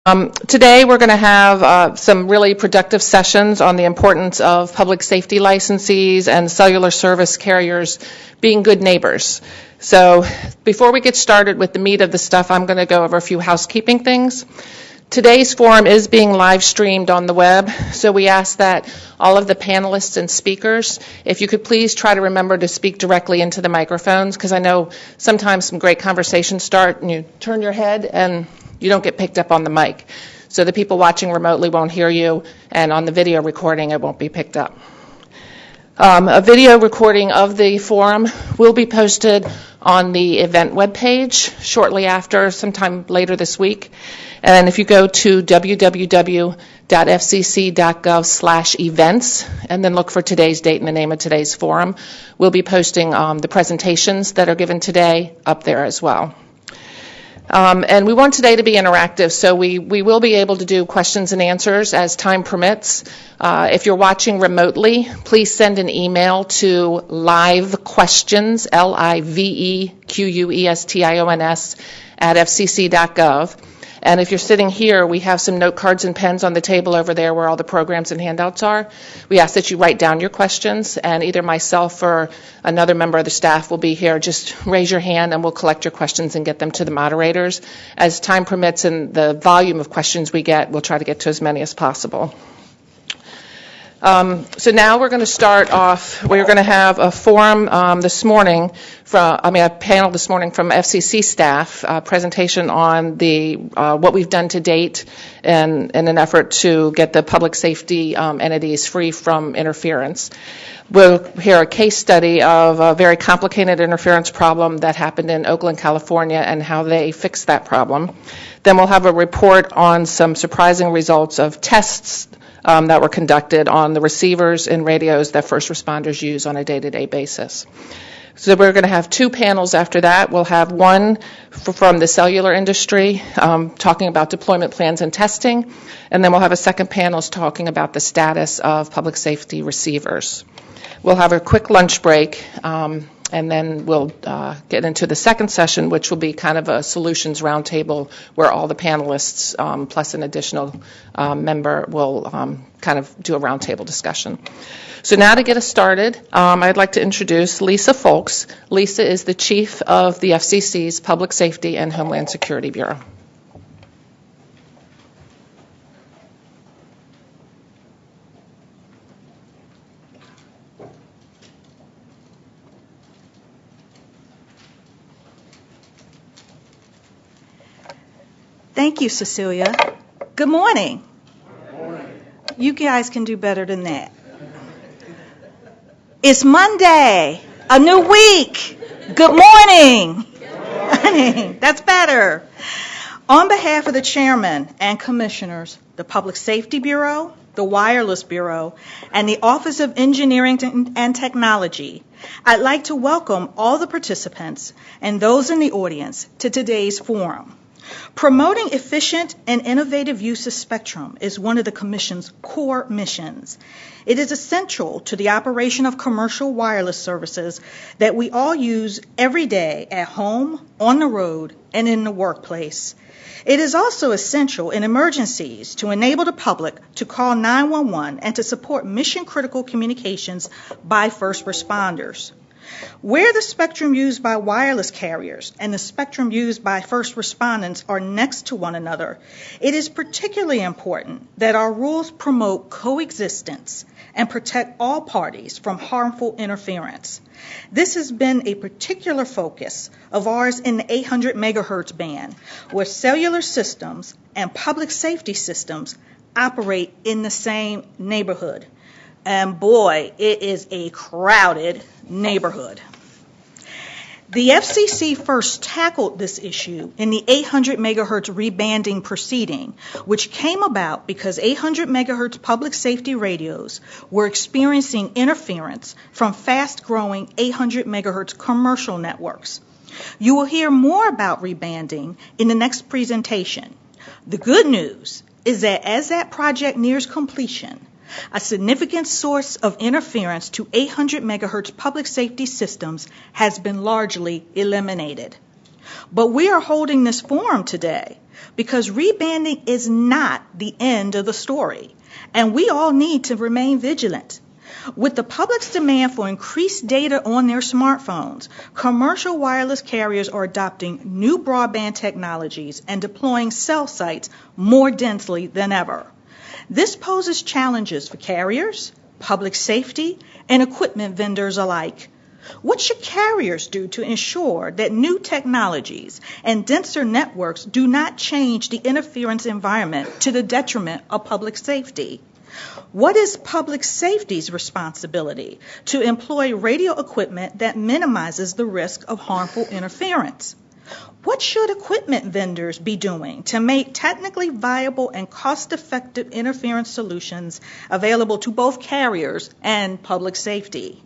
Today we're going to have some really productive sessions on the importance of public safety licensees and cellular service carriers being good neighbors. So before we get started with the meat of the stuff, I'm going to go over a few housekeeping things. Today's forum is being live streamed on the web, so we ask that all of the panelists and speakers, if you could please try to remember to speak directly into the microphones, because I know sometimes some great conversations start and you turn your head and you don't get picked up on the mic. So the people watching remotely won't hear you, and on the video recording it won't be picked up. A video recording of the forum will be posted on the event webpage shortly after, sometime later this week. And if you go to www.fcc.gov/events and then look for today's date and the name of today's forum, we'll be posting the presentations that are given today up there as well. And we want today to be interactive, so we will be able to do questions and answers as time permits. If you're watching remotely, please send an email to livequestions, livequestions, @fcc.gov. And if you're sitting here, we have some note cards and pens on the table over there where all the programs and handouts are. We ask that you write down your questions, and either myself or another member of the staff will be here. Just raise your hand and we'll collect your questions and get them to the moderators. As time permits and the volume of questions we get, we'll try to get to as many as possible. So now we're going to start off. We're going to have a forum this morning, a panel this morning from FCC staff, presentation on the what we've done to date in an effort to get the public safety entities free from interference. We'll hear a case study of a very complicated interference problem that happened in Oakland, California, and how they fixed that problem. Then we'll have a report on some surprising results of tests that were conducted on the receivers and radios that first responders use on a day-to-day basis. So we're going to have two panels after that. We'll have one from the cellular industry talking about deployment plans and testing, and then we'll have a second panel talking about the status of public safety receivers. We'll have a quick lunch break, and then we'll get into the second session, which will be kind of a solutions roundtable where all the panelists plus an additional member will kind of do a roundtable discussion. So now to get us started, I'd like to introduce Lisa Fowlkes. Lisa is the Chief of the FCC's Public Safety and Homeland Security Bureau. Thank you, Cecilia. Good morning. Good morning. You guys can do better than that. It's Monday, a new week. Good morning. Good morning. That's better. On behalf of the chairman and commissioners, the Public Safety Bureau, the Wireless Bureau, and the Office of Engineering and Technology, I'd like to welcome all the participants and those in the audience to today's forum. Promoting efficient and innovative use of spectrum is one of the Commission's core missions. It is essential to the operation of commercial wireless services that we all use every day at home, on the road, and in the workplace. It is also essential in emergencies to enable the public to call 911 and to support mission-critical communications by first responders. Where the spectrum used by wireless carriers and the spectrum used by first responders are next to one another, it is particularly important that our rules promote coexistence and protect all parties from harmful interference. This has been a particular focus of ours in the 800 megahertz band, where cellular systems and public safety systems operate in the same neighborhood. And boy, it is a crowded neighborhood. The FCC first tackled this issue in the 800 megahertz rebanding proceeding, which came about because 800 megahertz public safety radios were experiencing interference from fast-growing 800 megahertz commercial networks. You will hear more about rebanding in the next presentation. The good news is that as that project nears completion, a significant source of interference to 800 megahertz public safety systems has been largely eliminated. But we are holding this forum today because rebanding is not the end of the story, and we all need to remain vigilant. With the public's demand for increased data on their smartphones, commercial wireless carriers are adopting new broadband technologies and deploying cell sites more densely than ever. This poses challenges for carriers, public safety, and equipment vendors alike. What should carriers do to ensure that new technologies and denser networks do not change the interference environment to the detriment of public safety? What is public safety's responsibility to employ radio equipment that minimizes the risk of harmful interference? What should equipment vendors be doing to make technically viable and cost-effective interference solutions available to both carriers and public safety?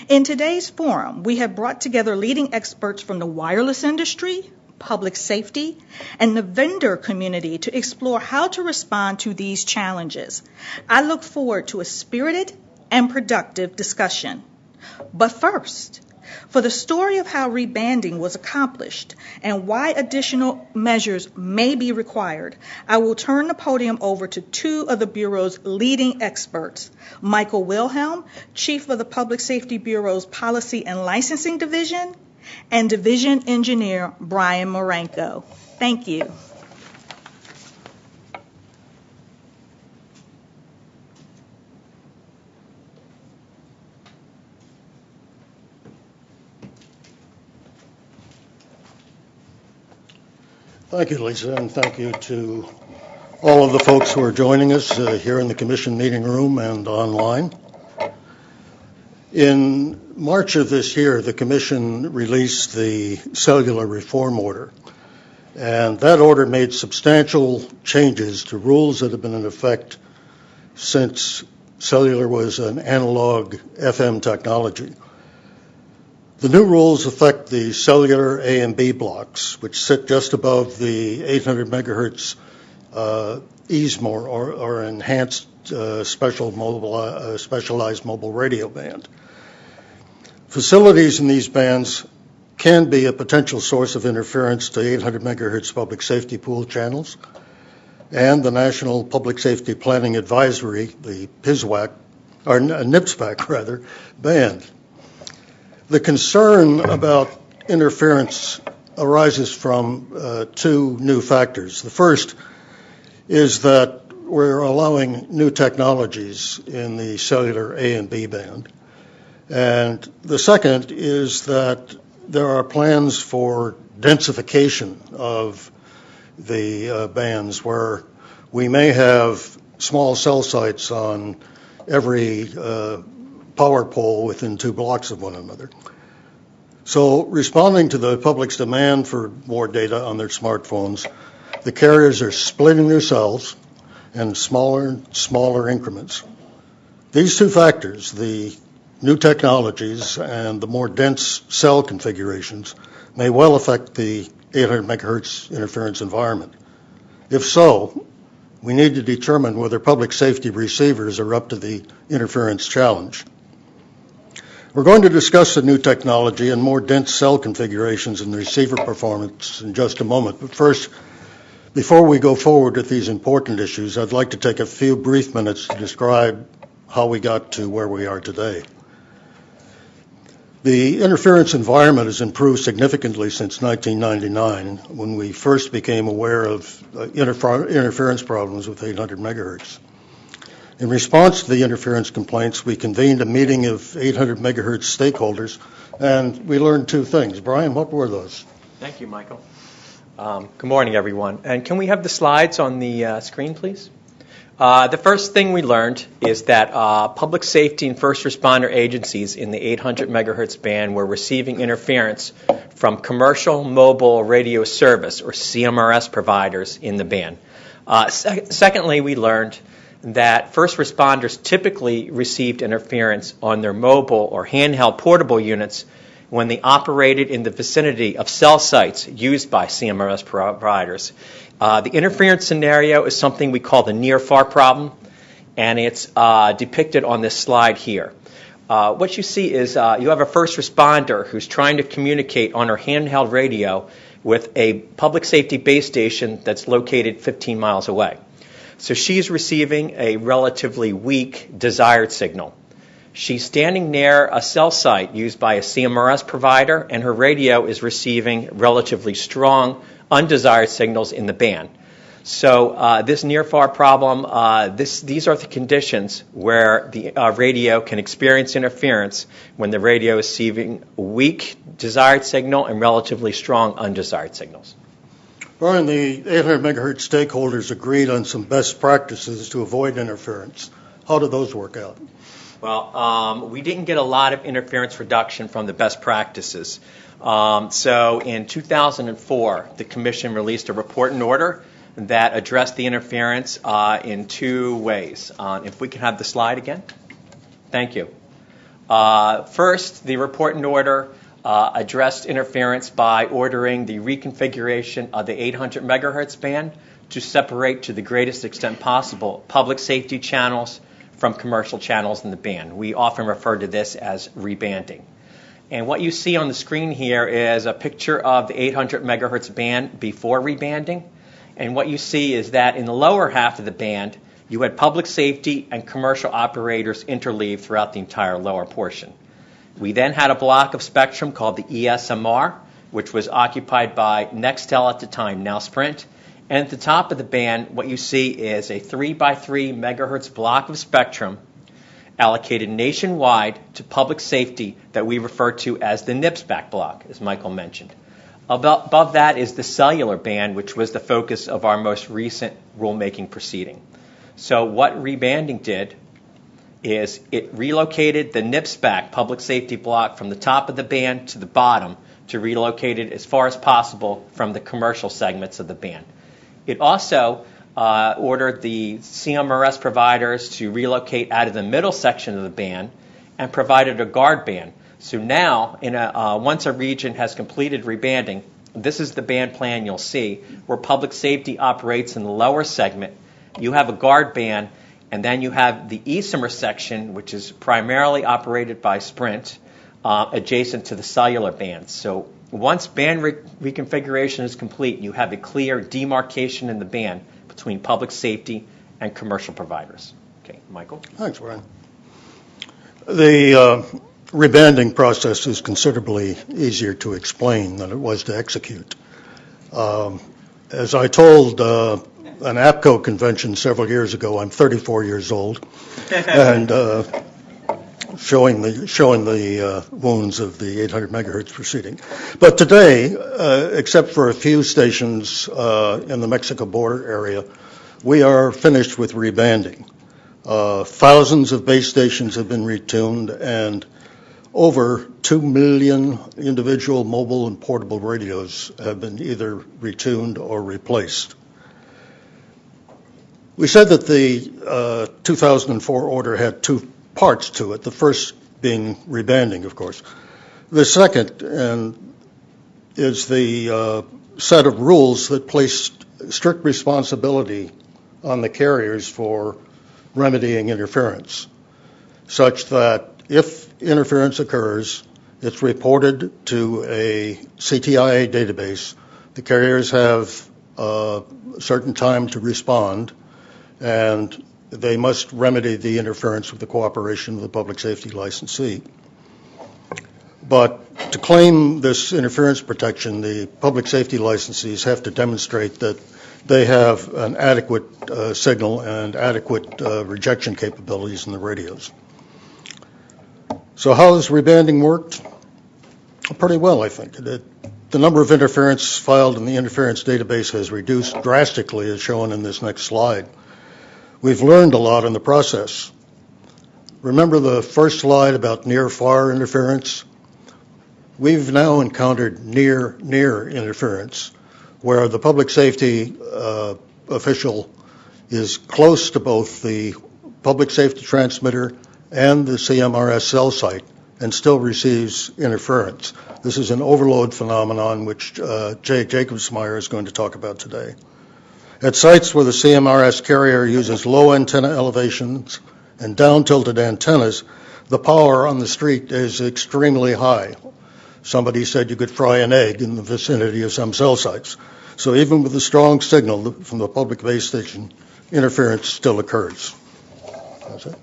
In today's forum, we have brought together leading experts from the wireless industry, public safety, and the vendor community to explore how to respond to these challenges. I look forward to a spirited and productive discussion. But first, for the story of how rebanding was accomplished and why additional measures may be required, I will turn the podium over to two of the Bureau's leading experts, Michael Wilhelm, Chief of the Public Safety Bureau's Policy and Licensing Division, and Division Engineer Brian Marenco. Thank you. Thank you, Lisa, and thank you to all of the folks who are joining us here in the Commission meeting room and online. In March of this year, the Commission released the Cellular Reform Order, and that order made substantial changes to rules that have been in effect since cellular was an analog FM technology. The new rules affect the cellular A and B blocks, which sit just above the 800 megahertz ESMOR, or enhanced specialized mobile radio band. Facilities in these bands can be a potential source of interference to 800 megahertz public safety pool channels, and the National Public Safety Planning Advisory, the PSWAC, or NIPSPAC rather, band. The concern about interference arises from two new factors. The first is that we're allowing new technologies in the cellular A and B band. And the second is that there are plans for densification of the bands, where we may have small cell sites on every power pole within 2 blocks of one another. So, responding to the public's demand for more data on their smartphones, the carriers are splitting their cells in smaller and smaller increments. These two factors, the new technologies and the more dense cell configurations, may well affect the 800 megahertz interference environment. If so, we need to determine whether public safety receivers are up to the interference challenge. We're going to discuss the new technology and more dense cell configurations and receiver performance in just a moment. But first, before we go forward with these important issues, I'd like to take a few brief minutes to describe how we got to where we are today. The interference environment has improved significantly since 1999, when we first became aware of interference problems with 800 megahertz. In response to the interference complaints, we convened a meeting of 800 megahertz stakeholders, and we learned two things. Brian, what were those? Thank you, Michael. Good morning, everyone. And can we have the slides on the screen, please? The first thing we learned is that public safety and first responder agencies in the 800 megahertz band were receiving interference from commercial mobile radio service, or CMRS, providers in the band. Secondly, we learned that first responders typically received interference on their mobile or handheld portable units when they operated in the vicinity of cell sites used by CMRS providers. The interference scenario is something we call the near-far problem, and it's depicted on this slide here. What you see is you have a first responder who's trying to communicate on her handheld radio with a public safety base station that's located 15 miles away. So she's receiving a relatively weak desired signal. She's standing near a cell site used by a CMRS provider, and her radio is receiving relatively strong undesired signals in the band. So this near-far problem, these are the conditions where the radio can experience interference when the radio is receiving weak desired signal and relatively strong undesired signals. Brian, the 800 megahertz stakeholders agreed on some best practices to avoid interference. How did those work out? Well, we didn't get a lot of interference reduction from the best practices. So in 2004, the Commission released a report and order that addressed the interference in two ways. If we can have the slide again. Thank you. First, the report and order addressed interference by ordering the reconfiguration of the 800 megahertz band to separate to the greatest extent possible public safety channels from commercial channels in the band. We often refer to this as rebanding. And what you see on the screen here is a picture of the 800 megahertz band before rebanding. And what you see is that in the lower half of the band, you had public safety and commercial operators interleaved throughout the entire lower portion. We then had a block of spectrum called the ESMR, which was occupied by Nextel at the time, now Sprint. And at the top of the band, what you see is a 3 by 3 megahertz block of spectrum allocated nationwide to public safety that we refer to as the NIPSBAC block, as Michael mentioned. Above that is the cellular band, which was the focus of our most recent rulemaking proceeding. So what rebanding did is it relocated the NIPSBAC public safety block from the top of the band to the bottom to relocate it as far as possible from the commercial segments of the band. It also ordered the CMRS providers to relocate out of the middle section of the band and provided a guard band. So now, once a region has completed rebanding, this is the band plan you'll see, where public safety operates in the lower segment. You have a guard band, and then you have the ESMR section, which is primarily operated by Sprint, adjacent to the cellular bands. So once band reconfiguration is complete, you have a clear demarcation in the band between public safety and commercial providers. Okay, Michael? Thanks, Brian. The rebanding process is considerably easier to explain than it was to execute. As I told an APCO convention several years ago, I'm 34 years old, and showing the wounds of the 800 megahertz proceeding. But today, except for a few stations in the Mexico border area, we are finished with rebanding. Thousands of base stations have been retuned, and over 2 million individual mobile and portable radios have been either retuned or replaced. We said that the 2004 order had two parts to it, the first being rebanding, of course. The second is the set of rules that place strict responsibility on the carriers for remedying interference, such that if interference occurs, it's reported to a CTIA database. The carriers have a certain time to respond, and they must remedy the interference with the cooperation of the public safety licensee. But to claim this interference protection, the public safety licensees have to demonstrate that they have an adequate signal and adequate rejection capabilities in the radios. So how has rebanding worked? Pretty well, I think. The number of interference filed in the interference database has reduced drastically, as shown in this next slide. We've learned a lot in the process. Remember the first slide about near-far interference? We've now encountered near interference, where the public safety official is close to both the public safety transmitter and the CMRS cell site and still receives interference. This is an overload phenomenon which Jacobsmeyer is going to talk about today. At sites where the CMRS carrier uses low antenna elevations and down-tilted antennas, the power on the street is extremely high. somebody said you could fry an egg in the vicinity of some cell sites. So even with a strong signal from the public base station, interference still occurs. That's it.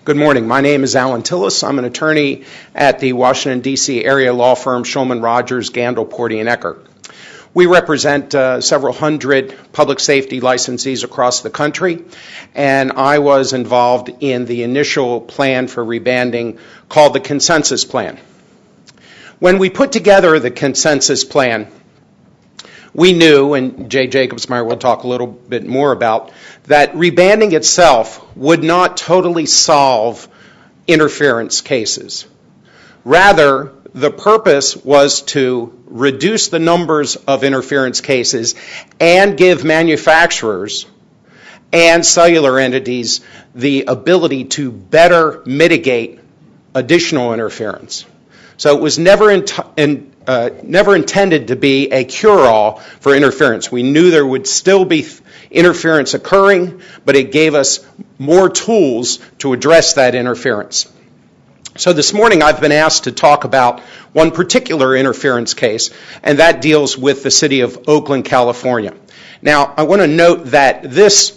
Good morning. My name is Alan Tillis. I'm an attorney at the Washington, D.C. area law firm Shulman, Rogers, Gandel, Porty, and Ecker. We represent several hundred public safety licensees across the country, and I was involved in the initial plan for rebanding called the Consensus Plan. When we put together the Consensus Plan, we knew, and Jay Jacobsmeyer will talk a little bit more about, that rebanding itself would not totally solve interference cases. Rather, the purpose was to reduce the numbers of interference cases and give manufacturers and cellular entities the ability to better mitigate additional interference. So it was never intended to be a cure-all for interference. We knew there would still be interference occurring, but it gave us more tools to address that interference. So this morning I've been asked to talk about one particular interference case, and that deals with the city of Oakland, California. Now, I want to note that this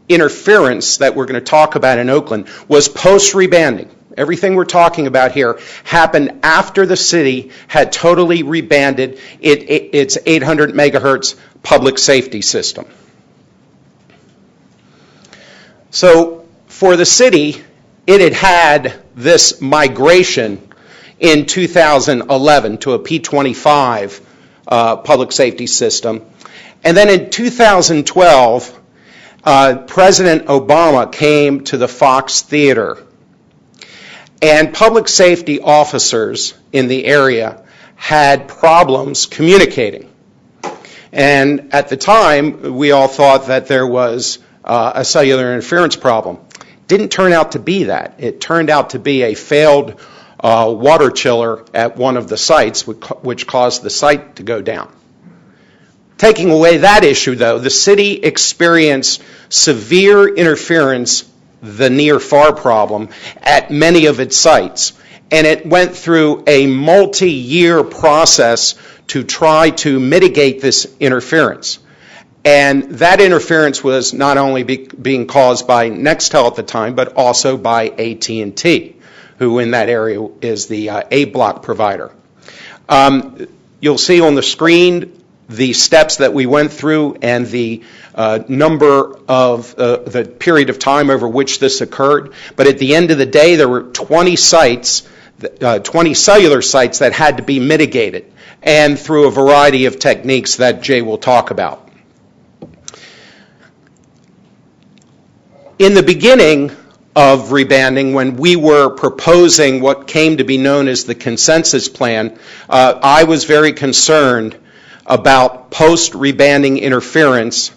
interference that we're going to talk about in Oakland was post-rebanding. Everything we're talking about here happened after the city had totally rebanded its 800 megahertz public safety system. So for the city, it had this migration in 2011 to a P25 public safety system. And then in 2012, President Obama came to the Fox Theater, and public safety officers in the area had problems communicating. And at the time, we all thought that there was a cellular interference problem. Didn't turn out to be that. It turned out to be a failed water chiller at one of the sites, which caused the site to go down. Taking away that issue, though, the city experienced severe interference, the near-far problem, at many of its sites. And it went through a multi-year process to try to mitigate this interference. And that interference was not only being caused by Nextel at the time, but also by AT&T, who in that area is the A block provider. You'll see on the screen the steps that we went through and the number of the period of time over which this occurred. But at the end of the day, there were 20 sites, 20 cellular sites that had to be mitigated, and through a variety of techniques that Jay will talk about. In the beginning of rebanding, when we were proposing what came to be known as the Consensus Plan, I was very concerned about post-rebanding interference,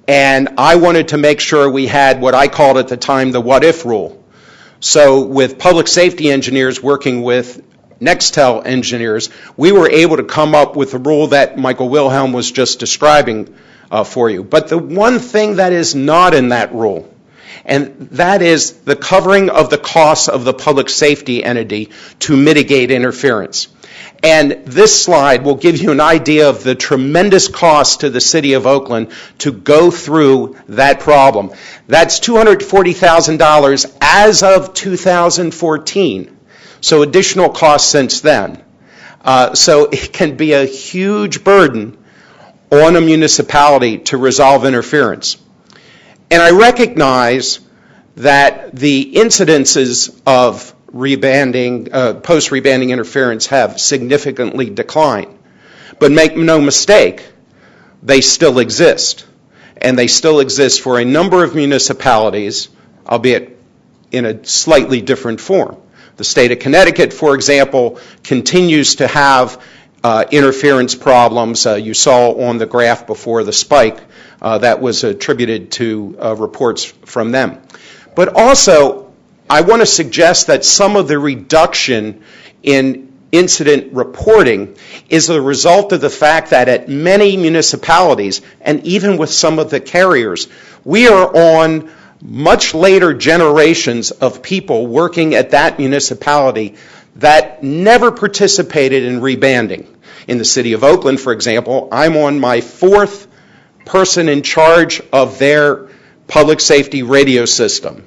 and I wanted to make sure we had what I called at the time the what-if rule. So with public safety engineers working with Nextel engineers, we were able to come up with the rule that Michael Wilhelm was just describing for you. But the one thing that is not in that rule, and that is the covering of the costs of the public safety entity to mitigate interference. And this slide will give you an idea of the tremendous cost to the city of Oakland to go through that problem. That's $240,000 as of 2014, so additional costs since then. So it can be a huge burden on a municipality to resolve interference. And I recognize that the incidences of rebanding, post-rebanding interference have significantly declined. But make no mistake, they still exist. And they still exist for a number of municipalities, albeit in a slightly different form. The state of Connecticut, for example, continues to have interference problems. You saw on the graph before the spike that was attributed to reports from them. But also, I want to suggest that some of the reduction in incident reporting is a result of the fact that at many municipalities, and even with some of the carriers, we are on much later generations of people working at that municipality that never participated in rebanding. In the city of Oakland, for example, I'm on my 4th person in charge of their public safety radio system.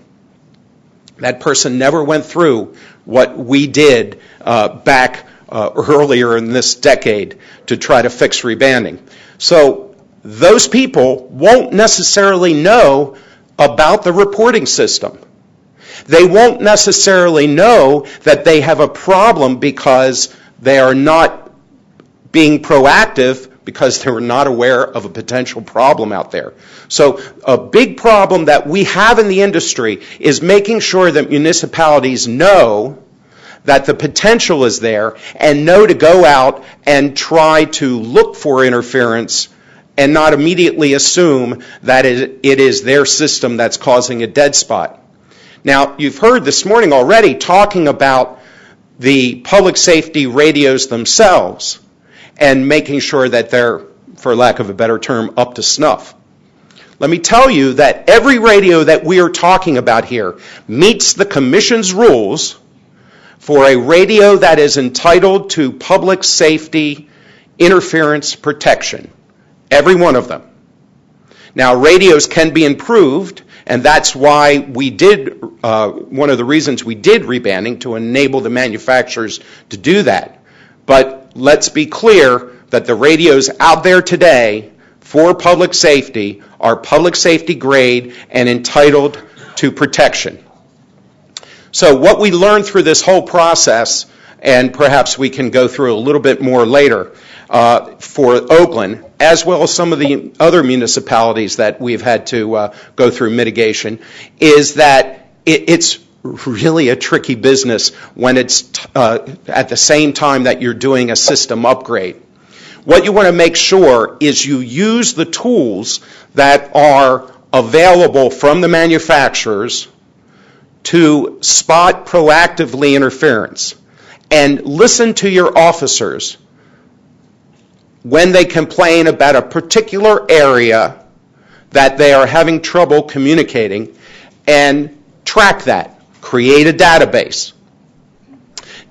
That person never went through what we did back earlier in this decade to try to fix rebanding. So those people won't necessarily know about the reporting system. They won't necessarily know that they have a problem because they are not being proactive because they were not aware of a potential problem out there. So a big problem that we have in the industry is making sure that municipalities know that the potential is there and know to go out and try to look for interference and not immediately assume that it is their system that's causing a dead spot. Now, you've heard this morning already talking about the public safety radios themselves and making sure that they're, for lack of a better term, up to snuff. Let me tell you that every radio that we are talking about here meets the Commission's rules for a radio that is entitled to public safety interference protection. Every one of them. Now, radios can be improved, and that's why we did, one of the reasons we did rebanding, to enable the manufacturers to do that. But let's be clear that the radios out there today for public safety are public safety grade and entitled to protection. So what we learned through this whole process, and perhaps we can go through a little bit more later, for Oakland, as well as some of the other municipalities that we've had to go through mitigation, is that it's really a tricky business when it's at the same time that you're doing a system upgrade. What you want to make sure is you use the tools that are available from the manufacturers to spot proactively interference, and listen to your officers when they complain about a particular area that they are having trouble communicating, and track that. Create a database.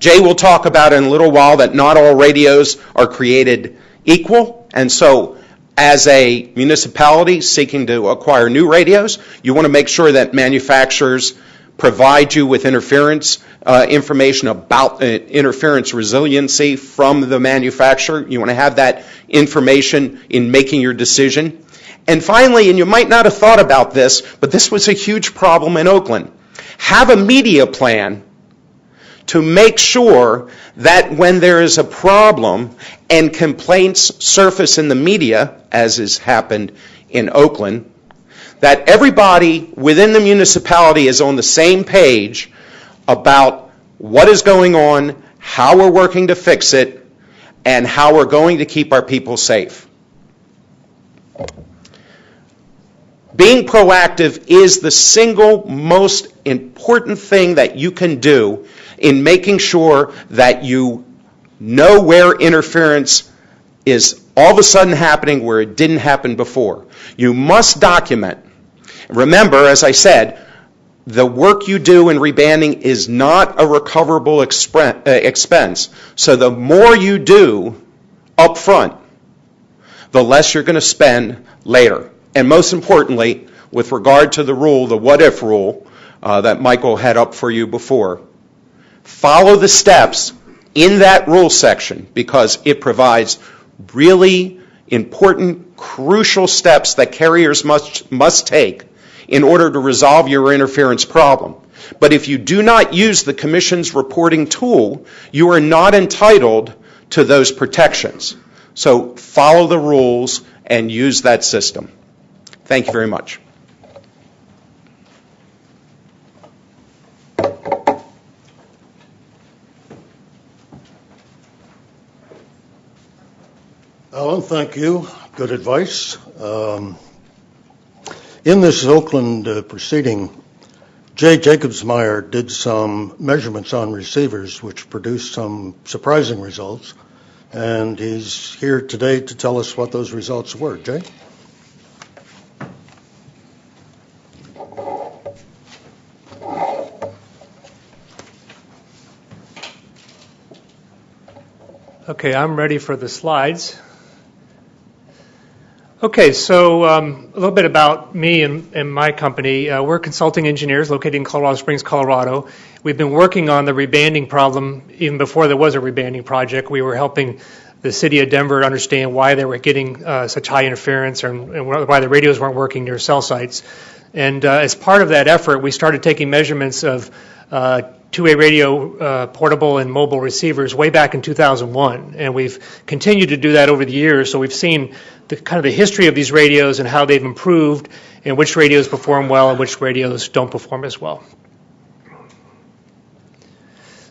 Jay will talk about in a little while that not all radios are created equal, and so as a municipality seeking to acquire new radios, you want to make sure that manufacturers provide you with interference information about interference resiliency from the manufacturer. You want to have that information in making your decision. And finally, and you might not have thought about this, but this was a huge problem in Oakland, have a media plan to make sure that when there is a problem and complaints surface in the media, as has happened in Oakland, that everybody within the municipality is on the same page about what is going on, how we're working to fix it, and how we're going to keep our people safe. Being proactive is the single most important thing that you can do in making sure that you know where interference is all of a sudden happening where it didn't happen before. You must document. Remember, as I said, the work you do in rebanding is not a recoverable expense. So the more you do up front, the less you're going to spend later. And most importantly, with regard to the rule, the what-if rule that Michael had up for you before, follow the steps in that rule section because it provides really important, crucial steps that carriers must take in order to resolve your interference problem. But if you do not use the Commission's reporting tool, you are not entitled to those protections. So follow the rules and use that system. Thank you very much. Alan, thank you. Good advice. In this Oakland proceeding, Jay Jacobsmeyer did some measurements on receivers which produced some surprising results, and he's here today to tell us what those results were. Jay? Okay, I'm ready for the slides. Okay, so a little bit about me and my company. We're consulting engineers located in Colorado Springs, Colorado. We've been working on the rebanding problem even before there was a rebanding project. We were helping the city of Denver understand why they were getting such high interference and why the radios weren't working near cell sites. And as part of that effort, we started taking measurements of two-way radio portable and mobile receivers way back in 2001, and we've continued to do that over the years. So we've seen the history of these radios and how they've improved, and which radios perform well and which radios don't perform as well.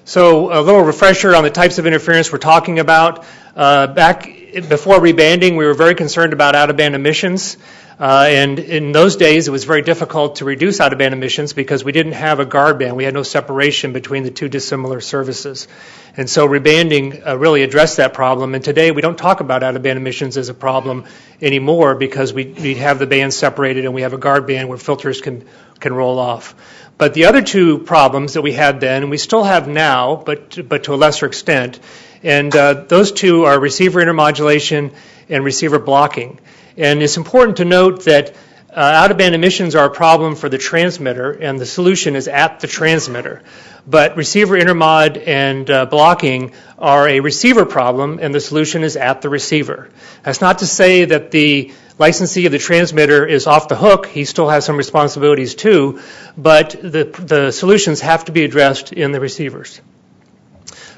So a little refresher on the types of interference we're talking about. Back before rebanding, we were very concerned about out-of-band emissions. And in those days, it was very difficult to reduce out-of-band emissions because we didn't have a guard band. We had no separation between the two dissimilar services. And so rebanding really addressed that problem. And today, we don't talk about out-of-band emissions as a problem anymore because we have the bands separated and we have a guard band where filters can roll off. But the other two problems that we had then, and we still have now, but to a lesser extent, and those two are receiver intermodulation and receiver blocking. And it's important to note that out-of-band emissions are a problem for the transmitter, and the solution is at the transmitter. But receiver intermod and blocking are a receiver problem, and the solution is at the receiver. That's not to say that the licensee of the transmitter is off the hook. He still has some responsibilities too, but the solutions have to be addressed in the receivers.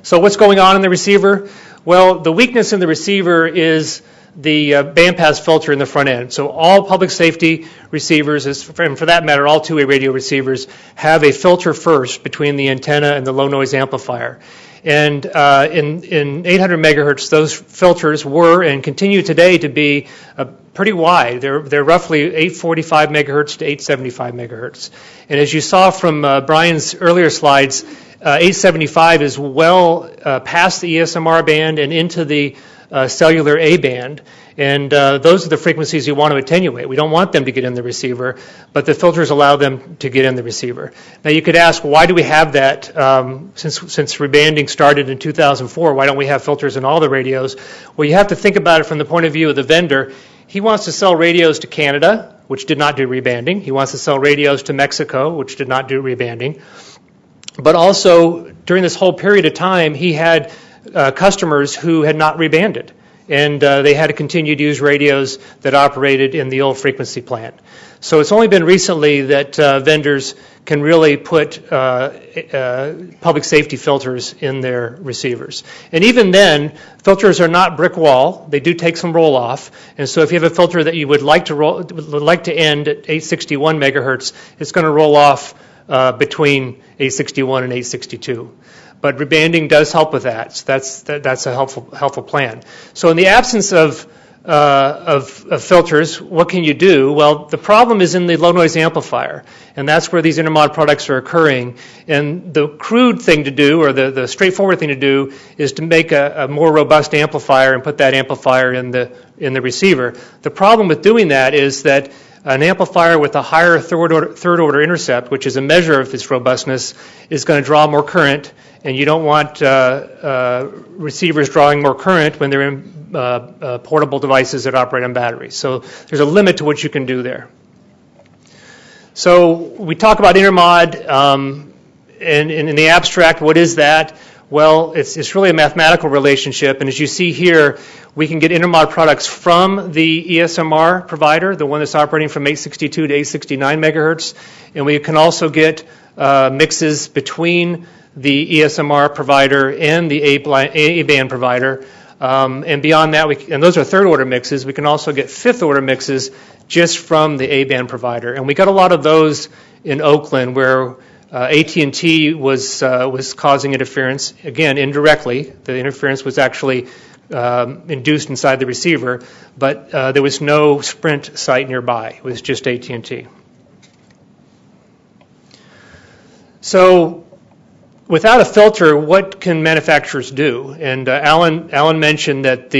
So what's going on in the receiver? Well, the weakness in the receiver is the bandpass filter in the front end. So all public safety receivers, and for that matter, all two-way radio receivers, have a filter first between the antenna and the low noise amplifier. And in 800 megahertz, those filters were and continue today to be pretty wide. They're roughly 845 megahertz to 875 megahertz. And as you saw from Brian's earlier slides, 875 is well past the ESMR band and into the cellular A band, and those are the frequencies you want to attenuate. We don't want them to get in the receiver, but the filters allow them to get in the receiver. Now you could ask, why do we have that? Since rebanding started in 2004, why don't we have filters in all the radios? Well, you have to think about it from the point of view of the vendor. He wants to sell radios to Canada, which did not do rebanding. He wants to sell radios to Mexico, which did not do rebanding. But also, during this whole period of time, he had customers who had not rebanded, and they had to continue to use radios that operated in the old frequency plan. So it's only been recently that vendors can really put public safety filters in their receivers. And even then, filters are not brick wall. They do take some roll off. And so if you have a filter that you would like to end at 861 megahertz, it's going to roll off between 861 and 862. But rebanding does help with that. So that's a helpful plan. So in the absence of filters, what can you do? Well, the problem is in the low noise amplifier, and that's where these intermod products are occurring. And the crude thing to do, or the straightforward thing to do, is to make a more robust amplifier and put that amplifier in the receiver. The problem with doing that is that an amplifier with a higher third order intercept, which is a measure of its robustness, is going to draw more current, and you don't want receivers drawing more current when they're in portable devices that operate on batteries. So there's a limit to what you can do there. So we talk about intermod, and in the abstract, what is that? Well, it's really a mathematical relationship, and as you see here, we can get intermod products from the ESMR provider, the one that's operating from 862 to 869 megahertz, and we can also get mixes between the ESMR provider and the A-band provider, and beyond that, and those are third-order mixes. We can also get fifth-order mixes just from the A-band provider, and we got a lot of those in Oakland where AT&T was causing interference, again, indirectly. The interference was actually induced inside the receiver, but there was no Sprint site nearby. It was just AT&T. So without a filter, what can manufacturers do? And Alan mentioned that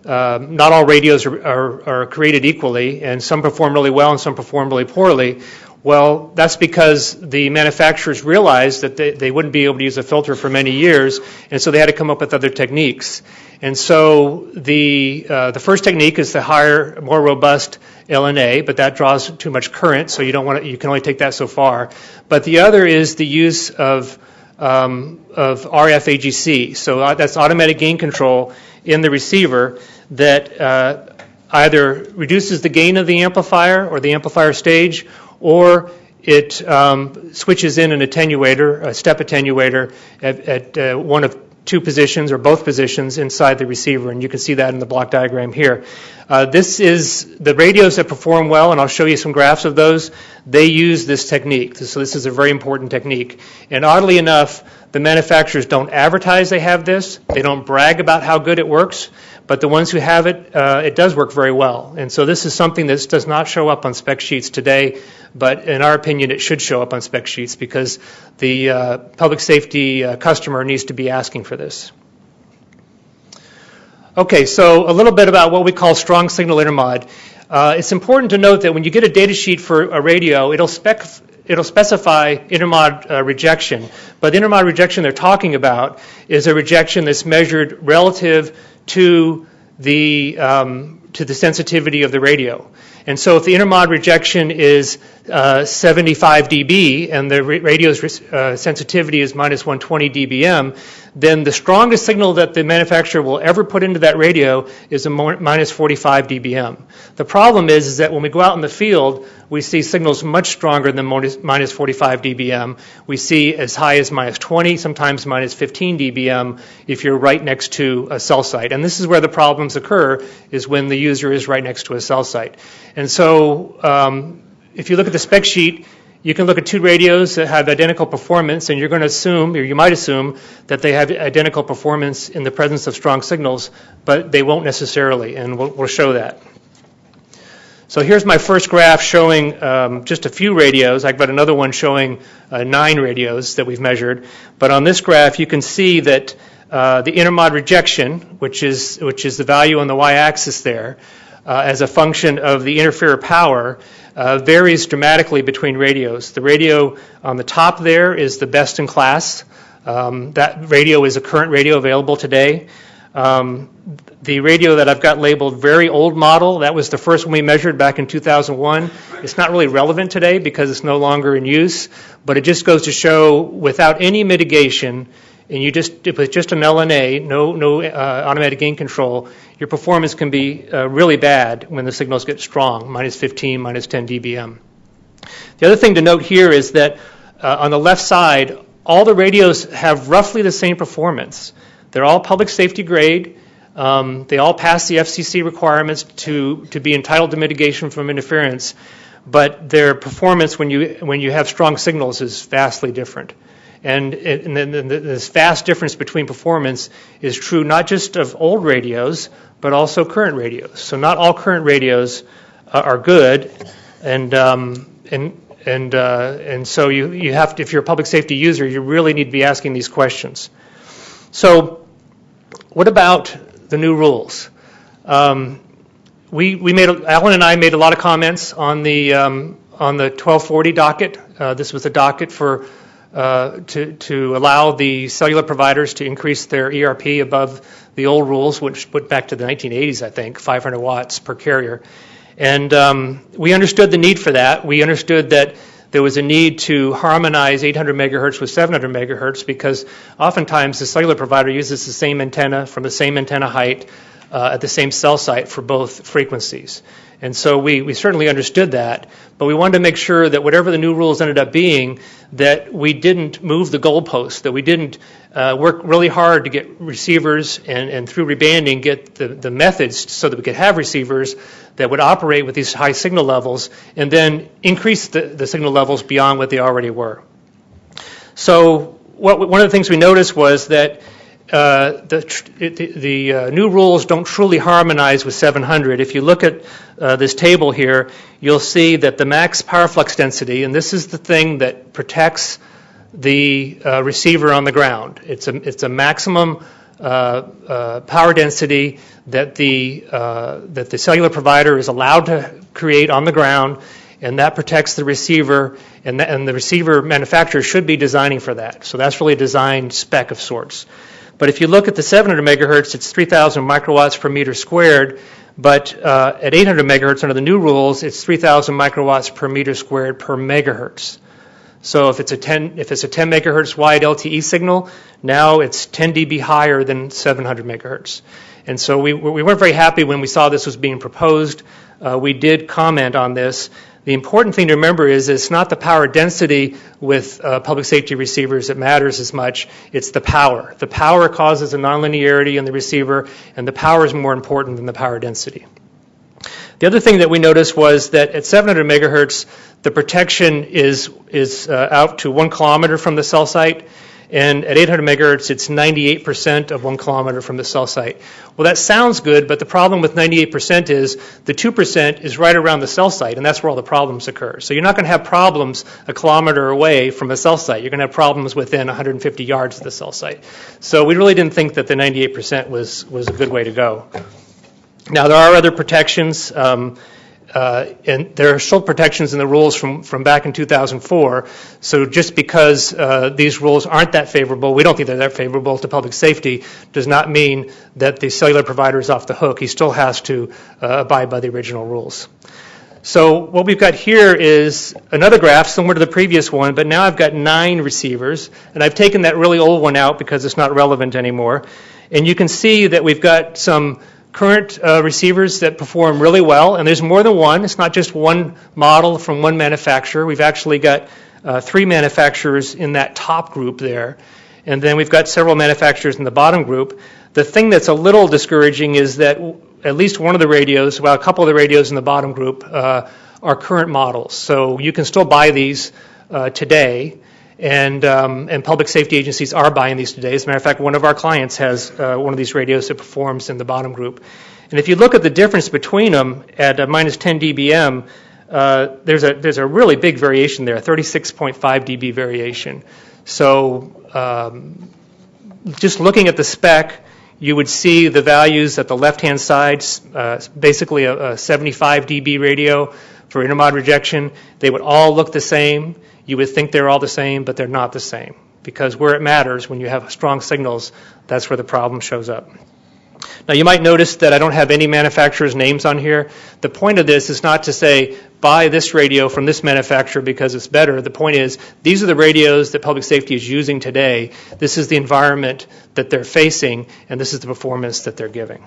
not all radios are created equally, and some perform really well and some perform really poorly. Well, that's because the manufacturers realized that they wouldn't be able to use a filter for many years, and so they had to come up with other techniques. And so the first technique is the higher, more robust LNA, but that draws too much current, so you can only take that so far. But the other is the use of RF-AGC, so that's automatic gain control in the receiver that either reduces the gain of the amplifier or the amplifier stage, or it switches in an attenuator, a step attenuator, at one of two positions or both positions inside the receiver, and you can see that in the block diagram here. This is the radios that perform well, and I'll show you some graphs of those. They use this technique, so this is a very important technique. And oddly enough, the manufacturers don't advertise they have this. They don't brag about how good it works, but the ones who have it, it does work very well. And so this is something that does not show up on spec sheets today, but in our opinion, it should show up on spec sheets because the public safety customer needs to be asking for this. Okay, so a little bit about what we call strong signal intermod. It's important to note that when you get a data sheet for a radio, it'll specify intermod rejection, but the intermod rejection they're talking about is a rejection that's measured relative to the sensitivity of the radio. And so if the intermod rejection is 75 dB and the radio's sensitivity is minus 120 dBm, then the strongest signal that the manufacturer will ever put into that radio is a minus 45 dBm. The problem is that when we go out in the field, we see signals much stronger than minus 45 dBm. We see as high as minus 20, sometimes minus 15 dBm if you're right next to a cell site. And this is where the problems occur, is when the user is right next to a cell site. And so if you look at the spec sheet, you can look at two radios that have identical performance, and you're going to assume, or you might assume, that they have identical performance in the presence of strong signals, but they won't necessarily, and we'll show that. So here's my first graph showing just a few radios. I've got another one showing 9 radios that we've measured. But on this graph, you can see that the intermod rejection, which is the value on the y-axis there, as a function of the interferer power, varies dramatically between radios. The radio on the top there is the best in class. That radio is a current radio available today. The radio that I've got labeled very old model, that was the first one we measured back in 2001. It's not really relevant today because it's no longer in use, but it just goes to show without any mitigation, and with just an LNA, no automatic gain control, your performance can be really bad when the signals get strong, minus 15, minus 10 dBm. The other thing to note here is that on the left side, all the radios have roughly the same performance. They're all public safety grade. They all pass the FCC requirements to be entitled to mitigation from interference, but their performance when you have strong signals is vastly different. And this vast difference between performance is true not just of old radios, but also current radios. So not all current radios are good, and so you have to, if you're a public safety user, you really need to be asking these questions. So what about the new rules? Alan and I made a lot of comments on the 1240 docket. This was a docket for to allow the cellular providers to increase their ERP above the old rules, which went back to the 1980s, I think, 500 watts per carrier. And we understood the need for that. We understood that there was a need to harmonize 800 megahertz with 700 megahertz because oftentimes the cellular provider uses the same antenna from the same antenna height at the same cell site for both frequencies. And so we certainly understood that, but we wanted to make sure that whatever the new rules ended up being, that we didn't move the goalposts, that we didn't work really hard to get receivers and through rebanding get the methods so that we could have receivers that would operate with these high signal levels and then increase the signal levels beyond what they already were. So one of the things we noticed was that the new rules don't truly harmonize with 700. If you look at this table here, you'll see that the max power flux density, and this is the thing that protects the receiver on the ground. It's a maximum power density that the cellular provider is allowed to create on the ground, and that protects the receiver, and the receiver manufacturer should be designing for that. So that's really a design spec of sorts. But if you look at the 700 megahertz, it's 3,000 microwatts per meter squared. But at 800 megahertz, under the new rules, it's 3,000 microwatts per meter squared per megahertz. So if it's a 10 megahertz wide LTE signal, now it's 10 dB higher than 700 megahertz. And so we weren't very happy when we saw this was being proposed. We did comment on this. The important thing to remember is it's not the power density with public safety receivers that matters as much. It's the power. The power causes a nonlinearity in the receiver, and the power is more important than the power density. The other thing that we noticed was that at 700 megahertz, the protection is out to 1 kilometer from the cell site, and at 800 megahertz, it's 98% of 1 kilometer from the cell site. Well, that sounds good, but the problem with 98% is the 2% is right around the cell site, and that's where all the problems occur. So you're not going to have problems a kilometer away from a cell site. You're going to have problems within 150 yards of the cell site. So we really didn't think that the 98% was a good way to go. Now, there are other protections, and there are still protections in the rules from back in 2004. So just because these rules aren't that favorable, we don't think they're that favorable to public safety, does not mean that the cellular provider is off the hook. He still has to abide by the original rules. So what we've got here is another graph similar to the previous one, but now I've got 9 receivers, and I've taken that really old one out because it's not relevant anymore. And you can see that we've got some current receivers that perform really well, and there's more than one. It's not just one model from one manufacturer. We've actually got 3 manufacturers in that top group there, and then we've got several manufacturers in the bottom group. The thing that's a little discouraging is that at least one of the radios, well, a couple of the radios in the bottom group are current models. So you can still buy these today, and public safety agencies are buying these today. As a matter of fact, one of our clients has one of these radios that performs in the bottom group. And if you look at the difference between them at minus 10 dBm, there's a really big variation there, 36.5 dB variation. So just looking at the spec, you would see the values at the left-hand side, basically a 75 dB radio for intermod rejection. They would all look the same. You would think they're all the same, but they're not the same. Because where it matters, when you have strong signals, that's where the problem shows up. Now, you might notice that I don't have any manufacturers' names on here. The point of this is not to say, buy this radio from this manufacturer because it's better. The point is, these are the radios that public safety is using today. This is the environment that they're facing, and this is the performance that they're giving.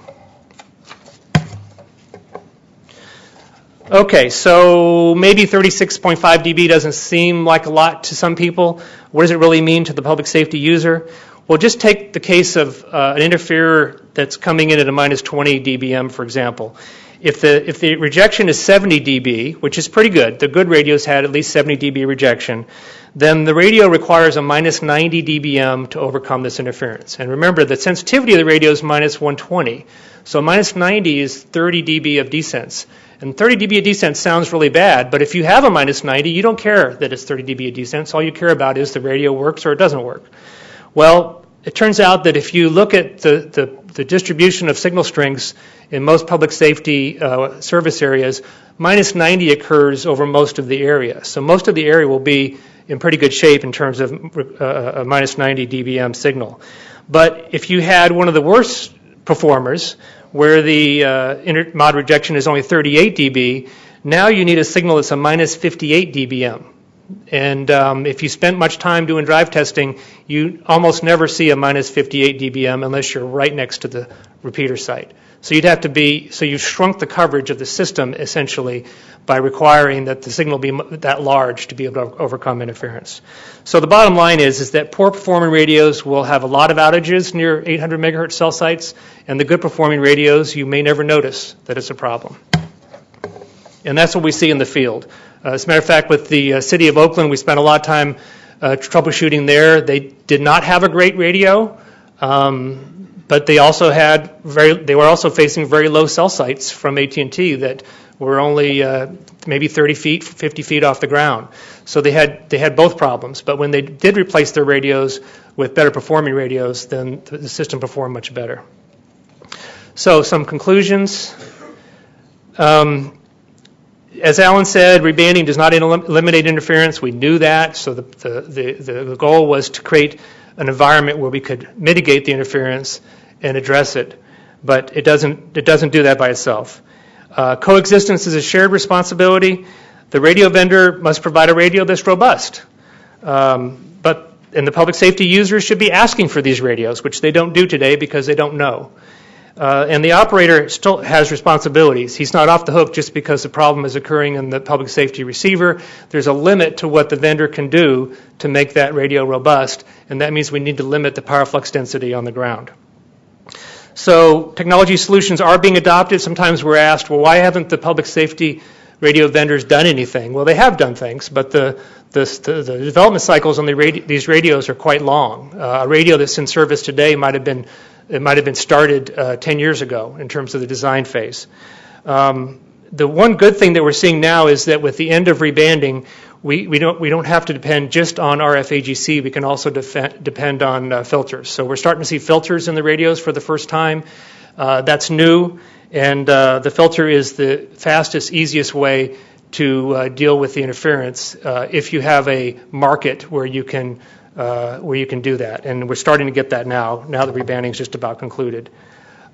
Okay, so maybe 36.5 dB doesn't seem like a lot to some people. What does it really mean to the public safety user? Well, just take the case of an interferer that's coming in at a minus 20 dBm, for example. If the rejection is 70 dB, which is pretty good, the good radios had at least 70 dB rejection, then the radio requires a minus 90 dBm to overcome this interference. And remember, the sensitivity of the radio is minus 120. So minus 90 is 30 dB of descents. And 30 dB of descent sounds really bad, but if you have a minus 90, you don't care that it's 30 dB of descent. All you care about is the radio works or it doesn't work. Well, it turns out that if you look at the distribution of signal strengths in most public safety service areas, minus 90 occurs over most of the area. So most of the area will be in pretty good shape in terms of a minus 90 dBm signal. But if you had one of the worst performers, where the intermod rejection is only 38 dB, now you need a signal that's a minus 58 dBm. And if you spent much time doing drive testing, you almost never see a minus 58 dBm unless you're right next to the repeater site. So you'd have to be, so you've shrunk the coverage of the system essentially by requiring that the signal be that large to be able to overcome interference. So the bottom line is that poor performing radios will have a lot of outages near 800 megahertz cell sites, and the good performing radios, you may never notice that it's a problem. And that's what we see in the field. As a matter of fact, with the city of Oakland, we spent a lot of time troubleshooting there. They did not have a great radio. But they also they were also facing very low cell sites from AT&T that were only maybe 30 feet, 50 feet off the ground. So they had both problems. But when they did replace their radios with better performing radios, then the system performed much better. So some conclusions. As Alan said, rebanding does not eliminate interference. We knew that. So the goal was to create an environment where we could mitigate the interference and address it. But it doesn't do that by itself. Coexistence is a shared responsibility. The radio vendor must provide a radio that's robust. And the public safety users should be asking for these radios, which they don't do today because they don't know. And the operator still has responsibilities. He's not off the hook just because the problem is occurring in the public safety receiver. There's a limit to what the vendor can do to make that radio robust, and that means we need to limit the power flux density on the ground. So technology solutions are being adopted. Sometimes we're asked, well, why haven't the public safety radio vendors done anything? Well, they have done things, but the development cycles on these radios are quite long. A radio that's in service today might have been started 10 years ago in terms of the design phase. The one good thing that we're seeing now is that with the end of rebanding, we don't have to depend just on RF-AGC. We can also depend on filters. So we're starting to see filters in the radios for the first time. That's new, and the filter is the fastest, easiest way to deal with the interference if you have a market where you can do that. And we're starting to get that now that rebanding is just about concluded.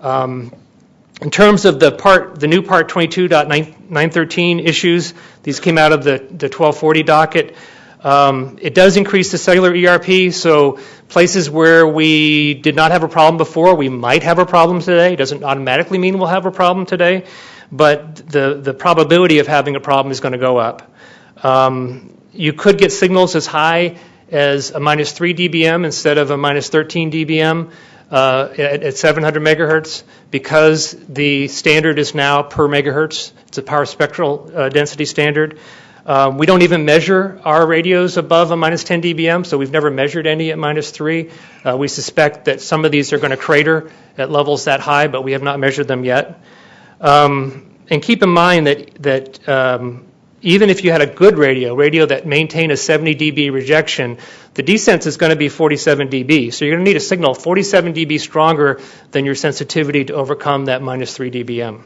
In terms of the new Part 22.913 issues, these came out of the 1240 docket. It does increase the cellular ERP, so places where we did not have a problem before, we might have a problem today. It doesn't automatically mean we'll have a problem today, but the probability of having a problem is going to go up. You could get signals as high as a -3 dBm instead of a -13 dBm at 700 megahertz because the standard is now per megahertz. It's a power spectral density standard. We don't even measure our radios above a -10 dBm, so we've never measured any at -3. We suspect that some of these are going to crater at levels that high, but we have not measured them yet. And keep in mind that even if you had a good radio that maintained a 70 dB rejection, the desense is going to be 47 dB. So you're going to need a signal 47 dB stronger than your sensitivity to overcome that -3 dBm.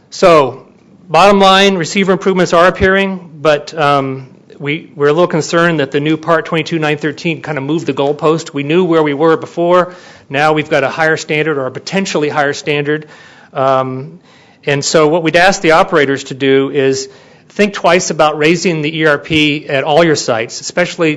So bottom line, receiver improvements are appearing, but we're a little concerned that the new Part 22.913 kind of moved the goalpost. We knew where we were before. Now we've got a higher standard or a potentially higher standard. And so what we'd ask the operators to do is think twice about raising the ERP at all your sites, especially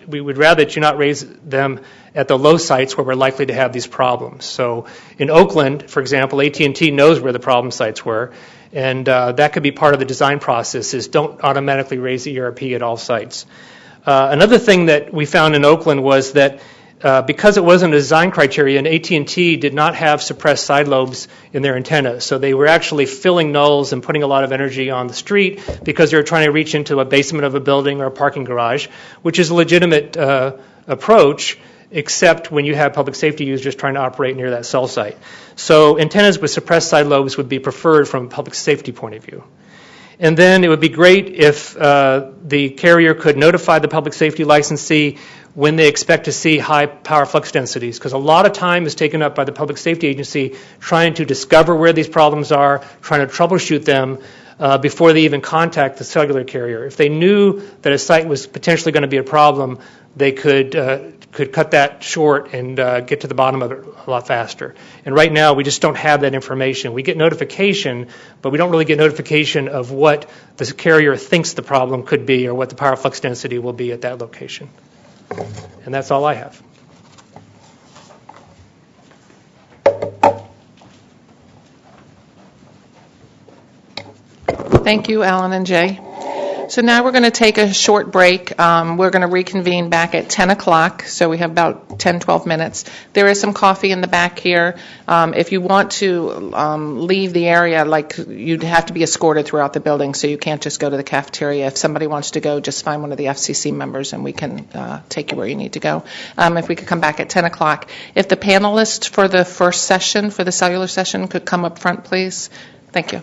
we would rather that you not raise them at the low sites where we're likely to have these problems. So in Oakland, for example, AT&T knows where the problem sites were, and that could be part of the design process is don't automatically raise the ERP at all sites. Another thing that we found in Oakland was that because it wasn't a design criterion, AT&T did not have suppressed side lobes in their antennas. So they were actually filling nulls and putting a lot of energy on the street because they were trying to reach into a basement of a building or a parking garage, which is a legitimate approach, except when you have public safety users trying to operate near that cell site. So antennas with suppressed side lobes would be preferred from a public safety point of view. And then it would be great if the carrier could notify the public safety licensee when they expect to see high power flux densities, because a lot of time is taken up by the public safety agency trying to discover where these problems are, trying to troubleshoot them before they even contact the cellular carrier. If they knew that a site was potentially going to be a problem, they could cut that short and get to the bottom of it a lot faster. And right now, we just don't have that information. We get notification, but we don't really get notification of what the carrier thinks the problem could be or what the power flux density will be at that location. And that's all I have. Thank you, Alan and Jay. So now we're going to take a short break. We're going to reconvene back at 10 o'clock, so we have about 10, 12 minutes. There is some coffee in the back here. If you want to leave the area, like, you'd have to be escorted throughout the building, so you can't just go to the cafeteria. If somebody wants to go, just find one of the FCC members and we can take you where you need to go. If we could come back at 10 o'clock. If the panelists for the first session, for the cellular session, could come up front, please. Thank you.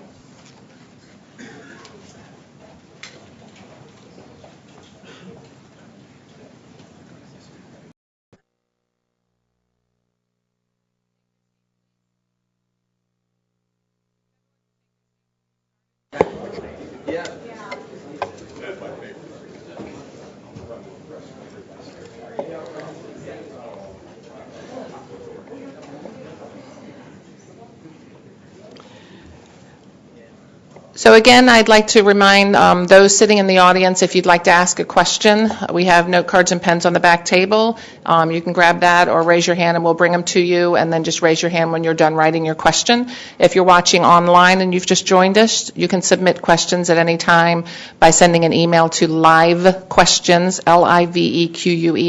So again, I'd like to remind those sitting in the audience, if you'd like to ask a question, we have note cards and pens on the back table. You can grab that or raise your hand and we'll bring them to you, and then just raise your hand when you're done writing your question. If you're watching online and you've just joined us, you can submit questions at any time by sending an email to livequestions, livequestions,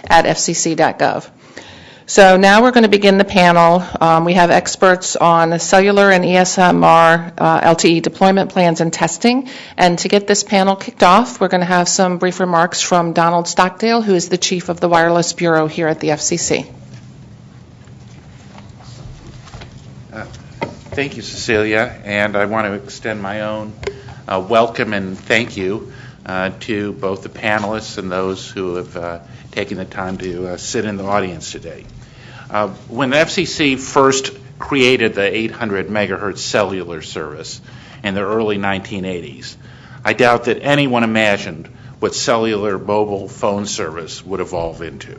@fcc.gov. So now we're going to begin the panel. We have experts on cellular and ESMR LTE deployment plans and testing. And to get this panel kicked off, we're going to have some brief remarks from Donald Stockdale, who is the Chief of the Wireless Bureau here at the FCC. Thank you, Cecilia, and I want to extend my own welcome and thank you to both the panelists and those who have taken the time to sit in the audience today. When the FCC first created the 800 megahertz cellular service in the early 1980s, I doubt that anyone imagined what cellular mobile phone service would evolve into.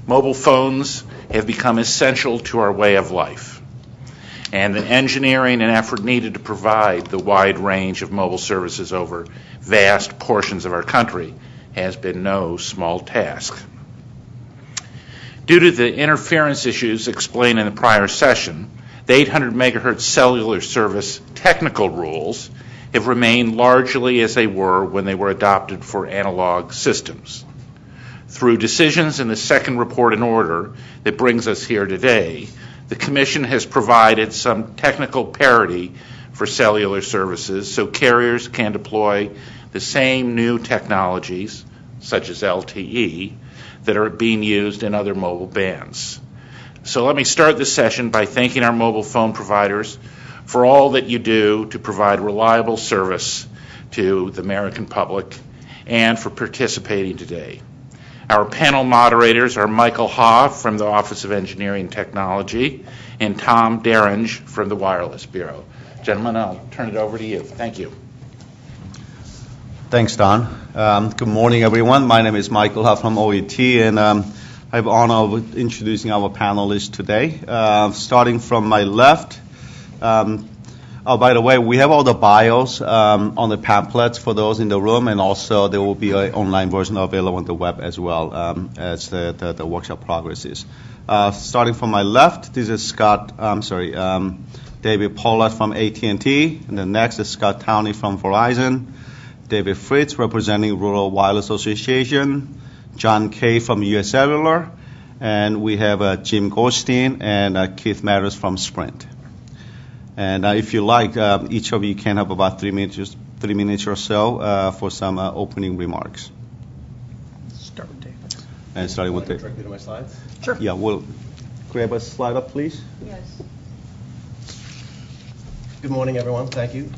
Mobile phones have become essential to our way of life, and the engineering and effort needed to provide the wide range of mobile services over vast portions of our country has been no small task. Due to the interference issues explained in the prior session, the 800 megahertz cellular service technical rules have remained largely as they were when they were adopted for analog systems. Through decisions in the second report in order that brings us here today, the Commission has provided some technical parity for cellular services so carriers can deploy the same new technologies, such as LTE, that are being used in other mobile bands. So let me start this session by thanking our mobile phone providers for all that you do to provide reliable service to the American public and for participating today. Our panel moderators are Michael Ha from the Office of Engineering and Technology and Tom Derenge from the Wireless Bureau. Gentlemen, I'll turn it over to you. Thank you. Thanks, Don. Good morning, everyone. My name is Michael Ha from OET, and I have the honor of introducing our panelists today. Starting from my left, by the way, we have all the bios on the pamphlets for those in the room, and also there will be an online version available on the web as well as the workshop progresses. Starting from my left, this is David Pollard from AT&T, and the next is Scott Towney from Verizon, David Fritz representing Rural Wireless Association, John Kay from US Cellular, and we have Jim Goldstein and Keith Matters from Sprint. And if you like, each of you can have about 3 minutes or so for some opening remarks. Start with David. And starting with David. Directly to my slides? Sure. Yeah, we'll grab a slide up, please. Yes. Good morning, everyone. Thank you.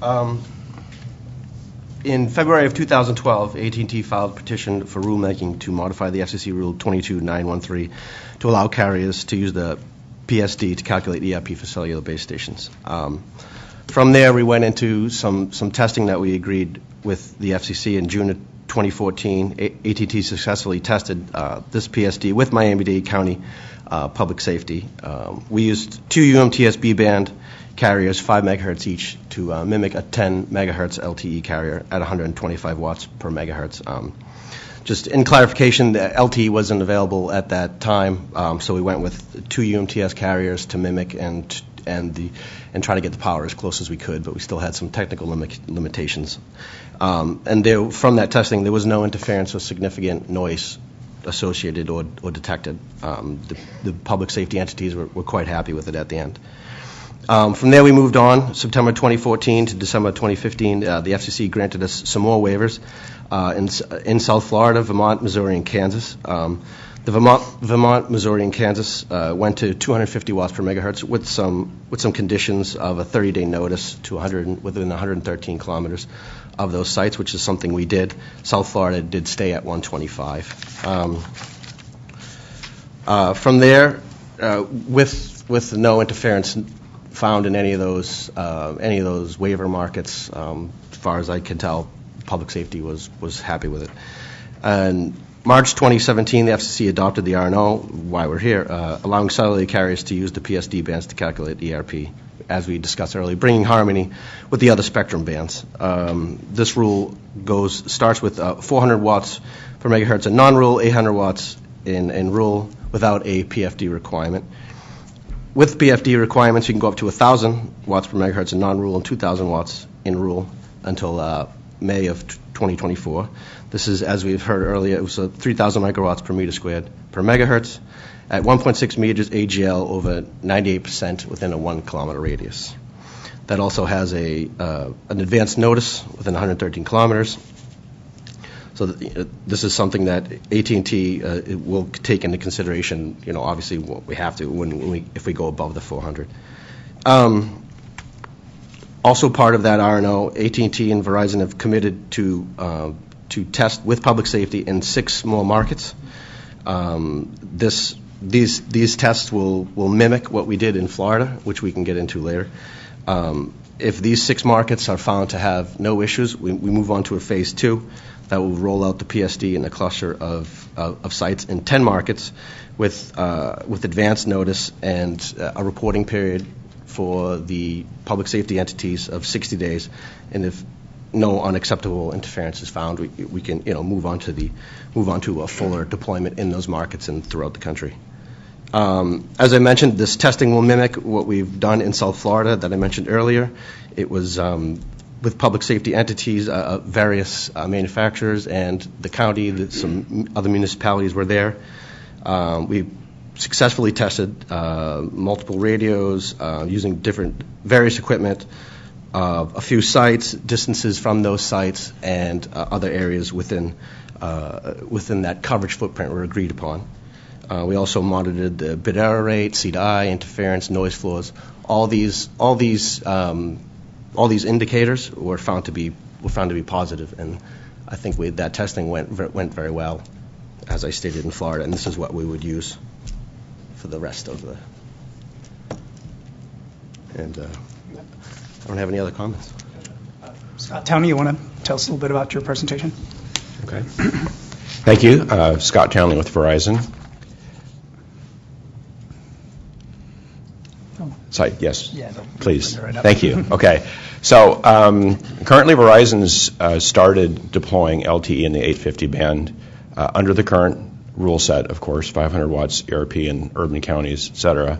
In February of 2012, AT&T filed a petition for rulemaking to modify the FCC Rule 22913 to allow carriers to use the PSD to calculate EIP for cellular base stations. From there, we went into some testing that we agreed with the FCC in June of 2014. AT&T successfully tested this PSD with Miami-Dade County Public Safety. We used 2 UMTS B-band carriers, 5 megahertz each, to mimic a 10 megahertz LTE carrier at 125 watts per megahertz. Just in clarification, the LTE wasn't available at that time, so we went with 2 UMTS carriers to mimic and try to get the power as close as we could, but we still had some technical limitations. And from that testing, there was no interference or significant noise associated or detected. The public safety entities were quite happy with it at the end. From there, we moved on. September 2014 to December 2015, the FCC granted us some more waivers in South Florida, Vermont, Missouri, and Kansas. The Vermont, Missouri, and Kansas went to 250 watts per megahertz with some conditions of a 30-day notice to within 113 kilometers of those sites, which is something we did. South Florida did stay at 125. From there, with no interference found in any of those waiver markets, as far as I can tell, public safety was happy with it. And March 2017, the FCC adopted the RNO, why we're here, allowing cellular carriers to use the PSD bands to calculate ERP, as we discussed earlier, bringing harmony with the other spectrum bands. This rule starts with 400 watts per megahertz in non-rule, 800 watts in rule, without a PFD requirement. With PFD requirements, you can go up to 1,000 watts per megahertz in non-rule and 2,000 watts in rule until May of 2024. This is, as we've heard earlier, it was 3,000 microwatts per meter squared per megahertz at 1.6 meters AGL over 98% within a 1 kilometer radius. That also has an advanced notice within 113 kilometers. So this is something that AT&T will take into consideration. Obviously, we have to if we go above the 400. Also, part of that RNO, AT&T and Verizon have committed to test with public safety in 6 more markets. These tests will mimic what we did in Florida, which we can get into later. If these 6 markets are found to have no issues, we move on to a phase 2 that will roll out the PSD in a cluster of sites in 10 markets with advance notice and a reporting period for the public safety entities of 60 days. And if no unacceptable interference is found, we can move on to a fuller deployment in those markets and throughout the country. As I mentioned, this testing will mimic what we've done in South Florida that I mentioned earlier. It was with public safety entities, various manufacturers, and the county, some other municipalities were there. We successfully tested multiple radios using various equipment, a few sites, distances from those sites, and other areas within that coverage footprint were agreed upon. We also monitored the bit error rate, C/I, interference, noise floors. All these indicators were found to be positive, and I think that testing went very well, as I stated in Florida, and this is what we would use for the rest of the. And I don't have any other comments. Scott Townley, you want to tell us a little bit about your presentation? Okay. Thank you. Scott Townley with Verizon. Sorry, yes, yeah, please. Right up. Thank you. Okay. So currently Verizon's started deploying LTE in the 850 band under the current rule set, of course, 500 watts ERP in urban counties, et cetera.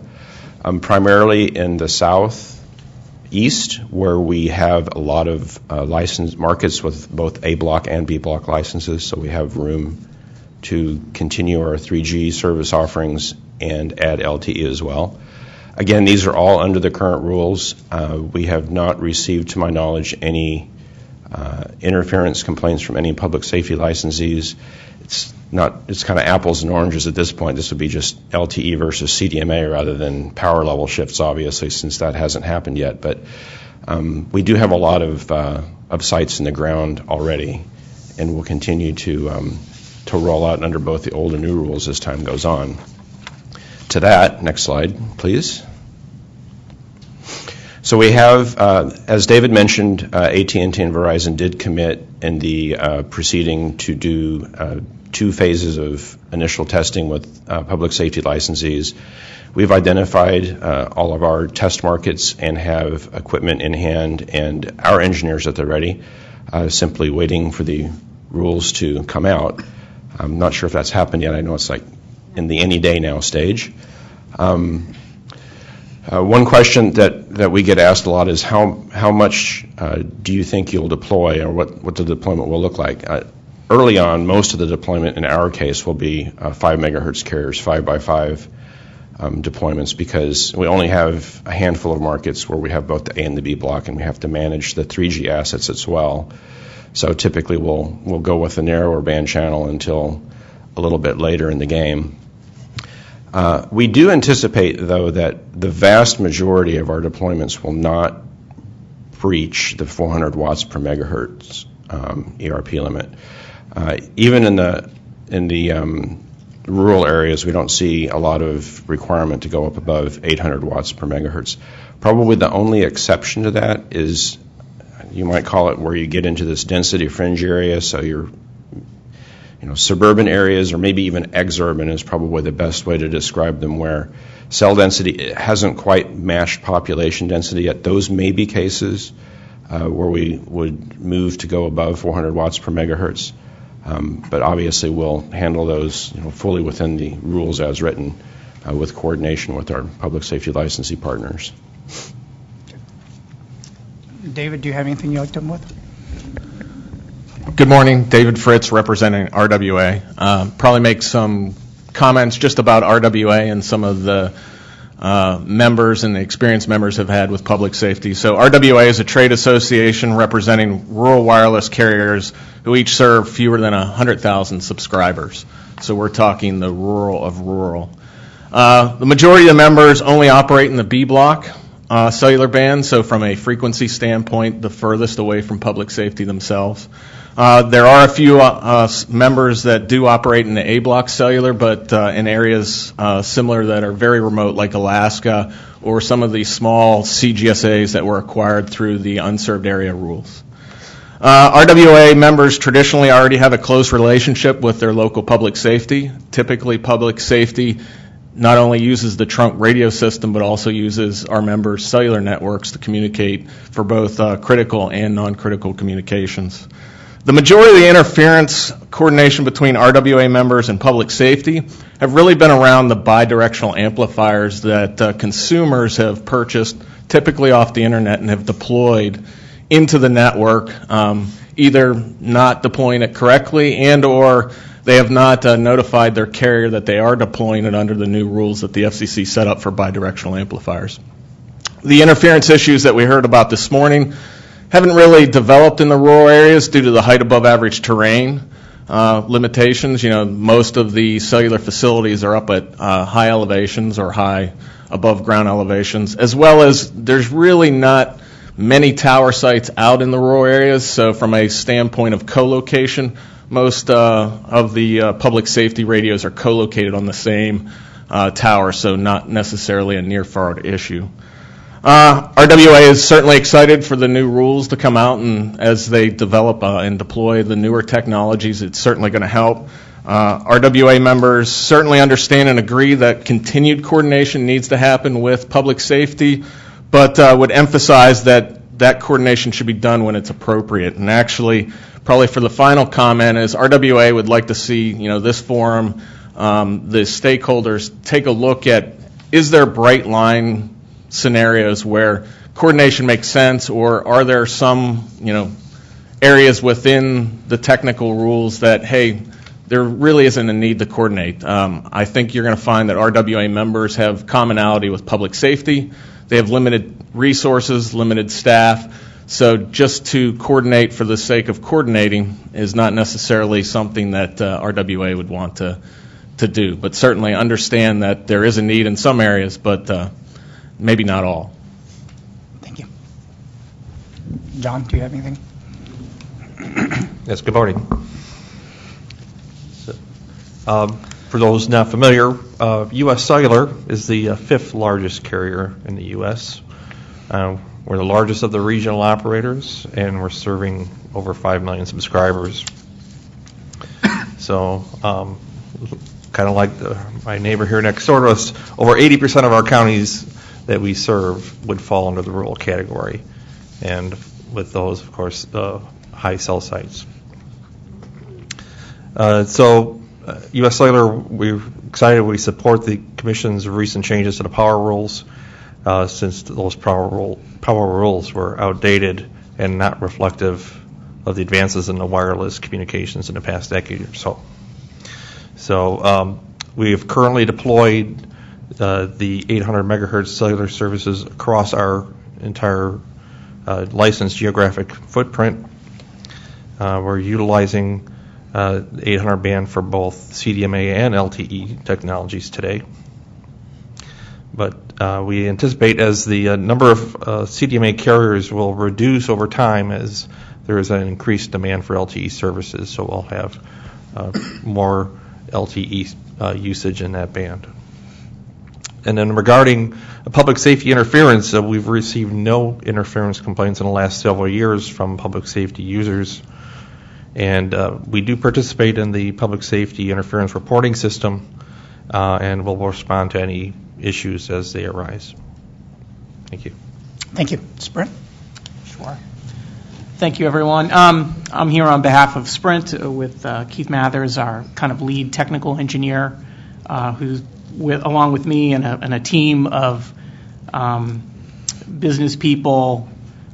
Primarily in the southeast, where we have a lot of licensed markets with both A block and B block licenses, so we have room to continue our 3G service offerings and add LTE as well. Again, these are all under the current rules. We have not received, to my knowledge, any interference complaints from any public safety licensees. It's kind of apples and oranges at this point. This would be just LTE versus CDMA rather than power level shifts, obviously, since that hasn't happened yet. But we do have a lot of sites in the ground already, and we'll continue to roll out under both the old and new rules as time goes on. To that, next slide, please. So we have, as David mentioned, AT&T and Verizon did commit in the proceeding to do 2 phases of initial testing with public safety licensees. We've identified all of our test markets and have equipment in hand and our engineers at the ready, simply waiting for the rules to come out. I'm not sure if that's happened yet. I know it's like in the any day now stage. One question that we get asked a lot is how much do you think you'll deploy, or what the deployment will look like? Early on, most of the deployment in our case will be 5 megahertz carriers, 5x5 deployments, because we only have a handful of markets where we have both the A and the B block, and we have to manage the 3G assets as well. So typically we'll go with a narrower band channel until a little bit later in the game. We do anticipate, though, that the vast majority of our deployments will not breach the 400 watts per megahertz ERP limit. Even in the rural areas, we don't see a lot of requirement to go up above 800 watts per megahertz. Probably the only exception to that is, you might call it, where you get into this density fringe area, so you're suburban areas, or maybe even exurban is probably the best way to describe them, where cell density hasn't quite matched population density yet. Those may be cases where we would move to go above 400 watts per megahertz. But obviously we'll handle those fully within the rules as written, with coordination with our public safety licensee partners. David, do you have anything you'd like to come with? Good morning, David Fritz, representing RWA. Probably make some comments just about RWA and some of the members and the experienced members have had with public safety. So RWA is a trade association representing rural wireless carriers who each serve fewer than 100,000 subscribers. So we're talking the rural of rural. The majority of the members only operate in the B block cellular band, so from a frequency standpoint, the furthest away from public safety themselves. There are a few members that do operate in the A block cellular, but in areas similar that are very remote, like Alaska, or some of the small CGSAs that were acquired through the unserved area rules. RWA members traditionally already have a close relationship with their local public safety. Typically, public safety not only uses the trunk radio system, but also uses our members' cellular networks to communicate for both critical and non-critical communications. The majority of the interference coordination between RWA members and public safety have really been around the bidirectional amplifiers that consumers have purchased, typically off the internet, and have deployed into the network, either not deploying it correctly and or they have not notified their carrier that they are deploying it under the new rules that the FCC set up for bidirectional amplifiers. The interference issues that we heard about this morning haven't really developed in the rural areas due to the height above average terrain limitations. Most of the cellular facilities are up at high elevations or high above ground elevations, as well as there's really not many tower sites out in the rural areas. So from a standpoint of co-location, most of the public safety radios are co-located on the same tower, so not necessarily a near-far issue. RWA is certainly excited for the new rules to come out, and as they develop and deploy the newer technologies, it's certainly going to help. RWA members certainly understand and agree that continued coordination needs to happen with public safety, but would emphasize that that coordination should be done when it's appropriate. And actually, probably for the final comment is RWA would like to see, this forum, the stakeholders take a look at, is there bright line scenarios where coordination makes sense, or are there some, areas within the technical rules that, hey, there really isn't a need to coordinate. I think you're going to find that RWA members have commonality with public safety. They have limited resources, limited staff. So just to coordinate for the sake of coordinating is not necessarily something that RWA would want to do. But certainly understand that there is a need in some areas, but maybe not all. Thank you. John, do you have anything? Yes, good morning. For those not familiar, U.S. Cellular is the fifth largest carrier in the U.S. We're the largest of the regional operators, and we're serving over 5 million subscribers. So, kind of like my neighbor here next door to us, over 80% of our counties that we serve would fall under the rural category, and with those, of course, high cell sites. U.S. Cellular, we're excited. We support the Commission's recent changes to the power rules. since those power rules were outdated and not reflective of the advances in the wireless communications in the past decade or so. So we have currently deployed the 800 megahertz cellular services across our entire licensed geographic footprint. We're utilizing the 800 band for both CDMA and LTE technologies today. But we anticipate as the number of CDMA carriers will reduce over time as there is an increased demand for LTE services, so we'll have more LTE usage in that band. And then regarding public safety interference, we've received no interference complaints in the last several years from public safety users. And we do participate in the public safety interference reporting system, and we'll respond to any issues as they arise. Thank you. Thank you. Sprint? Sure. Thank you, everyone. I'm here on behalf of Sprint with Keith Mathers, our kind of lead technical engineer, who's along with me and a team of business people,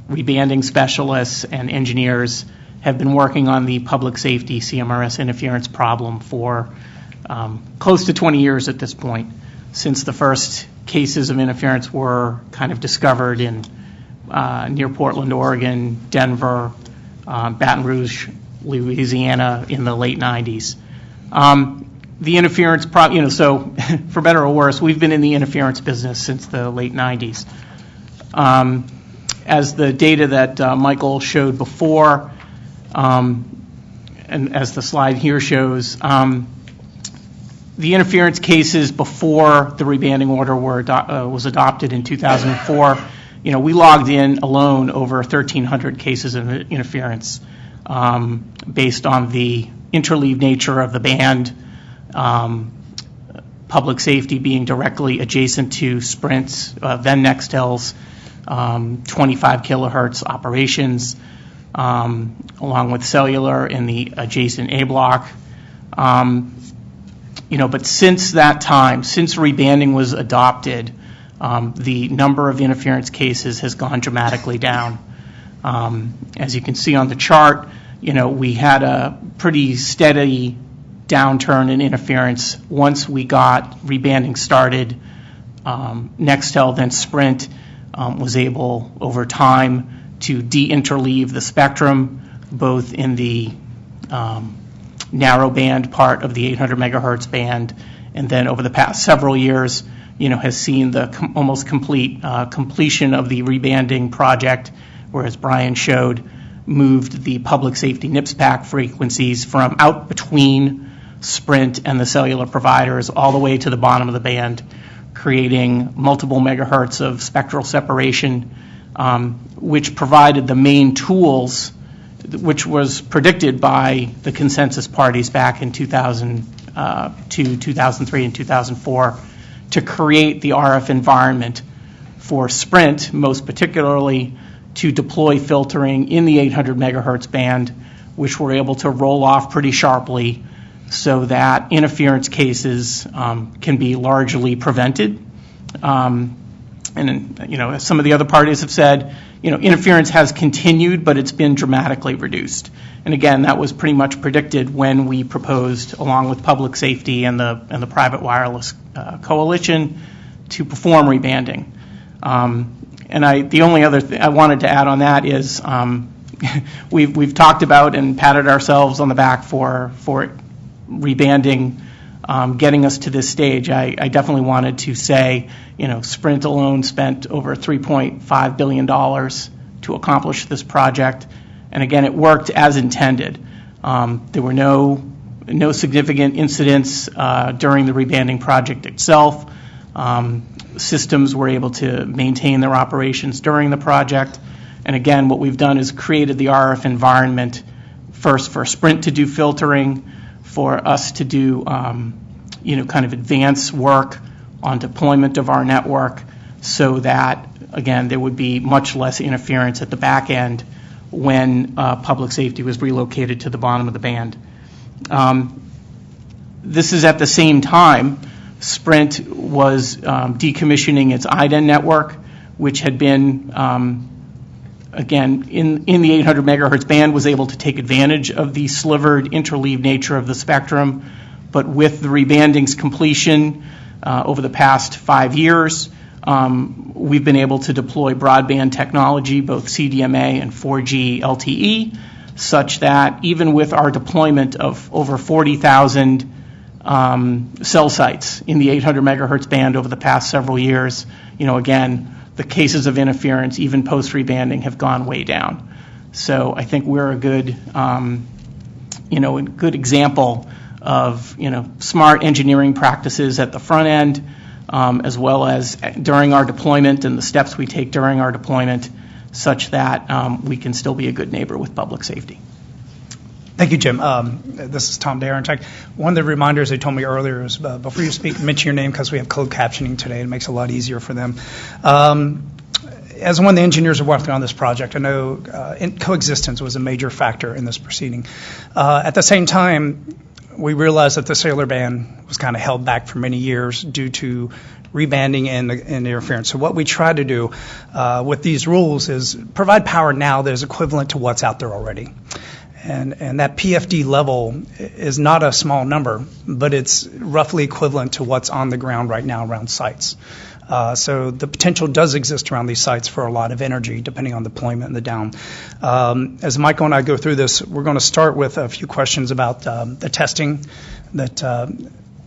rebanding specialists, and engineers have been working on the public safety CMRS interference problem for close to 20 years at this point, since the first cases of interference were kind of discovered in near Portland, Oregon, Denver, Baton Rouge, Louisiana in the late 90s. The interference problem, so for better or worse, we've been in the interference business since the late 90s. As the data that Michael showed before, and as the slide here shows, the interference cases before the rebanding order was adopted in 2004, we logged in alone over 1,300 cases of interference based on the interleaved nature of the band, public safety being directly adjacent to Sprint's, then Nextel's 25 kilohertz operations, along with cellular in the adjacent A block. But since that time, since rebanding was adopted, the number of interference cases has gone dramatically down. As you can see on the chart, we had a pretty steady downturn in interference once we got rebanding started. Nextel, then Sprint, was able over time to de-interleave the spectrum, both in the narrow band part of the 800 megahertz band, and then over the past several years, has seen the almost complete completion of the rebanding project, where, as Brian showed, moved the public safety NIPS-PAC frequencies from out between Sprint and the cellular providers all the way to the bottom of the band, creating multiple megahertz of spectral separation, which provided the main tools, which was predicted by the consensus parties back in 2002, 2003, and 2004, to create the RF environment for Sprint, most particularly to deploy filtering in the 800 megahertz band, which we're able to roll off pretty sharply so that interference cases can be largely prevented. As some of the other parties have said, interference has continued, but it's been dramatically reduced. And again, that was pretty much predicted when we proposed, along with public safety and the private wireless coalition, to perform rebanding. The only other thing I wanted to add on that is we've talked about and patted ourselves on the back for rebanding, getting us to this stage. I definitely wanted to say, Sprint alone spent over $3.5 billion to accomplish this project. And again, it worked as intended. There were no significant incidents during the rebanding project itself. Systems were able to maintain their operations during the project. And again, what we've done is created the RF environment, first for Sprint to do filtering, for us to do kind of advanced work on deployment of our network, so that, again, there would be much less interference at the back end when public safety was relocated to the bottom of the band. This is at the same time Sprint was decommissioning its IDEN network, which had been, again, in the 800 megahertz band, was able to take advantage of the slivered interleaved nature of the spectrum. But with the rebanding's completion over the past 5 years, we've been able to deploy broadband technology, both CDMA and 4G LTE, such that even with our deployment of over 40,000 cell sites in the 800 megahertz band over the past several years, again, the cases of interference, even post-rebanding, have gone way down. So I think we're a good, good example of, smart engineering practices at the front end, as well as during our deployment and the steps we take during our deployment, such that we can still be a good neighbor with public safety. Thank you, Jim. This is Tom Derenge. One of the reminders they told me earlier is before you speak, mention your name because we have closed captioning today. It makes it a lot easier for them. As one of the engineers who worked on this project, I know coexistence was a major factor in this proceeding. At the same time, we realized that the cellular band was kind of held back for many years due to rebanding and interference. So what we try to do with these rules is provide power now that is equivalent to what's out there already. And that PFD level is not a small number, but it's roughly equivalent to what's on the ground right now around sites. So the potential does exist around these sites for a lot of energy, depending on deployment and the down. As Michael and I go through this, we're going to start with a few questions about the testing that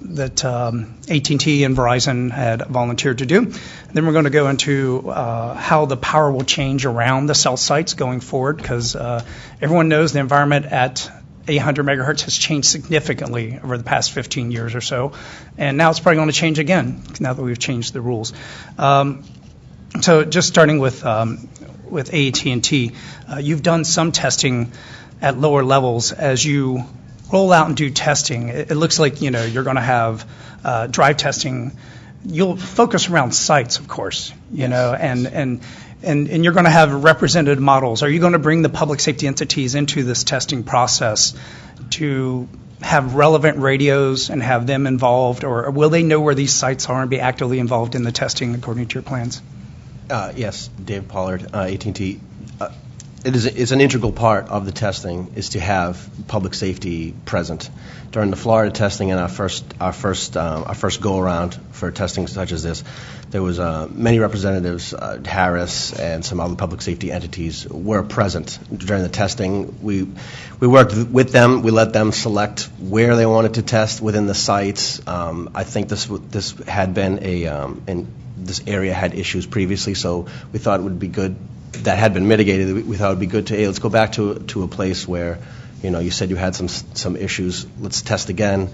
AT&T and Verizon had volunteered to do. Then we're going to go into how the power will change around the cell sites going forward, because everyone knows the environment at 800 megahertz has changed significantly over the past 15 years or so, and now it's probably going to change again now that we've changed the rules. So just starting with AT&T, you've done some testing at lower levels. As you roll out and do testing, it looks like you're going to have drive testing. You'll focus around sites, of course, and you're going to have represented models. Are you going to bring the public safety entities into this testing process to have relevant radios and have them involved, or will they know where these sites are and be actively involved in the testing according to your plans? Yes, Dave Pollard, AT&T. It's an integral part of the testing is to have public safety present. During the Florida testing and our first go around for testing such as this, there was many representatives, Harris and some other public safety entities were present during the testing. We worked with them. We let them select where they wanted to test within the sites. I think this had been and this area had issues previously, so we thought it would be good. That had been mitigated. We thought it would be good to, hey, let's go back to a place where, you said you had some issues. Let's test again.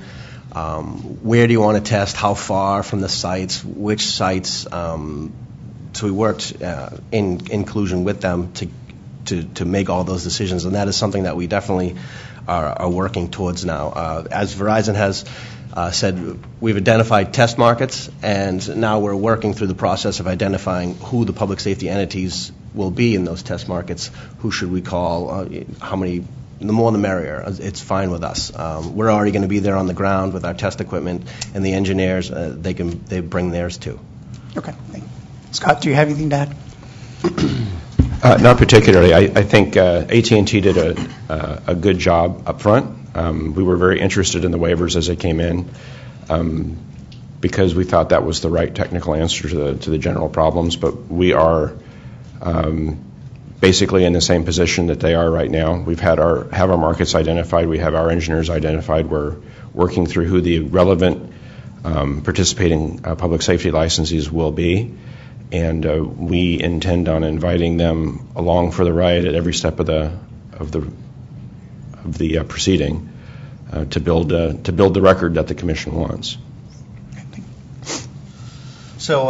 Where do you want to test? How far from the sites? Which sites? So we worked in inclusion with them to make all those decisions, and that is something that we definitely are working towards now. As Verizon has said, we've identified test markets, and now we're working through the process of identifying who the public safety entities will be in those test markets. Who should we call? How many? The more the merrier. It's fine with us. We're already going to be there on the ground with our test equipment, and the engineers, they bring theirs too. Okay. Scott, do you have anything to add? Not particularly. I think AT&T did a good job up front. We were very interested in the waivers as they came in because we thought that was the right technical answer to the general problems, but we are basically in the same position that they are right now. We've have our markets identified. We have our engineers identified. We're working through who the relevant participating public safety licensees will be, and we intend on inviting them along for the ride at every step of the proceeding to build the record that the commission wants. So,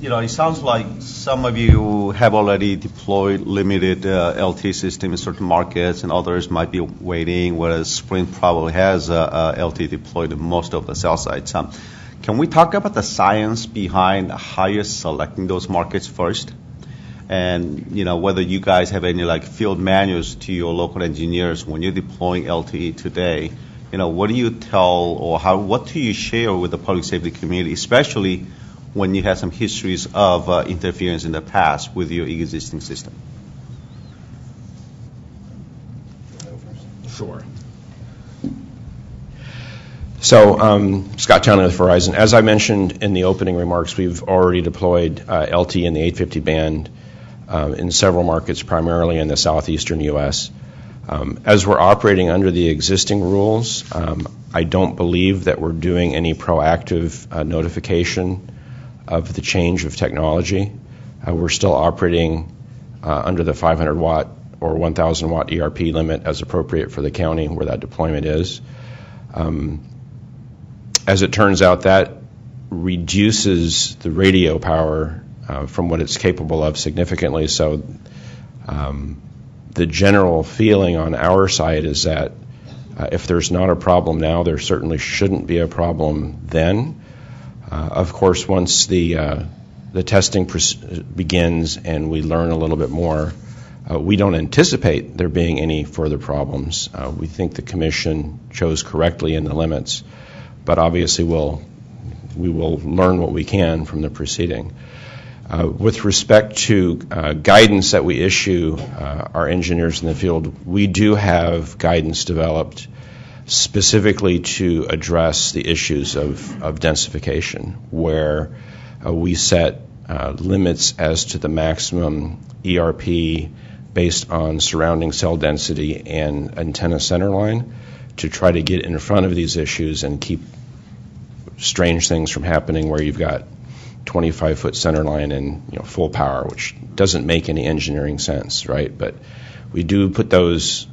it sounds like some of you have already deployed limited LTE system in certain markets, and others might be waiting, whereas Sprint probably has LTE deployed in most of the cell sites. Can we talk about the science behind how you're selecting those markets first? And, whether you guys have any field manuals to your local engineers when you're deploying LTE today, what do you tell or what do you share with the public safety community, especially when you had some histories of interference in the past with your existing system? Sure. So, Scott Townley with Verizon. As I mentioned in the opening remarks, we've already deployed LTE in the 850 band in several markets, primarily in the southeastern U.S. As we're operating under the existing rules, I don't believe that we're doing any proactive notification of the change of technology. We're still operating under the 500 watt or 1,000 watt ERP limit as appropriate for the county where that deployment is. As it turns out, that reduces the radio power from what it's capable of significantly. So the general feeling on our side is that if there's not a problem now, there certainly shouldn't be a problem then. Of course, once the testing begins and we learn a little bit more, we don't anticipate there being any further problems. We think the Commission chose correctly in the limits, but obviously we will learn what we can from the proceeding. With respect to guidance that we issue our engineers in the field, we do have guidance developed specifically to address the issues of densification, where we set limits as to the maximum ERP based on surrounding cell density and antenna centerline to try to get in front of these issues and keep strange things from happening where you've got 25-foot centerline and full power, which doesn't make any engineering sense, right? But we do put those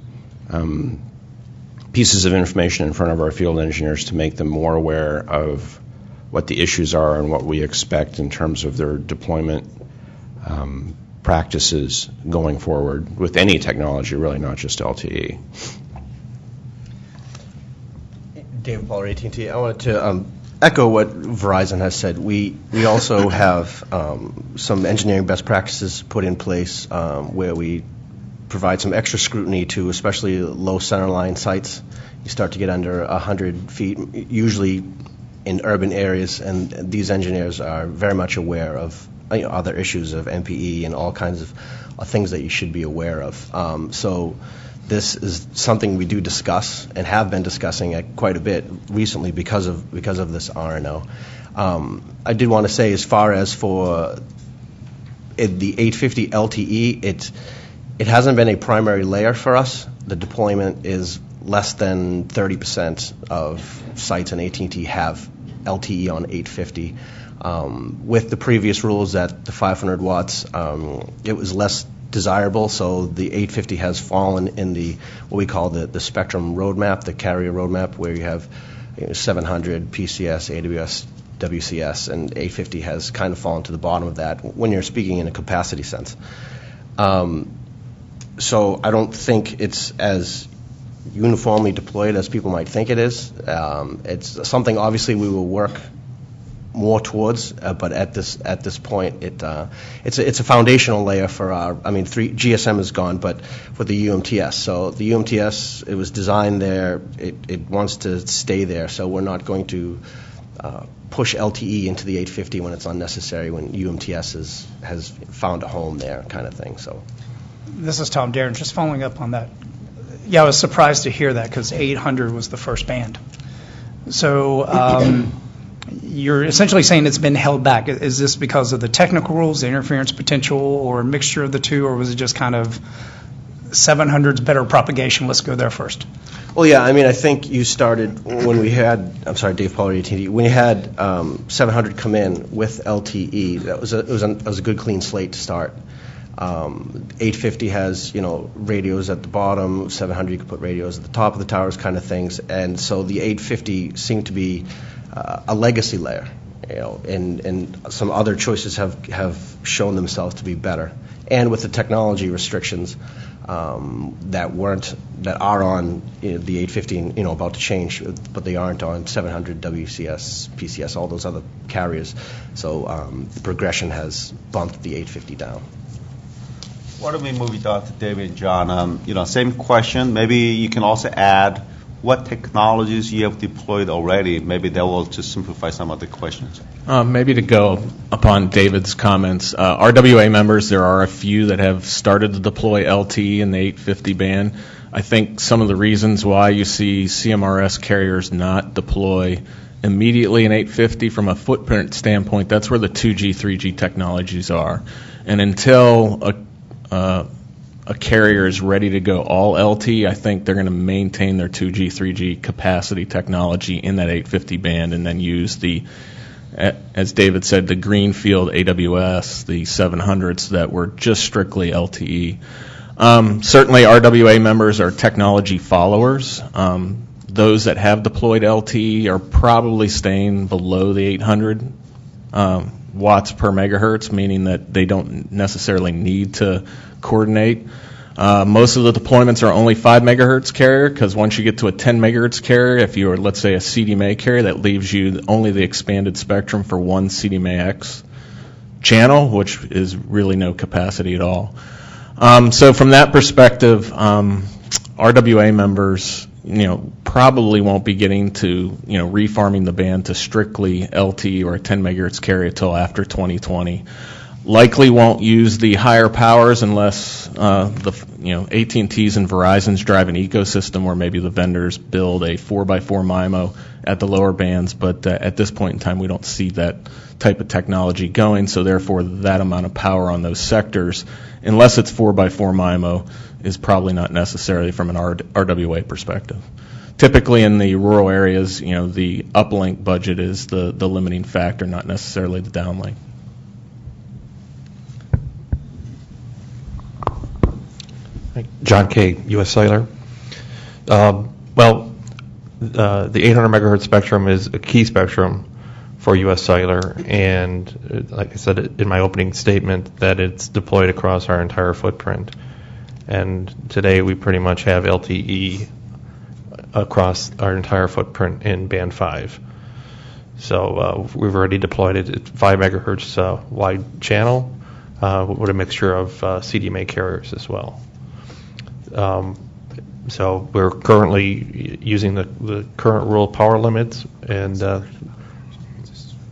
pieces of information in front of our field engineers to make them more aware of what the issues are and what we expect in terms of their deployment practices going forward with any technology, really, not just LTE. David Pollard, AT&T. I wanted to echo what Verizon has said. We also have some engineering best practices put in place where we provide some extra scrutiny to especially low centerline sites. You start to get under 100 feet, usually in urban areas, and these engineers are very much aware of other issues of MPE and all kinds of things that you should be aware of. So this is something we do discuss and have been discussing quite a bit recently because of this RNO. I did want to say, as far as for the 850 LTE, it hasn't been a primary layer for us. The deployment is less than 30% of sites in AT&T have LTE on 850. With the previous rules at the 500 watts, it was less desirable, so the 850 has fallen in the what we call the spectrum roadmap, the carrier roadmap, where you have 700 PCS, AWS, WCS, and 850 has kind of fallen to the bottom of that when you're speaking in a capacity sense. So I don't think it's as uniformly deployed as people might think it is. It's something obviously we will work more towards, but at this point, it's a foundational layer for our. I mean, GSM is gone, but for the UMTS. So the UMTS, it was designed there. It wants to stay there. So we're not going to push LTE into the 850 when it's unnecessary. When UMTS has found a home there, kind of thing. So. This is Tom Derenge. Just following up on that. Yeah, I was surprised to hear that because 800 was the first band. So you're essentially saying it's been held back. Is this because of the technical rules, the interference potential, or a mixture of the two, or was it just kind of 700's better propagation, let's go there first? Well, yeah, I mean, I think you started when we had, I'm sorry, Dave Pollard, AT&T, when you had 700 come in with LTE, that was a good clean slate to start. 850 has, radios at the bottom, 700 you can put radios at the top of the towers, kind of things, and so the 850 seemed to be a legacy layer, and some other choices have shown themselves to be better. And with the technology restrictions that are on the 850, about to change, but they aren't on 700, WCS, PCS, all those other carriers. So the progression has bumped the 850 down. Why don't we move it on to David and John? Same question. Maybe you can also add what technologies you have deployed already. Maybe that will just simplify some of the questions. Maybe to go upon David's comments, RWA members, there are a few that have started to deploy LTE in the 850 band. I think some of the reasons why you see CMRS carriers not deploy immediately in 850 from a footprint standpoint, that's where the 2G, 3G technologies are. And until a carrier is ready to go all LTE, I think they're going to maintain their 2G, 3G capacity technology in that 850 band and then use the, as David said, the greenfield AWS, the 700s that were just strictly LTE. Certainly RWA members are technology followers. Those that have deployed LTE are probably staying below the 800 watts per megahertz, meaning that they don't necessarily need to coordinate. Most of the deployments are only 5 megahertz carrier, because once you get to a 10 megahertz carrier, if you are, let's say, a CDMA carrier, that leaves you only the expanded spectrum for one CDMA-X channel, which is really no capacity at all. So from that perspective, RWA members, probably won't be getting to, refarming the band to strictly LTE or a 10 megahertz carrier until after 2020. Likely won't use the higher powers unless AT&T's and Verizon's drive an ecosystem where maybe the vendors build a 4x4 MIMO at the lower bands, but at this point in time we don't see that type of technology going, so therefore that amount of power on those sectors, unless it's 4x4 MIMO, is probably not necessary from an RWA perspective. Typically in the rural areas, the uplink budget is the limiting factor, not necessarily the downlink. John Kay, U.S. Cellular. The 800 megahertz spectrum is a key spectrum for U.S. Cellular, and like I said in my opening statement, that it's deployed across our entire footprint. And today we pretty much have LTE across our entire footprint in band 5. So we've already deployed it at 5 megahertz wide channel with a mixture of CDMA carriers as well. So we're currently using the current rural power limits, and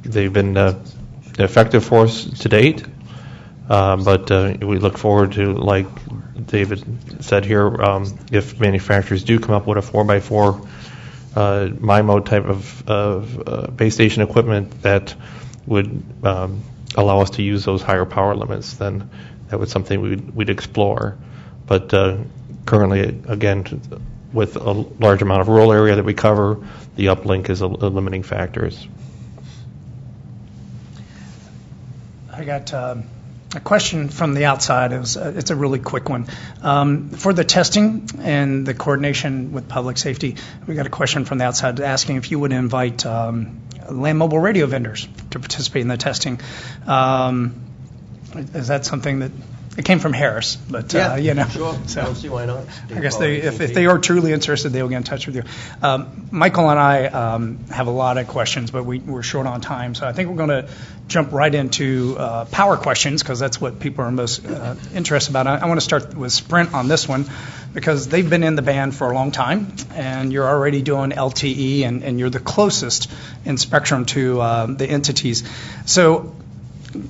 they've been effective for us to date. But we look forward to, like David said here, if manufacturers do come up with a 4x4 MIMO type of base station equipment that would allow us to use those higher power limits, then that was something we'd explore. But currently, again, with a large amount of rural area that we cover, the uplink is a limiting factor. I got a question from the outside. It's a really quick one. For the testing and the coordination with public safety, we got a question from the outside asking if you would invite land mobile radio vendors to participate in the testing. Is that something that... It came from Harris, but Sure. So, I don't see why not. I guess if they are truly interested, they will get in touch with you. Michael and I have a lot of questions, but we're short on time, so I think we're going to jump right into power questions, because that's what people are most interested about. I want to start with Sprint on this one, because they've been in the band for a long time, and you're already doing LTE, and you're the closest in spectrum to the entities. So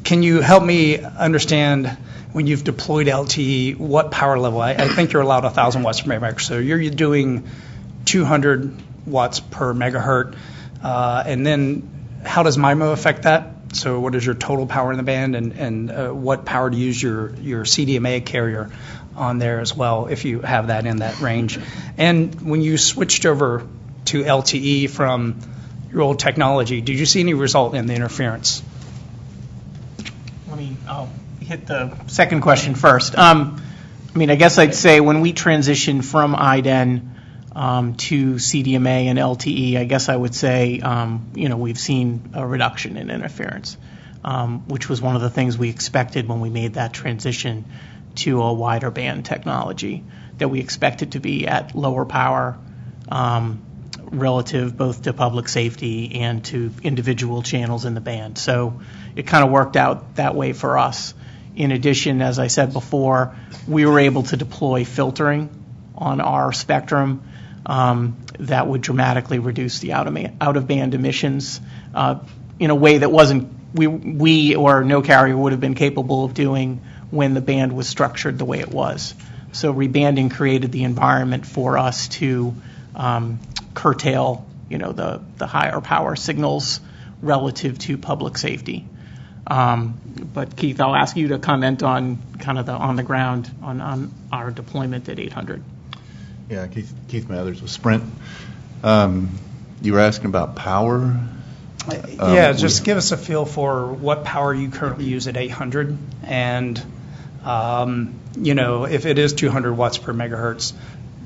can you help me understand, when you've deployed LTE, what power level? I think you're allowed 1,000 watts per megahertz. So you're doing 200 watts per megahertz. And then how does MIMO affect that? So what is your total power in the band, and what power to use your CDMA carrier on there as well, if you have that in that range? And when you switched over to LTE from your old technology, did you see any result in the interference? I'll hit the second question first. I guess I'd say when we transitioned from IDEN to CDMA and LTE, I guess I would say, we've seen a reduction in interference, which was one of the things we expected when we made that transition to a wider band technology, that we expected to be at lower power relative both to public safety and to individual channels in the band. So it kind of worked out that way for us. In addition, as I said before, we were able to deploy filtering on our spectrum that would dramatically reduce the out-of-band emissions in a way that wasn't we or no carrier would have been capable of doing when the band was structured the way it was. So rebanding created the environment for us to curtail, the higher power signals relative to public safety. But Keith, I'll ask you to comment on kind of the on the ground on our deployment at 800. Yeah, Keith Mathers with Sprint. You were asking about power? Just give us a feel for what power you currently use at 800, and if it is 200 watts per megahertz,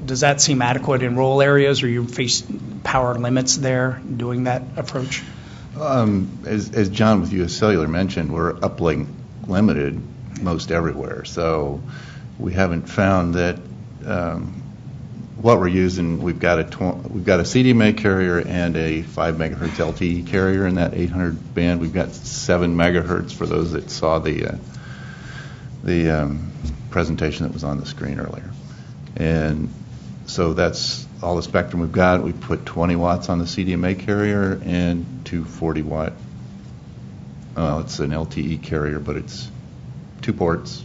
does that seem adequate in rural areas, or you face power limits there doing that approach? As John with U.S. Cellular mentioned, we're uplink limited most everywhere, so we haven't found that what we're using. We've got a CDMA carrier and a 5 megahertz LTE carrier in that 800 band. We've got 7 megahertz for those that saw the presentation that was on the screen earlier, and so that's all the spectrum we've got. We put 20 watts on the CDMA carrier and 2 40 watt. It's an LTE carrier, but it's 2 ports,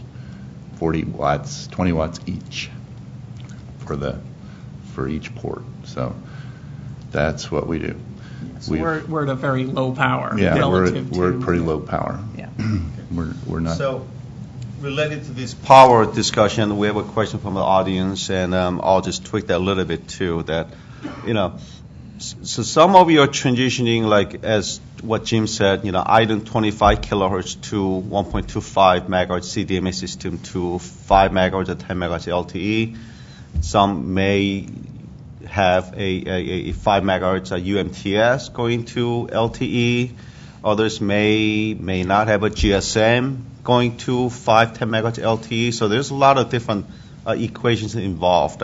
40 watts, 20 watts each for each port. So that's what we do. So we're at a very low power. Yeah, relative we're at pretty low power. Yeah. we're not. So, related to this power discussion, we have a question from the audience, and I'll just tweak that a little bit too. That, so some of you are transitioning, like as what Jim said, item 25 kilohertz to 1.25 megahertz CDMA system to 5 megahertz or 10 megahertz LTE. Some may have a 5 megahertz UMTS going to LTE. Others may not have a GSM going to 5, 10 megahertz LTE. So there's a lot of different equations involved.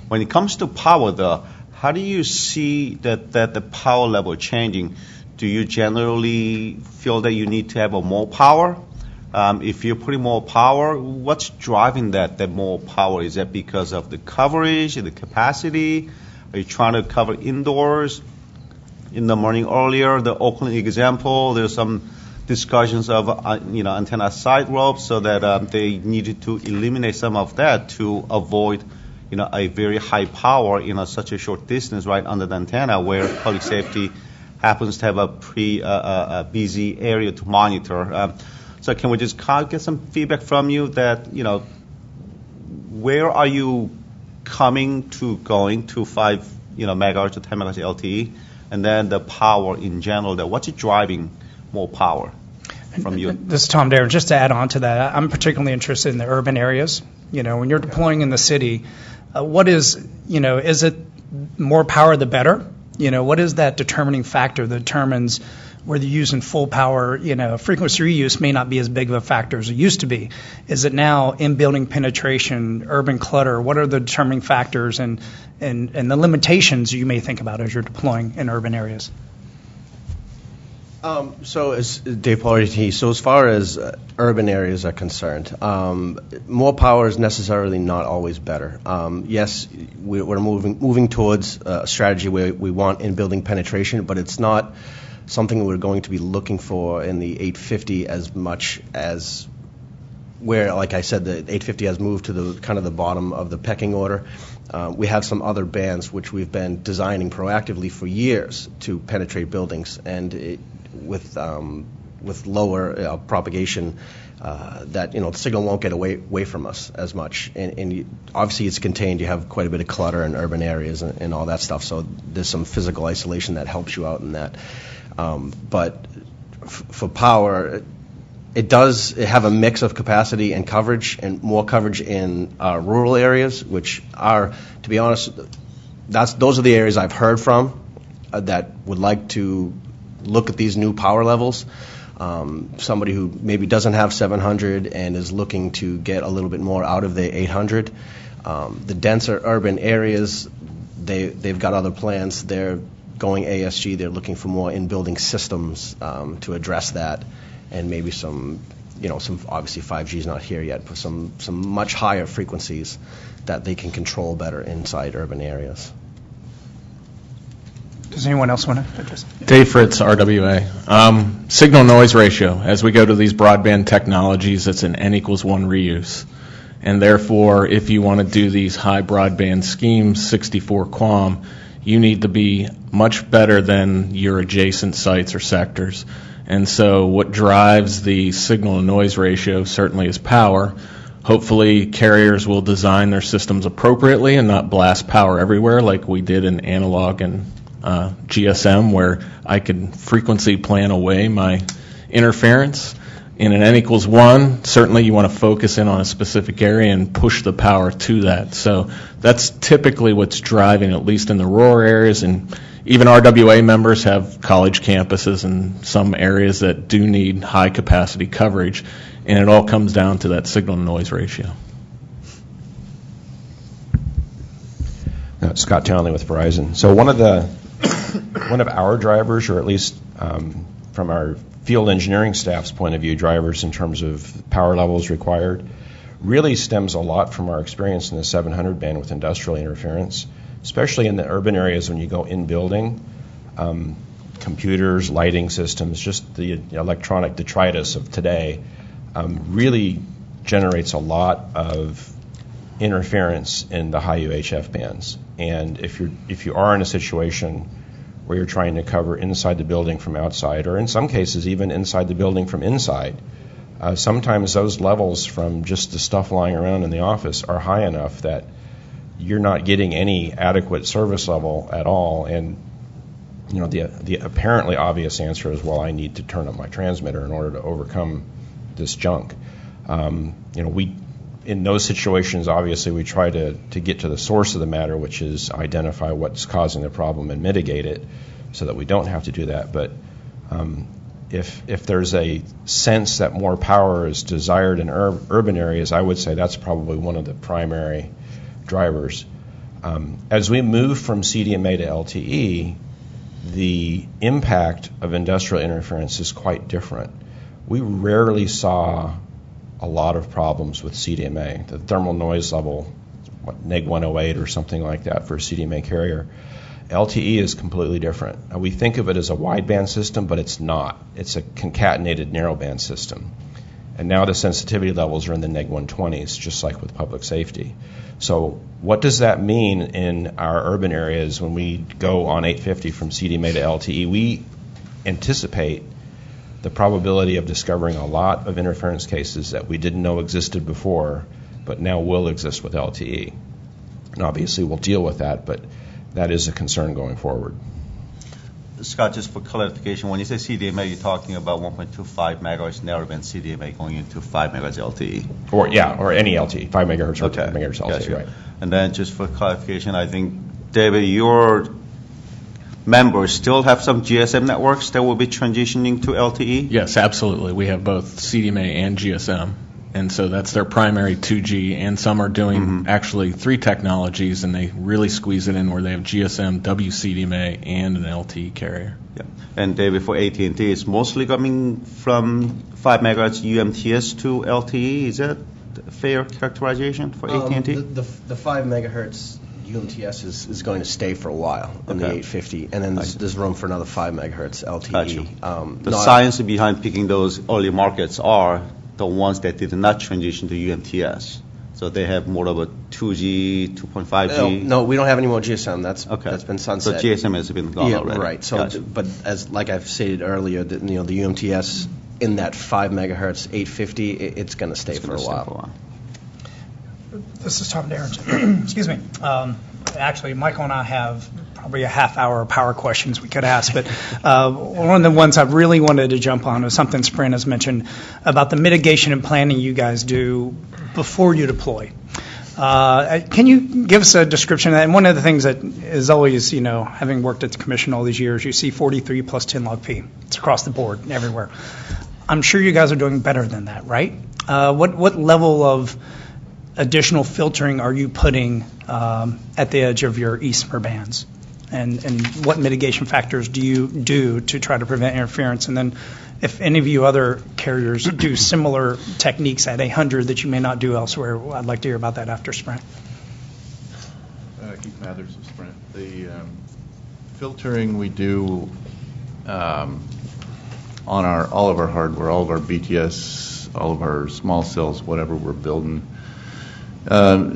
When it comes to power, though, how do you see that the power level changing? Do you generally feel that you need to have more power? If you're putting more power, what's driving that more power? Is that because of the coverage, the capacity? Are you trying to cover indoors? In the morning earlier, the Oakland example, there's some discussions of antenna side ropes, so that they needed to eliminate some of that to avoid a very high power in such a short distance right under the antenna, where public safety happens to have a pretty busy area to monitor. So can we just get some feedback from you that where are you going to 5 megahertz to 10 megahertz LTE, and then the power in general, what's driving more power from you? This is Tom Derenge. Just to add on to that, I'm particularly interested in the urban areas. When you're deploying in the city, what is it more power the better? What is that determining factor that determines whether you're using full power? Frequency reuse may not be as big of a factor as it used to be. Is it now in-building penetration, urban clutter? What are the determining factors and the limitations you may think about as you're deploying in urban areas? So as Dave Poirier, so as far as urban areas are concerned, more power is necessarily not always better. Yes, we're moving towards a strategy where we want in-building penetration, but it's not something we're going to be looking for in the 850 as much as where, like I said, the 850 has moved to the kind of the bottom of the pecking order. We have some other bands which we've been designing proactively for years to penetrate buildings, and with lower propagation, that the signal won't get away from us as much. And obviously it's contained. You have quite a bit of clutter in urban areas and all that stuff. So there's some physical isolation that helps you out in that. But for power, it does have a mix of capacity and coverage, and more coverage in rural areas, which are, to be honest, those are the areas I've heard from that would like to look at these new power levels. Somebody who maybe doesn't have 700 and is looking to get a little bit more out of the 800. The denser urban areas, they've got other plans. They're going ASG. They're looking for more in-building systems to address that, and maybe some obviously 5G is not here yet, but some much higher frequencies that they can control better inside urban areas. Does anyone else want to address? Dave Fritz, RWA. Signal noise ratio. As we go to these broadband technologies, it's an N=1 reuse. And therefore, if you want to do these high broadband schemes, 64 QAM, you need to be much better than your adjacent sites or sectors. And so what drives the signal to noise ratio certainly is power. Hopefully carriers will design their systems appropriately and not blast power everywhere like we did in analog and GSM, where I could frequency plan away my interference. In an N=1, certainly you want to focus in on a specific area and push the power to that. So that's typically what's driving, at least in the rural areas, and even RWA members have college campuses and some areas that do need high capacity coverage, and it all comes down to that signal to noise ratio. Scott Townley with Verizon. So one of our drivers, or at least from our field engineering staff's point of view, drivers in terms of power levels required, really stems a lot from our experience in the 700 band with industrial interference, especially in the urban areas when you go in building. Computers, lighting systems, just the electronic detritus of today really generates a lot of interference in the high UHF bands. And if you are in a situation where you're trying to cover inside the building from outside, or in some cases even inside the building from inside, sometimes those levels from just the stuff lying around in the office are high enough that you're not getting any adequate service level at all. And the apparently obvious answer is, well, I need to turn up my transmitter in order to overcome this junk. In those situations, obviously, we try to get to the source of the matter, which is identify what's causing the problem and mitigate it so that we don't have to do that. But if there's a sense that more power is desired in urban areas, I would say that's probably one of the primary drivers. As we move from CDMA to LTE, the impact of industrial interference is quite different. We rarely saw a lot of problems with CDMA. The thermal noise level, neg108 or something like that for a CDMA carrier. LTE is completely different. We think of it as a wideband system, but it's not. It's a concatenated narrowband system. And now the sensitivity levels are in the neg120s, just like with public safety. So what does that mean in our urban areas when we go on 850 from CDMA to LTE? We anticipate the probability of discovering a lot of interference cases that we didn't know existed before, but now will exist with LTE. And obviously we'll deal with that, but that is a concern going forward. Scott, just for clarification, when you say CDMA, you're talking about 1.25 megahertz narrowband CDMA going into 5 megahertz LTE? Or any LTE, 5 megahertz or okay. 10 megahertz LTE, Gotcha. right. And then just for clarification, I think, David, your members still have some GSM networks that will be transitioning to LTE? Yes, absolutely. We have both CDMA and GSM. And so that's their primary 2G, and some are doing actually 3 technologies, and they really squeeze it in where they have GSM, WCDMA, and an LTE carrier. Yeah. And David, for AT&T, it's mostly coming from 5 megahertz UMTS to LTE. Is that a fair characterization for AT&T? The 5 megahertz UMTS is going to stay for a while in the 850, and then there's room for another 5 megahertz LTE. Gotcha. The science behind picking those early markets are the ones that did not transition to UMTS. So they have more of a 2G, 2.5G. No, we don't have any more GSM. That's been sunset. So GSM has been gone already. Right. So, gotcha. But as like I've stated earlier, the UMTS in that 5 megahertz 850, it's going to stay for a while. This is Tom Derenge. Excuse me. Actually, Michael and I have probably a half hour of power questions we could ask, but one of the ones I really wanted to jump on was something Sprint has mentioned about the mitigation and planning you guys do before you deploy. Can you give us a description of that? And one of the things that is always, having worked at the commission all these years, you see 43 plus 10 log P. It's across the board, everywhere. I'm sure you guys are doing better than that, right? What level of additional filtering are you putting at the edge of your eastern bands? And what mitigation factors do you do to try to prevent interference? And then if any of you other carriers do similar techniques at 800 that you may not do elsewhere, I'd like to hear about that after Sprint. Keith Mathers of Sprint. filtering we do on all of our hardware, all of our BTS, all of our small cells, whatever we're building,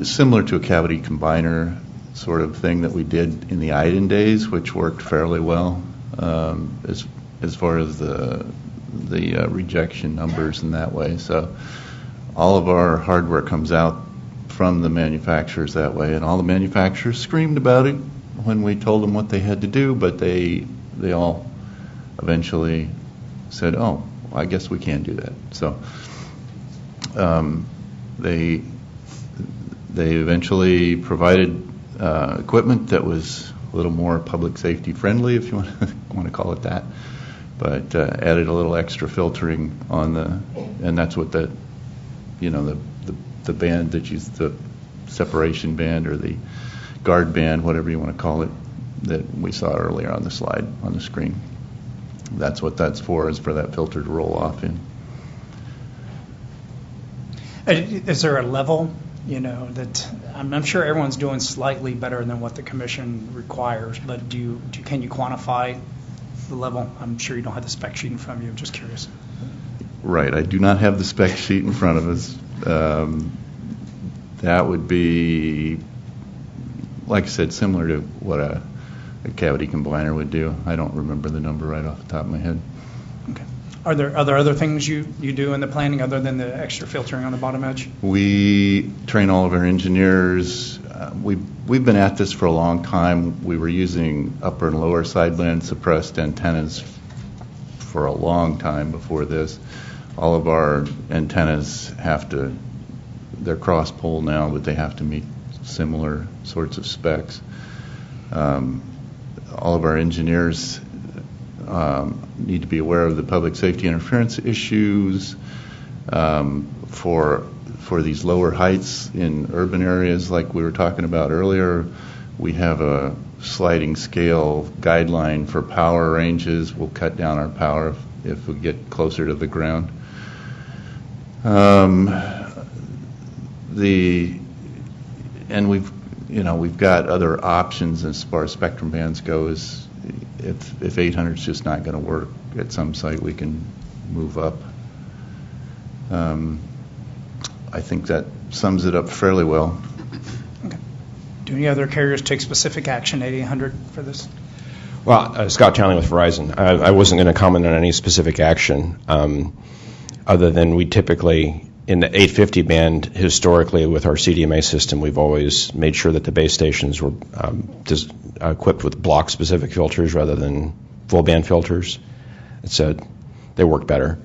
similar to a cavity combiner sort of thing that we did in the IDEN days, which worked fairly well as far as the rejection numbers in that way. So all of our hardware comes out from the manufacturers that way, and all the manufacturers screamed about it when we told them what they had to do, but they all eventually said, oh, well, I guess we can do that. So they eventually provided equipment that was a little more public safety friendly, if you want to call it that, but added a little extra filtering on and that's what the band that the separation band or the guard band, whatever you want to call it, that we saw earlier on the slide on the screen. That's what that's for, is for that filter to roll off in. Is there a level, that I'm sure everyone's doing slightly better than what the commission requires, but can you quantify the level? I'm sure you don't have the spec sheet in front of you. I'm just curious. Right. I do not have the spec sheet in front of us. That would be, like I said, similar to what a cavity combiner would do. I don't remember the number right off the top of my head. Okay. Are there other things you do in the planning other than the extra filtering on the bottom edge? We train all of our engineers. We've been at this for a long time. We were using upper and lower sideband suppressed antennas for a long time before this. All of our antennas they're cross pole now, but they have to meet similar sorts of specs. All of our engineers need to be aware of the public safety interference issues for these lower heights in urban areas like we were talking about earlier. We have a sliding scale guideline for power ranges. We'll cut down our power if we get closer to the ground. We've got other options as far as spectrum bands goes. If 800 is just not going to work at some site, we can move up. I think that sums it up fairly well. Okay. Do any other carriers take specific action at 800 for this? Well, Scott Townley with Verizon. I wasn't going to comment on any specific action other than we typically, in the 850 band, historically with our CDMA system, we've always made sure that the base stations were equipped with block-specific filters rather than full-band filters. They work better.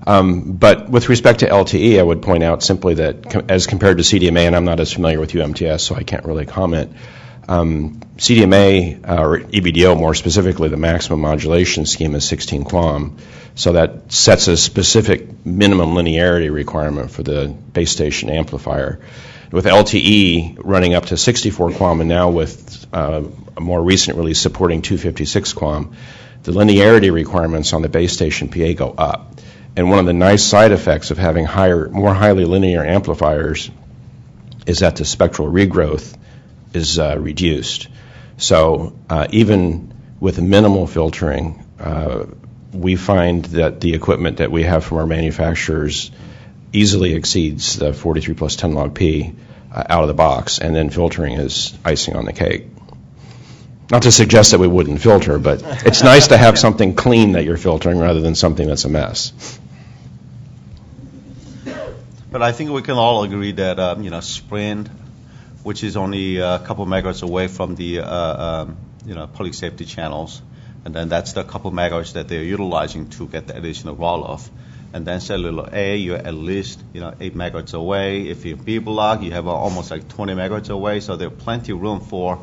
But with respect to LTE, I would point out simply that as compared to CDMA, and I'm not as familiar with UMTS, so I can't really comment, CDMA, or EBDO more specifically, the maximum modulation scheme is 16 QAM. So that sets a specific minimum linearity requirement for the base station amplifier. With LTE running up to 64 QAM and now with a more recent release supporting 256 QAM, the linearity requirements on the base station PA go up. And one of the nice side effects of having more highly linear amplifiers is that the spectral regrowth is reduced. So even with minimal filtering, we find that the equipment that we have from our manufacturers easily exceeds the 43 plus 10 log P out of the box, and then filtering is icing on the cake. Not to suggest that we wouldn't filter, but it's nice to have something clean that you're filtering rather than something that's a mess. But I think we can all agree that Sprint, which is only a couple megahertz away from the public safety channels, and then that's the couple megahertz that they're utilizing to get the additional roll-off. And then cellular A, you're at least 8 megahertz away. If you're B block, you have almost like 20 megahertz away. So there's plenty of room for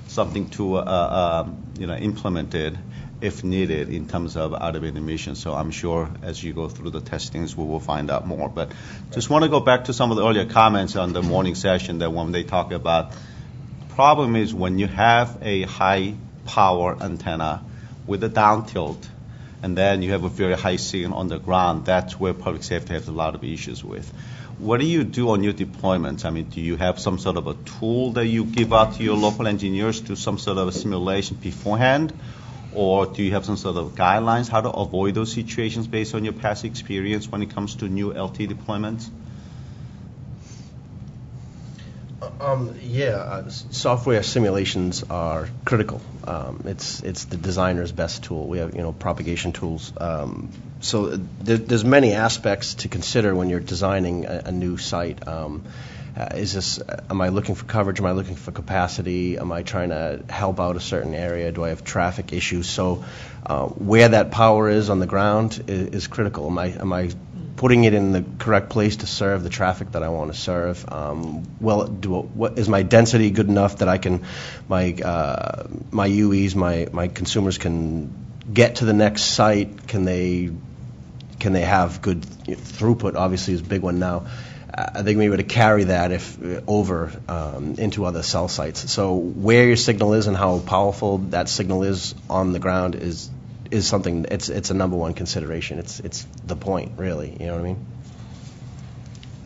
something to implemented if needed in terms of out-of-band emissions. So I'm sure as you go through the testings, we will find out more. But just want to go back to some of the earlier comments on the morning session that when they talk about problem is when you have a high power antenna with a down tilt, and then you have a very high signal on the ground, that's where public safety has a lot of issues with. What do you do on your deployments? I mean, do you have some sort of a tool that you give out to your local engineers to some sort of a simulation beforehand? Or do you have some sort of guidelines how to avoid those situations based on your past experience when it comes to new LT deployments? Software simulations are critical. It's the designer's best tool. We have propagation tools. So there's many aspects to consider when you're designing a new site. Am I looking for coverage? Am I looking for capacity? Am I trying to help out a certain area? Do I have traffic issues? So where that power is on the ground is critical. Am I putting it in the correct place to serve the traffic that I want to serve? Is my density good enough that I can, my UEs, my consumers can get to the next site? Can they have good throughput? Obviously, is a big one now. I think we would carry that over into other cell sites. So where your signal is and how powerful that signal is on the ground is something. It's a number one consideration. It's the point, really. You know what I mean?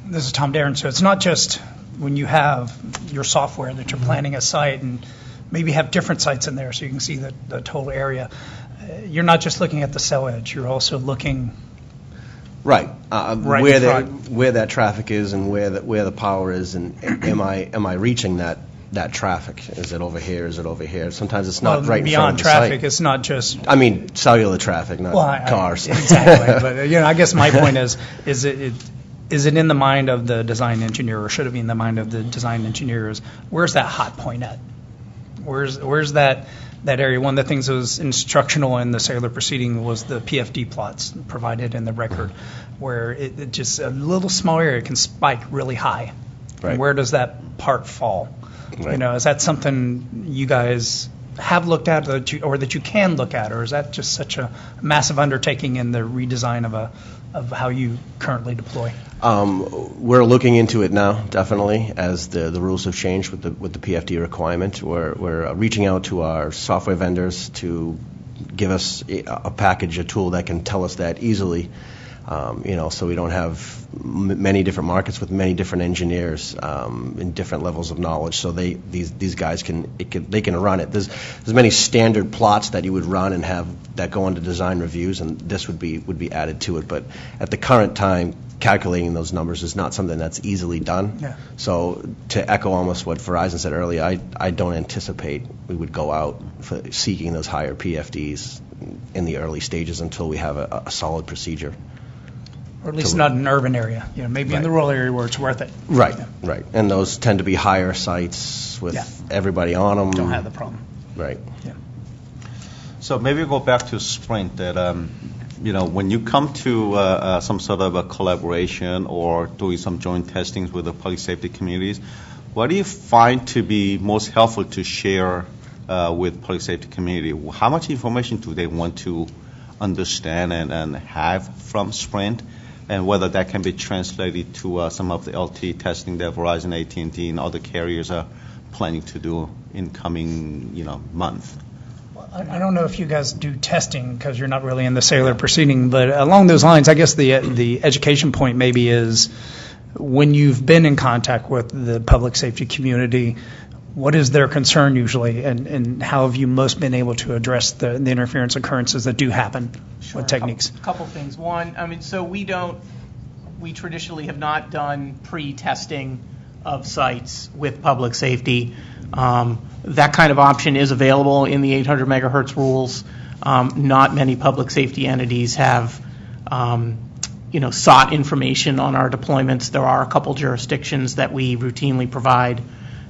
This is Tom Derenge. So it's not just when you have your software that you're planning a site and maybe have different sites in there so you can see the total area. You're not just looking at the cell edge. You're also looking right where where that traffic is and where the power is, and am I reaching that traffic? Is it over here? Is it over here? Sometimes it's not right in front of the beyond traffic. site. It's not just. I mean, cellular traffic, not cars. Exactly. But I guess my point is it in the mind of the design engineer, or should it be in the mind of the design engineers? Where's that hot point at? Where's that area? One of the things that was instructional in the cellular proceeding was the PFD plots provided in the record, where it just a little small area can spike really high. Right. And where does that part fall? Right. Is that something you guys have looked at or that you can look at, or is that just such a massive undertaking in the redesign of how you currently deploy? We're looking into it now, definitely, as the rules have changed with the PFD requirement. We're reaching out to our software vendors to give us a package, a tool that can tell us that easily. So we don't have many different markets with many different engineers in different levels of knowledge. So these guys can run it. There's many standard plots that you would run and have that go into design reviews, and this would be added to it. But at the current time, calculating those numbers is not something that's easily done. Yeah. So to echo almost what Verizon said earlier, I don't anticipate we would go out for seeking those higher PFDs in the early stages until we have a solid procedure. Or at least not in an urban area, maybe in the rural area where it's worth it. Right. And those tend to be higher sites with everybody on them. Don't have the problem. Right. Yeah. So maybe we'll go back to Sprint. That when you come to some sort of a collaboration or doing some joint testings with the public safety communities, what do you find to be most helpful to share with public safety community? How much information do they want to understand and have from Sprint? And whether that can be translated to some of the LTE testing that Verizon, AT&T, and other carriers are planning to do in coming, month. I don't know if you guys do testing because you're not really in the cellular proceeding, but along those lines, I guess the education point maybe is when you've been in contact with the public safety community, what is their concern usually, and how have you most been able to address the interference occurrences that do happen with techniques? A couple things. One, so we traditionally have not done pre-testing of sites with public safety. That kind of option is available in the 800 megahertz rules. Not many public safety entities have sought information on our deployments. There are a couple jurisdictions that we routinely provide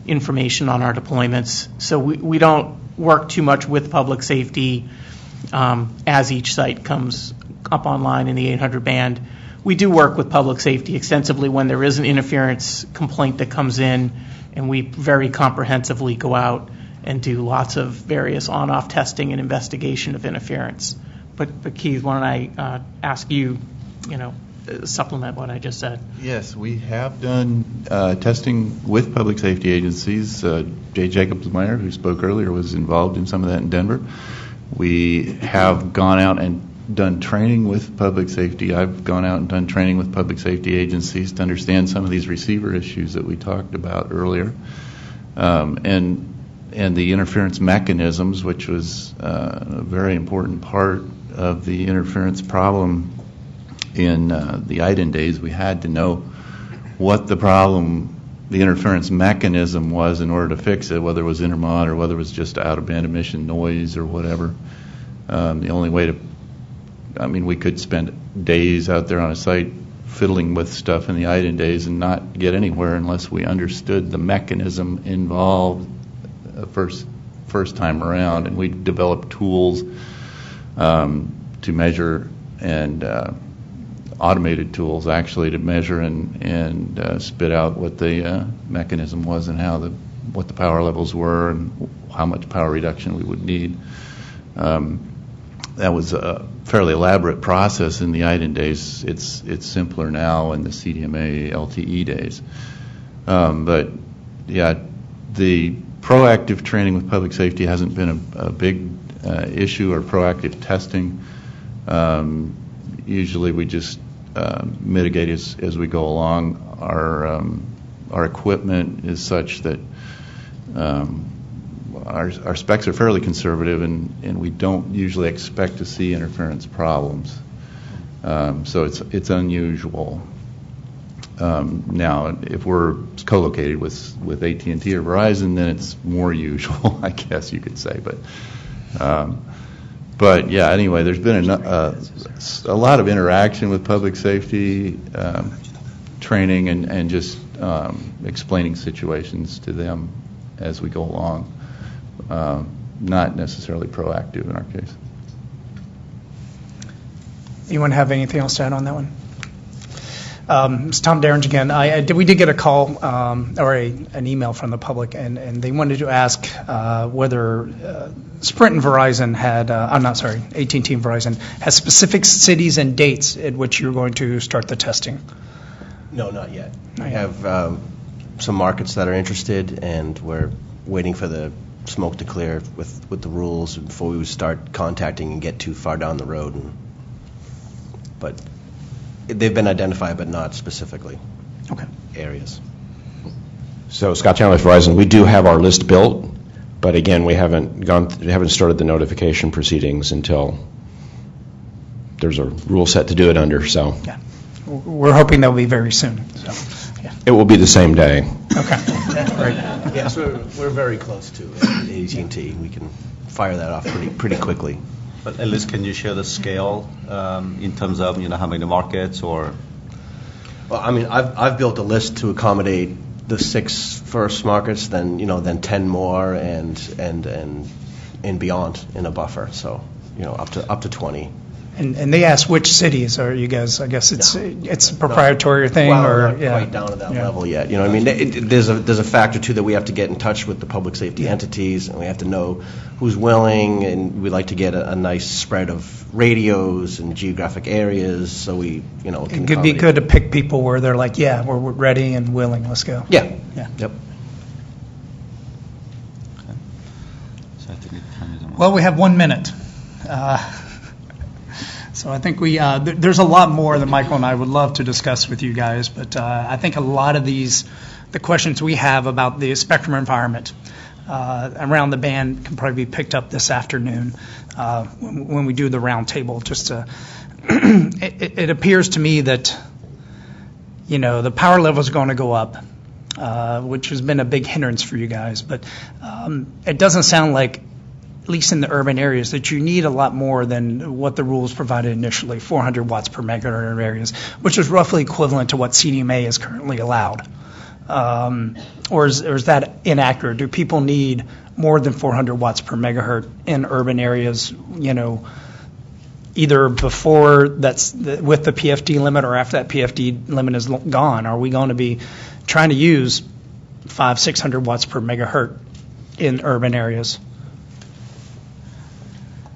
information on our deployments. So we don't work too much with public safety as each site comes up online in the 800 band. We do work with public safety extensively when there is an interference complaint that comes in, and we very comprehensively go out and do lots of various on-off testing and investigation of interference. But Keith, why don't I ask you, supplement what I just said? Yes, we have done testing with public safety agencies. Jay Jacobsmeyer, who spoke earlier, was involved in some of that in Denver. We have gone out and done training with public safety. I've gone out and done training with public safety agencies to understand some of these receiver issues that we talked about earlier, and the interference mechanisms, which was a very important part of the interference problem in the IDEN days. We had to know what the problem, the interference mechanism was in order to fix it, whether it was intermod or whether it was just out-of-band emission noise or whatever. The only way to, we could spend days out there on a site fiddling with stuff in the IDEN days and not get anywhere unless we understood the mechanism involved first time around. And we developed tools to measure, and automated tools actually to measure and spit out what the mechanism was and what the power levels were and how much power reduction we would need. That was a fairly elaborate process in the IDEN days. It's simpler now in the CDMA LTE days. But yeah, the proactive training with public safety hasn't been a big issue, or proactive testing. Usually we just mitigate as we go along. Our equipment is such that our specs are fairly conservative, and we don't usually expect to see interference problems. So it's unusual. Now, if we're co-located with AT&T or Verizon, then it's more usual, I guess you could say. But yeah, anyway, there's been a lot of interaction with public safety training and just explaining situations to them as we go along. Not necessarily proactive in our case. Anyone have anything else to add on that one? It's Tom Derenge again. We did get a call or an email from the public, and they wanted to ask whether Sprint and Verizon had, AT&T and Verizon has specific cities and dates at which you're going to start the testing. No, not yet. We have some markets that are interested, and we're waiting for the smoke to clear with the rules before we would start contacting and get too far down the road. But they've been identified, but not specifically areas. So Scott Chandler with Verizon, we do have our list built, but again, we haven't started the notification proceedings until there's a rule set to do it under. So yeah, we're hoping that will be very soon. So yeah, it will be the same day. Okay, great. Yes, we're very close to AT&T. We can fire that off pretty quickly. But at least can you share the scale in terms of how many markets or? Well, I've built a list to accommodate the 6 first markets, then 10 more and beyond in a buffer. So up to 20. And they asked which cities are you guys? I guess it's a proprietary thing, or not quite down to that level yet. There's a factor too that we have to get in touch with the public safety entities, and we have to know who's willing, and we like to get a nice spread of radios and geographic areas, so we can. It could be good to pick people where they're like, yeah, we're ready and willing. Let's go. Yeah. Yep. Okay. So I think time is on. Well, we have 1 minute. So I think there's a lot more that Michael and I would love to discuss with you guys, but I think a lot of the questions we have about the spectrum environment around the band can probably be picked up this afternoon when we do the round table. It appears to me that the power level is going to go up, which has been a big hindrance for you guys, but it doesn't sound like, at least in the urban areas, that you need a lot more than what the rules provided initially, 400 watts per megahertz in areas, which is roughly equivalent to what CDMA is currently allowed. Or is that inaccurate? Do people need more than 400 watts per megahertz in urban areas, either before with the PFD limit or after that PFD limit is gone? Are we going to be trying to use 500-600 watts per megahertz in urban areas?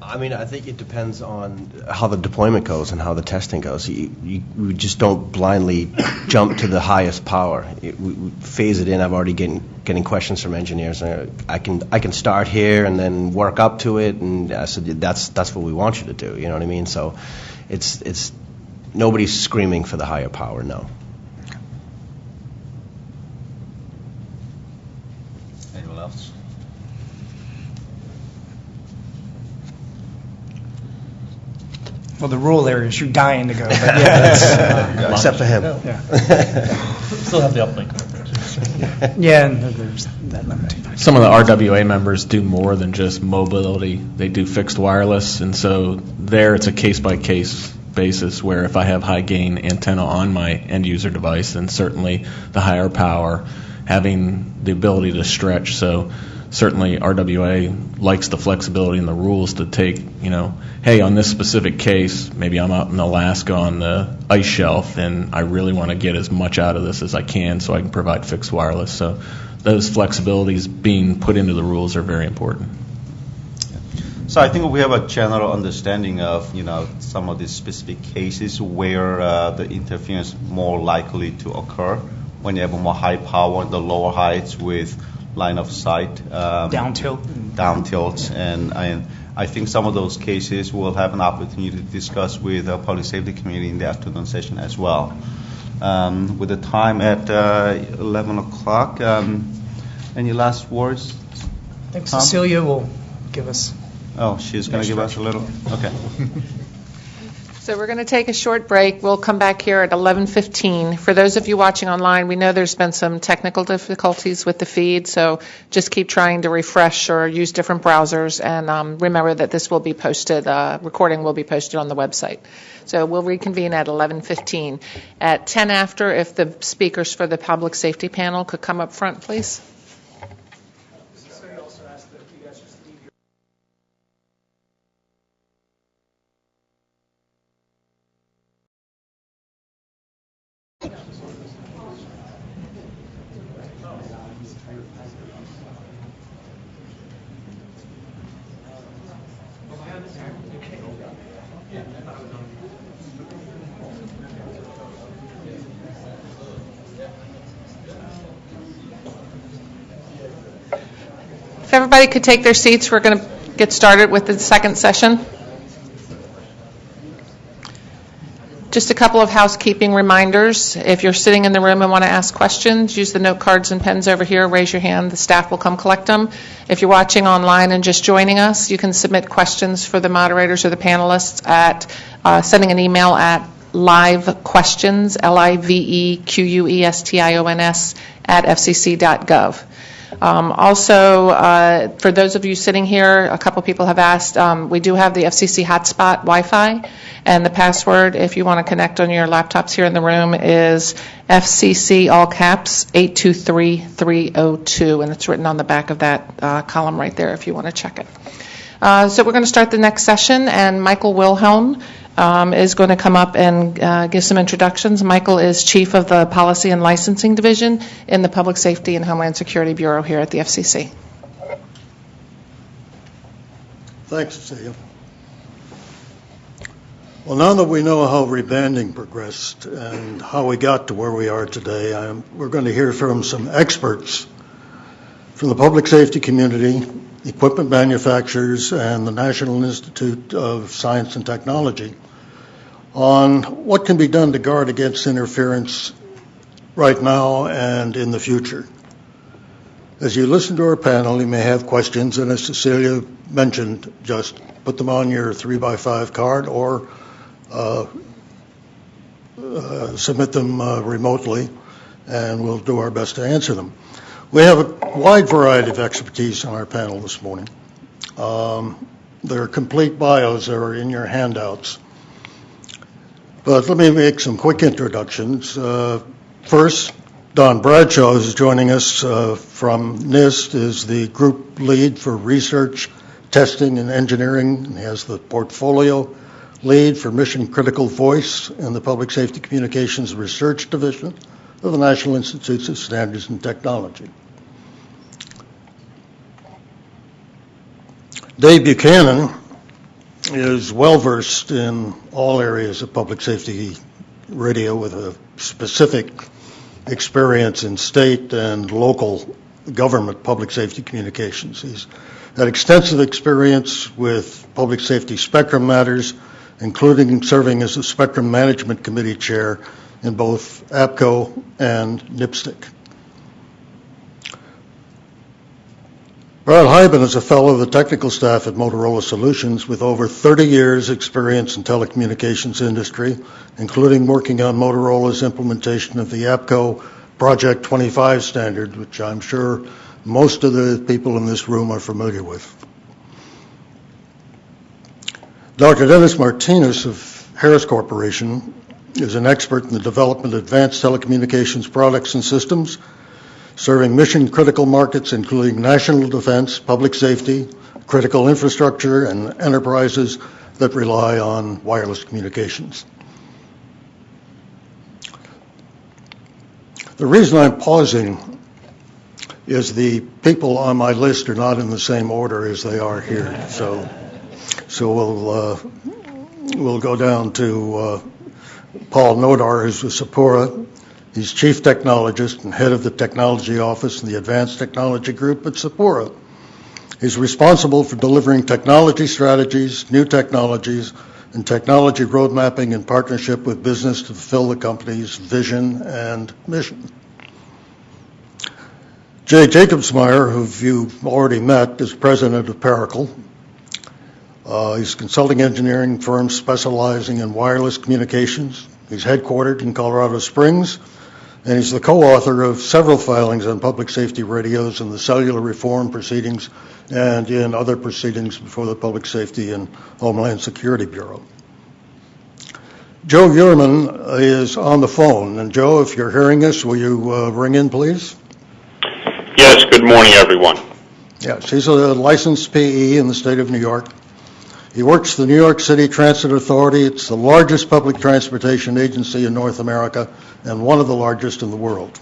I mean, I think it depends on how the deployment goes and how the testing goes. We just don't blindly jump to the highest power. We phase it in. I've already getting questions from engineers. I can start here and then work up to it, and I said that's what we want you to do. You know what I mean? So, it's nobody's screaming for the higher power. No. Anyone else? Well, the rural areas, you're dying to go. But yeah, Except for him. Yeah. Still have the uplink. Yeah, and there's that limit. Some of the RWA members do more than just mobility. They do fixed wireless, and so there it's a case-by-case basis where if I have high-gain antenna on my end-user device, then certainly the higher power, having the ability to stretch. So certainly RWA likes the flexibility and the rules to take, hey, on this specific case, maybe I'm out in Alaska on the ice shelf, and I really want to get as much out of this as I can so I can provide fixed wireless. So those flexibilities being put into the rules are very important. So I think we have a general understanding of, some of these specific cases where the interference is more likely to occur when you have a more high power in the lower heights with line of sight. Down tilt. Down tilts. And I think some of those cases we'll have an opportunity to discuss with the public safety committee in the afternoon session as well. With the time at 11 o'clock, any last words? I think Cecilia will give us. Oh, she's going to give us a little? Okay. So we're going to take a short break. We'll come back here at 11:15. For those of you watching online, we know there's been some technical difficulties with the feed, so just keep trying to refresh or use different browsers. And remember that this will be posted, recording will be posted on the website. So we'll reconvene at 11:15. At 10 after, if the speakers for the public safety panel could come up front, please. If everybody could take their seats, we're going to get started with the second session. Just a couple of housekeeping reminders. If you're sitting in the room and want to ask questions, use the note cards and pens over here. Raise your hand. The staff will come collect them. If you're watching online and just joining us, you can submit questions for the moderators or the panelists at sending an email at livequestions, livequestions, @fcc.gov. Also, for those of you sitting here, a couple people have asked, we do have the FCC hotspot Wi-Fi, and the password, if you want to connect on your laptops here in the room, is FCC, all caps, 823302, and it's written on the back of that column right there if you want to check it. So we're going to start the next session, and Michael Wilhelm is going to come up and give some introductions. Michael is Chief of the Policy and Licensing Division in the Public Safety and Homeland Security Bureau here at the FCC. Thanks, Cecilia. Well, now that we know how rebanding progressed and how we got to where we are today, we're going to hear from some experts from the public safety community, equipment manufacturers, and the National Institute of Science and Technology on what can be done to guard against interference right now and in the future. As you listen to our panel, you may have questions, and as Cecilia mentioned, just put them on your 3x5 card or submit them remotely, and we'll do our best to answer them. We have a wide variety of expertise on our panel this morning. Their complete bios are in your handouts. But let me make some quick introductions. First, Don Bradshaw is joining us from NIST, is the group lead for research, testing, and engineering, and has the portfolio lead for mission critical voice in the Public Safety Communications Research Division of the National Institutes of Standards and Technology. Dave Buchanan is well-versed in all areas of public safety radio with a specific experience in state and local government public safety communications. He's had extensive experience with public safety spectrum matters, including serving as the Spectrum Management Committee Chair in both APCO and NIPSTIC. Brad Hyben is a fellow of the technical staff at Motorola Solutions with over 30 years' experience in telecommunications industry, including working on Motorola's implementation of the APCO Project 25 standard, which I'm sure most of the people in this room are familiar with. Dr. Dennis Martinez of Harris Corporation is an expert in the development of advanced telecommunications products and systems, serving mission-critical markets including national defense, public safety, critical infrastructure, and enterprises that rely on wireless communications. The reason I'm pausing is the people on my list are not in the same order as they are here. So we'll go down to Paul Nodar, who's with Sapura. He's Chief Technologist and Head of the Technology Office in the Advanced Technology Group at Sapura. He's responsible for delivering technology strategies, new technologies, and technology road mapping in partnership with business to fulfill the company's vision and mission. Jay Jacobsmeyer, who you've already met, is president of Pericle. He's a consulting engineering firm specializing in wireless communications. He's headquartered in Colorado Springs, and he's the co-author of several filings on public safety radios in the cellular reform proceedings and in other proceedings before the Public Safety and Homeland Security Bureau. Joe Uhrman is on the phone. And Joe, if you're hearing us, will you ring in, please? Yes, good morning, everyone. Yes, he's a licensed PE in the state of New York. He works for the New York City Transit Authority. It's the largest public transportation agency in North America and one of the largest in the world.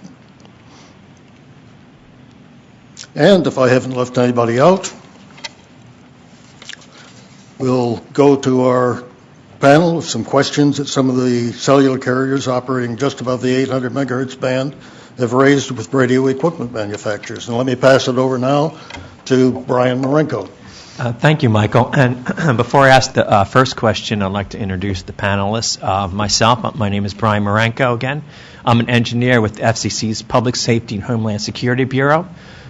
And if I haven't left anybody out, we'll go to our panel with some questions that some of the cellular carriers operating just above the 800 megahertz band have raised with radio equipment manufacturers. And let me pass it over now to Brian Marenco. Thank you, Michael. And before I ask the first question, I'd like to introduce the panelists. Myself, my name is Brian Marenco again. I'm an engineer with the FCC's Public Safety and Homeland Security Bureau.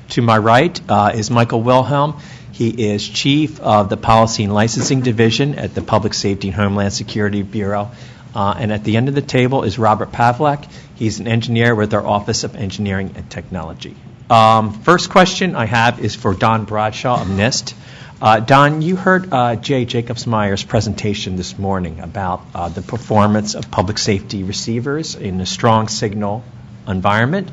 To my right is Michael Wilhelm. He is Chief of the Policy and Licensing Division at the Public Safety and Homeland Security Bureau. And at the end of the table is Robert Pavlak. He's an engineer with our Office of Engineering and Technology. First question I have is for Don Bradshaw of NIST. Don, you heard Jay Jacobsmeyer's presentation this morning about the performance of public safety receivers in a strong signal environment.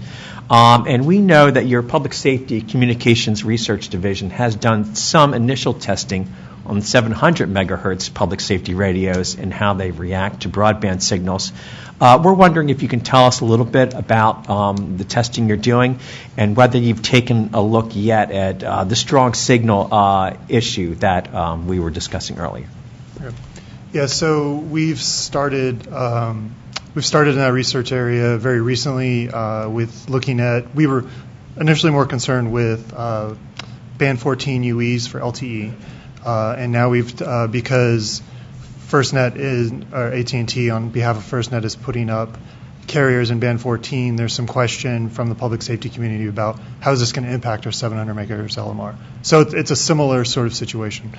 And we know that your Public Safety Communications Research Division has done some initial testing on 700 megahertz public safety radios and how they react to broadband signals. We're wondering if you can tell us a little bit about the testing you're doing and whether you've taken a look yet at the strong signal issue that we were discussing earlier. Yeah, so we've started in that research area very recently with looking at, we were initially more concerned with band 14 UEs for LTE. And now we've, because FirstNet is, or AT&T on behalf of FirstNet is putting up carriers in band 14, there's some question from the public safety community about how is this going to impact our 700 megahertz LMR. So it's a similar sort of situation.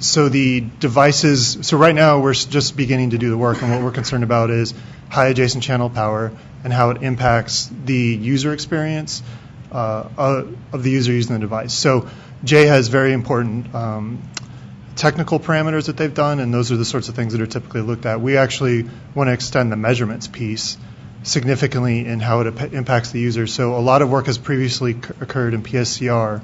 So the devices, so right now we're just beginning to do the work, and what we're concerned about is high adjacent channel power and how it impacts the user experience of the user using the device. So Jay has very important technical parameters that they've done, and those are the sorts of things that are typically looked at. We actually want to extend the measurements piece significantly in how it impacts the user. So a lot of work has previously occurred in PSCR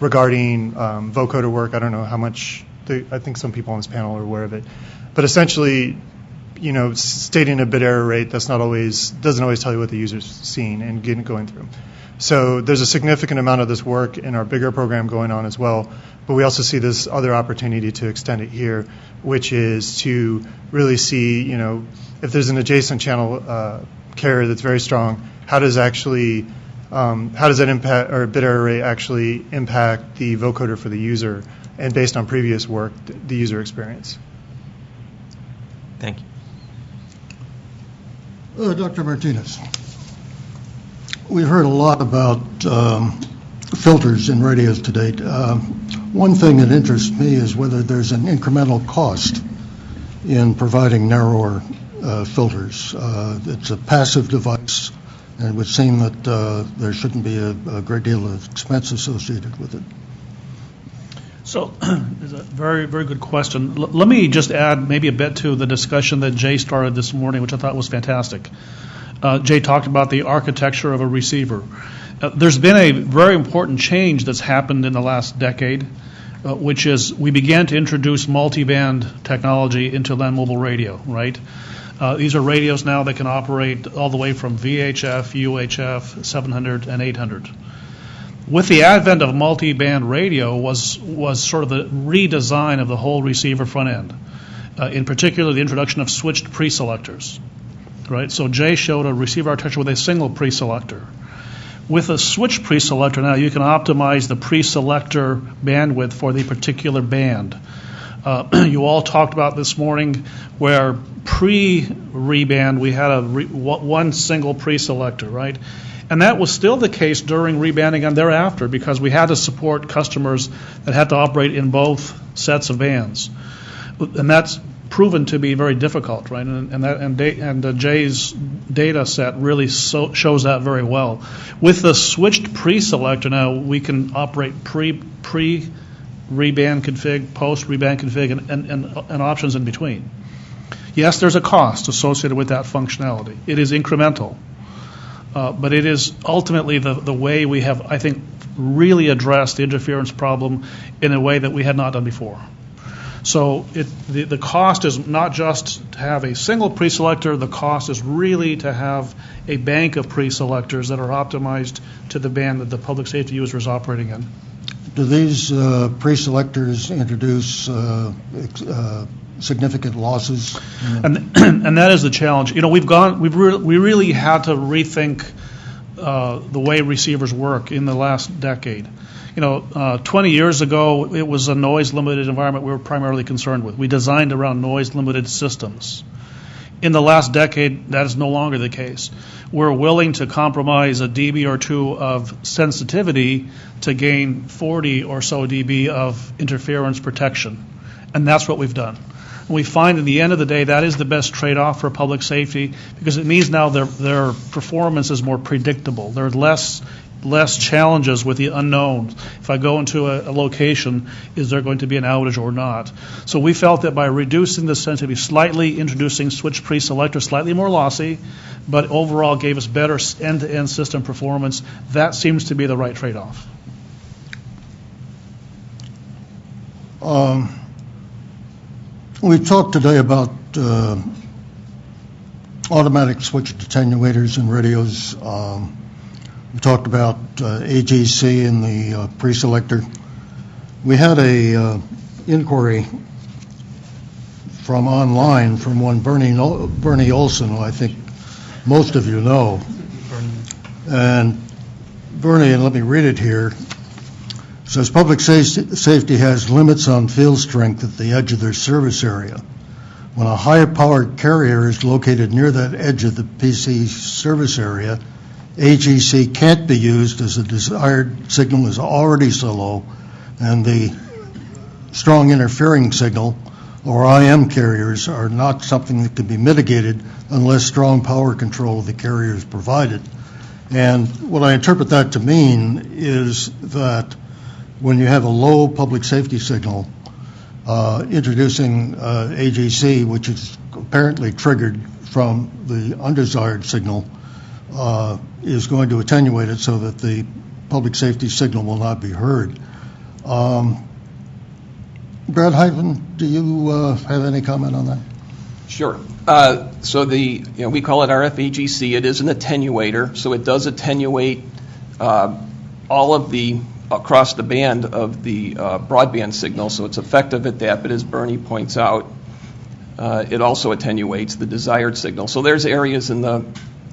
regarding vocoder work. I don't know how much, I think some people on this panel are aware of it. But essentially, stating a bit error rate doesn't always tell you what the user's seeing and going through. So there's a significant amount of this work in our bigger program going on as well, but we also see this other opportunity to extend it here, which is to really see, if there's an adjacent channel carrier that's very strong, how does that impact, or bit error rate actually impact the vocoder for the user, and based on previous work, the user experience. Thank you. Dr. Martinez, we've heard a lot about filters in radios to date. One thing that interests me is whether there's an incremental cost in providing narrower filters. It's a passive device, and it would seem that there shouldn't be a great deal of expense associated with it. So, it's a very, very good question. Let me just add maybe a bit to the discussion that Jay started this morning, which I thought was fantastic. Jay talked about the architecture of a receiver. There's been a very important change that's happened in the last decade, which is we began to introduce multiband technology into land mobile radio, right? These are radios now that can operate all the way from VHF, UHF, 700, and 800. With the advent of multi-band radio was sort of the redesign of the whole receiver front end. In particular, the introduction of switched preselectors. Right? So Jay showed a receiver architecture with a single preselector. With a switch preselector now, you can optimize the preselector bandwidth for the particular band. You all talked about this morning where pre-reband we had one single preselector, right? And that was still the case during rebanding and thereafter because we had to support customers that had to operate in both sets of bands. And that's proven to be very difficult, right? And Jay's data set really shows that very well. With the switched preselector now, we can operate pre-reband config, post-reband config, and options in between. Yes, there's a cost associated with that functionality. It is incremental. But it is ultimately the way we have, I think, really addressed the interference problem in a way that we had not done before. So the cost is not just to have a single preselector, the cost is really to have a bank of preselectors that are optimized to the band that the public safety user is operating in. Do these preselectors introduce significant losses? And that is the challenge. We really had to rethink the way receivers work in the last decade. 20 years ago, it was a noise-limited environment we were primarily concerned with. We designed around noise-limited systems. In the last decade, that is no longer the case. We're willing to compromise a dB or two of sensitivity to gain 40 or so dB of interference protection. And that's what we've done. And we find in the end of the day that is the best trade-off for public safety because it means now their performance is more predictable. There are less challenges with the unknown. If I go into a location, is there going to be an outage or not? So we felt that by reducing the sensitivity slightly, introducing switch preselector, slightly more lossy, but overall gave us better end-to-end system performance. That seems to be the right trade-off. We talked today about automatic switch attenuators in radios. We talked about AGC in the preselector. We had a inquiry from online from one Bernie Olson, who I think most of you know. And Bernie, and let me read it here, says public safety has limits on field strength at the edge of their service area. When a high-powered carrier is located near that edge of the PC service area, AGC can't be used as the desired signal is already so low, and the strong interfering signal, or IM carriers, are not something that can be mitigated unless strong power control of the carrier is provided. And what I interpret that to mean is that when you have a low public safety signal, introducing AGC, which is apparently triggered from the undesired signal, is going to attenuate it so that the public safety signal will not be heard. Brad Hyman, do you have any comment on that? Sure. So we call it RFAGC. It is an attenuator, so it does attenuate all of the across the band of the broadband signal, so it's effective at that. But as Bernie points out, it also attenuates the desired signal. So there's areas in the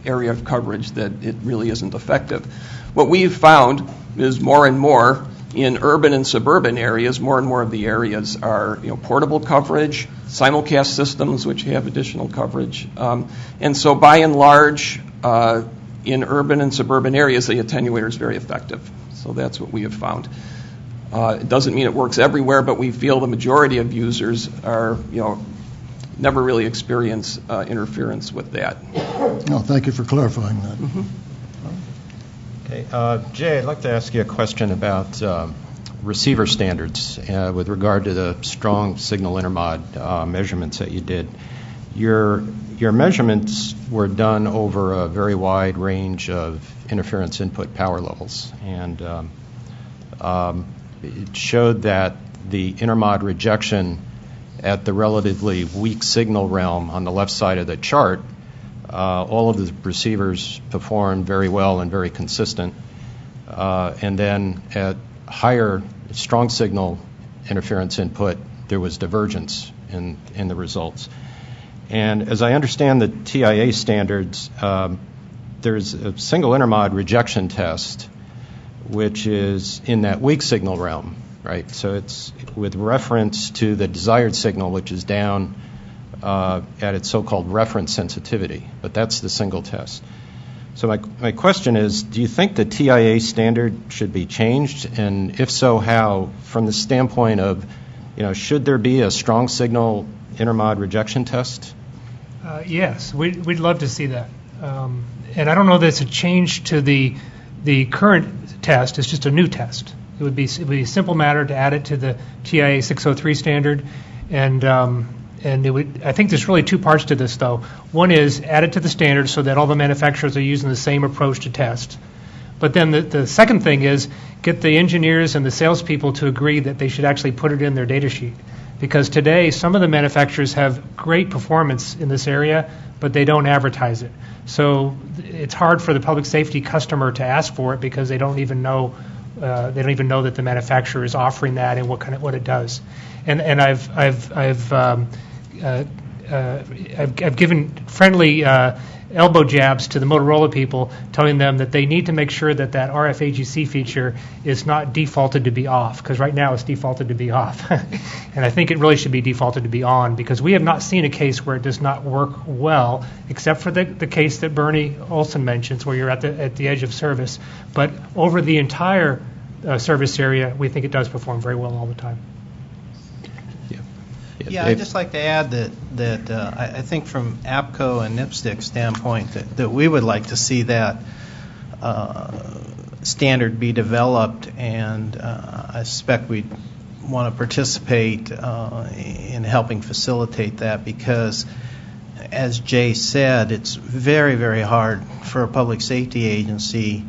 area of coverage that it really isn't effective. What we've found is more and more in urban and suburban areas, more and more of the areas are portable coverage, simulcast systems which have additional coverage, and so by and large in urban and suburban areas the attenuator is very effective. So that's what we have found. It doesn't mean it works everywhere, but we feel the majority of users are never really experience interference with that. No, thank you for clarifying that. Mm-hmm. Okay, Jay, I'd like to ask you a question about receiver standards with regard to the strong signal intermod measurements that you did. Your measurements were done over a very wide range of interference input power levels, and it showed that the intermod rejection at the relatively weak signal realm on the left side of the chart, all of the receivers performed very well and very consistent. And then at higher strong signal interference input, there was divergence in the results. And as I understand the TIA standards, there's a single intermod rejection test, which is in that weak signal realm, right? So it's with reference to the desired signal, which is down at its so-called reference sensitivity, but that's the single test. So my question is, do you think the TIA standard should be changed? And if so, how? From the standpoint of, should there be a strong signal intermod rejection test? Yes, we'd love to see that. And I don't know that it's a change to the current test. It's just a new test. It would be a simple matter to add it to the TIA 603 standard, and it would. I think there's really two parts to this, though. One is add it to the standard so that all the manufacturers are using the same approach to test. But then the second thing is get the engineers and the salespeople to agree that they should actually put it in their data sheet. Because today, some of the manufacturers have great performance in this area, but they don't advertise it. So it's hard for the public safety customer to ask for it because they don't even know that the manufacturer is offering that and what it does. And I've given friendly elbow jabs to the Motorola people, telling them that they need to make sure that RFAGC feature is not defaulted to be off, because right now it's defaulted to be off. And I think it really should be defaulted to be on, because we have not seen a case where it does not work well, except for the case that Bernie Olson mentions, where you're at the edge of service. But over the entire service area, we think it does perform very well all the time. Yeah, I'd just like to add that I think from APCO and NIPSTIC standpoint that we would like to see that standard be developed, and I suspect we'd want to participate in helping facilitate that, because as Jay said, it's very, very hard for a public safety agency,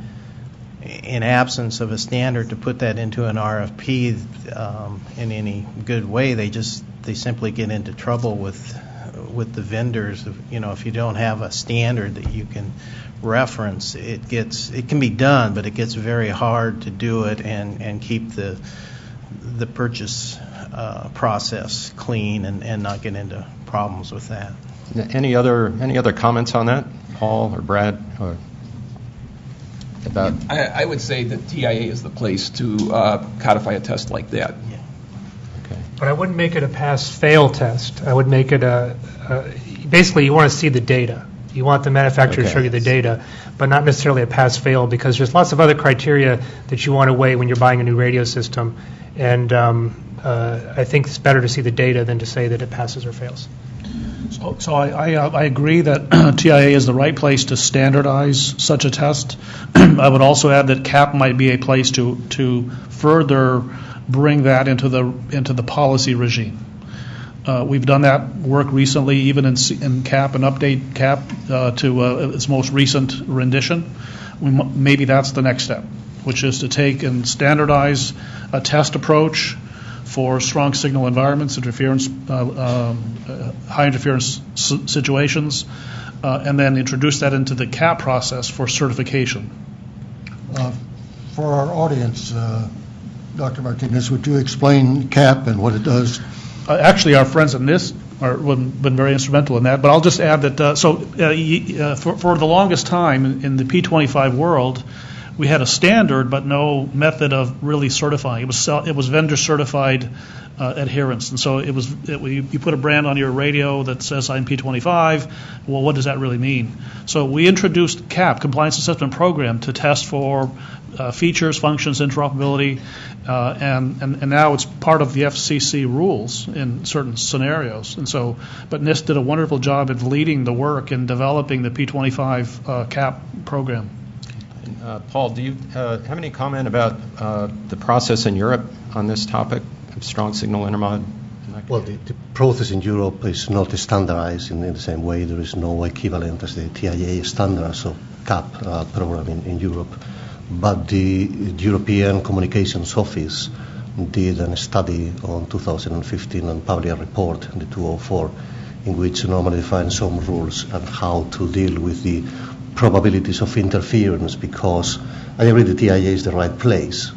in absence of a standard, to put that into an RFP in any good way. They simply get into trouble with the vendors. If you don't have a standard that you can reference, it can be done, but it gets very hard to do it and keep the purchase process clean and not get into problems with that. Any other comments on that, Paul or Brad? About I would say that TIA is the place to codify a test like that. But I wouldn't make it a pass-fail test. I would make it basically you want to see the data. You want the manufacturer to show you the data, but not necessarily a pass-fail, because there's lots of other criteria that you want to weigh when you're buying a new radio system. And I think it's better to see the data than to say that it passes or fails. So I agree that TIA is the right place to standardize such a test. I would also add that CAP might be a place to further bring that into the policy regime. We've done that work recently, even in CAP, and update CAP to its most recent rendition. Maybe that's the next step, which is to take and standardize a test approach for strong signal environments, interference, high interference situations, and then introduce that into the CAP process for certification. For our audience, Dr. Martinez, would you explain CAP and what it does? Actually, our friends in NIST have been very instrumental in that, but I'll just add that, for the longest time in the P25 world, we had a standard but no method of really certifying. It was vendor certified adherence, and so you put a brand on your radio that says I'm P25. Well, what does that really mean? So we introduced CAP, Compliance Assessment Program, to test for features, functions, interoperability, and now it's part of the FCC rules in certain scenarios. And so, but NIST did a wonderful job of leading the work in developing the P25 CAP program. Paul, do you have any comment about the process in Europe on this topic of strong signal intermod? Well, the process in Europe is not standardized in the same way. There is no equivalent as the TIA standards of CAP program in Europe. But the European Communications Office did a study on 2015 and published a report, the 204, in which normally defines some rules on how to deal with the probabilities of interference, because I agree the TIA is the right place,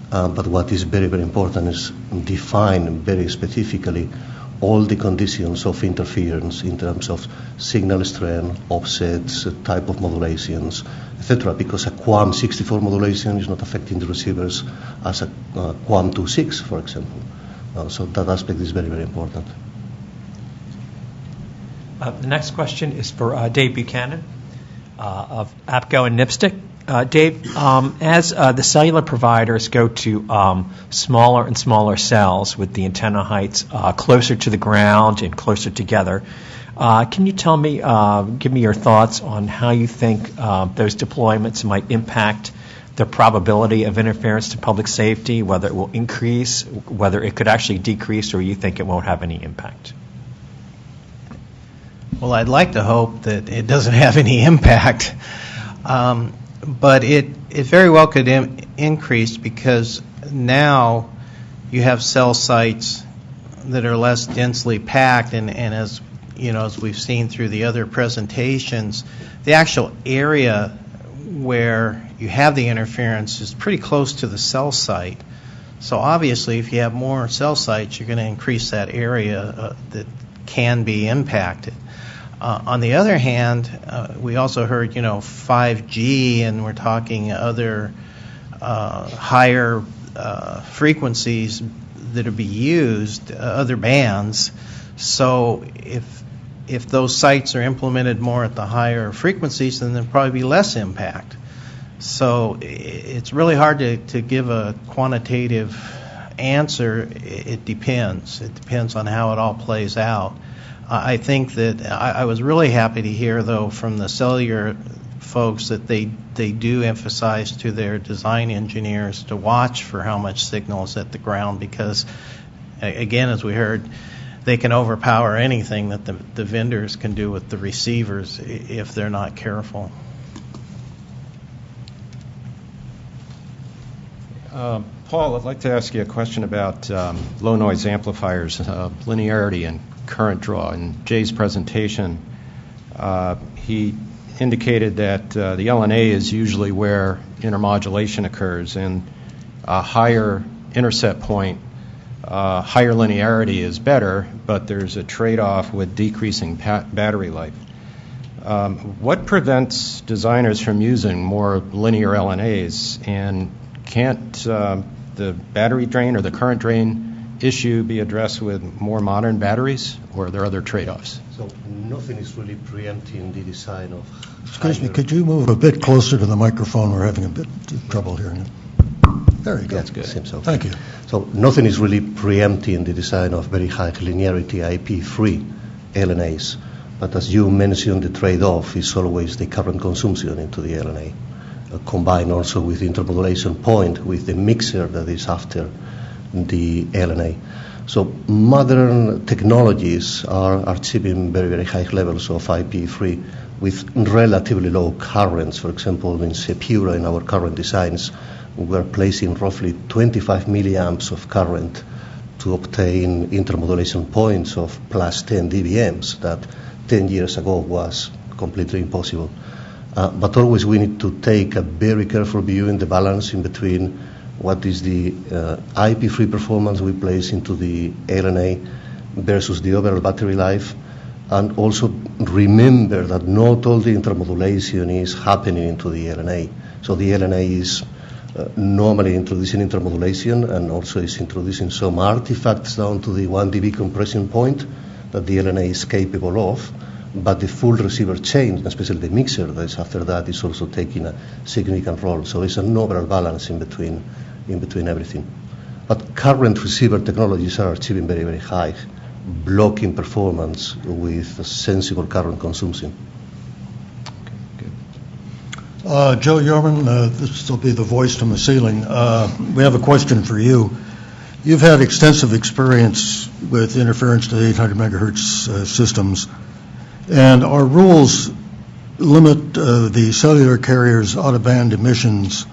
but what is very, very important is define very specifically all the conditions of interference in terms of signal strength, offsets, type of modulations, etc., because a QAM 64 modulation is not affecting the receivers as a QAM 26, for example. So that aspect is very, very important. The next question is for Dave Buchanan of APCO and NIPSTIC. Dave, as the cellular providers go to smaller and smaller cells with the antenna heights closer to the ground and closer together, can you tell me, give me your thoughts on how you think those deployments might impact the probability of interference to public safety, whether it will increase, whether it could actually decrease, or you think it won't have any impact? Well, I'd like to hope that it doesn't have any impact. But it very well could increase, because now you have cell sites that are less densely packed, and as you know, as we've seen through the other presentations, the actual area where you have the interference is pretty close to the cell site. So obviously, if you have more cell sites, you're going to increase that area that can be impacted. On the other hand, we also heard, 5G, and we're talking other higher frequencies that will be used, other bands. So if those sites are implemented more at the higher frequencies, then there'll probably be less impact. So it's really hard to give a quantitative answer. It depends. It depends on how it all plays out. I think that I was really happy to hear, though, from the cellular folks that they do emphasize to their design engineers to watch for how much signal is at the ground, because, again, as we heard, they can overpower anything that the vendors can do with the receivers if they're not careful. Paul, I'd like to ask you a question about low noise amplifiers, linearity and current draw. In Jay's presentation, he indicated that the LNA is usually where intermodulation occurs, and a higher intercept point, higher linearity is better, but there's a trade-off with decreasing battery life. What prevents designers from using more linear LNAs, and can't the battery drain or the current drain issue be addressed with more modern batteries, or are there other trade-offs? So nothing is really preempting the design of... Excuse me, could you move a bit closer to the microphone? We're having a bit of trouble hearing it. There you go. That's good. So. Thank you. So nothing is really preempting the design of very high linearity IP-free LNAs. But as you mentioned, the trade-off is always the current consumption into the LNA, combined also with the intermodulation point with the mixer that is after the LNA. So modern technologies are achieving very, very high levels of IP-free with relatively low currents. For example, in Sepura, in our current designs, we're placing roughly 25 milliamps of current to obtain intermodulation points of plus 10 dBMs that 10 years ago was completely impossible. But always we need to take a very careful view in the balance in between what is the IP-free performance we place into the LNA versus the overall battery life, and also remember that not all the intermodulation is happening into the LNA. So the LNA is normally introducing intermodulation and also is introducing some artifacts down to the 1 dB compression point that the LNA is capable of, but the full receiver chain, especially the mixer that is after that, is also taking a significant role. So it's an overall balance in between everything. But current receiver technologies are achieving very, very high blocking performance with sensible current consumption. Joe Yeoman, this will be the voice from the ceiling. We have a question for you. You've had extensive experience with interference to 800 megahertz systems, and our rules limit the cellular carriers' out-of-band emissions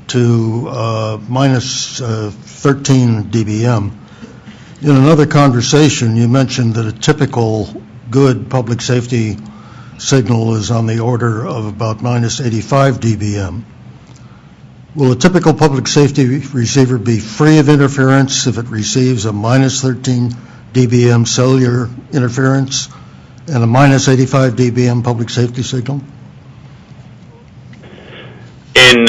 to minus 13 dBm. In another conversation, you mentioned that a typical good public safety signal is on the order of about minus 85 dBm. Will a typical public safety receiver be free of interference if it receives a minus 13 dBm cellular interference and a minus 85 dBm public safety signal? In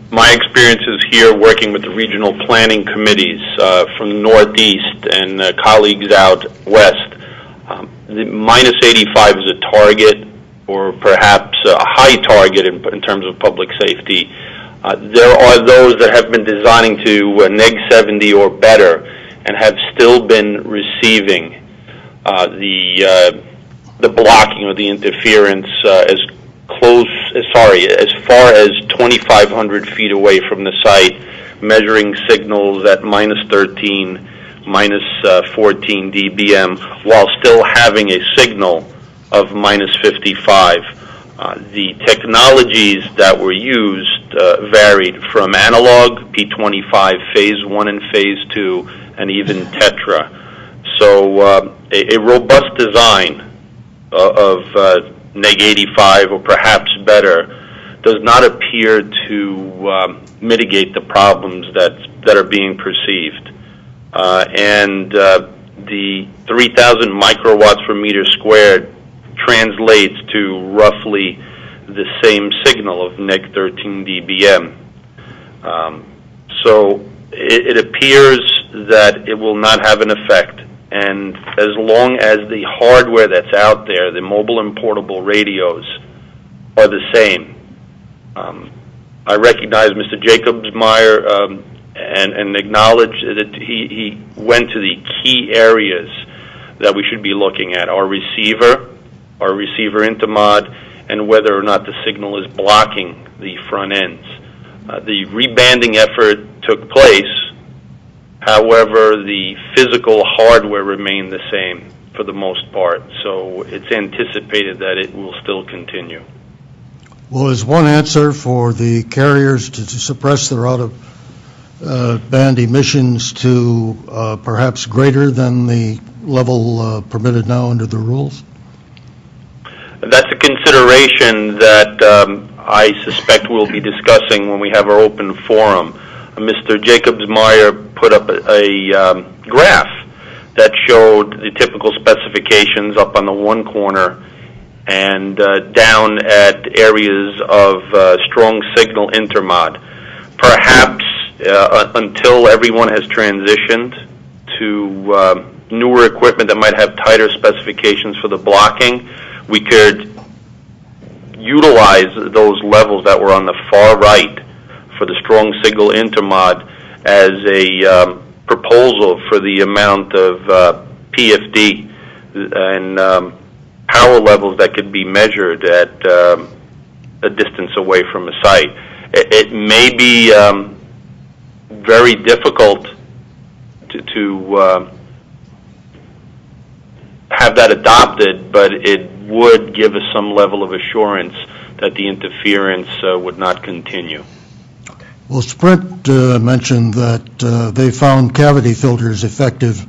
my experiences here working with the regional planning committees from the Northeast and colleagues out west, the minus 85 is a target, or perhaps a high target in terms of public safety. There are those that have been designing to neg 70 or better and have still been receiving the blocking or the interference as far as 2,500 feet away from the site, measuring signals at minus 13, minus 14 dBm, while still having a signal of minus 55. The technologies that were used varied from analog, P25, phase 1 and phase 2, and even Tetra. So a robust design of neg 85 or perhaps better does not appear to mitigate the problems that are being perceived. And the 3,000 microwatts per meter squared translates to roughly the same signal of neg 13 dBm. So it appears that it will not have an effect. And as long as the hardware that's out there, the mobile and portable radios, are the same. I recognize Mr. Jacobsmeyer and acknowledge that he went to the key areas that we should be looking at: our receiver intermod, and whether or not the signal is blocking the front ends. The rebanding effort took place. However, the physical hardware remained the same for the most part, so it's anticipated that it will still continue. Well, is one answer for the carriers to suppress their out-of-band emissions to perhaps greater than the level permitted now under the rules? That's a consideration that I suspect we'll be discussing when we have our open forum. Mr. Jacobsmeyer put up a graph that showed the typical specifications up on the one corner and down at areas of strong signal intermod. Perhaps until everyone has transitioned to newer equipment that might have tighter specifications for the blocking, we could utilize those levels that were on the far right for the strong signal intermod as a proposal for the amount of PFD and power levels that could be measured at a distance away from a site. It may be very difficult to have that adopted, but it would give us some level of assurance that the interference would not continue. Well, Sprint mentioned that they found cavity filters effective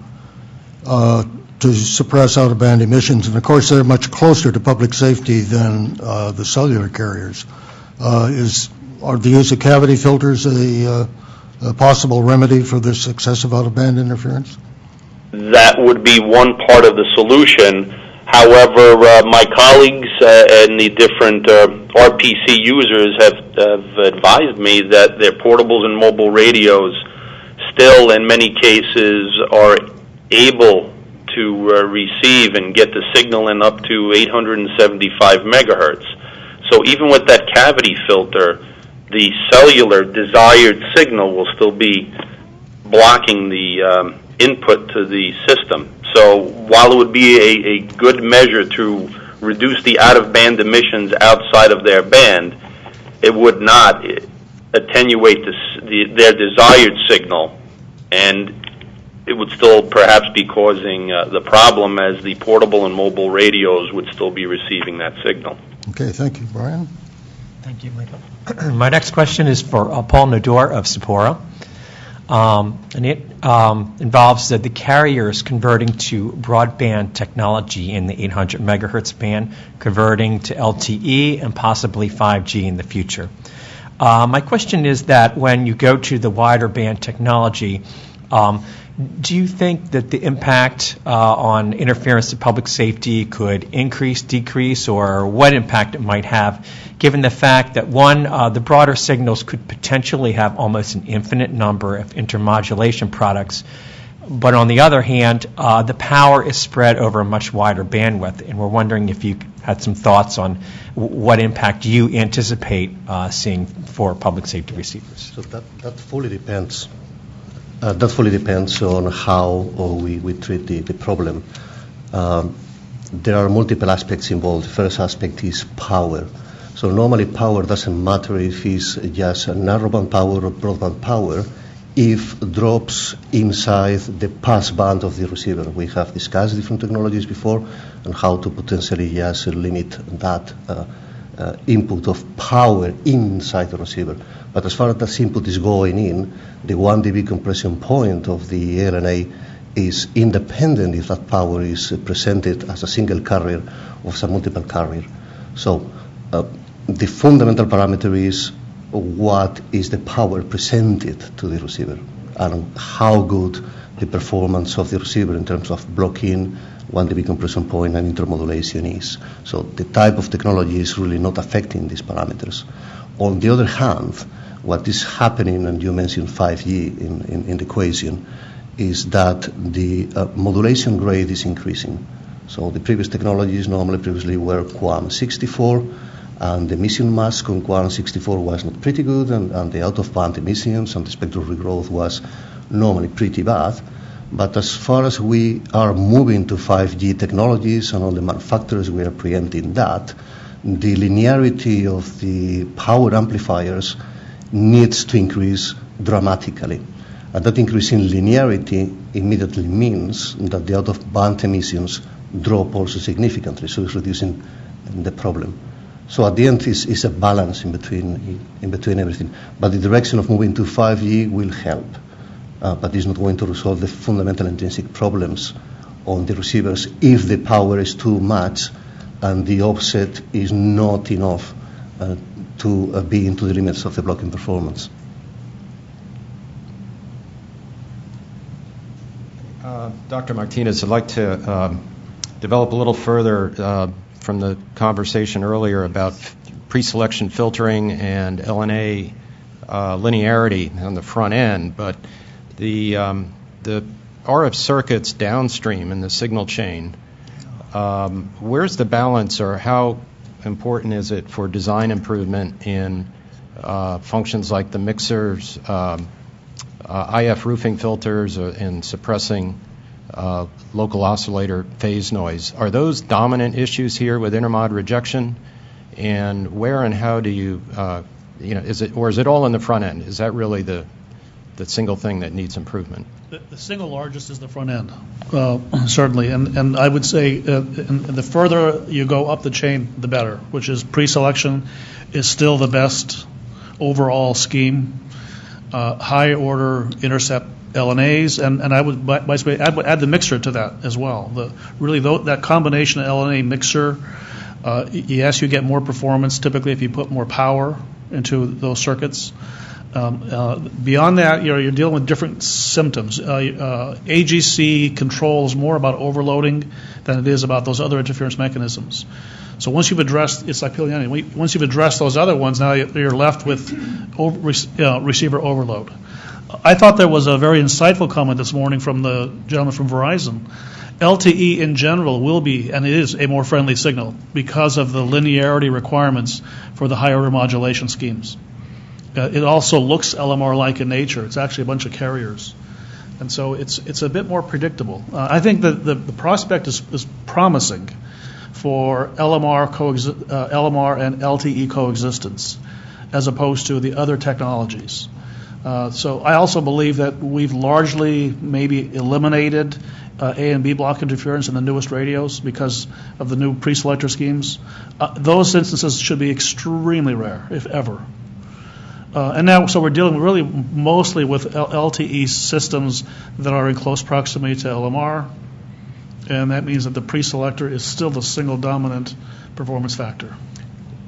to suppress out-of-band emissions, and of course they're much closer to public safety than the cellular carriers. Are the use of cavity filters a possible remedy for this excessive out-of-band interference? That would be one part of the solution. However, my colleagues and the different RPC users have advised me that their portables and mobile radios still, in many cases, are able to receive and get the signal in up to 875 megahertz. So even with that cavity filter, the cellular desired signal will still be blocking the input to the system. So while it would be a good measure to reduce the out-of-band emissions outside of their band, it would not attenuate their desired signal, and it would still perhaps be causing the problem, as the portable and mobile radios would still be receiving that signal. Okay, thank you. Brian? Thank you, Michael. My next question is for Paul Nador of Sapporo. And it involves the carriers converting to broadband technology in the 800 megahertz band, converting to LTE and possibly 5G in the future. My question is that when you go to the wider band technology, do you think that the impact on interference to public safety could increase, decrease, or what impact it might have, given the fact that, one, the broader signals could potentially have almost an infinite number of intermodulation products, but on the other hand, the power is spread over a much wider bandwidth, and we're wondering if you had some thoughts on what impact you anticipate seeing for public safety receivers. So that fully depends. That fully depends on how we treat the problem. There are multiple aspects involved. The first aspect is power. So normally power doesn't matter if it's just narrowband power or broadband power if drops inside the pass band of the receiver. We have discussed different technologies before and how to potentially just limit that input of power inside the receiver. But as far as that input is going in, the 1 dB compression point of the LNA is independent if that power is presented as a single carrier or as a multiple carrier. So the fundamental parameter is what is the power presented to the receiver and how good the performance of the receiver in terms of blocking 1 dB compression point and intermodulation is. So the type of technology is really not affecting these parameters. On the other hand, what is happening, and you mentioned 5G in the equation, is that the modulation rate is increasing. So the previous technologies previously were QAM 64, and the emission mask on QAM 64 was not pretty good, and the out-of-band emissions and the spectral regrowth was normally pretty bad. But as far as we are moving to 5G technologies and all the manufacturers, we are preempting that, the linearity of the power amplifiers needs to increase dramatically. And that increase in linearity immediately means that the out-of-band emissions drop also significantly, so it's reducing the problem. So at the end, it's a balance in between everything. But the direction of moving to 5G will help, but it's not going to resolve the fundamental intrinsic problems on the receivers if the power is too much and the offset is not enough to be into the limits of the blocking performance. Dr. Martinez, I'd like to develop a little further from the conversation earlier about pre-selection filtering and LNA linearity on the front end, but the RF circuits downstream in the signal chain, where's the balance, or how important is it for design improvement in functions like the mixers, IF roofing filters, and suppressing local oscillator phase noise? Are those dominant issues here with intermod rejection? And where and how do you, is it all in the front end? Is that really the single thing that needs improvement? The single largest is the front end, certainly. And I would say the further you go up the chain, the better, which is pre-selection is still the best overall scheme. high-order intercept LNAs, and I would basically add the mixer to that as well. That combination of LNA mixer, yes, you get more performance typically if you put more power into those circuits. Beyond that, you're dealing with different symptoms. AGC control is more about overloading than it is about those other interference mechanisms. So once you've addressed, it's like peeling onion. Once you've addressed those other ones, now you're left with receiver overload. I thought there was a very insightful comment this morning from the gentleman from Verizon. LTE in general will be, and it is, a more friendly signal because of the linearity requirements for the high-order modulation schemes. It also looks LMR-like in nature. It's actually a bunch of carriers. And so it's a bit more predictable. I think that the prospect is promising for LMR and LTE coexistence as opposed to the other technologies. So I also believe that we've largely maybe eliminated A and B block interference in the newest radios because of the new pre-selector schemes. Those instances should be extremely rare, if ever. And now, so we're dealing really mostly with LTE systems that are in close proximity to LMR, and that means that the pre-selector is still the single dominant performance factor.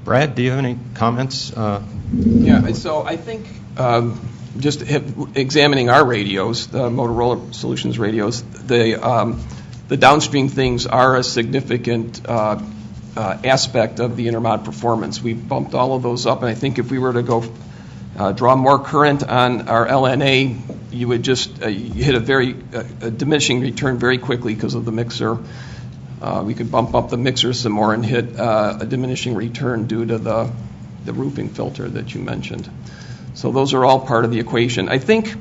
Brad, do you have any comments? Yeah, so I think just examining our radios, the Motorola Solutions radios, the downstream things are a significant aspect of the intermod performance. We've bumped all of those up, and I think if we were to go draw more current on our LNA, you would just hit a diminishing return very quickly because of the mixer. We could bump up the mixer some more and hit a diminishing return due to the roofing filter that you mentioned. So those are all part of the equation. I think,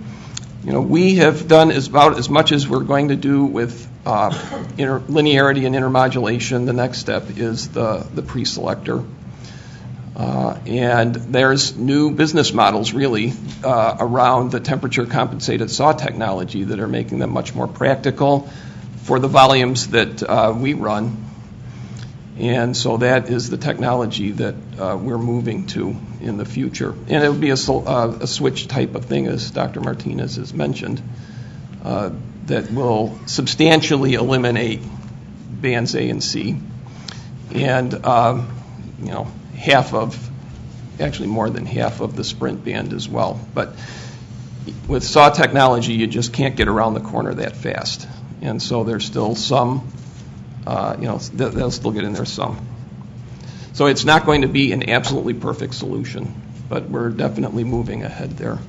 we have done about as much as we're going to do with linearity and intermodulation. The next step is the pre-selector. And there's new business models really around the temperature compensated SAW technology that are making them much more practical for the volumes that we run. And so that is the technology that we're moving to in the future. And it would be a switch type of thing, as Dr. Martinez has mentioned, that will substantially eliminate bands A and C. And, actually more than half of the Sprint band as well. But with SAW technology, you just can't get around the corner that fast. And so there's still some, they'll still get in there some. So it's not going to be an absolutely perfect solution, but we're definitely moving ahead there.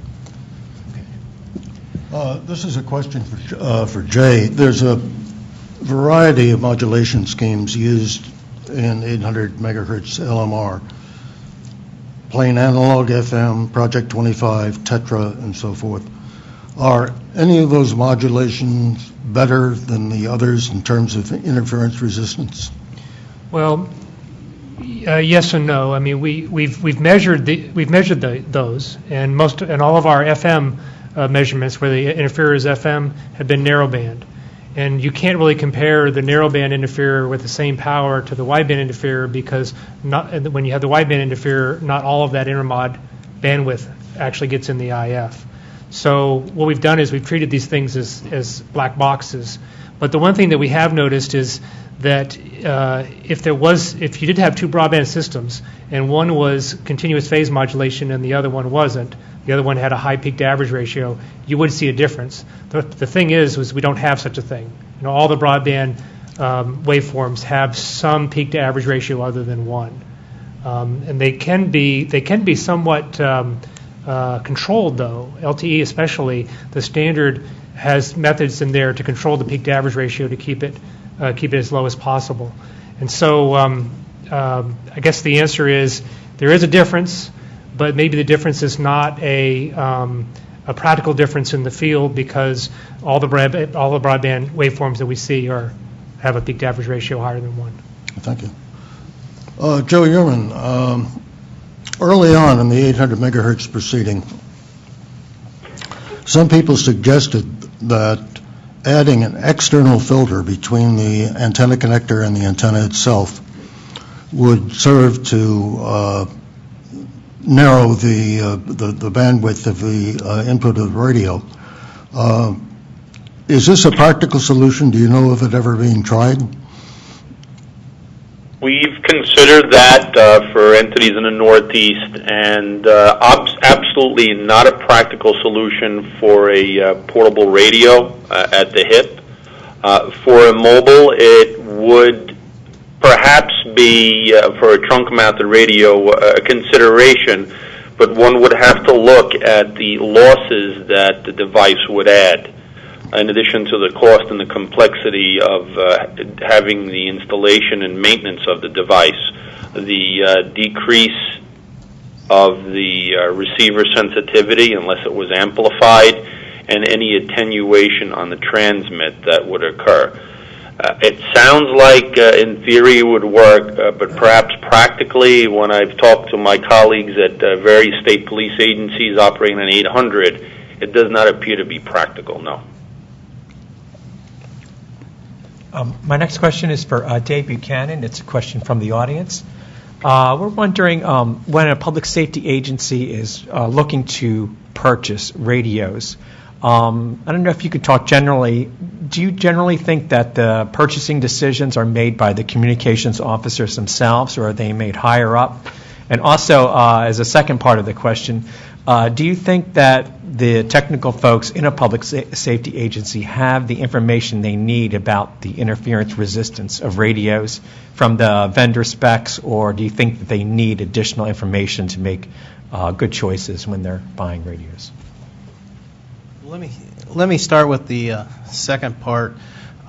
This is a question for Jay. There's a variety of modulation schemes used in 800 megahertz LMR. Plain analog FM, Project 25, Tetra, and so forth. Are any of those modulations better than the others in terms of interference resistance? Well, yes and no. I mean, we've measured those, and all of our FM measurements where the interferer is FM have been narrowband. And you can't really compare the narrowband interferer with the same power to the wideband interferer because when you have the wideband interferer, not all of that intermod bandwidth actually gets in the IF. So what we've done is we've treated these things as black boxes. But the one thing that we have noticed is that if you did have two broadband systems and one was continuous phase modulation and the other one wasn't, the other one had a high peak to average ratio, you would see a difference. The thing is we don't have such a thing. All the broadband waveforms have some peak to average ratio other than one, and they can be somewhat controlled though. LTE especially, the standard has methods in there to control the peak to average ratio to keep it as low as possible. And so I guess the answer is there is a difference, but maybe the difference is not a practical difference in the field because all the broadband waveforms that we see have a peak to average ratio higher than one. Thank you. Joe Yearman, early on in the 800 megahertz proceeding, some people suggested that adding an external filter between the antenna connector and the antenna itself would serve to narrow the bandwidth of the input of the radio. Is this a practical solution? Do you know of it ever being tried? We've considered that for entities in the Northeast, and absolutely not a practical solution for a portable radio at the hip. For a mobile, it would perhaps be, for a trunk-mounted radio, a consideration, but one would have to look at the losses that the device would add, in addition to the cost and the complexity of having the installation and maintenance of the device, the decrease of the receiver sensitivity unless it was amplified, and any attenuation on the transmit that would occur. It sounds like in theory it would work, but perhaps practically, when I've talked to my colleagues at various state police agencies operating on 800, it does not appear to be practical, no. My next question is for Dave Buchanan. It's a question from the audience. We're wondering when a public safety agency is looking to purchase radios, I don't know if you could talk generally. Do you generally think that the purchasing decisions are made by the communications officers themselves, or are they made higher up? And also, as a second part of the question, do you think that the technical folks in a public safety agency have the information they need about the interference resistance of radios from the vendor specs, or do you think that they need additional information to make good choices when they're buying radios? Let me start with the second part.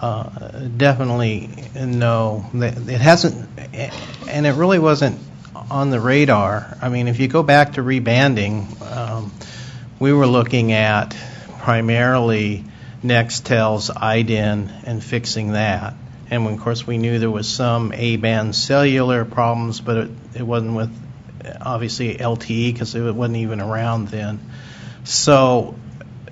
Definitely no. It hasn't, and it really wasn't on the radar. I mean, if you go back to rebanding, we were looking at primarily Nextel's IDEN and fixing that. And of course, we knew there was some A-band cellular problems, but it wasn't with obviously LTE because it wasn't even around then. So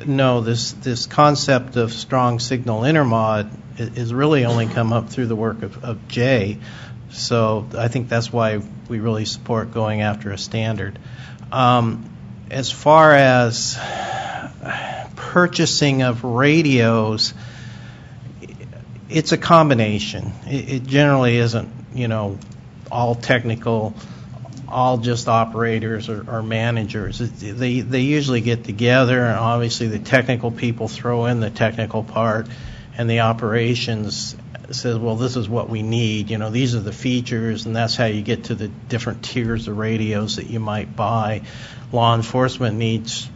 no, this concept of strong signal intermod is really only come up through the work of Jay. So I think that's why we really support going after a standard. As far as purchasing of radios, it's a combination. It generally isn't, all technical, all just operators or managers. They usually get together, and obviously the technical people throw in the technical part, and the operations says, well, this is what we need. These are the features, and that's how you get to the different tiers of radios that you might buy. Law enforcement needs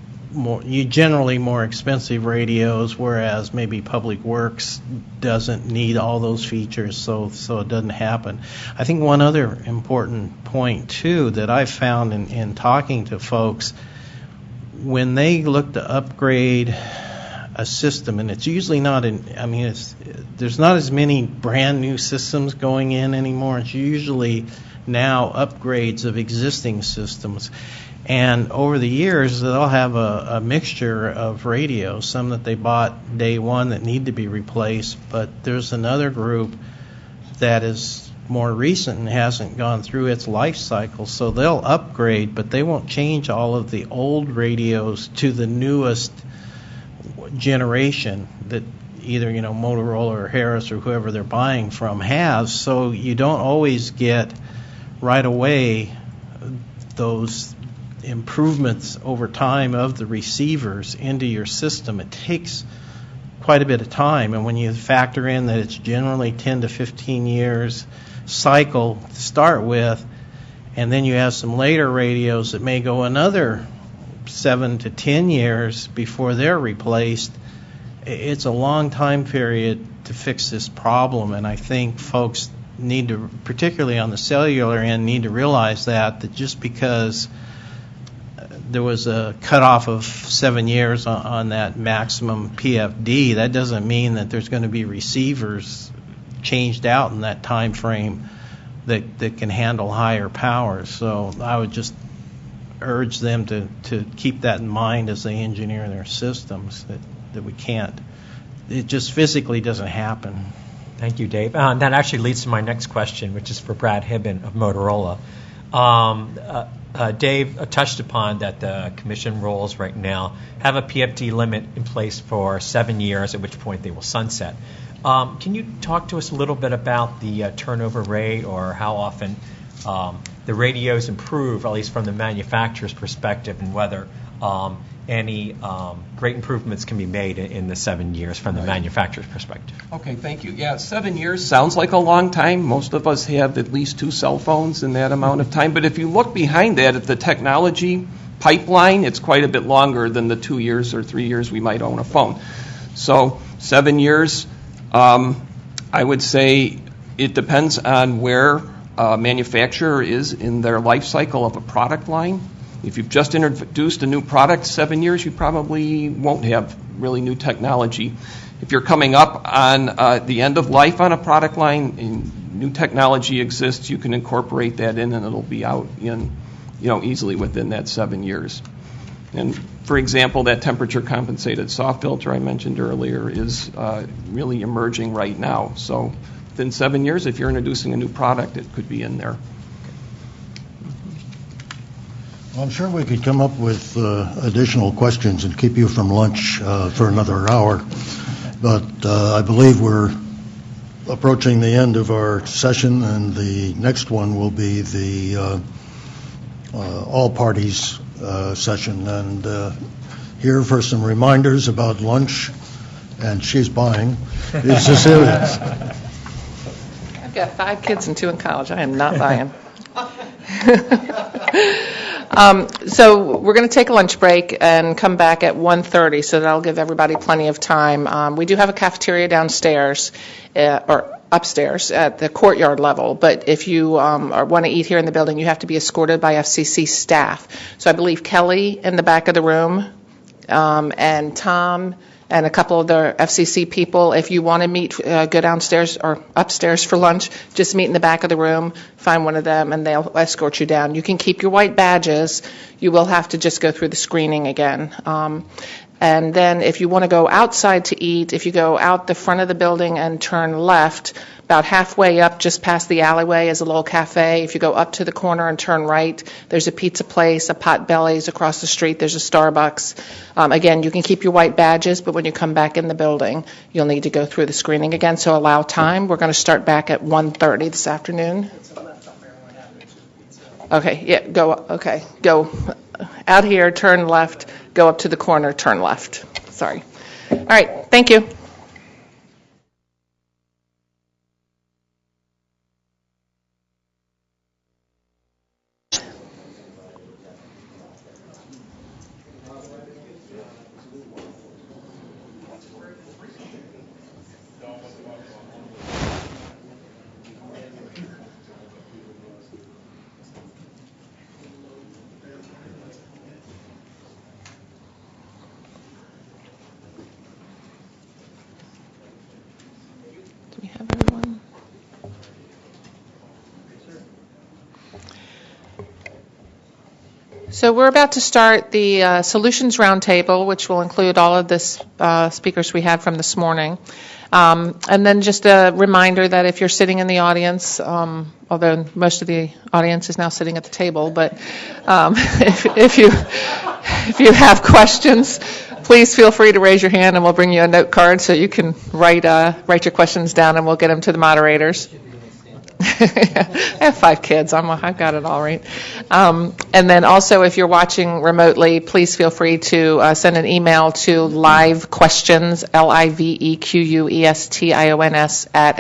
generally more expensive radios, whereas maybe Public Works doesn't need all those features, so it doesn't happen. I think one other important point, too, that I've found in talking to folks, when they look to upgrade a system, and it's usually not there's not as many brand new systems going in anymore. It's usually now upgrades of existing systems. And over the years, they'll have a mixture of radios, some that they bought day one that need to be replaced, but there's another group that is more recent and hasn't gone through its life cycle, so they'll upgrade, but they won't change all of the old radios to the newest generation that either Motorola or Harris or whoever they're buying from has. So you don't always get right away those improvements over time of the receivers into your system. It takes quite a bit of time, and when you factor in that it's generally 10 to 15 years cycle to start with, and then you have some later radios that may go another 7 to 10 years before they're replaced, it's a long time period to fix this problem. And I think folks need to, particularly on the cellular end, need to realize that just because there was a cutoff of 7 years on that maximum PFD, that doesn't mean that there's going to be receivers changed out in that time frame that can handle higher power. So I would just urge them to keep that in mind as they engineer their systems, that we can't. It just physically doesn't happen. Thank you, Dave. That actually leads to my next question, which is for Brad Hibben of Motorola. Dave touched upon that the commission rules right now have a PFD limit in place for 7 years, at which point they will sunset. Can you talk to us a little bit about the turnover rate, or how often the radios improve, at least from the manufacturer's perspective, and whether any great improvements can be made in the 7 years from the manufacturer's perspective? Okay, thank you. Yeah, 7 years sounds like a long time. Most of us have at least 2 cell phones in that amount of time. But if you look behind that at the technology pipeline, it's quite a bit longer than the 2 years or 3 years we might own a phone. So 7 years, I would say it depends on where a manufacturer is in their life cycle of a product line. If you've just introduced a new product, 7 years, you probably won't have really new technology. If you're coming up on the end of life on a product line and new technology exists, you can incorporate that in, and it'll be out in, easily within that 7 years. And for example, that temperature compensated soft filter I mentioned earlier is really emerging right now. So within 7 years, if you're introducing a new product, it could be in there. Well, I'm sure we could come up with additional questions and keep you from lunch for another hour, but I believe we're approaching the end of our session, and the next one will be the all parties session. And here for some reminders about lunch, and she's buying, is Cecilia. I've got 5 kids and 2 in college. I am not buying. So we're going to take a lunch break and come back at 1:30, so that'll give everybody plenty of time. We do have a cafeteria downstairs, or upstairs at the courtyard level, but if you want to eat here in the building, you have to be escorted by FCC staff. So I believe Kelly in the back of the room, and Tom and a couple of the FCC people. If you want to meet, go downstairs or upstairs for lunch, just meet in the back of the room, find one of them, and they'll escort you down. You can keep your white badges. You will have to just go through the screening again. And then if you want to go outside to eat, if you go out the front of the building and turn left, about halfway up, just past the alleyway, is a little cafe. If you go up to the corner and turn right, there's a pizza place, a Potbelly's across the street. There's a Starbucks. Again, you can keep your white badges, but when you come back in the building, you'll need to go through the screening again. So allow time. We're going to start back at 1:30 this afternoon. Okay, yeah, go out here, turn left, go up to the corner, turn left. Sorry. All right, thank you. So we're about to start the Solutions Roundtable, which will include all of the speakers we had from this morning. And then just a reminder that if you're sitting in the audience, although most of the audience is now sitting at the table, but if you have questions, please feel free to raise your hand and we'll bring you a note card so you can write your questions down and we'll get them to the moderators. I have 5 kids. I've got it all right. And then also, if you're watching remotely, please feel free to send an email to livequestions, livequestions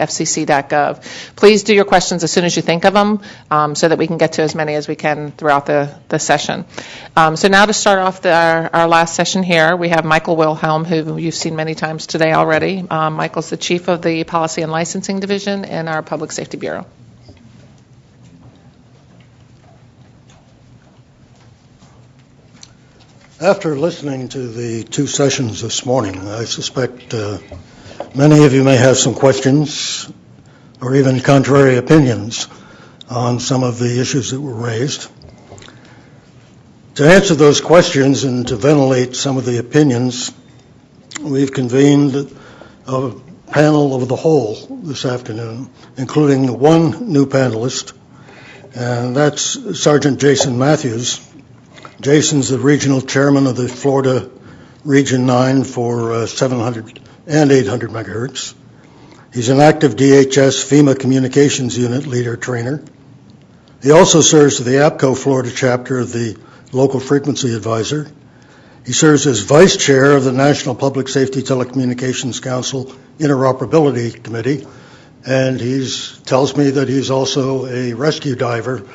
@fcc.gov. Please do your questions as soon as you think of them, so that we can get to as many as we can throughout the session. So now to start off our last session here, we have Michael Wilhelm, who you've seen many times today already. Michael's the Chief of the Policy and Licensing Division in our Public Safety Bureau. After listening to the 2 sessions this morning, I suspect many of you may have some questions or even contrary opinions on some of the issues that were raised. To answer those questions and to ventilate some of the opinions, we've convened a panel of the whole this afternoon, including 1 new panelist and that's Sergeant Jason Matthews. Jason's the regional chairman of the Florida Region 9 for 700 and 800 megahertz. He's an active DHS FEMA Communications Unit leader trainer. He also serves the APCO Florida chapter of the Local Frequency Advisor. He serves as vice chair of the National Public Safety Telecommunications Council Interoperability Committee, and he tells me that he's also a rescue diver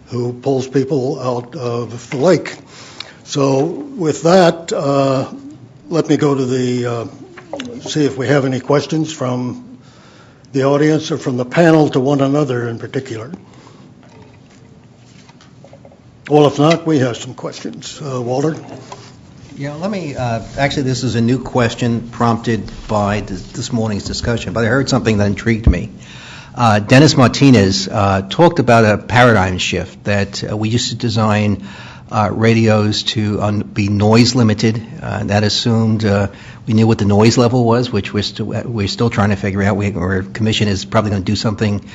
who pulls people out of the lake. So with that, let me go to see if we have any questions from the audience or from the panel to one another in particular. Well, if not, we have some questions. Walter? Yeah, let me, actually this is a new question prompted by this morning's discussion, but I heard something that intrigued me. Dennis Martinez talked about a paradigm shift that we used to design radios to be noise limited. That assumed we knew what the noise level was, which we're still trying to figure out. Our commission is probably going to do something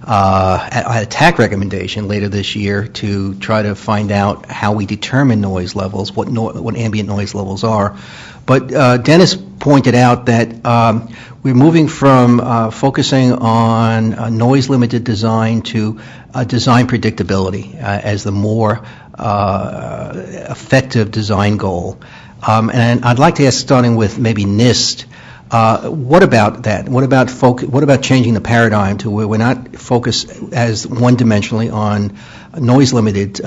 at a TAC recommendation later this year to try to find out how we determine noise levels, what ambient noise levels are. But Dennis pointed out that we're moving from focusing on noise-limited design to design predictability as the more effective design goal. And I'd like to ask, starting with maybe NIST, what about that? What about changing the paradigm to where we're not focused as one-dimensionally on noise-limited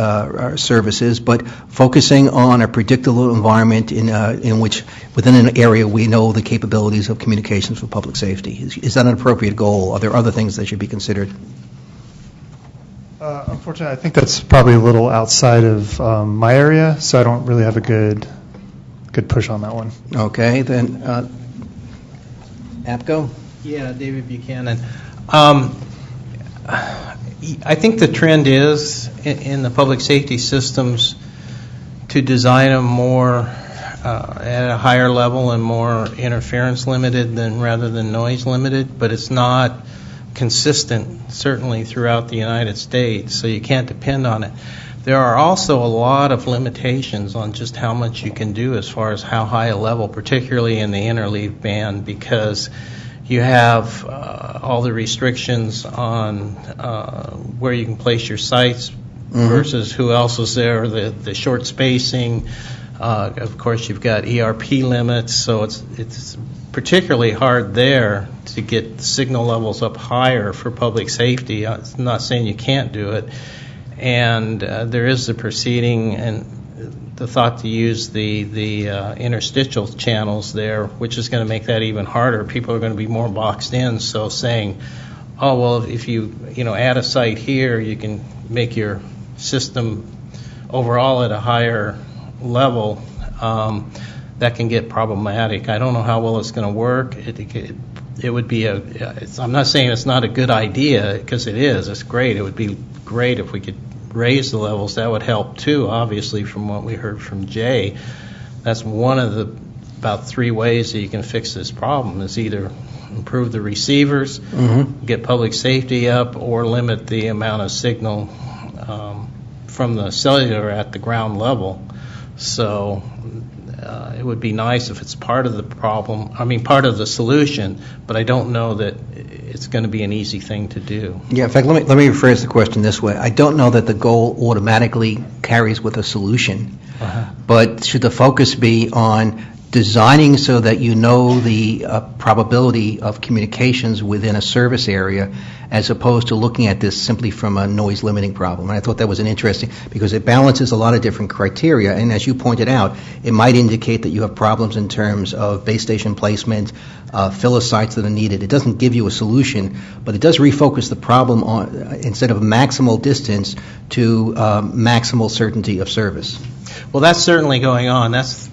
services, but focusing on a predictable environment in which, within an area, we know the capabilities of communications for public safety? Is that an appropriate goal? Are there other things that should be considered? Unfortunately, I think that's probably a little outside of my area, so I don't really have a good push on that one. Okay, then APCO? Yeah, David Buchanan. I think the trend is in the public safety systems to design them more at a higher level and more interference limited rather than noise limited, but it's not consistent, certainly throughout the United States, so you can't depend on it. There are also a lot of limitations on just how much you can do as far as how high a level, particularly in the interleave band, because you have all the restrictions on where you can place your sites versus who else is there, the short spacing. Of course, you've got ERP limits, so it's particularly hard there to get the signal levels up higher for public safety. I'm not saying you can't do it. And there is the proceeding and the thought to use the interstitial channels there, which is going to make that even harder. People are going to be more boxed in. So saying, oh, well, if you add a site here, you can make your system overall at a higher level. That can get problematic. I don't know how well it's going to work. It would be I'm not saying it's not a good idea, because it is. It's great. It would be great if we could raise the levels. That would help too, obviously, from what we heard from Jay. That's one of the about 3 ways that you can fix this problem, is either improve the receivers, get public safety up, or limit the amount of signal from the cellular at the ground level. So it would be nice if it's part of the problem, part of the solution, but I don't know that it's going to be an easy thing to do. Yeah, in fact, let me rephrase the question this way. I don't know that the goal automatically carries with a solution, but should the focus be on designing so that you know the probability of communications within a service area, as opposed to looking at this simply from a noise limiting problem? And I thought that was an interesting, because it balances a lot of different criteria, and as you pointed out, it might indicate that you have problems in terms of base station placement, filler sites that are needed. It doesn't give you a solution, but it does refocus the problem on, instead of maximal distance, to maximal certainty of service. Well, that's certainly going on. That's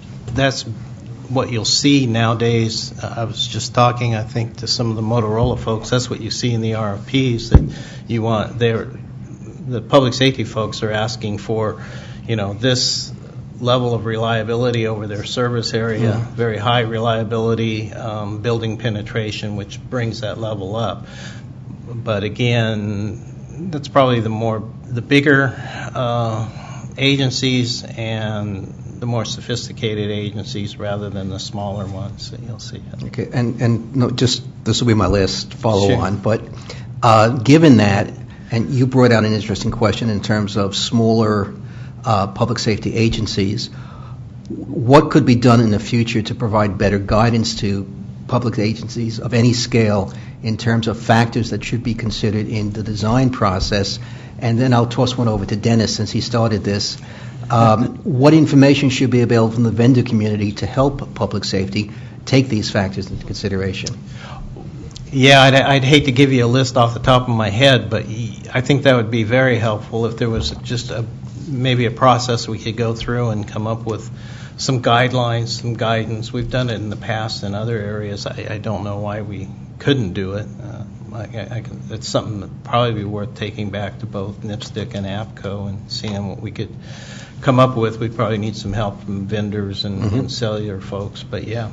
what you'll see nowadays. I was just talking, I think, to some of the Motorola folks. That's what you see in the RFPs that you want. The public safety folks are asking for, this level of reliability over their service area, very high reliability, building penetration, which brings that level up. But again, that's probably the bigger agencies and the more sophisticated agencies rather than the smaller ones that you'll see. Okay, and no, just this will be my last follow-on, but given that, and you brought out an interesting question in terms of smaller public safety agencies, what could be done in the future to provide better guidance to public agencies of any scale in terms of factors that should be considered in the design process? And then I'll toss one over to Dennis since he started this. What information should be available from the vendor community to help public safety take these factors into consideration? Yeah, I'd hate to give you a list off the top of my head, but I think that would be very helpful if there was just maybe a process we could go through and come up with some guidelines, some guidance. We've done it in the past in other areas. I don't know why we couldn't do it. It's something that would probably be worth taking back to both NIPSTIC and APCO and seeing what we could come up with. We'd probably need some help from vendors and cellular folks, but yeah.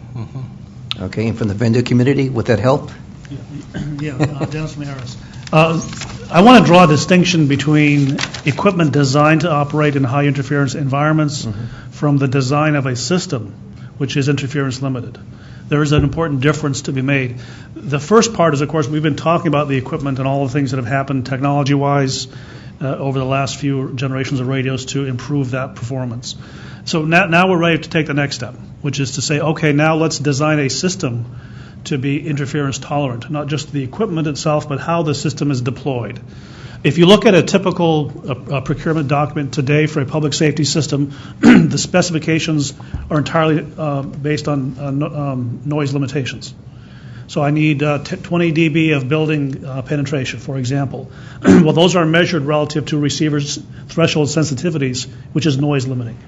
Okay, and from the vendor community, would that help? Yeah, Dennis Maris. I want to draw a distinction between equipment designed to operate in high interference environments from the design of a system, which is interference limited. There is an important difference to be made. The first part is, of course, we've been talking about the equipment and all the things that have happened technology-wise over the last few generations of radios to improve that performance. So now we're ready to take the next step, which is to say, okay, now let's design a system to be interference tolerant, not just the equipment itself, but how the system is deployed. If you look at a typical procurement document today for a public safety system, the specifications are entirely based on noise limitations. So I need 20 dB of building penetration, for example. Well, those are measured relative to receivers' threshold sensitivities, which is noise limiting.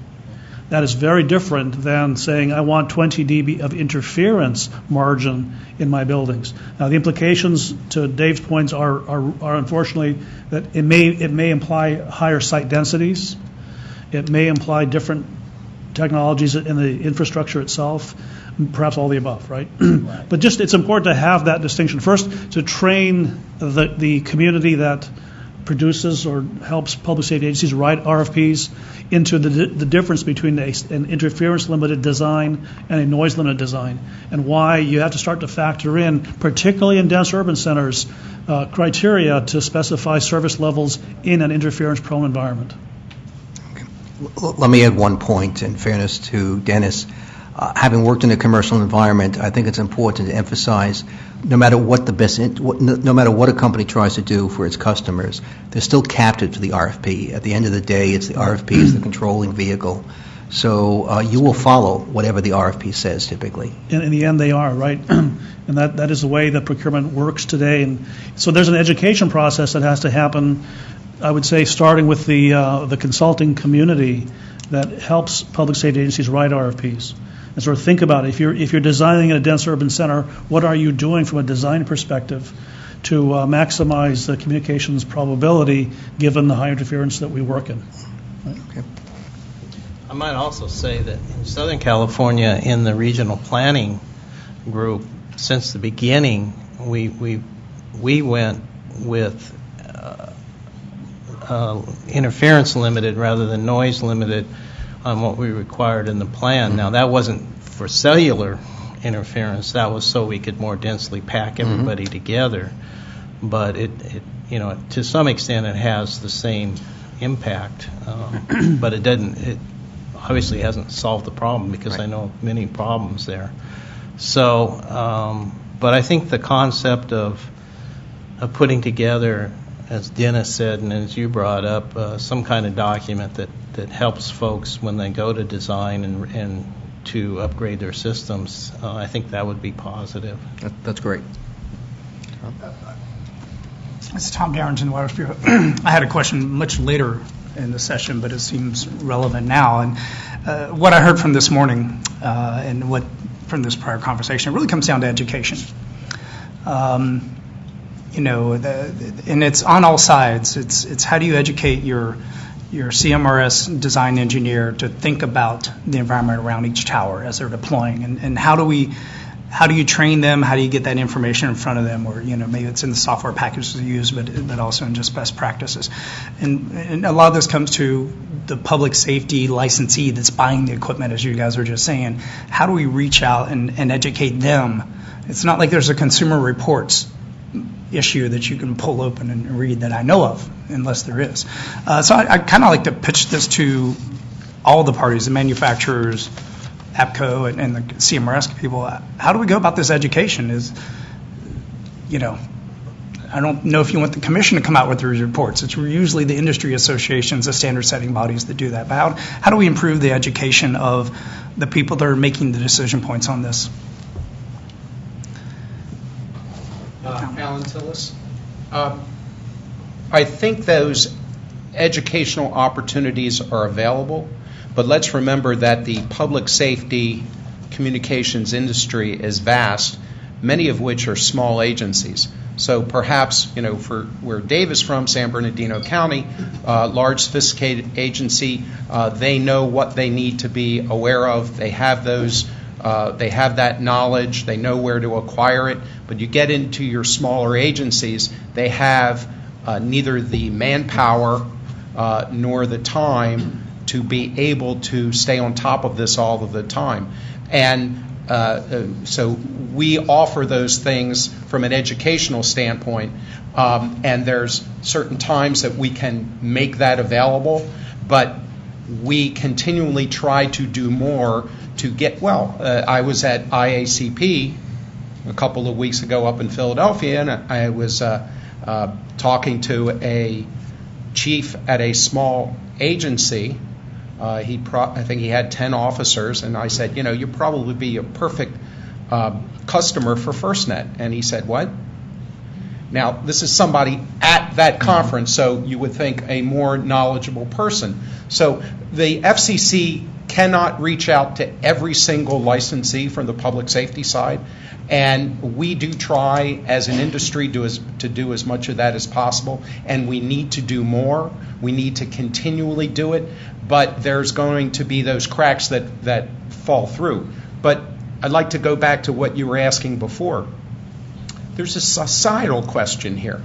That is very different than saying I want 20 dB of interference margin in my buildings. Now, the implications, to Dave's points, are unfortunately that it may imply higher site densities. It may imply different technologies in the infrastructure itself, perhaps all the above, right? But just it's important to have that distinction. First, to train the community that produces or helps public safety agencies write RFPs into the difference between an interference-limited design and a noise-limited design, and why you have to start to factor in, particularly in dense urban centers, criteria to specify service levels in an interference-prone environment. Let me add one point in fairness to Dennis. Having worked in a commercial environment, I think it's important to emphasize no matter what no matter what a company tries to do for its customers, they're still captive to the RFP. At the end of the day, it's the RFP is the controlling vehicle. So you will follow whatever the RFP says typically. In the end, they are, right? And that is the way that procurement works today. And so there's an education process that has to happen, I would say, starting with the consulting community that helps public safety agencies write RFPs. And sort of think about it. If you're designing in a dense urban center, what are you doing from a design perspective to maximize the communications probability given the high interference that we work in? Right? Okay. I might also say that in Southern California, in the regional planning group, since the beginning, we went with interference limited rather than noise limited on what we required in the plan. Now, that wasn't for cellular interference. That was so we could more densely pack everybody together. But it to some extent, it has the same impact. But it obviously hasn't solved the problem because I know many problems there. So, but I think the concept of putting together, as Dennis said and as you brought up, some kind of document that helps folks when they go to design and to upgrade their systems, I think that would be positive. That's great. This is Tom Darrington, Water Bureau. I had a question much later in the session, but it seems relevant now. And what I heard from this morning and what from this prior conversation, it really comes down to education. And it's on all sides. It's how do you educate your CMRS design engineer to think about the environment around each tower as they're deploying, and how do we how do you train them? How do you get that information in front of them? Or, maybe it's in the software packages they use, but also in just best practices. And a lot of this comes to the public safety licensee that's buying the equipment, as you guys were just saying. How do we reach out and educate them? It's not like there's a consumer reports issue that you can pull open and read that I know of, unless there is. So I kind of like to pitch this to all the parties, the manufacturers, APCO, and the CMRS people. How do we go about this education? I don't know if you want the commission to come out with these reports. It's usually the industry associations, the standard setting bodies that do that. But how do we improve the education of the people that are making the decision points on this? Alan Tillis. I think those educational opportunities are available, but let's remember that the public safety communications industry is vast, many of which are small agencies. So perhaps, for where Dave is from, San Bernardino County, large sophisticated agency, they know what they need to be aware of. They have they have that knowledge. They know where to acquire it. But you get into your smaller agencies, they have neither the manpower nor the time to be able to stay on top of this all of the time. And so we offer those things from an educational standpoint, and there's certain times that we can make that available, but we continually try to do more to get, I was at IACP a couple of weeks ago up in Philadelphia, and I was talking to a chief at a small agency. I think he had 10 officers, and I said, you'd probably be a perfect customer for FirstNet. And he said, what? Now, this is somebody at that conference, so you would think a more knowledgeable person. So the FCC cannot reach out to every single licensee from the public safety side, and we do try as an industry to do as much of that as possible, and we need to do more. We need to continually do it, but there's going to be those cracks that fall through. But I'd like to go back to what you were asking before. There's a societal question here,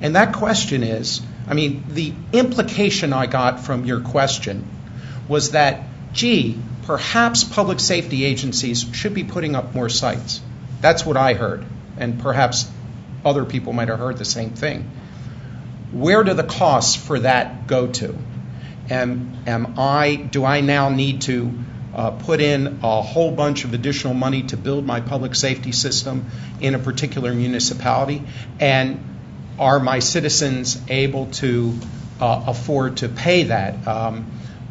and that question is, the implication I got from your question was that, perhaps public safety agencies should be putting up more sites. That's what I heard, and perhaps other people might have heard the same thing. Where do the costs for that go to? Do I now need to put in a whole bunch of additional money to build my public safety system in a particular municipality? And are my citizens able to afford to pay that?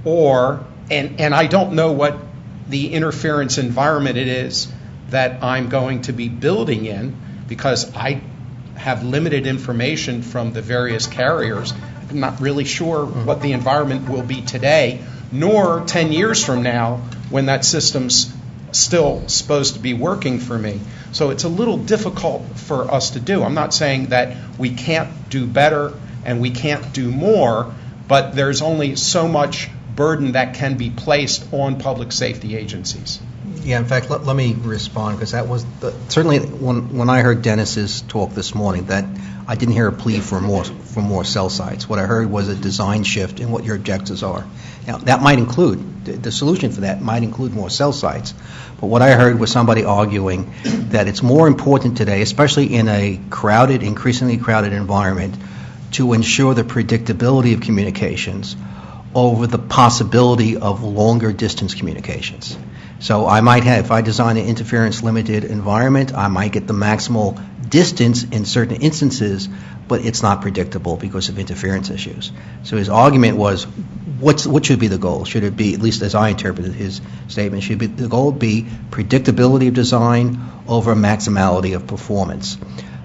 And I don't know what the interference environment it is that I'm going to be building in, because I have limited information from the various carriers. I'm not really sure what the environment will be today, nor 10 years from now when that system's still supposed to be working for me. So it's a little difficult for us to do. I'm not saying that we can't do better and we can't do more, but there's only so much burden that can be placed on public safety agencies. Yeah, in fact, let me respond, because that was certainly when I heard Dennis's talk this morning, that I didn't hear a plea for more cell sites. What I heard was a design shift in what your objectives are. Now, that might include, the solution for that might include more cell sites. But what I heard was somebody arguing that it's more important today, especially in a crowded, increasingly crowded environment, to ensure the predictability of communications over the possibility of longer distance communications. So I might have, if I design an interference limited environment, I might get the maximal distance in certain instances, but it's not predictable because of interference issues. So his argument was, what should be the goal? Should it be, at least as I interpreted his statement, should the goal be predictability of design over maximality of performance?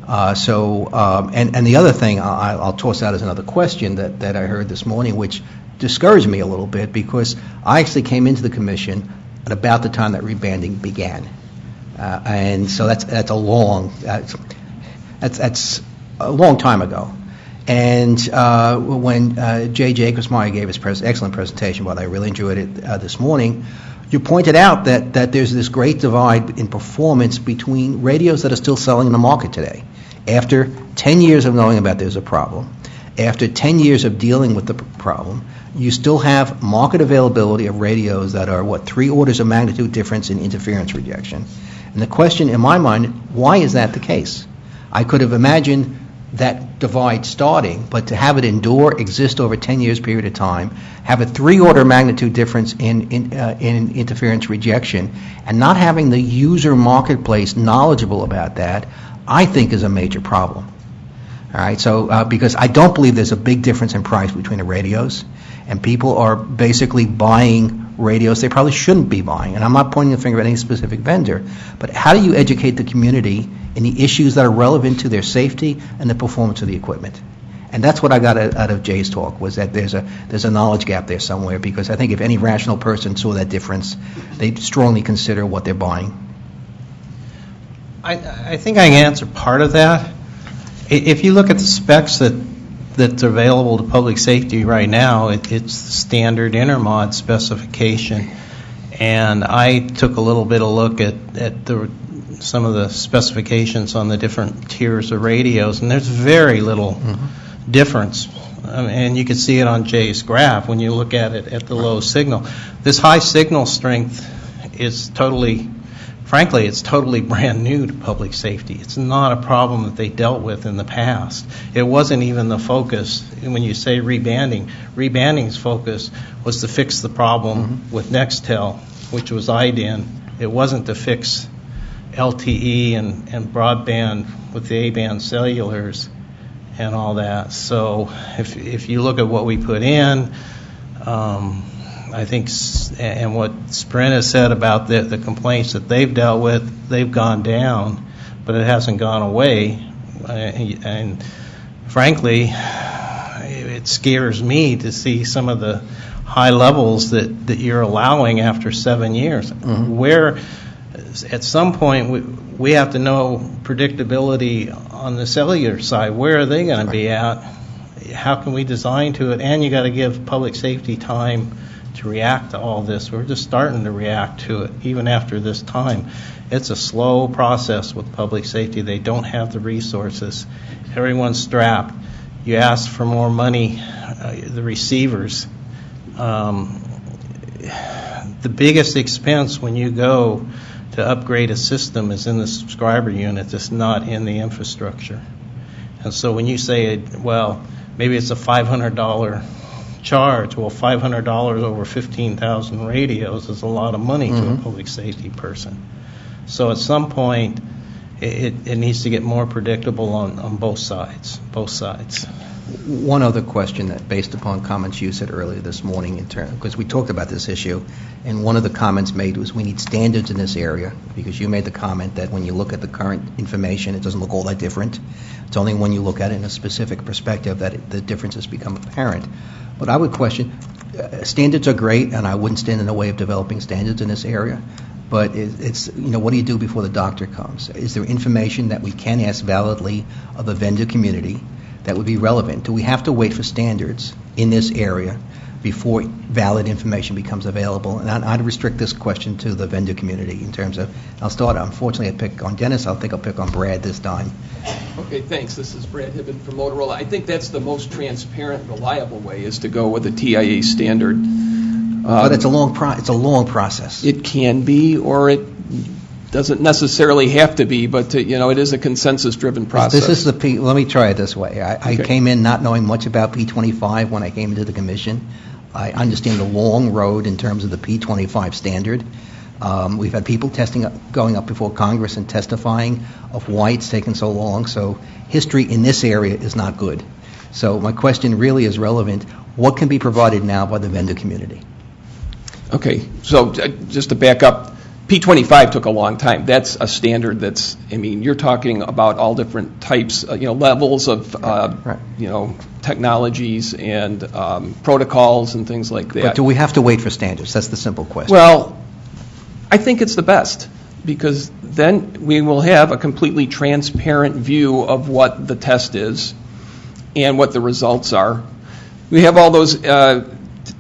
And the other thing I'll toss out as another question that I heard this morning, which discouraged me a little bit, because I actually came into the commission at about the time that rebanding began, and so that's a long time ago. And when Jay Jacobsmeyer gave his excellent presentation, but I really enjoyed it this morning, You pointed out that there's this great divide in performance between radios that are still selling in the market today. After 10 years of knowing about there's a problem, after 10 years of dealing with the problem, you still have market availability of radios that are, 3 orders of magnitude difference in interference rejection. And the question in my mind, why is that the case? I could have imagined that divide starting, but to have it endure, exist over 10 years period of time, have a 3-order magnitude difference in interference rejection, and not having the user marketplace knowledgeable about that, I think is a major problem. All right, so because I don't believe there's a big difference in price between the radios, and people are basically buying radios they probably shouldn't be buying. And I'm not pointing the finger at any specific vendor, but how do you educate the community in the issues that are relevant to their safety and the performance of the equipment? And that's what I got out of Jay's talk, was that there's a knowledge gap there somewhere, because I think if any rational person saw that difference, they'd strongly consider what they're buying. I think I can answer part of that. If you look at the specs that's available to public safety right now, it's standard intermod specification. And I took a little bit of look at some of the specifications on the different tiers of radios, and there's very little difference. And you can see it on Jay's graph when you look at it at the low signal. This high signal strength is frankly, it's totally brand new to public safety. It's not a problem that they dealt with in the past. It wasn't even the focus. When you say rebanding, rebanding's focus was to fix the problem with Nextel, which was IDIN. It wasn't to fix LTE and broadband with the A-band cellulars and all that. So if you look at what we put in, I think, and what Sprint has said about the complaints that they've dealt with, they've gone down, but it hasn't gone away. And frankly, it scares me to see some of the high levels that you're allowing after 7 years. Where, at some point, we have to know predictability on the cellular side. Where are they going to be at? How can we design to it? And you got to give public safety time to react to all this. We're just starting to react to it, even after this time. It's a slow process with public safety. They don't have the resources. Everyone's strapped. You ask for more money, the receivers. The biggest expense when you go to upgrade a system is in the subscriber unit. It's not in the infrastructure. And so when you say, well, maybe it's a $500 charge. Well, $500 over 15,000 radios is a lot of money to a public safety person. So at some point, it needs to get more predictable on both sides. One other question that, based upon comments you said earlier this morning, because we talked about this issue, and one of the comments made was we need standards in this area, because you made the comment that when you look at the current information, it doesn't look all that different. It's only when you look at it in a specific perspective that the differences become apparent. But I would question, standards are great, and I wouldn't stand in the way of developing standards in this area. But it's what do you do before the doctor comes? Is there information that we can ask validly of the vendor community that would be relevant? Do we have to wait for standards in this area before valid information becomes available? And I'd restrict this question to the vendor community in terms of, I'll start, unfortunately, I pick on Dennis, I'll pick on Brad this time. Okay, thanks. This is Brad Hibben from Motorola. I think that's the most transparent, reliable way, is to go with a TIA standard. But it's a long process. It can be, or it doesn't necessarily have to be, but it is a consensus-driven process. This is let me try it this way. I came in not knowing much about P25 when I came into the commission. I understand the long road in terms of the P25 standard. We've had people going up before Congress and testifying of why it's taken so long. So history in this area is not good. So my question really is relevant. What can be provided now by the vendor community? Okay, so just to back up, P25 took a long time. That's a standard you're talking about all different types, levels of, technologies and protocols and things like that. But do we have to wait for standards? That's the simple question. Well, I think it's the best, because then we will have a completely transparent view of what the test is and what the results are. We have all those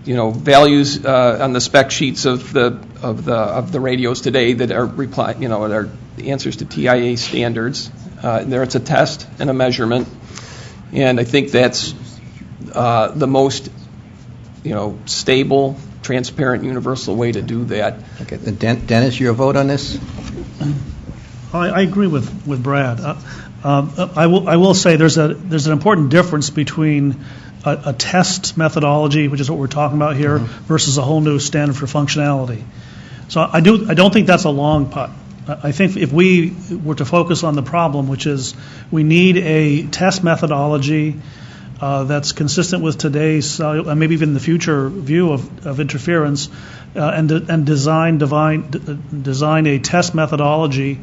values on the spec sheets of the of the radios today that are are the answers to TIA standards. There, it's a test and a measurement, and I think that's the most stable, transparent, universal way to do that. Okay, Dennis, your vote on this? I agree with Brad. I will say there's an important difference between a test methodology, which is what we're talking about here, versus a whole new standard for functionality. So I don't think that's a long putt. I think if we were to focus on the problem, which is we need a test methodology that's consistent with today's, maybe even the future view of interference, and design a test methodology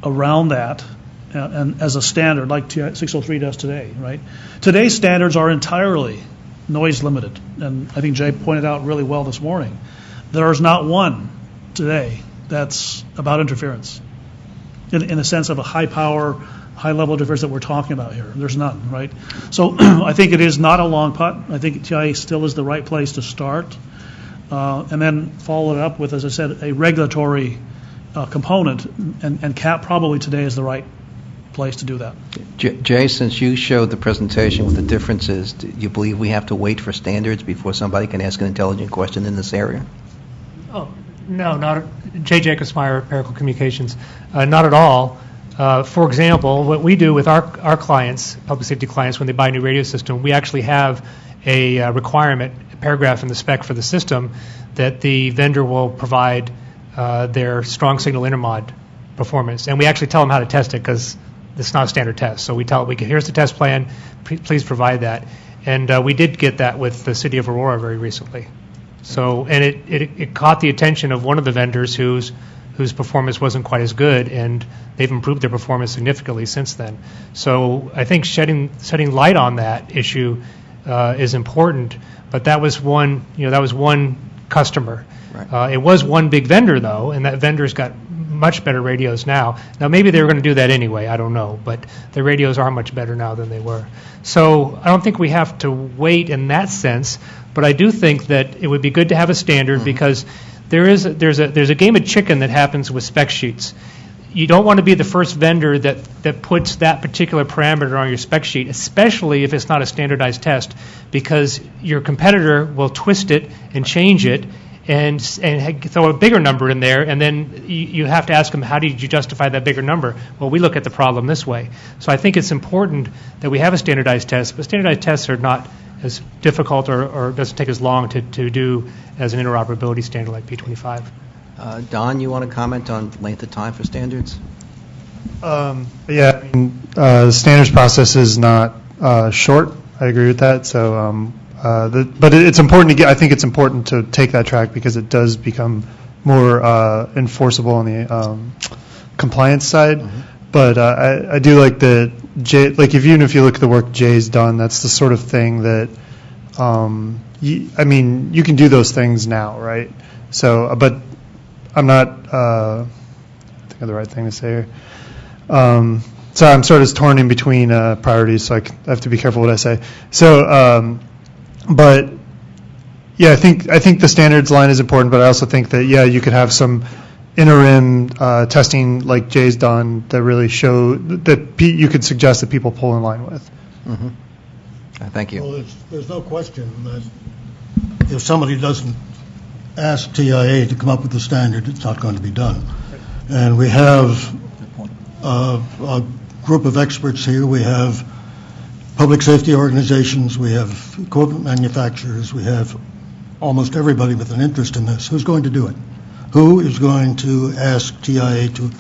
around that, and as a standard, like 603 does today, right? Today's standards are entirely noise limited, and I think Jay pointed out really well this morning. There is not one today that's about interference, in the sense of a high power, high level interference that we're talking about here. There's none, right? So I think it is not a long putt. I think TIA still is the right place to start, and then follow it up with, as I said, a regulatory component, and CAP probably today is the right place to do that. Jay, since you showed the presentation with the differences, do you believe we have to wait for standards before somebody can ask an intelligent question in this area? Oh, no, not Jay Jacobsmeyer, Pericle Communications. Not at all. For example, what we do with our clients, public safety clients, when they buy a new radio system, we actually have a requirement, a paragraph in the spec for the system, that the vendor will provide their strong signal intermod performance. And we actually tell them how to test it, because it's not a standard test. So we tell here's the test plan, please provide that. And we did get that with the city of Aurora very recently. So, and it caught the attention of one of the vendors whose performance wasn't quite as good, and they've improved their performance significantly since then. So I think setting light on that issue is important. But that was one customer. Right. It was one big vendor though, and that vendor's got much better radios now. Now maybe they were going to do that anyway, I don't know, but the radios are much better now than they were. So I don't think we have to wait in that sense, but I do think that it would be good to have a standard, because there's a game of chicken that happens with spec sheets. You don't want to be the first vendor that puts that particular parameter on your spec sheet, especially if it's not a standardized test, because your competitor will twist it and change it and throw a bigger number in there, and then you have to ask them, how did you justify that bigger number? Well, we look at the problem this way. So I think it's important that we have a standardized test, but standardized tests are not as difficult or doesn't take as long to do as an interoperability standard like P25. Don, you want to comment on length of time for standards? The standards process is not short. I agree with that. So, but it's important I think it's important to take that track, because it does become more enforceable on the compliance side. Mm-hmm. But I do like that Jay, even if you look at the work Jay's done, that's the sort of thing that you can do those things now, right? So, but I'm not I think of the right thing to say here. So I'm sort of torn in between priorities, so I have to be careful what I say. So, but yeah, I think the standards line is important, but I also think that you could have some interim testing like Jay's done that really show that you could suggest that people pull in line with. Mm-hmm. Thank you. Well, there's no question that if somebody doesn't ask TIA to come up with a standard, it's not going to be done. And we have a group of experts here. We have public safety organizations. We have equipment manufacturers. We have almost everybody with an interest in this. Who's going to do it? Who is going to ask TIA to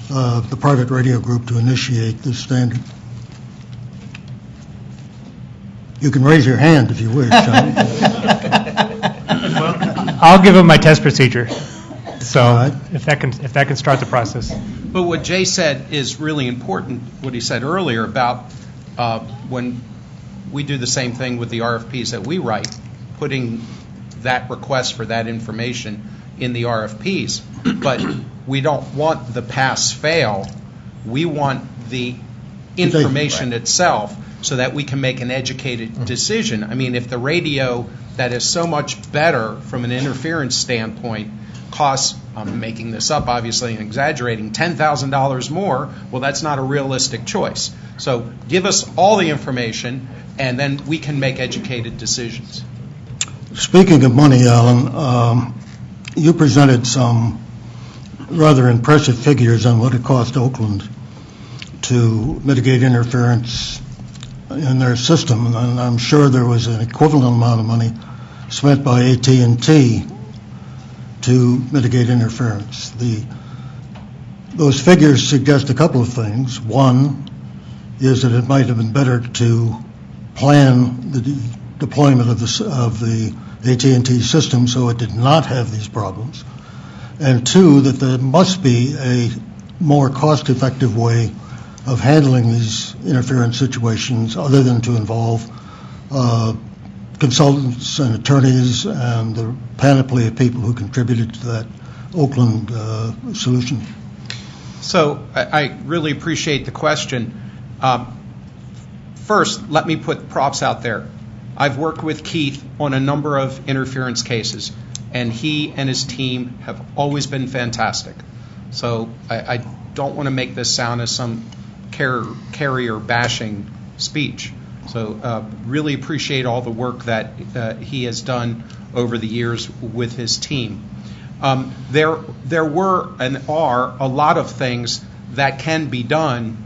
the private radio group to initiate this standard? You can raise your hand if you wish. I'll give them my test procedure. So right. if that can start the process. But what Jay said is really important, what he said earlier about when we do the same thing with the RFPs that we write, putting that request for that information in the RFPs. But we don't want the pass-fail. We want the information itself so that we can make an educated decision. I mean, if the radio that is so much better from an interference standpoint costs, I'm making this up obviously and exaggerating, $10,000 more, well, that's not a realistic choice. So give us all the information, and then we can make educated decisions. Speaking of money, Alan, you presented some rather impressive figures on what it cost Oakland to mitigate interference in their system, and I'm sure there was an equivalent amount of money spent by AT&T to mitigate interference. Those figures suggest a couple of things. One is that it might have been better to plan the deployment of the AT&T system so it did not have these problems. And two, that there must be a more cost-effective way of handling these interference situations other than to involve consultants and attorneys and the panoply of people who contributed to that Oakland solution. So I really appreciate the question. First, let me put props out there. I've worked with Keith on a number of interference cases, and he and his team have always been fantastic. So I don't want to make this sound as some carrier bashing speech. So really appreciate all the work that he has done over the years with his team. There were and are a lot of things that can be done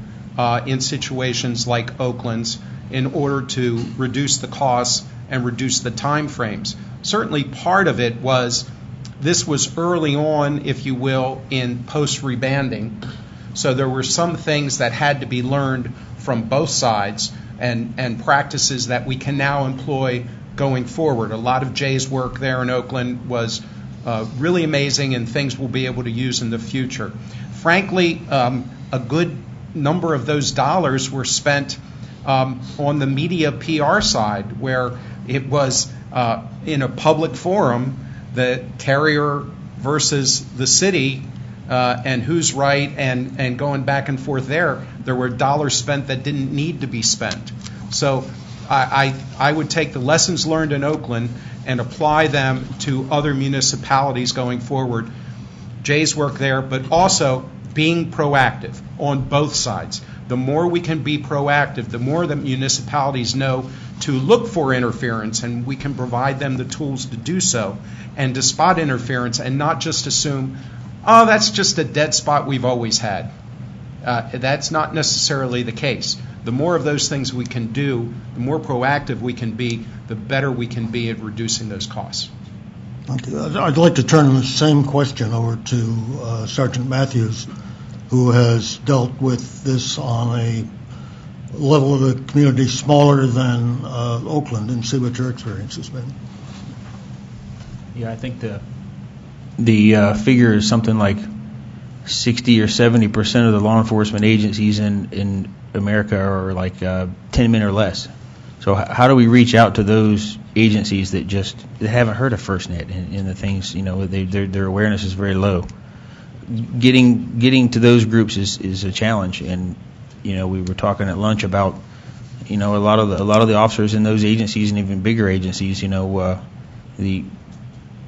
in situations like Oakland's in order to reduce the costs and reduce the time frames. Certainly part of it was this was early on, if you will, in post-rebanding. So there were some things that had to be learned from both sides and practices that we can now employ going forward. A lot of Jay's work there in Oakland was really amazing and things we'll be able to use in the future. Frankly, a good number of those dollars were spent on the media PR side, where it was in a public forum, the carrier versus the city, and who's right, and going back and forth there. There were dollars spent that didn't need to be spent. So I would take the lessons learned in Oakland and apply them to other municipalities going forward. Jay's work there, but also being proactive on both sides. The more we can be proactive, the more the municipalities know to look for interference, and we can provide them the tools to do so and to spot interference and not just assume, oh, that's just a dead spot we've always had. That's not necessarily the case. The more of those things we can do, the more proactive we can be, the better we can be at reducing those costs. Okay. I'd like to turn the same question over to Sergeant Matthews, who has dealt with this on a level of the community smaller than Oakland, and see what your experience has been. Yeah, I think the figure is something like 60 or 70% of the law enforcement agencies in America are like 10 men or less. So how do we reach out to those agencies that haven't heard of FirstNet and the things, their awareness is very low? Getting to those groups is a challenge, and we were talking at lunch about a lot of the officers in those agencies and even bigger agencies,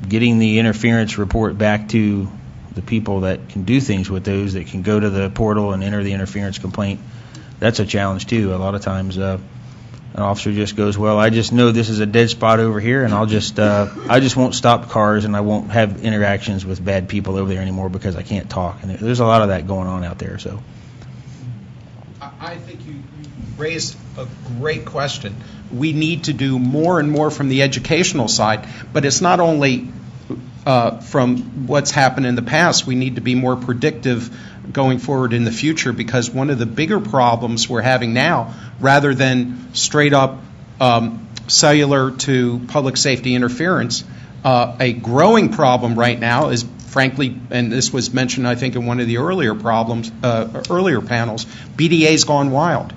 getting the interference report back to the people that can do things with those, that can go to the portal and enter the interference complaint. That's a challenge too. A lot of times an officer just goes, well, I just know this is a dead spot over here, and I just won't stop cars, and I won't have interactions with bad people over there anymore because I can't talk. And there's a lot of that going on out there. So I think you raised a great question. We need to do more and more from the educational side, but it's not only from what's happened in the past. We need to be more predictive going forward in the future, because one of the bigger problems we're having now, rather than straight up cellular to public safety interference, a growing problem right now is, frankly, and this was mentioned I think in one of the earlier panels, BDA's gone wild.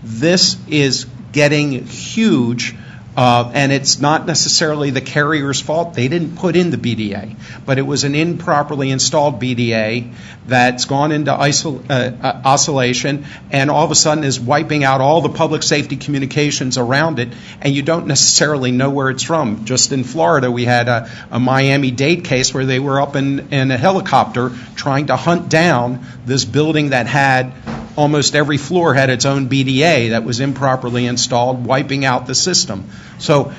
This is getting huge And it's not necessarily the carrier's fault. They didn't put in the BDA, but it was an improperly installed BDA that's gone into oscillation and all of a sudden is wiping out all the public safety communications around it, and you don't necessarily know where it's from. Just in Florida, we had a Miami-Dade case where they were up in a helicopter trying to hunt down this building that had almost every floor had its own BDA that was improperly installed, wiping out the system. So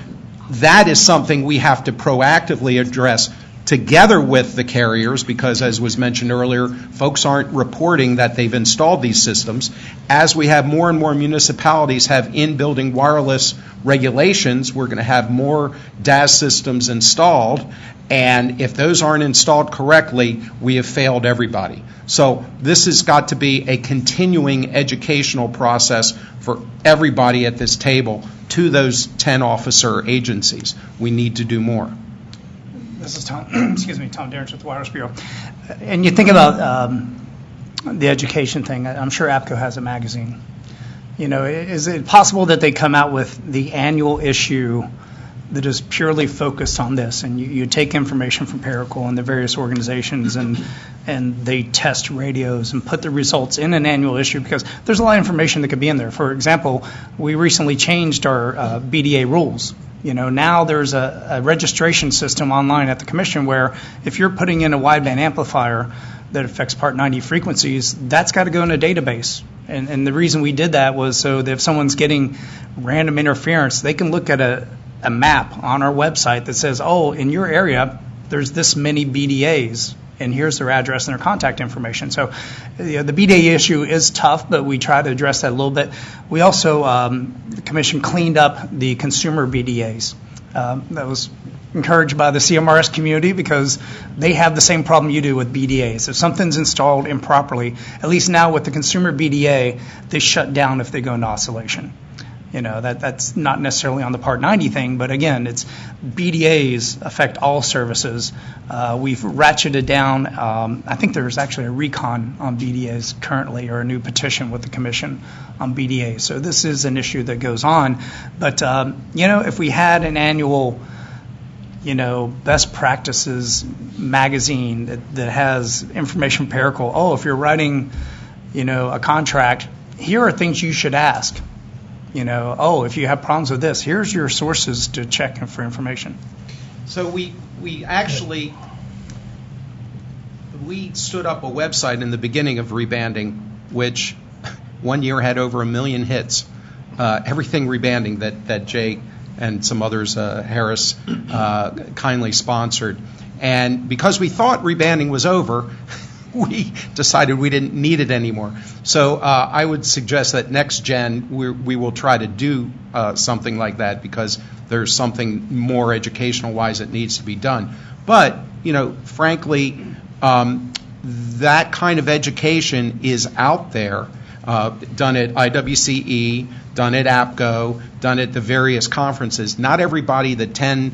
that is something we have to proactively address together with the carriers, because as was mentioned earlier, folks aren't reporting that they've installed these systems. As we have more and more municipalities have in-building wireless regulations, we're going to have more DAS systems installed, and if those aren't installed correctly, we have failed everybody. So this has got to be a continuing educational process for everybody at this table to those 10 officer agencies. We need to do more. This is Tom, Tom Derenge with the Wireless Bureau. And you think about the education thing, I'm sure APCO has a magazine. You know, is it possible that they come out with the annual issue that is purely focused on this, and you take information from Pericle and the various organizations and they test radios and put the results in an annual issue, because there's a lot of information that could be in there. For example, we recently changed our BDA rules. You know, now there's a registration system online at the Commission where if you're putting in a wideband amplifier that affects Part 90 frequencies, that's got to go in a database. And the reason we did that was so that if someone's getting random interference, they can look at a map on our website that says, oh, in your area, there's this many BDAs, and here's their address and their contact information. So the BDA issue is tough, but we try to address that a little bit. We also, the Commission cleaned up the consumer BDAs. That was encouraged by the CMRS community because they have the same problem you do with BDAs. If something's installed improperly, at least now with the consumer BDA, they shut down if they go into oscillation. You know, that's not necessarily on the Part 90 thing, but again, it's BDAs affect all services. We've ratcheted down. I think there's actually a recon on BDAs currently, or a new petition with the Commission on BDAs. So this is an issue that goes on. But, you know, if we had an annual, you know, best practices magazine that has information from Pericle, oh, if you're writing, you know, a contract, here are things you should ask. You know, oh, if you have problems with this, here's your sources to check for information. So we actually stood up a website in the beginning of rebanding, which one year had over 1 million hits. Everything rebanding that Jay and some others, Harris, kindly sponsored. And because we thought rebanding was over, we decided we didn't need it anymore. So I would suggest that next gen we will try to do something like that, because there's something more educational-wise that needs to be done. But, you know, frankly, that kind of education is out there, done at IWCE, done at APCO, done at the various conferences. Not everybody, the 10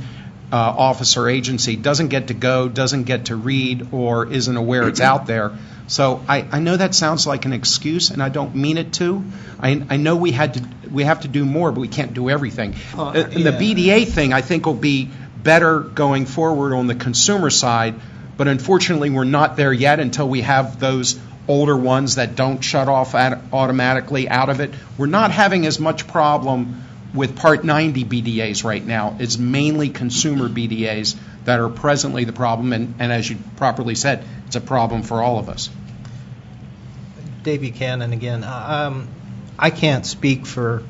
officer agency, doesn't get to go, doesn't get to read, or isn't aware it's out there. So I know that sounds like an excuse, and I don't mean it to. I know we have to do more, but we can't do everything. And the BDA thing, I think, will be better going forward on the consumer side, but unfortunately we're not there yet until we have those older ones that don't shut off automatically out of it. We're not having as much problem with Part 90 BDAs right now. It's mainly consumer BDAs that are presently the problem, and as you properly said, it's a problem for all of us. Dave Buchanan again. I can't speak for,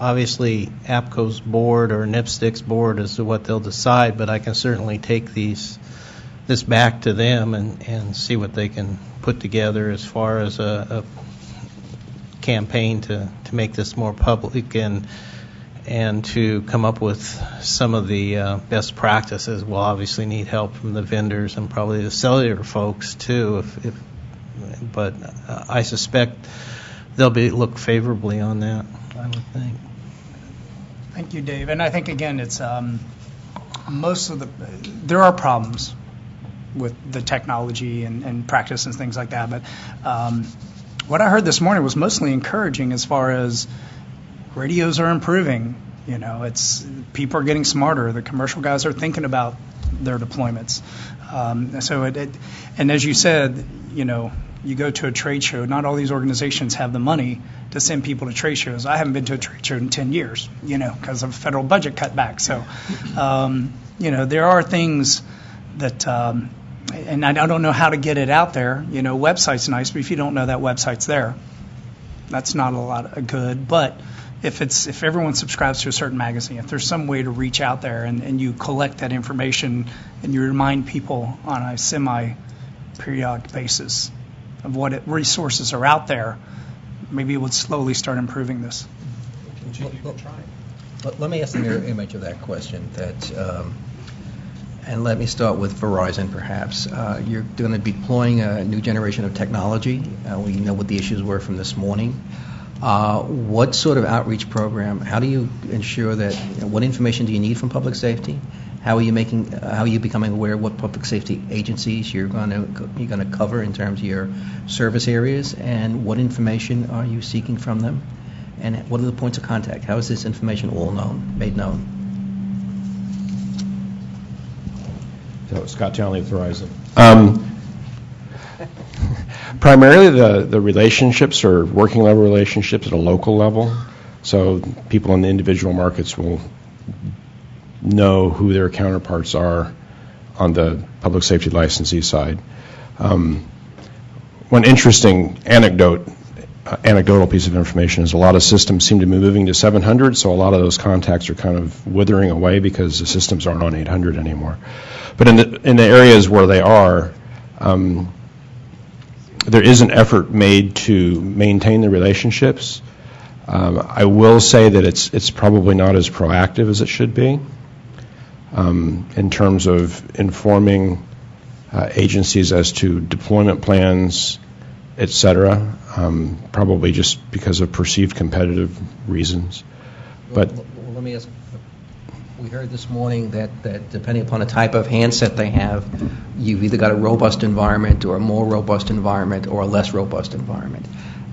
obviously, APCO's board or NIPSTIC's board as to what they'll decide, but I can certainly take this back to them and see what they can put together as far as a campaign to make this more public and to come up with some of the best practices. We'll obviously need help from the vendors and probably the cellular folks too. But I suspect they'll look favorably on that, I would think. Thank you, Dave. And I think, again, it's there are problems with the technology and practice and things like that. But what I heard this morning was mostly encouraging as far as radios are improving. It's people are getting smarter. The commercial guys are thinking about their deployments. And as you said, you go to a trade show. Not all these organizations have the money to send people to trade shows. I haven't been to a trade show in 10 years, because of federal budget cutback. So, there are things that, and I don't know how to get it out there. Website's nice, but if you don't know that website's there, that's not a lot of good. But if everyone subscribes to a certain magazine, if there's some way to reach out there and you collect that information and you remind people on a semi-periodic basis of what resources are out there, maybe it would slowly start improving this. Let me ask the mirror image of that question. And let me start with Verizon, perhaps. You're going to be deploying a new generation of technology. We know what the issues were from this morning. What sort of outreach program? How do you ensure that? What information do you need from public safety? How are you becoming aware of what public safety agencies you're going to cover in terms of your service areas? And what information are you seeking from them? And what are the points of contact? How is this information all made known? So, Scott Townley with Verizon. Primarily the relationships are working level relationships at a local level. So people in the individual markets will know who their counterparts are on the public safety licensee side. One interesting anecdotal piece of information is a lot of systems seem to be moving to 700, so a lot of those contacts are kind of withering away because the systems aren't on 800 anymore. But in the areas where they are, there is an effort made to maintain the relationships. I will say that it's probably not as proactive as it should be in terms of informing agencies as to deployment plans, et cetera, probably just because of perceived competitive reasons. But well, let me ask. We heard this morning that depending upon the type of handset they have, you've either got a robust environment or a more robust environment or a less robust environment.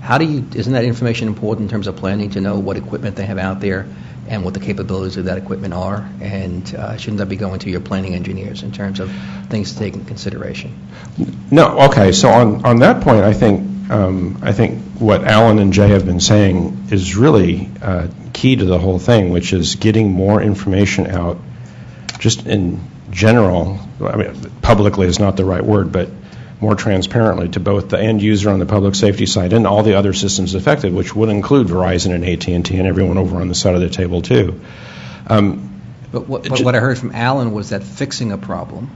Isn't that information important in terms of planning to know what equipment they have out there and what the capabilities of that equipment are? And shouldn't that be going to your planning engineers in terms of things to take into consideration? No, okay. So on that point, I think what Alan and Jay have been saying is really key to the whole thing, which is getting more information out just in general. I mean, publicly is not the right word, but more transparently to both the end user on the public safety side and all the other systems affected, which would include Verizon and AT&T and everyone over on the side of the table too. But what I heard from Alan was that fixing a problem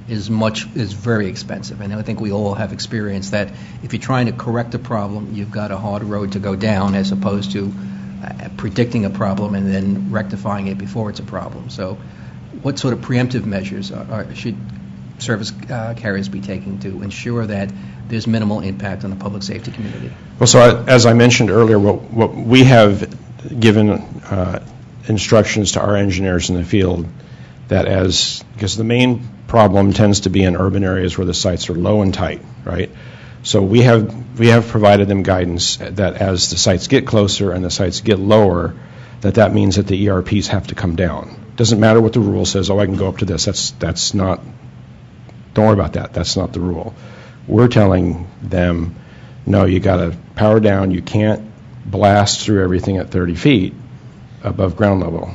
is very expensive, and I think we all have experienced that. If you're trying to correct a problem, you've got a hard road to go down, as opposed to predicting a problem and then rectifying it before it's a problem. So, what sort of preemptive measures should service carriers be taking to ensure that there's minimal impact on the public safety community? Well, so as I mentioned earlier, what we have given instructions to our engineers in the field because the main problem tends to be in urban areas where the sites are low and tight, right? So we have provided them guidance that as the sites get closer and the sites get lower, that means that the ERPs have to come down. Doesn't matter what the rule says. I can go up to this. That's not. Don't worry about that. That's not the rule. We're telling them, no, you got to power down. You can't blast through everything at 30 feet above ground level.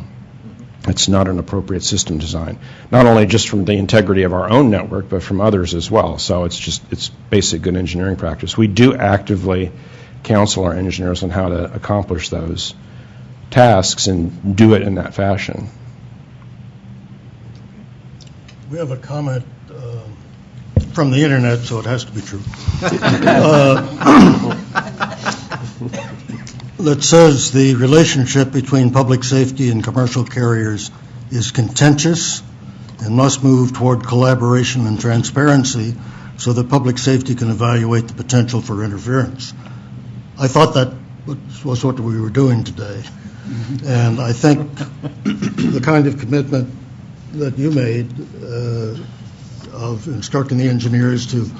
It's not an appropriate system design, not only just from the integrity of our own network, but from others as well. So it's basic good engineering practice. We do actively counsel our engineers on how to accomplish those tasks and do it in that fashion. We have a comment from the internet, so it has to be true. That says the relationship between public safety and commercial carriers is contentious and must move toward collaboration and transparency so that public safety can evaluate the potential for interference. I thought that was what we were doing today. And I think the kind of commitment that you made of instructing the engineers to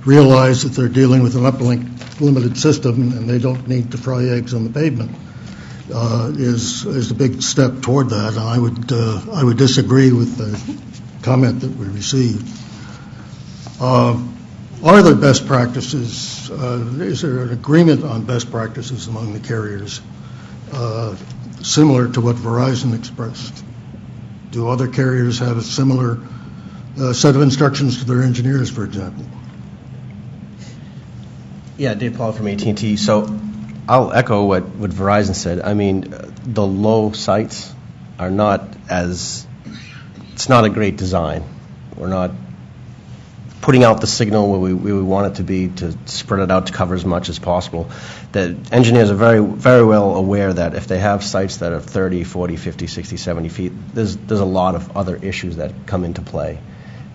realize that they're dealing with an uplink limited system and they don't need to fry eggs on the pavement is a big step toward that, and I would disagree with the comment that we received. Are there best practices? Is there an agreement on best practices among the carriers, similar to what Verizon expressed? Do other carriers have a similar set of instructions to their engineers, for example? Yeah, Dave Paul from AT&T. So I'll echo what Verizon said. I mean, the low sites are not it's not a great design. We're not putting out the signal where we want it to be, to spread it out to cover as much as possible. The engineers are very, very well aware that if they have sites that are 30, 40, 50, 60, 70 feet, there's a lot of other issues that come into play.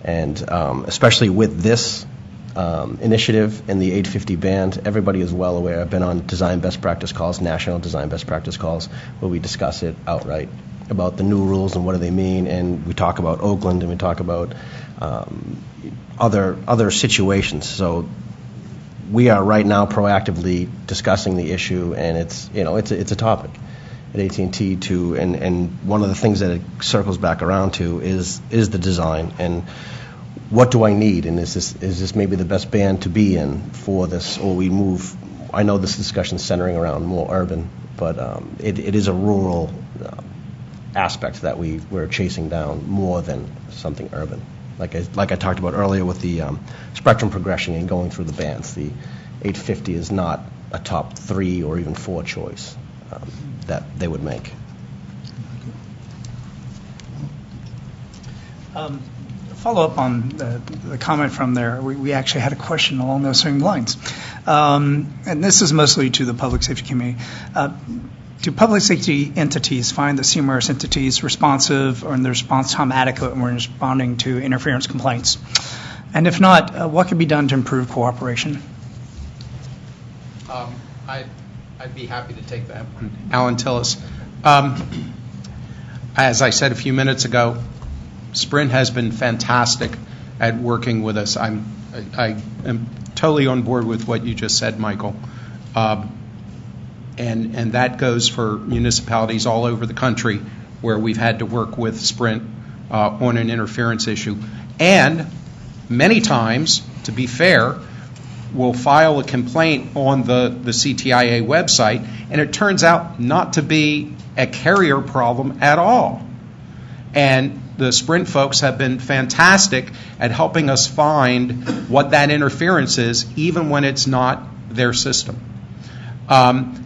And especially with this initiative in the 850 band, everybody is well aware. I've been on design best practice calls, national design best practice calls, where we discuss it outright about the new rules and what do they mean, and we talk about Oakland and we talk about other situations. So we are right now proactively discussing the issue, and it's a topic at AT&T too. And one of the things that it circles back around to is the design and what do I need, and is this maybe the best band to be in for this, or we move. I know this discussion is centering around more urban, but it is a rural aspect that we're chasing down more than something urban. Like I talked about earlier with the spectrum progression and going through the bands, the 850 is not a top 3 or even 4 choice that they would make. Follow up on the comment from there. We actually had a question along those same lines. And this is mostly to the public safety community. Do public safety entities find the CMRS entities responsive or in their response time adequate when responding to interference complaints? And if not, what can be done to improve cooperation? I'd be happy to take that one. Alan Tillis. As I said a few minutes ago, Sprint has been fantastic at working with us. I am totally on board with what you just said, Michael. And that goes for municipalities all over the country where we've had to work with Sprint on an interference issue. And many times, to be fair, we'll file a complaint on the CTIA website, and it turns out not to be a carrier problem at all. And the Sprint folks have been fantastic at helping us find what that interference is, even when it's not their system.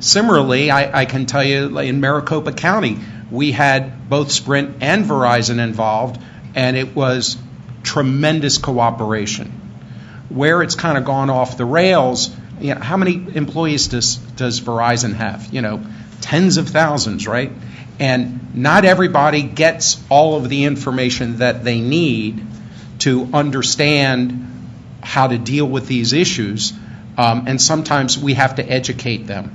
Similarly, I can tell you in Maricopa County, we had both Sprint and Verizon involved, and it was tremendous cooperation. Where it's kind of gone off the rails, how many employees does Verizon have? Tens of thousands, right? And not everybody gets all of the information that they need to understand how to deal with these issues. And sometimes we have to educate them.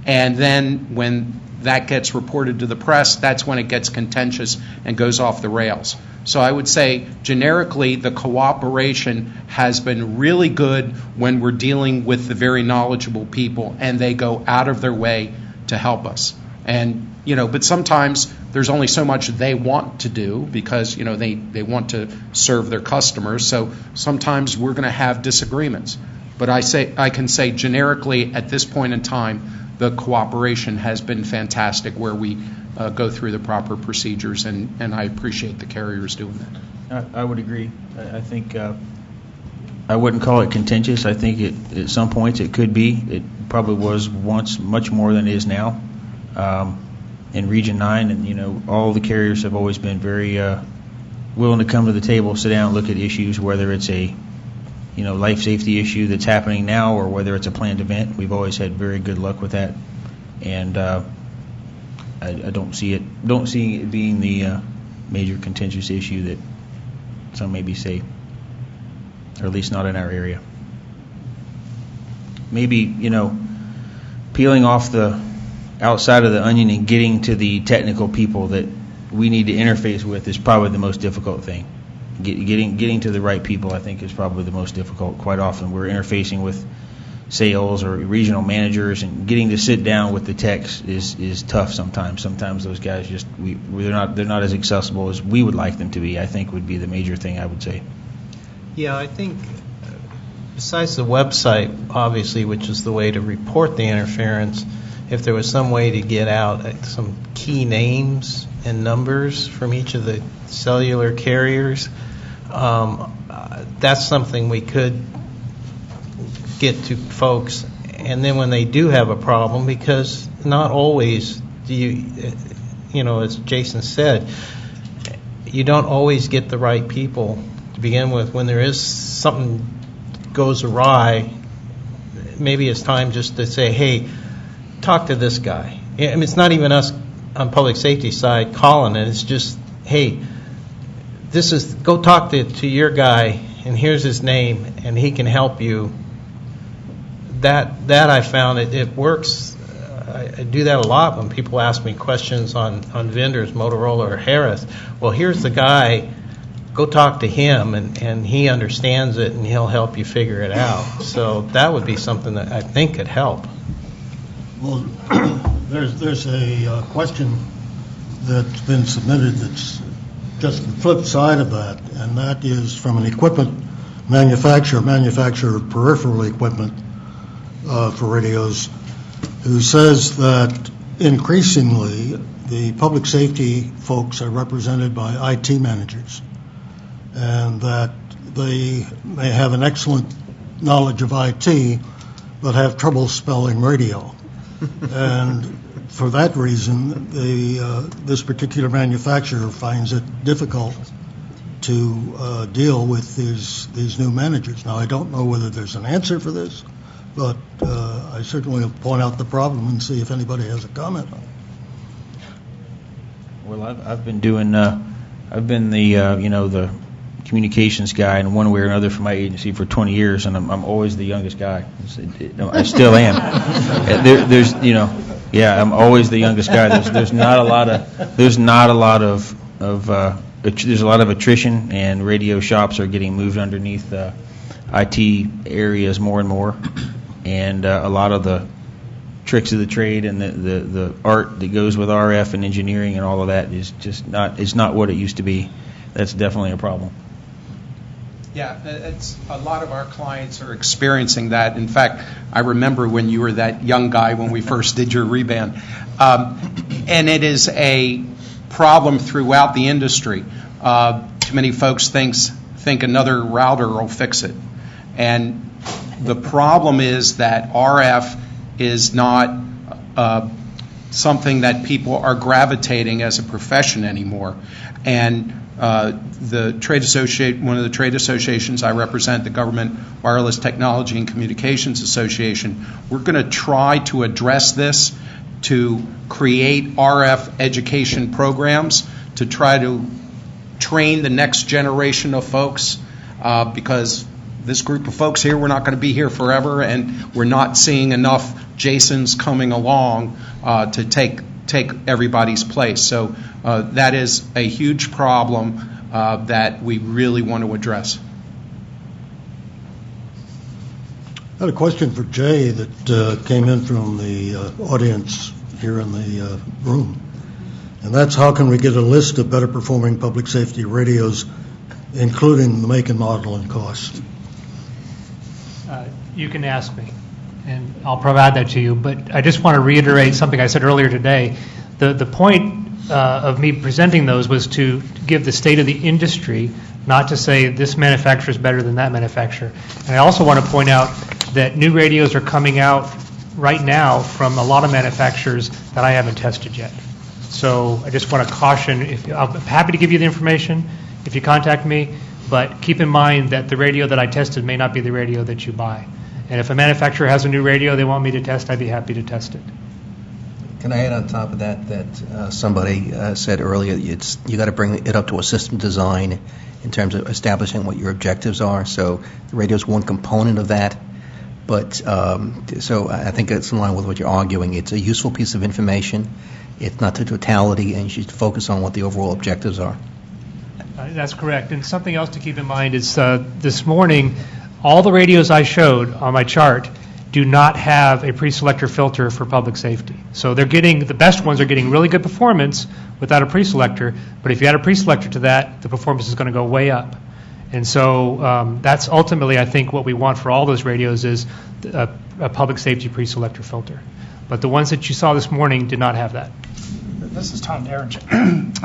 And then when that gets reported to the press, that's when it gets contentious and goes off the rails. So I would say generically the cooperation has been really good when we're dealing with the very knowledgeable people and they go out of their way to help us. And but sometimes there's only so much they want to do because they want to serve their customers. So sometimes we're going to have disagreements. But I can say generically at this point in time, the cooperation has been fantastic where we go through the proper procedures, and I appreciate the carriers doing that. I would agree. I think I wouldn't call it contentious. I think at some points it could be. It probably was once much more than it is now. In Region 9, and all the carriers have always been very willing to come to the table, sit down, look at issues, whether it's a life safety issue that's happening now or whether it's a planned event. We've always had very good luck with that, and I don't see it being the major contentious issue that some maybe say, or at least not in our area. Maybe peeling off the outside of the onion and getting to the technical people that we need to interface with is probably the most difficult thing. Getting to the right people, I think, is probably the most difficult. Quite often we're interfacing with sales or regional managers, and getting to sit down with the techs is tough sometimes. Sometimes those guys they're not as accessible as we would like them to be, I think would be the major thing I would say. Yeah, I think besides the website, obviously, which is the way to report the interference, if there was some way to get out some key names and numbers from each of the cellular carriers, that's something we could get to folks. And then when they do have a problem, because not always do you know, as Jason said, you don't always get the right people to begin with. When there is something goes awry, maybe it's time just to say, hey, talk to this guy. I mean, it's not even us on public safety side calling it. It's just, hey, go talk to your guy, and here's his name, and he can help you. That I found it works. I do that a lot when people ask me questions on vendors, Motorola or Harris. Well, here's the guy. Go talk to him, and he understands it, and he'll help you figure it out. So that would be something that I think could help. Well, there's a question that's been submitted that's just the flip side of that, and that is from an equipment manufacturer of peripheral equipment for radios, who says that increasingly the public safety folks are represented by IT managers, and that they may have an excellent knowledge of IT but have trouble spelling radio. And for that reason, this particular manufacturer finds it difficult to deal with these new managers. Now, I don't know whether there's an answer for this, but I certainly will point out the problem and see if anybody has a comment on it. Well, I've been doing, I've been the, the communications guy in one way or another for my agency for 20 years, and I'm always the youngest guy. I still am. I'm always the youngest guy. There's not a lot of attrition, and radio shops are getting moved underneath IT areas more and more, and a lot of the tricks of the trade and the art that goes with RF and engineering and all of that is just not what it used to be. That's definitely a problem. Yeah, it's a lot of our clients are experiencing that. In fact, I remember when you were that young guy when we first did your reband. And it is a problem throughout the industry. Too many folks think another router will fix it. And the problem is that RF is not something that people are gravitating as a profession anymore. And the trade one of the trade associations I represent, the Government Wireless Technology and Communications Association, we're going to try to address this to create RF education programs to try to train the next generation of folks, because this group of folks here, we're not going to be here forever, and we're not seeing enough Jasons coming along to take everybody's place. So that is a huge problem that we really want to address. I had a question for Jay that came in from the audience here in the room, and that's how can we get a list of better performing public safety radios, including the make and model and cost? You can ask me, and I'll provide that to you. But I just want to reiterate something I said earlier today. The point of me presenting those was to give the state of the industry, not to say this manufacturer is better than that manufacturer. And I also want to point out that new radios are coming out right now from a lot of manufacturers that I haven't tested yet. So I just want to caution, I'm happy to give you the information if you contact me, but keep in mind that the radio that I tested may not be the radio that you buy. And if a manufacturer has a new radio they want me to test, I'd be happy to test it. Can I add on top of that somebody said earlier you got to bring it up to a system design in terms of establishing what your objectives are. So the radio is one component of that. But so I think it's in line with what you're arguing. It's a useful piece of information. It's not the totality, and you should focus on what the overall objectives are. That's correct. And something else to keep in mind is this morning, all the radios I showed on my chart do not have a pre-selector filter for public safety. So they're getting, the best ones are getting really good performance without a pre-selector, but if you add a pre-selector to that, the performance is going to go way up. And so that's ultimately, I think, what we want for all those radios is a public safety pre-selector filter. But the ones that you saw this morning did not have that. This is Tom Derenge.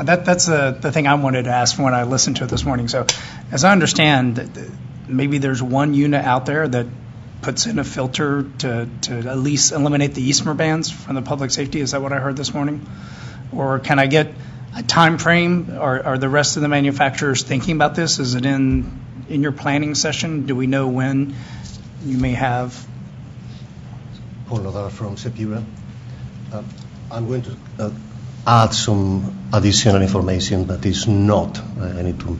That's the thing I wanted to ask when I listened to it this morning. So as I understand, maybe there's one unit out there that puts in a filter to at least eliminate the Eastmer bands from the public safety. Is that what I heard this morning? Or can I get a time frame? Are the rest of the manufacturers thinking about this? Is it in your planning session? Do we know when you may have? Paul Lodar from Sepura. I'm going to add some additional information that is not, I need to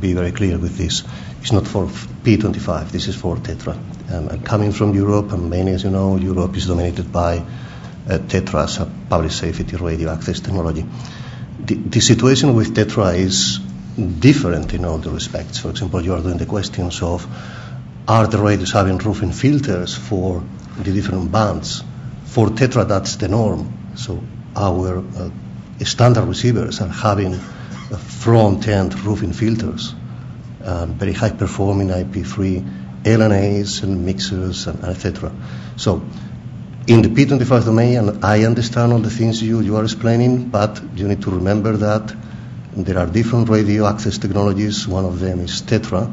be very clear with this, it's not for P25, this is for Tetra. I'm coming from Europe, and many, as you know, Europe is dominated by Tetra as a public safety radio access technology. The situation with Tetra is different in all the respects. For example, you are doing the questions of, are the radios having roofing filters for the different bands? For Tetra, that's the norm. So our standard receivers are having front-end roofing filters, very high-performing IP3 LNAs and mixers, and etc. So in the P25 domain, and I understand all the things you are explaining, but you need to remember that there are different radio access technologies. One of them is Tetra,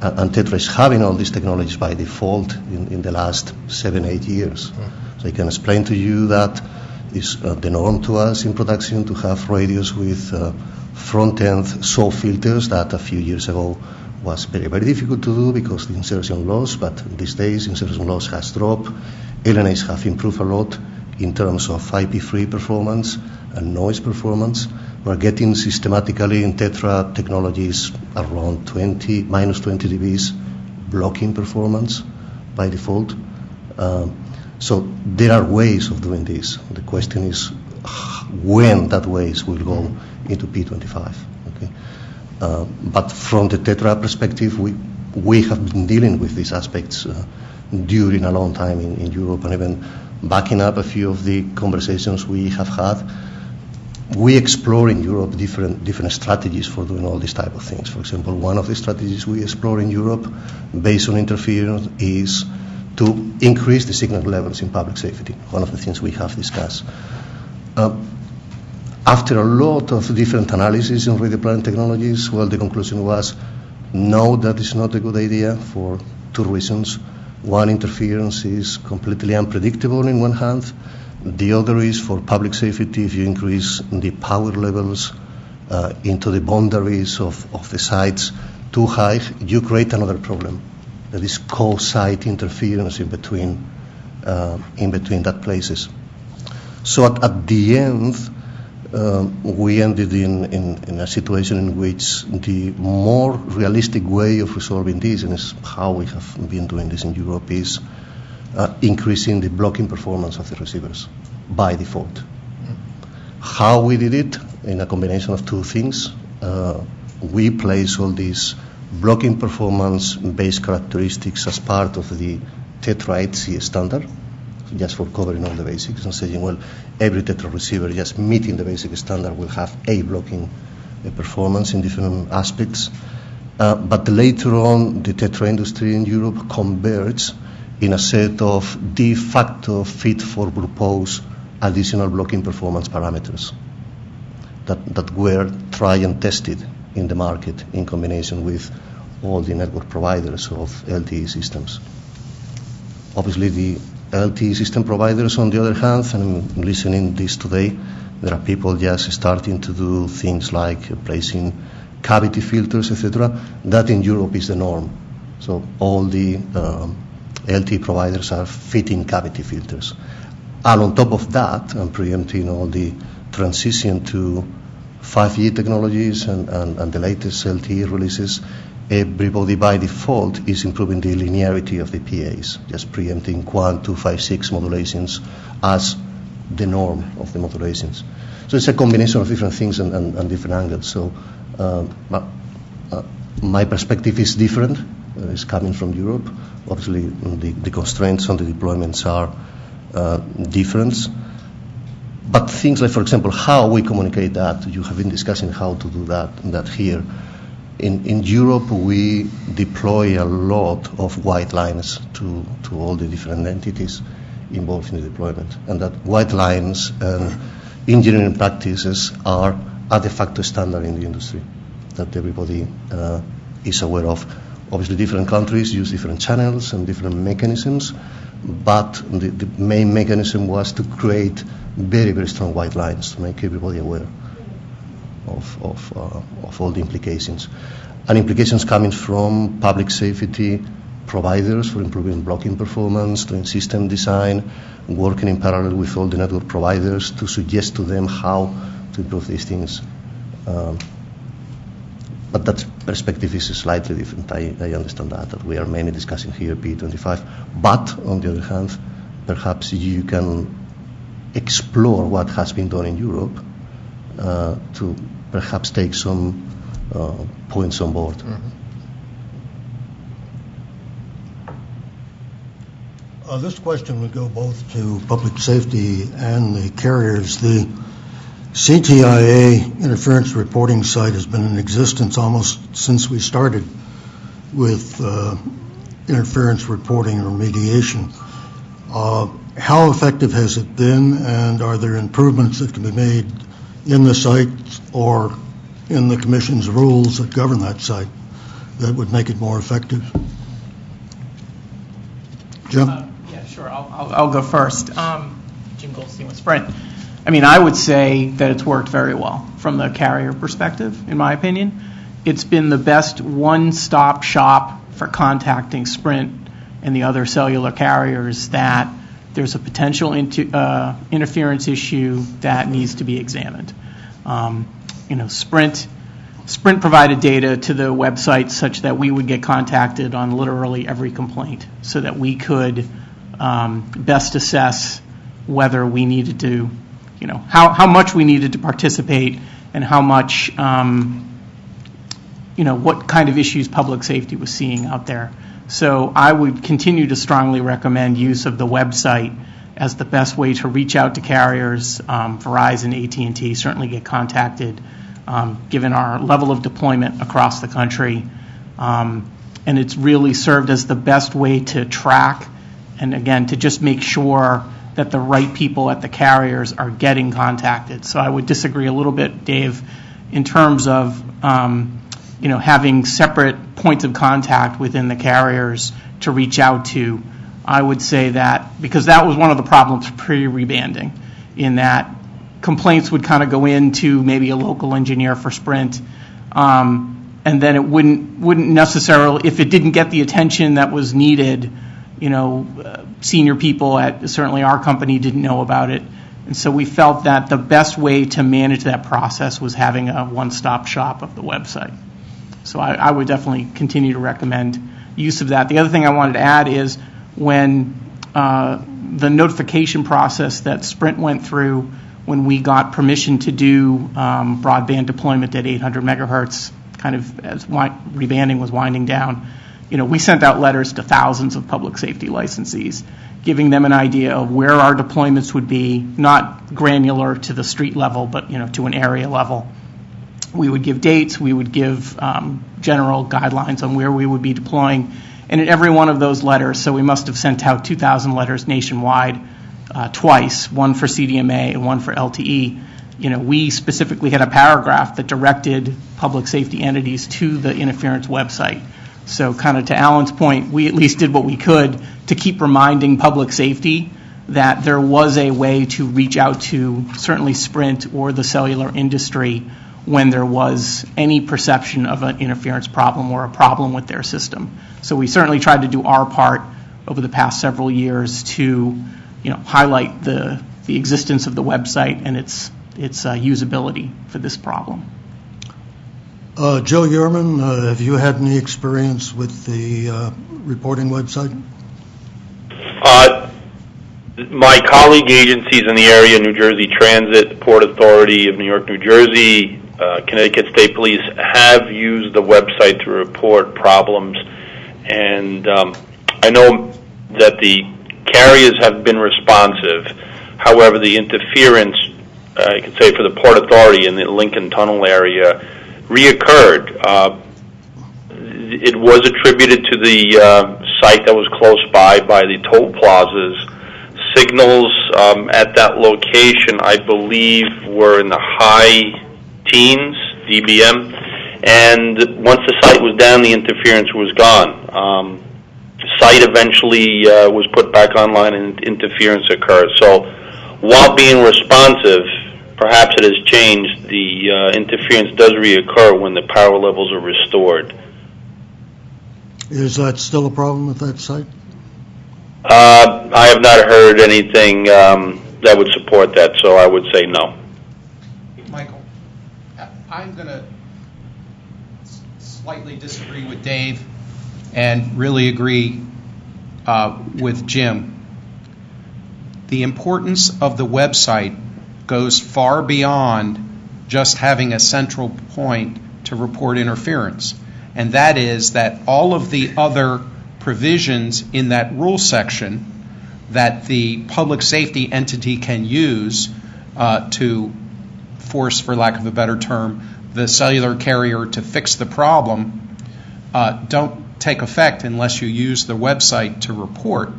and Tetra is having all these technologies by default in the last 7-8 years. So I can explain to you that it's the norm to us in production to have radios with front-end SAW filters that a few years ago was very, very difficult to do because of the insertion loss, but these days insertion loss has dropped. LNAs have improved a lot in terms of IP3 performance and noise performance. We're getting systematically in Tetra technologies around minus 20 dBs blocking performance by default. So there are ways of doing this. The question is when that ways will go into P25. Okay? But from the Tetra perspective, we have been dealing with these aspects during a long time in Europe, and even backing up a few of the conversations we have had. We explore in Europe different strategies for doing all these type of things. For example, one of the strategies we explore in Europe based on interference is to increase the signal levels in public safety, one of the things we have discussed. After a lot of different analysis in radio planning technologies, well, the conclusion was, no, that is not a good idea for two reasons. One, interference is completely unpredictable in one hand. The other is for public safety, if you increase the power levels into the boundaries of the sites too high, you create another problem. That is co-site interference in between that places. So at the end, we ended in a situation in which the more realistic way of resolving this, and is how we have been doing this in Europe, is increasing the blocking performance of the receivers by default. How we did it? In a combination of two things. We place all these blocking performance-based characteristics as part of the Tetra 8C standard, just for covering all the basics and saying, well, every Tetra receiver just meeting the basic standard will have a blocking performance in different aspects. But later on, the Tetra industry in Europe converged in a set of de facto fit for purpose additional blocking performance parameters that were tried and tested in the market in combination with all the network providers of LTE systems. Obviously, the LTE system providers, on the other hand, and I'm listening this today, there are people just starting to do things like placing cavity filters, etc. That in Europe is the norm. So all the LTE providers are fitting cavity filters. And on top of that, I'm preempting all the transition to 5G technologies and the latest LTE releases. Everybody by default is improving the linearity of the PAs, just preempting Quant 256 modulations as the norm of the modulations. So it's a combination of different things and different angles. So my perspective is different. is coming from Europe. Obviously, the constraints on the deployments are different. But things like, for example, how we communicate that, you have been discussing how to do that here. In Europe, we deploy a lot of white lines to all the different entities involved in the deployment. And that white lines and engineering practices are a de facto standard in the industry that everybody is aware of. Obviously, different countries use different channels and different mechanisms, but the main mechanism was to create very, very strong white lines to make everybody aware of all the implications. And implications coming from public safety providers for improving blocking performance, doing system design, working in parallel with all the network providers to suggest to them how to improve these things. But that perspective is slightly different. I understand that we are mainly discussing here P25. But on the other hand, perhaps you can explore what has been done in Europe to perhaps take some points on board. This question would go both to public safety and the carriers. The CTIA interference reporting site has been in existence almost since we started with interference reporting or remediation. How effective has it been, and are there improvements that can be made in the site or in the Commission's rules that govern that site that would make it more effective? Jim? Yeah, sure. I'll go first. Jim Goldstein with Sprint. I mean, I would say that it's worked very well from the carrier perspective, in my opinion. It's been the best one-stop shop for contacting Sprint and the other cellular carriers that there's a potential interference issue that needs to be examined. Sprint provided data to the website such that we would get contacted on literally every complaint so that we could best assess whether we needed to, how much we needed to participate and how much, what kind of issues public safety was seeing out there. So I would continue to strongly recommend use of the website as the best way to reach out to carriers. Verizon, AT&T certainly get contacted, given our level of deployment across the country. And it's really served as the best way to track and, again, to just make sure that the right people at the carriers are getting contacted. So I would disagree a little bit, Dave, in terms of having separate points of contact within the carriers to reach out to. I would say that, because that was one of the problems pre-rebanding, in that complaints would kind of go into maybe a local engineer for Sprint, and then it wouldn't necessarily, if it didn't get the attention that was needed, senior people at certainly our company didn't know about it. And so we felt that the best way to manage that process was having a one-stop shop of the website. So I would definitely continue to recommend use of that. The other thing I wanted to add is when the notification process that Sprint went through when we got permission to do broadband deployment at 800 megahertz, kind of as rebanding was winding down, we sent out letters to thousands of public safety licensees, giving them an idea of where our deployments would be, not granular to the street level, but to an area level. We would give dates, we would give general guidelines on where we would be deploying. And in every one of those letters, so we must have sent out 2,000 letters nationwide twice, one for CDMA and one for LTE. We specifically had a paragraph that directed public safety entities to the interference website. So kind of to Alan's point, we at least did what we could to keep reminding public safety that there was a way to reach out to certainly Sprint or the cellular industry when there was any perception of an interference problem or a problem with their system. So we certainly tried to do our part over the past several years to, highlight the existence of the website and its usability for this problem. Joe Yerman, have you had any experience with the reporting website? My colleague agencies in the area, New Jersey Transit, Port Authority of New York, New Jersey, Connecticut State Police, have used the website to report problems. and I know that the carriers have been responsive. However, the interference, I can say for the Port Authority in the Lincoln Tunnel area, reoccurred. It was attributed to the site that was close by the toll plazas. Signals at that location, I believe, were in the high teens, dBm, and once the site was down, the interference was gone. The site eventually was put back online and interference occurred. So while being responsive, perhaps it has changed. The interference does reoccur when the power levels are restored. Is that still a problem with that site? I have not heard anything that would support that, so I would say no. Michael, I'm going to slightly disagree with Dave and really agree with Jim. The importance of the website goes far beyond just having a central point to report interference. And that is that all of the other provisions in that rule section that the public safety entity can use to force, for lack of a better term, the cellular carrier to fix the problem don't take effect unless you use the website to report.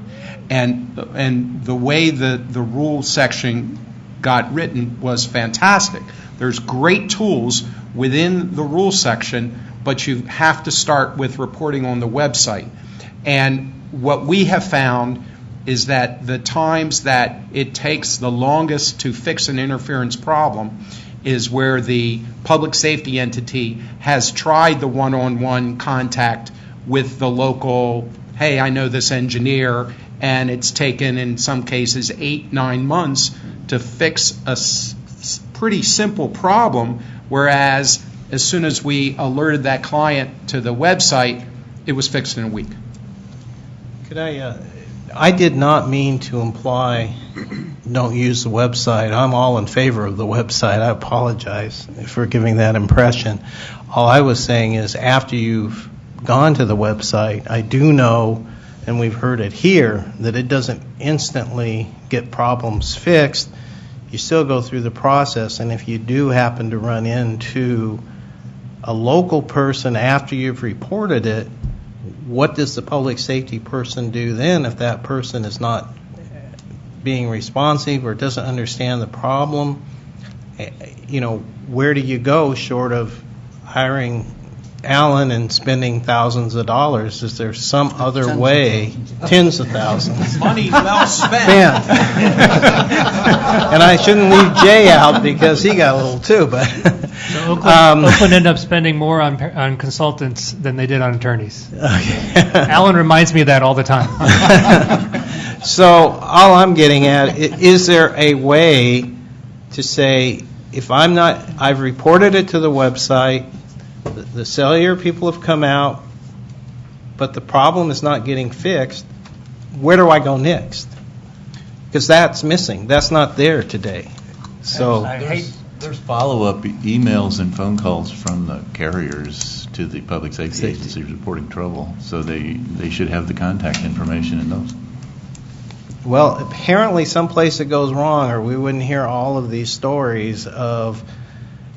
And the way the rule section got written was fantastic. There's great tools within the rule section, but you have to start with reporting on the website. And what we have found is that the times that it takes the longest to fix an interference problem is where the public safety entity has tried the one-on-one contact with the local, hey, I know this engineer, and it's taken, in some cases, 8-9 months to fix a pretty simple problem, whereas as soon as we alerted that client to the website, it was fixed in a week. Could I did not mean to imply don't use the website. I'm all in favor of the website. I apologize for giving that impression. All I was saying is after you've gone to the website, I do know, and we've heard it here, that it doesn't instantly get problems fixed. You still go through the process, and if you do happen to run into a local person after you've reported it, what does the public safety person do then if that person is not being responsive or doesn't understand the problem? You know, where do you go short of hiring Alan and spending thousands of dollars? Is there some other way? Tens of thousands. Money well spent. And I shouldn't leave Jay out because he got a little too, but so Oakland ended up spending more on consultants than they did on attorneys. Okay. Alan reminds me of that all the time. So all I'm getting at, is there a way to say, if I've reported it to the website, the cellular people have come out, but the problem is not getting fixed, where do I go next? Because that's missing. That's not there today. So there's follow-up emails and phone calls from the carriers to the public safety agencies reporting trouble, so they should have the contact information in those. Well, apparently someplace it goes wrong, or we wouldn't hear all of these stories of,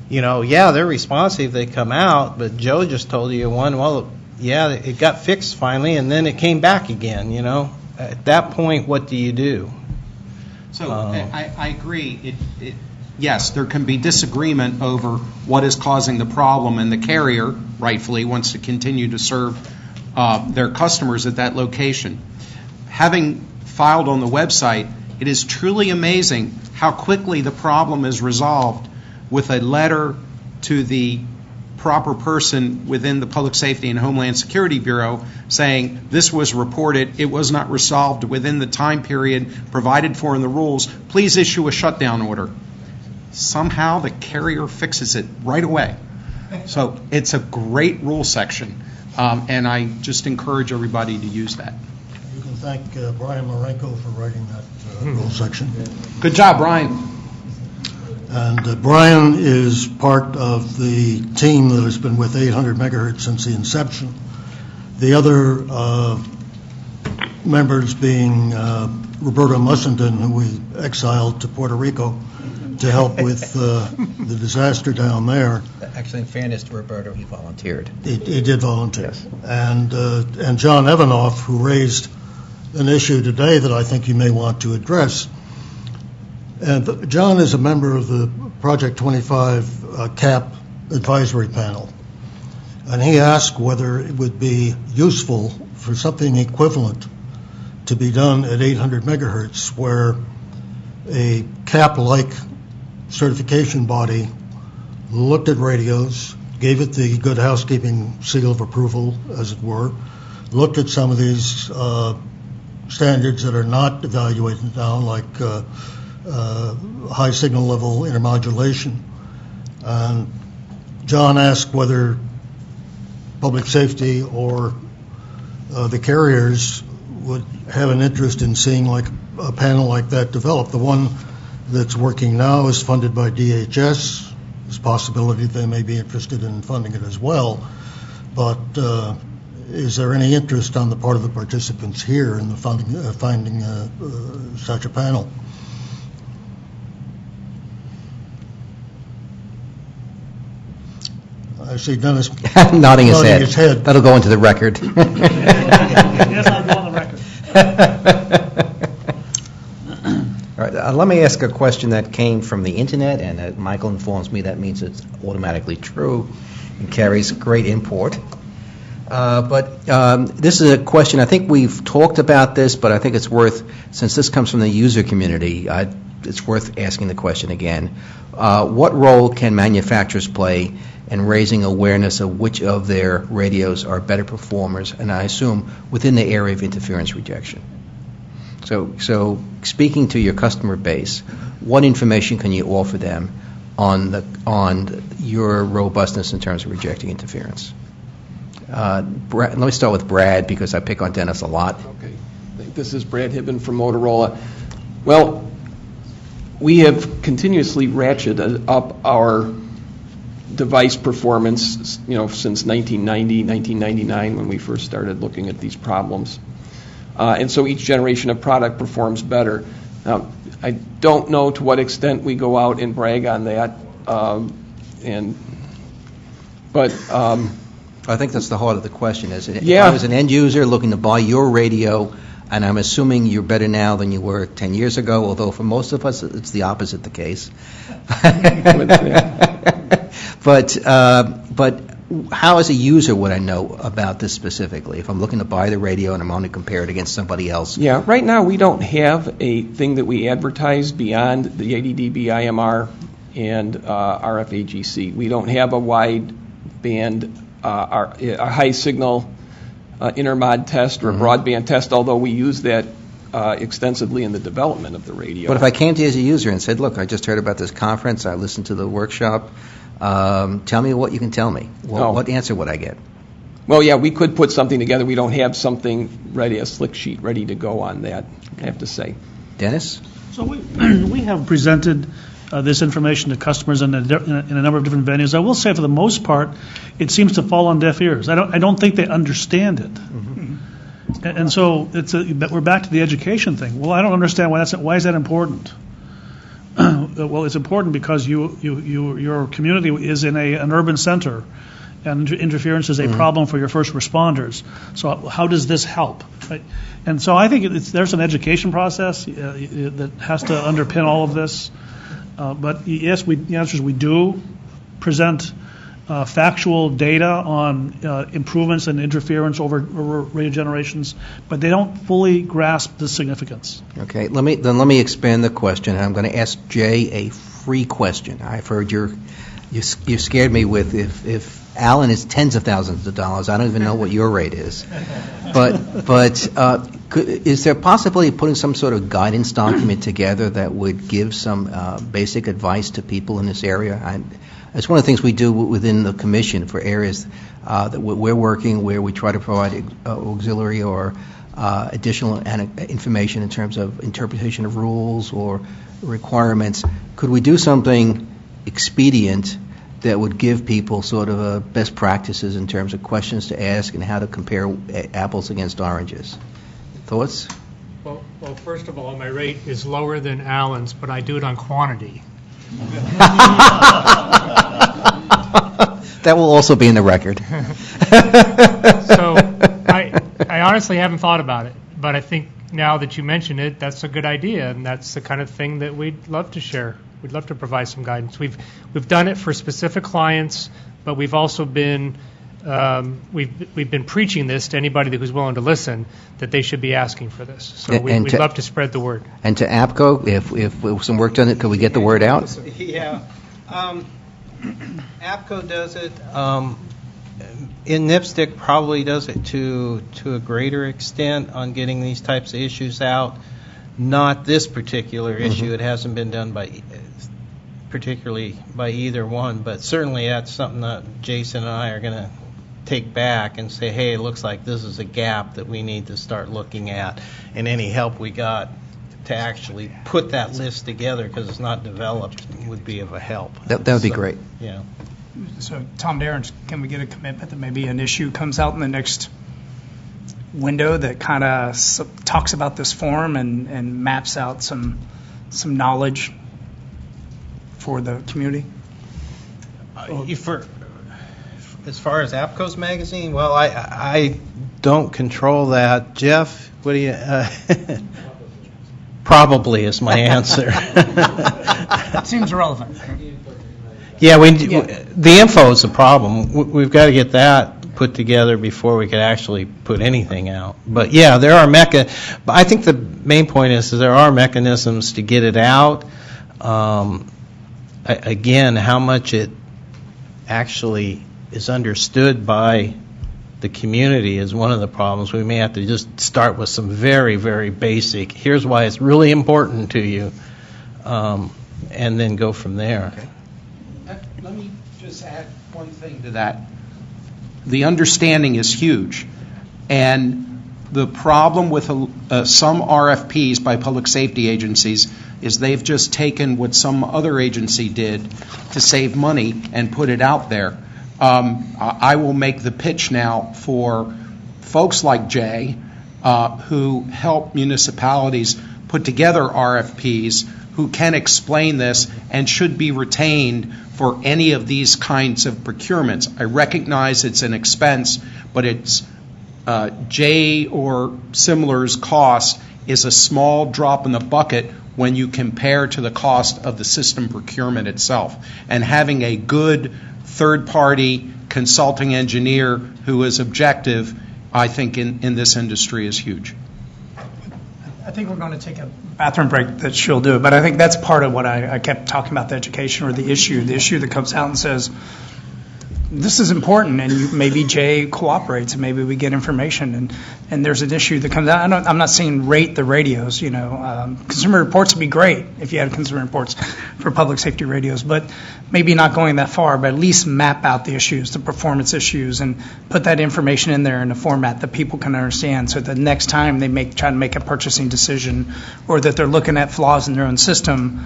you know, yeah, they're responsive, they come out, but Joe just told you one, well, yeah, it got fixed finally, and then it came back again, you know. At that point, what do you do? So I agree. Yes, there can be disagreement over what is causing the problem, and the carrier, rightfully, wants to continue to serve their customers at that location. Having filed on the website, it is truly amazing how quickly the problem is resolved with a letter to the proper person within the Public Safety and Homeland Security Bureau saying this was reported, it was not resolved within the time period provided for in the rules, please issue a shutdown order. Somehow the carrier fixes it right away. So it's a great rule section, and I just encourage everybody to use that. You can thank Brian Marenco for writing that rule section. Good job, Brian. And Brian is part of the team that has been with 800 megahertz since the inception. The other members being Roberto Mussenden, who we exiled to Puerto Rico to help with the disaster down there. Actually, in fairness to Roberto, he volunteered. He did volunteer. And John Evanoff, who raised an issue today that I think you may want to address. And John is a member of the Project 25 CAP advisory panel. And he asked whether it would be useful for something equivalent to be done at 800 megahertz, where a CAP-like certification body looked at radios, gave it the good housekeeping seal of approval, as it were, looked at some of these standards that are not evaluated now, like high signal level intermodulation. And John asked whether public safety or the carriers would have an interest in seeing like a panel like that develop. The one that's working now is funded by DHS. There's a possibility they may be interested in funding it as well. But is there any interest on the part of the participants here in the finding such a panel? I see Dennis nodding his head. That'll go into the record. Yes, I'll go on the record. All right, let me ask a question that came from the internet, and Michael informs me that means it's automatically true and carries great import. But this is a question, I think we've talked about this, but I think it's worth, since this comes from the user community, it's worth asking the question again. What role can manufacturers play in raising awareness of which of their radios are better performers, and I assume within the area of interference rejection? So speaking to your customer base, what information can you offer them on your robustness in terms of rejecting interference? Let me start with Brad, because I pick on Dennis a lot. Okay. This is Brad Hibben from Motorola. Well, we have continuously ratcheted up our device performance, since 1990, 1999, when we first started looking at these problems. And so each generation of product performs better. Now, I don't know to what extent we go out and brag on that, but I think that's the heart of the question, isn't it? Yeah. If I was an end user looking to buy your radio, and I'm assuming you're better now than you were 10 years ago, although for most of us it's the opposite the case. But how as a user would I know about this specifically if I'm looking to buy the radio and I'm only compare it against somebody else? Yeah, right now we don't have a thing that we advertise beyond the 80 dB IMR and RFAGC. We don't have a wide band, a high signal intermod test or a broadband test, although we use that extensively in the development of the radio. But if I came to you as a user and said, look, I just heard about this conference, I listened to the workshop, tell me what you can tell me. What answer would I get? Well, yeah, we could put something together. We don't have something ready, a slick sheet ready to go on that, I have to say. Dennis? So we have presented this information to customers in a number of different venues. I will say, for the most part, it seems to fall on deaf ears. I don't think they understand it. Mm-hmm. And so we're back to the education thing. Well, I don't understand why is that important? Well, it's important because your community is in an urban center, and interference is a problem for your first responders. So how does this help? Right? And so I think there's an education process that has to underpin all of this. But yes, the answer is we do present factual data on improvements in interference over radio generations, but they don't fully grasp the significance. Okay, let me expand the question. I'm going to ask Jay a free question. I've heard you scared me with if Alan is tens of thousands of dollars. I don't even know what your rate is. But is there possibility of putting some sort of guidance document together that would give some basic advice to people in this area? It's one of the things we do within the commission for areas that we're working where we try to provide auxiliary or additional information in terms of interpretation of rules or requirements. Could we do something expedient that would give people sort of best practices in terms of questions to ask and how to compare apples against oranges. Thoughts? Well, first of all, my rate is lower than Alan's, but I do it on quantity. That will also be in the record. So I honestly haven't thought about it, but I think now that you mention it, that's a good idea, and that's the kind of thing that we'd love to share. We'd love to provide some guidance. We've done it for specific clients, but we've also been we've been preaching this to anybody who's willing to listen, that they should be asking for this. So we'd love to spread the word. And to APCO, if some work done it, could we get the word out? Yeah. APCO does it. In NIPSTIC probably does it to a greater extent on getting these types of issues out. Not this particular issue. It hasn't been done particularly by either one, but certainly that's something that Jason and I are going to take back and say, hey, it looks like this is a gap that we need to start looking at, and any help we got to actually put that list together, because it's not developed, would be of a help. That would be great. Yeah. So, Tom Derenge, can we get a commitment that maybe an issue comes out in the next window that kind of talks about this forum and maps out some knowledge for the community? As far as APCO's magazine, well, I don't control that. Jeff, what do you? Probably is my answer. Seems relevant. Yeah, the info is a problem. We've got to get that put together before we could actually put anything out. But yeah, there are but I think the main point is there are mechanisms to get it out. Again, how much it actually is understood by the community is one of the problems. We may have to just start with some very, very basic, here's why it's really important to you, and then go from there. Okay. Let me just add one thing to that. The understanding is huge, and the problem with some RFPs by public safety agencies is they've just taken what some other agency did to save money and put it out there. I will make the pitch now for folks like Jay, who help municipalities put together RFPs, who can explain this and should be retained for any of these kinds of procurements. I recognize it's an expense, but it's Jay or similar's cost is a small drop in the bucket when you compare to the cost of the system procurement itself. And having a good third-party consulting engineer who is objective, I think, in this industry is huge. I think we're going to take a bathroom break that she'll do, but I think that's part of what I kept talking about, the education or the issue that comes out and says, this is important, and maybe Jay cooperates, and maybe we get information, and there's an issue that comes out. I'm not saying rate the radios, Consumer reports would be great if you had consumer reports for public safety radios, but maybe not going that far, but at least map out the issues, the performance issues, and put that information in there in a format that people can understand, so that next time they try to make a purchasing decision, or that they're looking at flaws in their own system,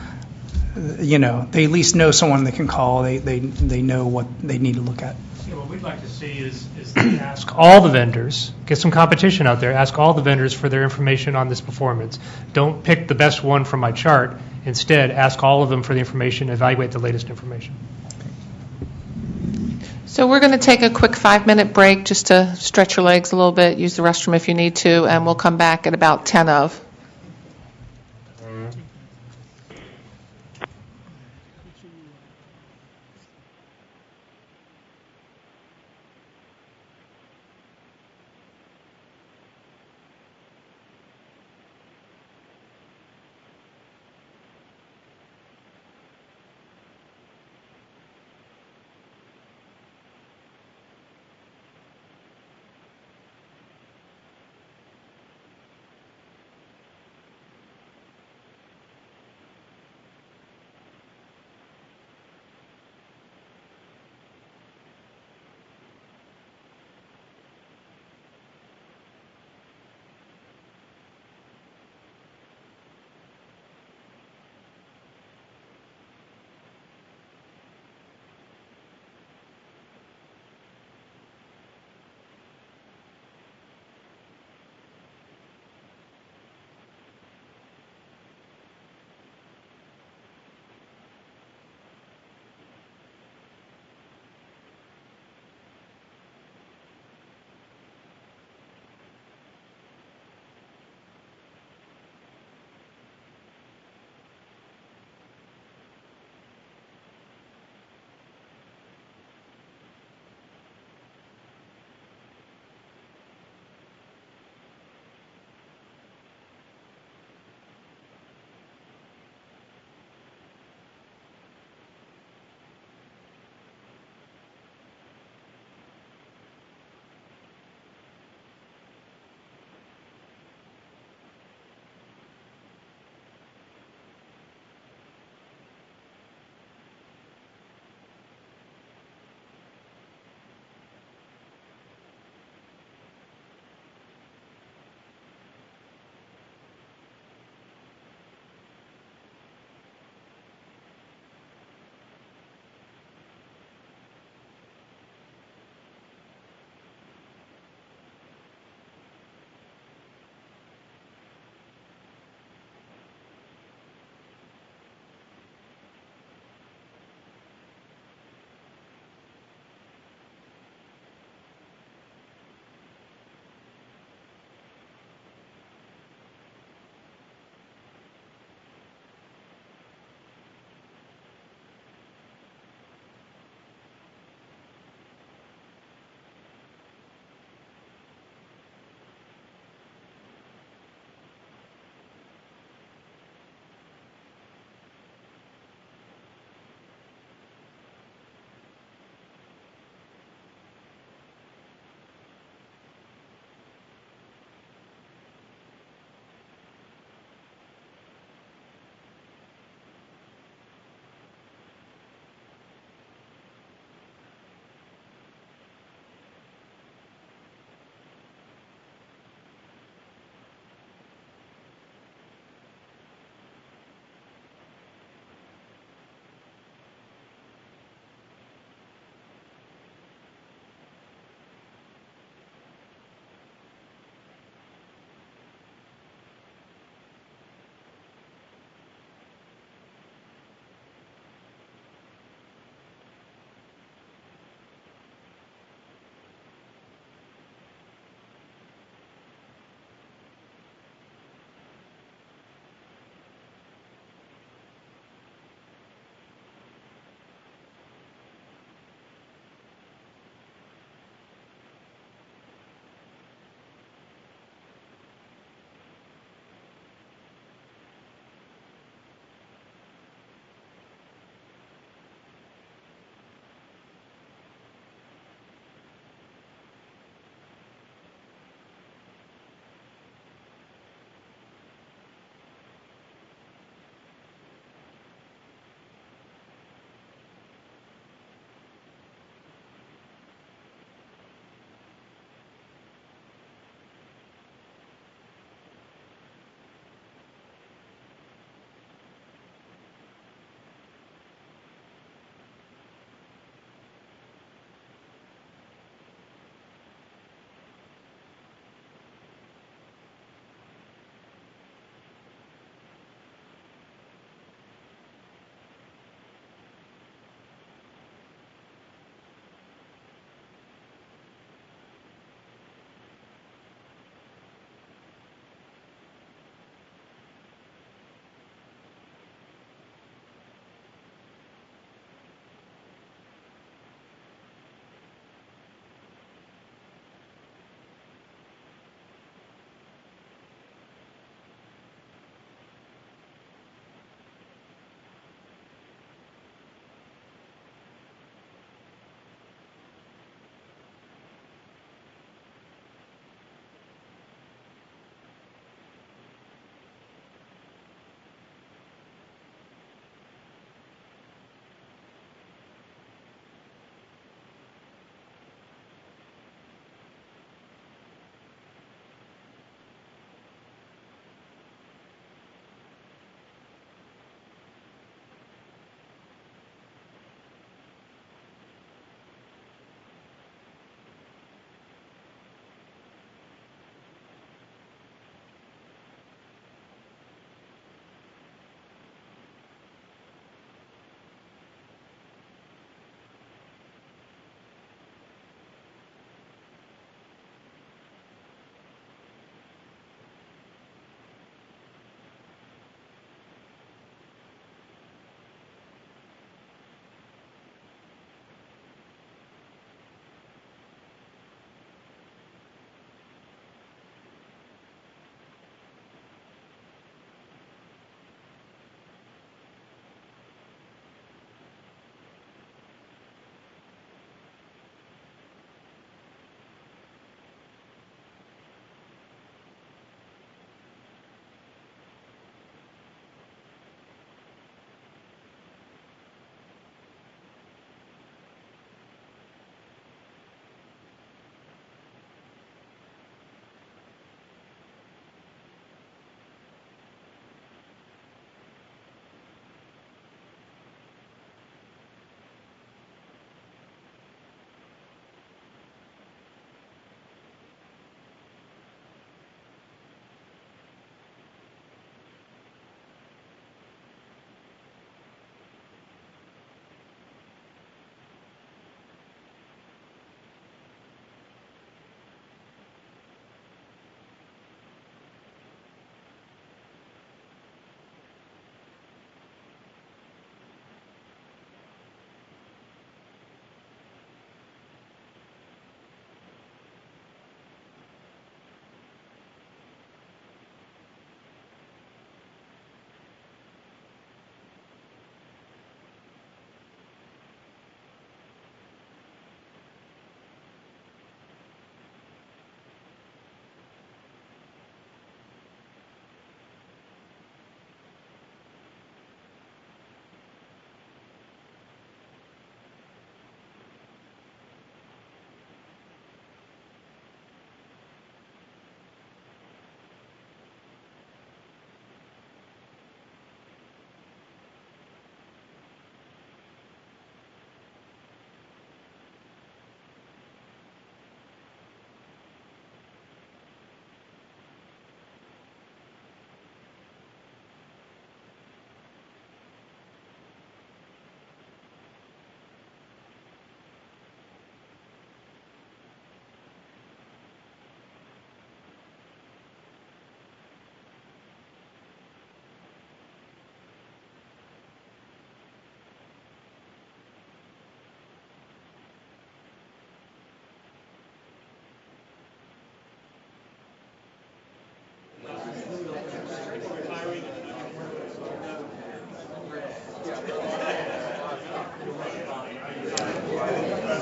they at least know someone they can call. They know what they need to look at. Yeah, what we'd like to see is ask all the vendors, get some competition out there, ask all the vendors for their information on this performance. Don't pick the best one from my chart. Instead, ask all of them for the information, evaluate the latest information. So we're going to take a quick 5-minute break just to stretch your legs a little bit, use the restroom if you need to, and we'll come back at about 10 of.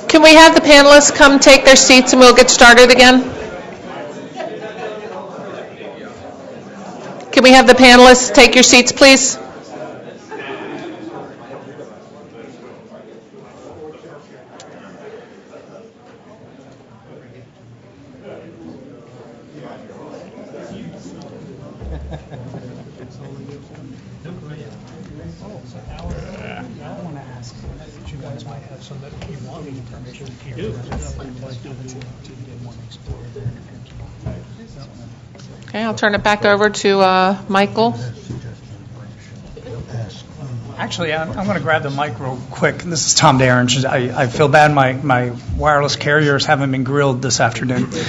Can we have the panelists come take their seats and we'll get started again? Can we have the panelists take your seats, please? Okay, I'll turn it back over to Michael. Actually, I'm going to grab the mic real quick. This is Tom Derenge. I feel bad my wireless carriers haven't been grilled this afternoon. So,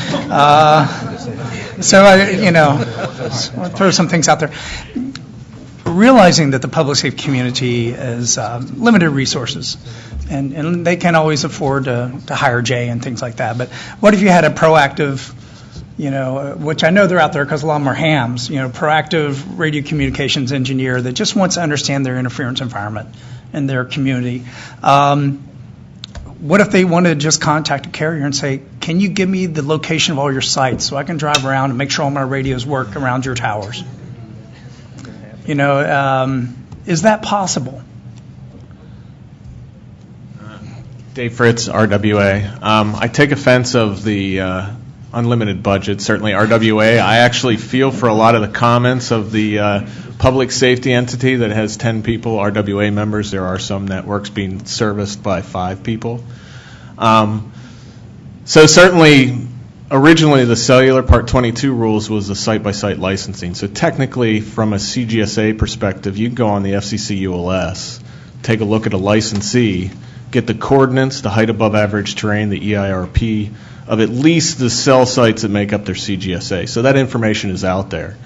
I'll throw some things out there. Realizing that the public safety community has limited resources, and they can't always afford to hire Jay and things like that. But what if you had a proactive, which I know they're out there because a lot of them are hams, proactive radio communications engineer that just wants to understand their interference environment and their community. What if they wanted to just contact a carrier and say, can you give me the location of all your sites so I can drive around and make sure all my radios work around your towers? Is that possible? Dave Fritz, RWA. I take offense of the unlimited budget, certainly RWA. I actually feel for a lot of the comments of the public safety entity that has 10 people, RWA members. There are some networks being serviced by 5 people. So certainly, originally the cellular Part 22 rules was the site-by-site licensing. So technically, from a CGSA perspective, you can go on the FCC ULS, take a look at a licensee, get the coordinates, the height above average terrain, the EIRP, of at least the cell sites that make up their CGSA. So that information is out there.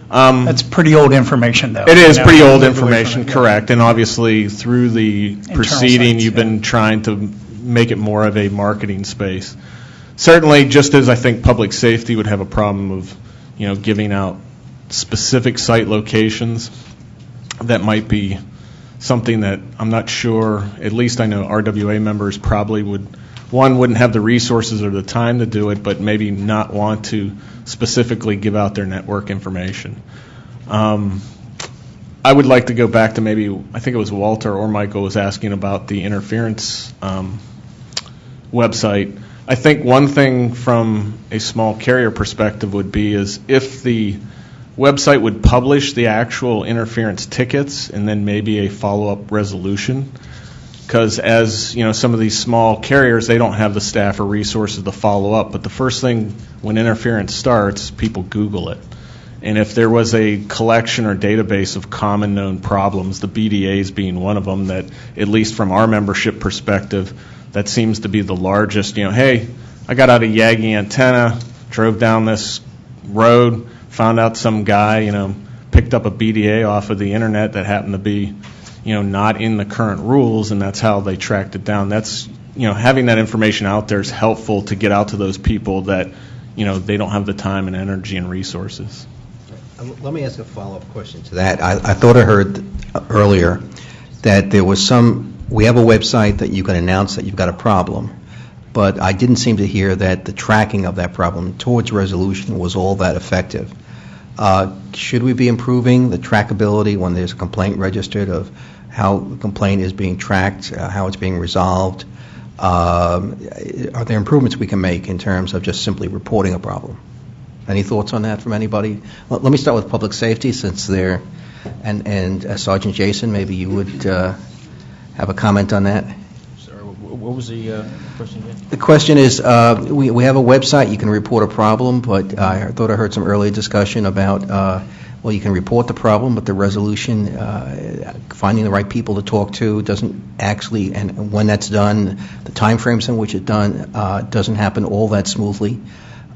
That's pretty old information, though. It is pretty old information, correct. And obviously, through the proceeding, you've been trying to make it more of a marketing space. Certainly, just as I think public safety would have a problem of, giving out specific site locations, that might be something that I'm not sure, at least I know RWA members probably wouldn't have the resources or the time to do it, but maybe not want to specifically give out their network information. I would like to go back to I think it was Walter or Michael was asking about the interference website. I think one thing from a small carrier perspective would be is if the website would publish the actual interference tickets and then maybe a follow-up resolution. Because as some of these small carriers, they don't have the staff or resources to follow up. But the first thing when interference starts, people Google it. And if there was a collection or database of common known problems, the BDAs being one of them, that at least from our membership perspective, that seems to be the largest. Hey, I got out a Yagi antenna, drove down this road, found out some guy, picked up a BDA off of the internet that happened to be not in the current rules, and that's how they tracked it down. That's, having that information out there is helpful to get out to those people that, they don't have the time and energy and resources. Let me ask a follow-up question to that. I thought I heard earlier that there was we have a website that you can announce that you've got a problem, but I didn't seem to hear that the tracking of that problem towards resolution was all that effective. Should we be improving the trackability when there's a complaint registered of how the complaint is being tracked, how it's being resolved? Are there improvements we can make in terms of just simply reporting a problem? Any thoughts on that from anybody? Well, let me start with public safety since they're, and Sergeant Jason, maybe you would have a comment on that. Sorry, what was the question again? The question is, we have a website, you can report a problem, but I thought I heard some earlier discussion about, you can report the problem, but the resolution, finding the right people to talk to doesn't actually, and when that's done, the time frames in which it's done doesn't happen all that smoothly.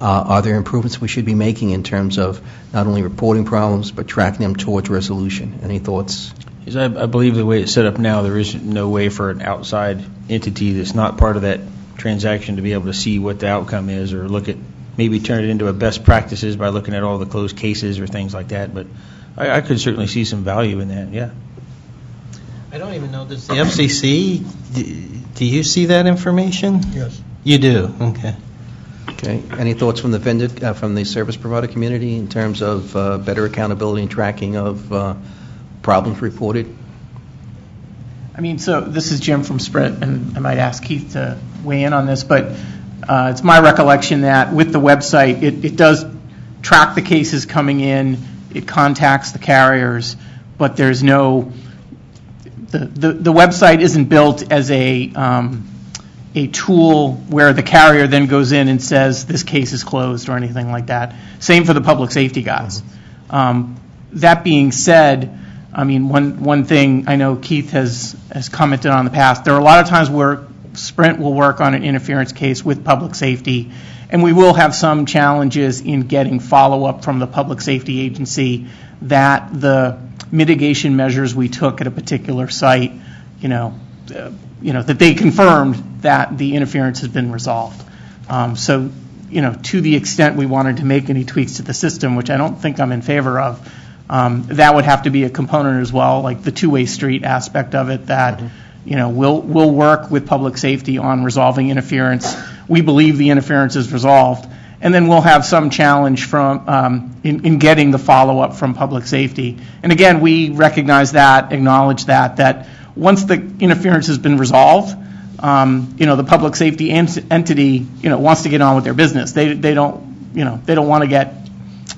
Are there improvements we should be making in terms of not only reporting problems, but tracking them towards resolution? Any thoughts? I believe the way it's set up now, there is no way for an outside entity that's not part of that transaction to be able to see what the outcome is or look at maybe turn it into a best practices by looking at all the closed cases or things like that. But I could certainly see some value in that, yeah. I don't even know, does the FCC, do you see that information? Yes. You do, okay. Okay. Any thoughts from the vendor, from the service provider community in terms of better accountability and tracking of problems reported? I mean, so this is Jim from Sprint, and I might ask Keith to weigh in on this, but it's my recollection that with the website, it does track the cases coming in, it contacts the carriers, but there's no, the website isn't built as a tool where the carrier then goes in and says this case is closed or anything like that. Same for the public safety guys. That being said, I mean, one thing I know Keith has commented on in the past, there are a lot of times where Sprint will work on an interference case with public safety, and we will have some challenges in getting follow-up from the public safety agency that the mitigation measures we took at a particular site, that they confirmed that the interference has been resolved. So, to the extent we wanted to make any tweaks to the system, which I don't think I'm in favor of, that would have to be a component as well, like the two-way street aspect of it, that we'll work with public safety on resolving interference. We believe the interference is resolved, and then we'll have some challenge from in getting the follow-up from public safety. And again, we recognize that, acknowledge that once the interference has been resolved, the public safety entity wants to get on with their business. They don't want to get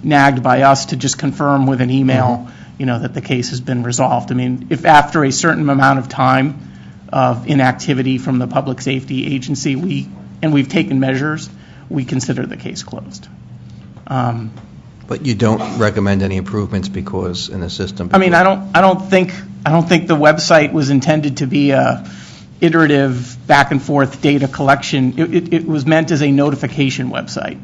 nagged by us to just confirm with an email, that the case has been resolved. I mean, if after a certain amount of time of inactivity from the public safety agency, we've taken measures, we consider the case closed. But you don't recommend any improvements because in the system? I mean, I don't think the website was intended to be a iterative back and forth data collection. It was meant as a notification website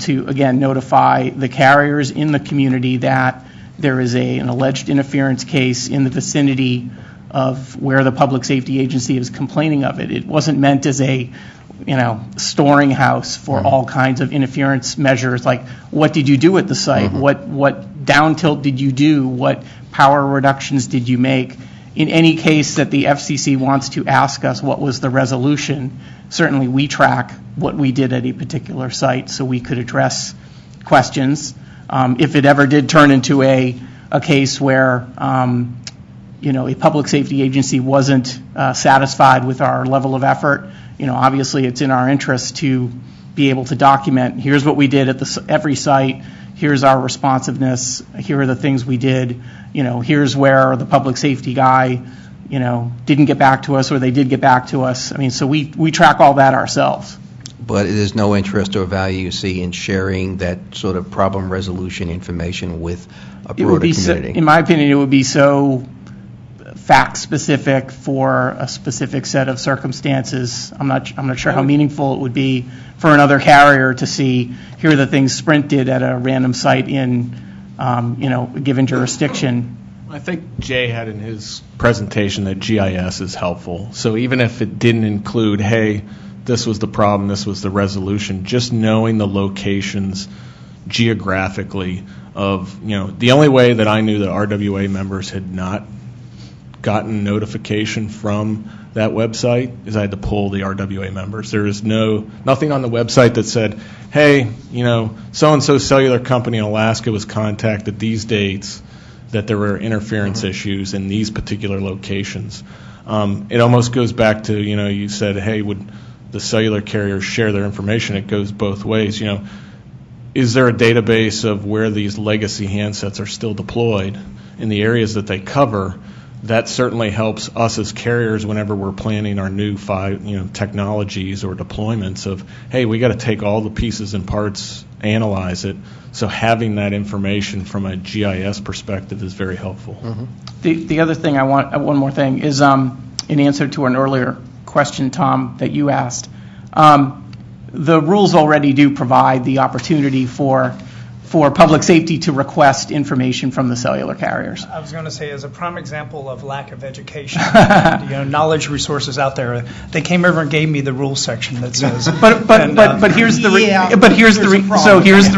to, again, notify the carriers in the community that there is an alleged interference case in the vicinity of where the public safety agency is complaining of it. It wasn't meant as a storing house for all kinds of interference measures, like what did you do at the site, what down tilt did you do, what power reductions did you make. In any case that the FCC wants to ask us what was the resolution, certainly we track what we did at a particular site so we could address questions. If it ever did turn into a case where a public safety agency wasn't satisfied with our level of effort, obviously it's in our interest to be able to document, here's what we did at every site, here's our responsiveness, here are the things we did, here's where the public safety guy, didn't get back to us or they did get back to us. I mean, so we track all that ourselves. But there's no interest or value you see in sharing that sort of problem resolution information with a broader community? In my opinion, it would be so fact-specific for a specific set of circumstances. I'm not sure how meaningful it would be for another carrier to see, here are the things Sprint did at a random site in, a given jurisdiction. I think Jay had in his presentation that GIS is helpful. So even if it didn't include, hey, this was the problem, this was the resolution, just knowing the locations geographically of, the only way that I knew that RWA members had not gotten notification from that website is I had to pull the RWA members. There is nothing on the website that said, hey, so-and-so cellular company in Alaska was contacted these dates that there were interference issues in these particular locations. It almost goes back to, you said, hey, would the cellular carriers share their information? It goes both ways. Is there a database of where these legacy handsets are still deployed in the areas that they cover? That certainly helps us as carriers whenever we're planning our new technologies or deployments of, hey, we got to take all the pieces and parts, analyze it. So having that information from a GIS perspective is very helpful. The other thing one more thing is in answer to an earlier question, Tom, that you asked. The rules already do provide the opportunity for for public safety to request information from the cellular carriers. I was going to say, as a prime example of lack of education, knowledge resources out there, they came over and gave me the rules section that says. But here's the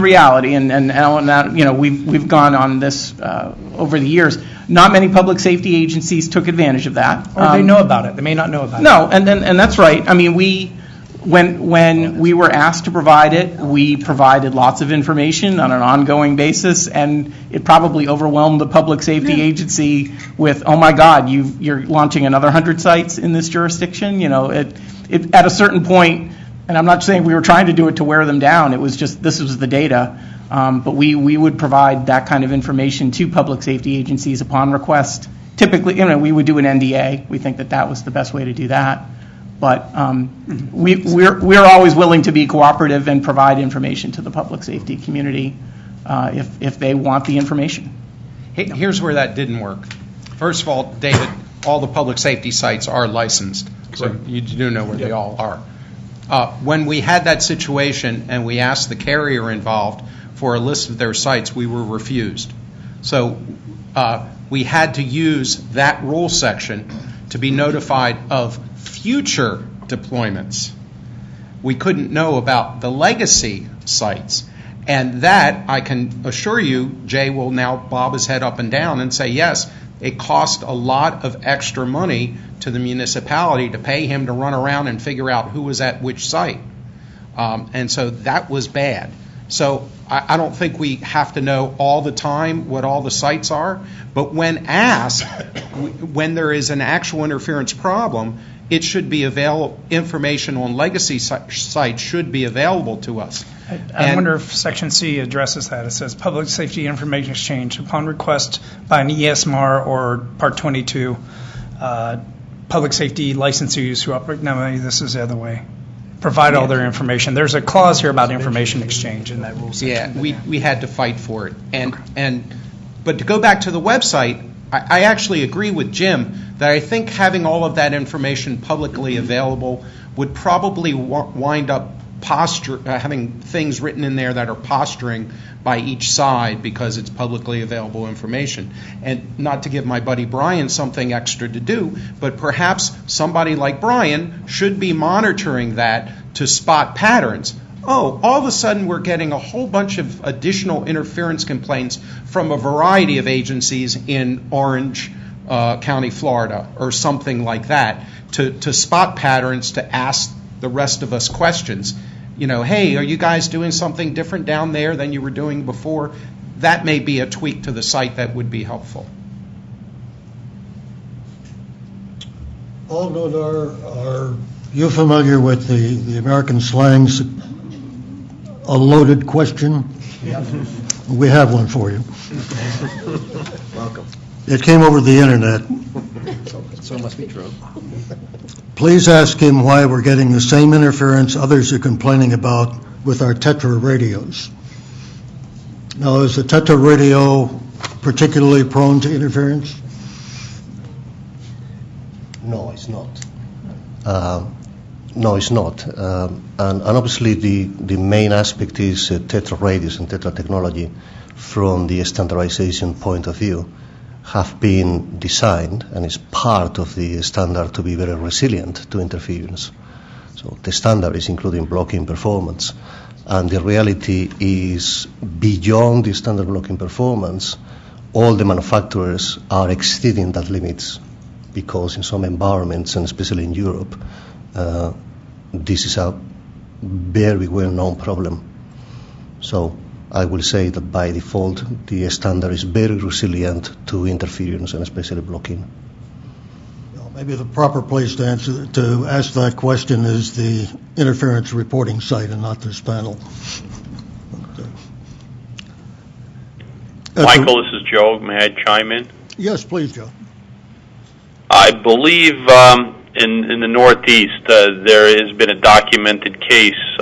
reality, and we've gone on this over the years. Not many public safety agencies took advantage of that. Or they know about it. They may not know about it. No, and that's right. I mean, when we were asked to provide it, we provided lots of information on an ongoing basis, and it probably overwhelmed the public safety agency with, oh my God, you're launching another 100 sites in this jurisdiction. At a certain point, and I'm not saying we were trying to do it to wear them down. It was just this was the data. But we would provide that kind of information to public safety agencies upon request. Typically, we would do an NDA. We think that was the best way to do that. But we're always willing to be cooperative and provide information to the public safety community if they want the information. Here's where that didn't work. First of all, David, all the public safety sites are licensed, so you do know where they all are. When we had that situation and we asked the carrier involved for a list of their sites, we were refused. So we had to use that rule section to be notified of future deployments. We couldn't know about the legacy sites. And that, I can assure you, Jay will now bob his head up and down and say, yes, it cost a lot of extra money to the municipality to pay him to run around and figure out who was at which site. And so that was bad. So I don't think we have to know all the time what all the sites are, but when asked, when there is an actual interference problem, it should be available. Information on legacy sites should be available to us. I wonder if Section C addresses that. It says public safety information exchange upon request by an ESMAR or Part 22 public safety licensees who operate. No, maybe this is the other way. Provide all their information. There's a clause here about information exchange in that rule section. Yeah, we had to fight for it. But to go back to the website, I actually agree with Jim that I think having all of that information publicly available would probably wind up having things written in there that are posturing by each side because it's publicly available information. And not to give my buddy Brian something extra to do, but perhaps somebody like Brian should be monitoring that to spot patterns. Oh, all of a sudden we're getting a whole bunch of additional interference complaints from a variety of agencies in Orange County, Florida, or something like that, to spot patterns, to ask the rest of us questions. Hey, are you guys doing something different down there than you were doing before? That may be a tweak to the site that would be helpful. Paul, are you familiar with the American slang's a loaded question? We have one for you. Welcome. It came over the internet. So it must be true. Please ask him why we're getting the same interference others are complaining about with our Tetra radios. Now, is the Tetra radio particularly prone to interference? No, it's not. No, it's not. And obviously the main aspect is Tetra radios and Tetra technology from the standardization point of view have been designed and is part of the standard to be very resilient to interference. So the standard is including blocking performance. And the reality is beyond the standard blocking performance, all the manufacturers are exceeding that limits because in some environments, and especially in Europe, this is a very well-known problem. So I will say that by default, the standard is very resilient to interference and especially blocking. Well, maybe the proper place to ask that question is the interference reporting site and not this panel. Michael, this is Joe. May I chime in? Yes, please, Joe. I believe in the Northeast there has been a documented case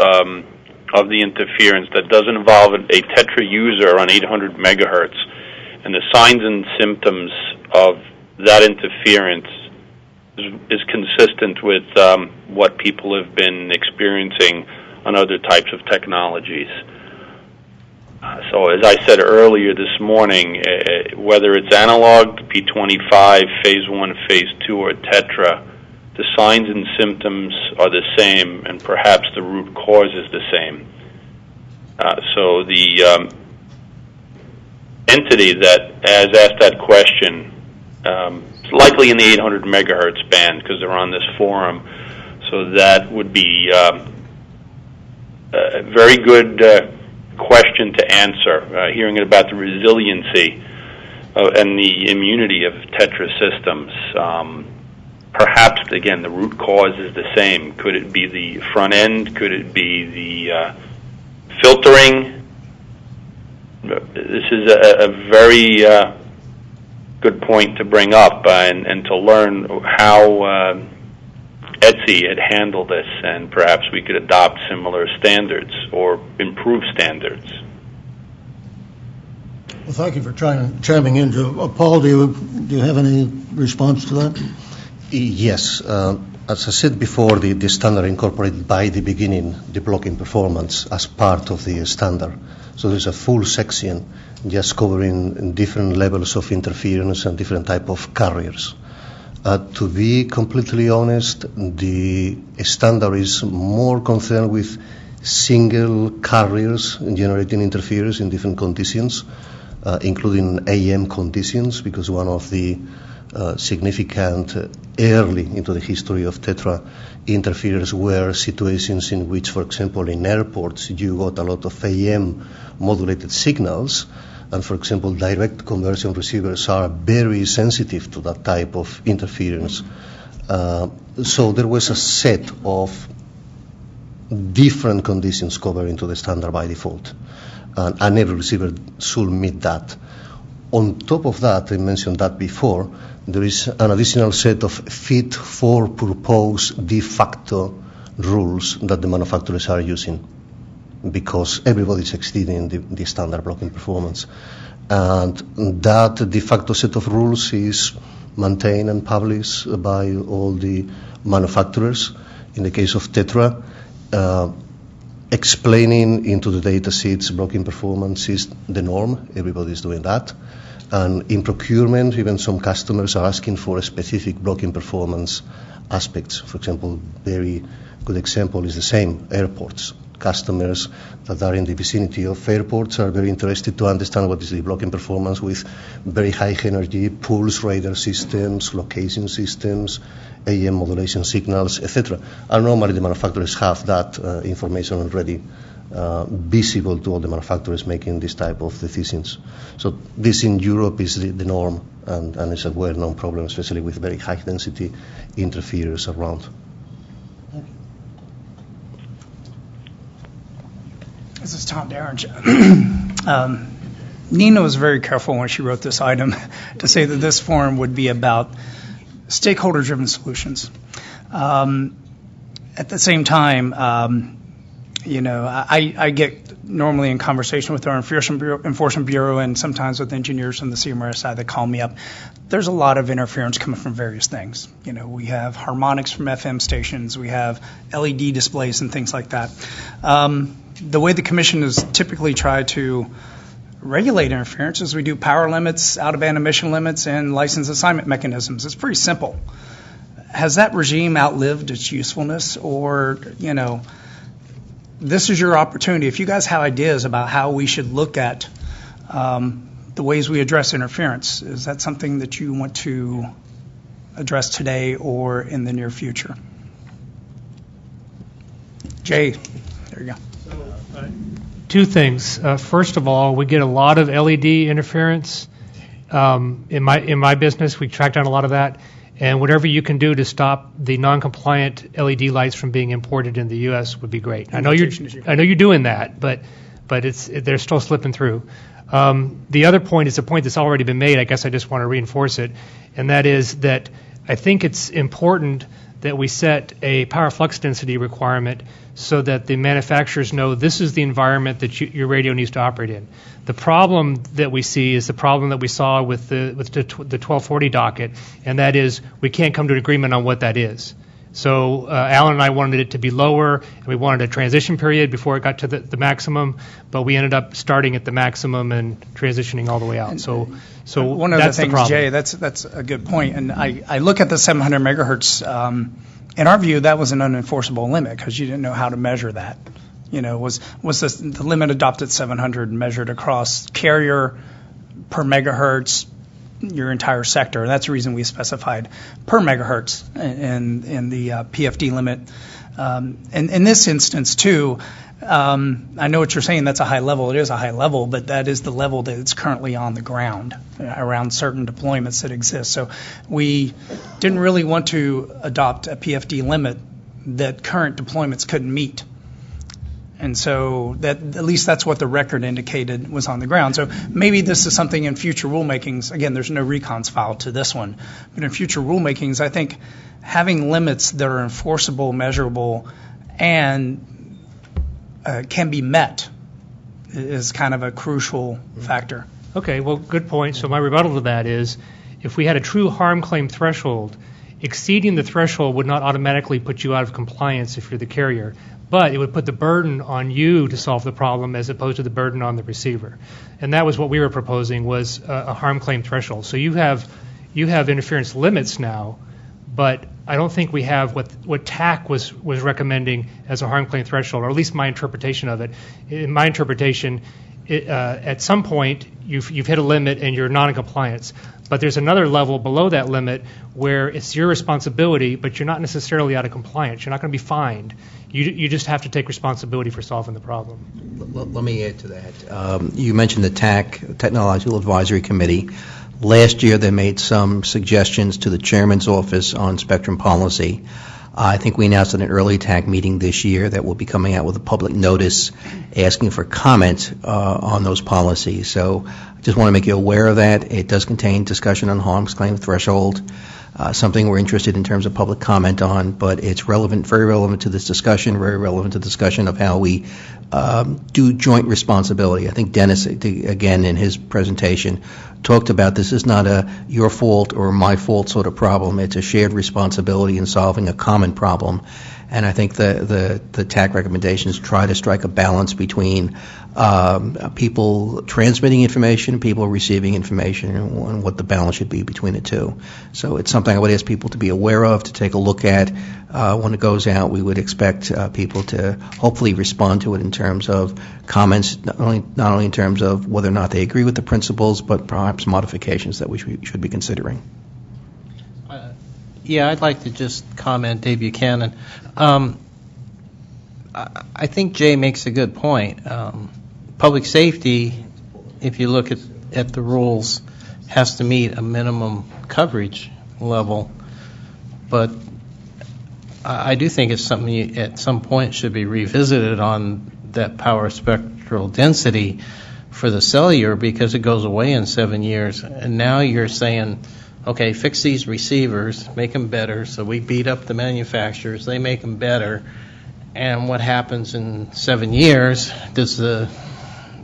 of the interference that doesn't involve a Tetra user on 800 megahertz, and the signs and symptoms of that interference is consistent with what people have been experiencing on other types of technologies. So as I said earlier this morning, whether it's analog, P25, phase 1, phase 2, or Tetra, the signs and symptoms are the same, and perhaps the root cause is the same. So the entity that has asked that question is likely in the 800 megahertz band because they're on this forum. So that would be a very good question to answer, hearing about the resiliency and the immunity of Tetra systems. Perhaps, again, the root cause is the same. Could it be the front end? Could it be the filtering? This is a very good point to bring up and to learn how ETSI had handled this, and perhaps we could adopt similar standards or improve standards. Well, thank you for chiming in. Paul, do you have any response to that? Yes. As I said before, the standard incorporated by the beginning the blocking performance as part of the standard. So there's a full section just covering different levels of interference and different type of carriers. To be completely honest, the standard is more concerned with single carriers generating interference in different conditions, including AM conditions, because one of the significant early into the history of Tetra interference were situations in which, for example, in airports you got a lot of AM modulated signals, and for example direct conversion receivers are very sensitive to that type of interference. So there was a set of different conditions covered into the standard by default, and every receiver should meet that. On top of that, I mentioned that before, there is an additional set of fit for purpose de facto rules that the manufacturers are using, because everybody is exceeding the standard blocking performance. And that de facto set of rules is maintained and published by all the manufacturers. In the case of Tetra, explaining into the data sheets blocking performance is the norm. Everybody is doing that. And in procurement, even some customers are asking for a specific blocking performance aspects. For example, very good example is the same airports. Customers that are in the vicinity of airports are very interested to understand what is the blocking performance with very high energy pulse radar systems, location systems, AM modulation signals, etc. And normally the manufacturers have that information already visible to all the manufacturers making this type of decisions. So this in Europe is the norm, and it's a well-known problem, especially with very high density interferers around. This is Tom Derenge. Nina was very careful when she wrote this item to say that this forum would be about stakeholder-driven solutions. At the same time, I get normally in conversation with our Enforcement Bureau and sometimes with engineers from the CMRS side that call me up. There's a lot of interference coming from various things. We have harmonics from FM stations, we have LED displays and things like that. The way the Commission has typically tried to regulate interference is we do power limits, out-of-band emission limits, and license assignment mechanisms. It's pretty simple. Has that regime outlived its usefulness, or, this is your opportunity. If you guys have ideas about how we should look at the ways we address interference, is that something that you want to address today or in the near future? Jay, there you go. Two things. First of all, we get a lot of LED interference. In my business, we track down a lot of that. And whatever you can do to stop the non-compliant LED lights from being imported in the U.S. would be great. I know you're doing that, but they're still slipping through. The other point is a point that's already been made. I guess I just want to reinforce it, and that is that I think it's important that we set a power flux density requirement so that the manufacturers know this is the environment that your radio needs to operate in. The problem that we see is the problem that we saw with the 1240 docket, and that is we can't come to an agreement on what that is. So Alan and I wanted it to be lower, and we wanted a transition period before it got to the maximum, but we ended up starting at the maximum and transitioning all the way out. So one of that's the things, problem. Jay, that's a good point. And I look at the 700 megahertz. In our view, that was an unenforceable limit because you didn't know how to measure that. Was the limit adopted 700 measured across carrier per megahertz, your entire sector? That's the reason we specified per megahertz in the PFD limit. In this instance, too, I know what you're saying. That's a high level. It is a high level, but that is the level that it's currently on the ground around certain deployments that exist. So we didn't really want to adopt a PFD limit that current deployments couldn't meet. And so that at least that's what the record indicated was on the ground. So maybe this is something in future rulemakings. Again, there's no recons filed to this one. But in future rulemakings, I think having limits that are enforceable, measurable, and can be met is kind of a crucial factor. Okay, well, good point. So my rebuttal to that is if we had a true harm claim threshold, exceeding the threshold would not automatically put you out of compliance if you're the carrier, but it would put the burden on you to solve the problem as opposed to the burden on the receiver. And that was what we were proposing, was a harm claim threshold. So you have interference limits now, but I don't think we have what TAC was recommending as a harm claim threshold, or at least my interpretation of it. In my interpretation, at some point you've hit a limit and you're not in compliance. But there's another level below that limit where it's your responsibility, but you're not necessarily out of compliance. You're not going to be fined. You just have to take responsibility for solving the problem. Let me add to that. You mentioned the TAC, Technological Advisory Committee. Last year they made some suggestions to the chairman's office on spectrum policy. I think we announced at an early TAC meeting this year that we'll be coming out with a public notice asking for comment on those policies. So I just want to make you aware of that. It does contain discussion on harms claim threshold, something we're interested in terms of public comment on, but it's relevant, very relevant to this discussion, very relevant to the discussion of how we do joint responsibility. I think Dennis, again, in his presentation, talked about this is not a your fault or my fault sort of problem. It's a shared responsibility in solving a common problem. And I think the TAC recommendations try to strike a balance between people transmitting information, people receiving information, and what the balance should be between the two. So it's something I would ask people to be aware of, to take a look at. When it goes out, we would expect people to hopefully respond to it in terms of comments, not only in terms of whether or not they agree with the principles, but perhaps modifications that we should be considering. Yeah, I'd like to just comment, Dave Buchanan. I think Jay makes a good point. Public safety, if you look at the rules, has to meet a minimum coverage level. But I do think it's something you, at some point should be revisited on that power spectral density for the cellular, because it goes away in 7 years. And now you're saying, okay, fix these receivers, make them better. So we beat up the manufacturers, they make them better. And what happens in 7 years? Does the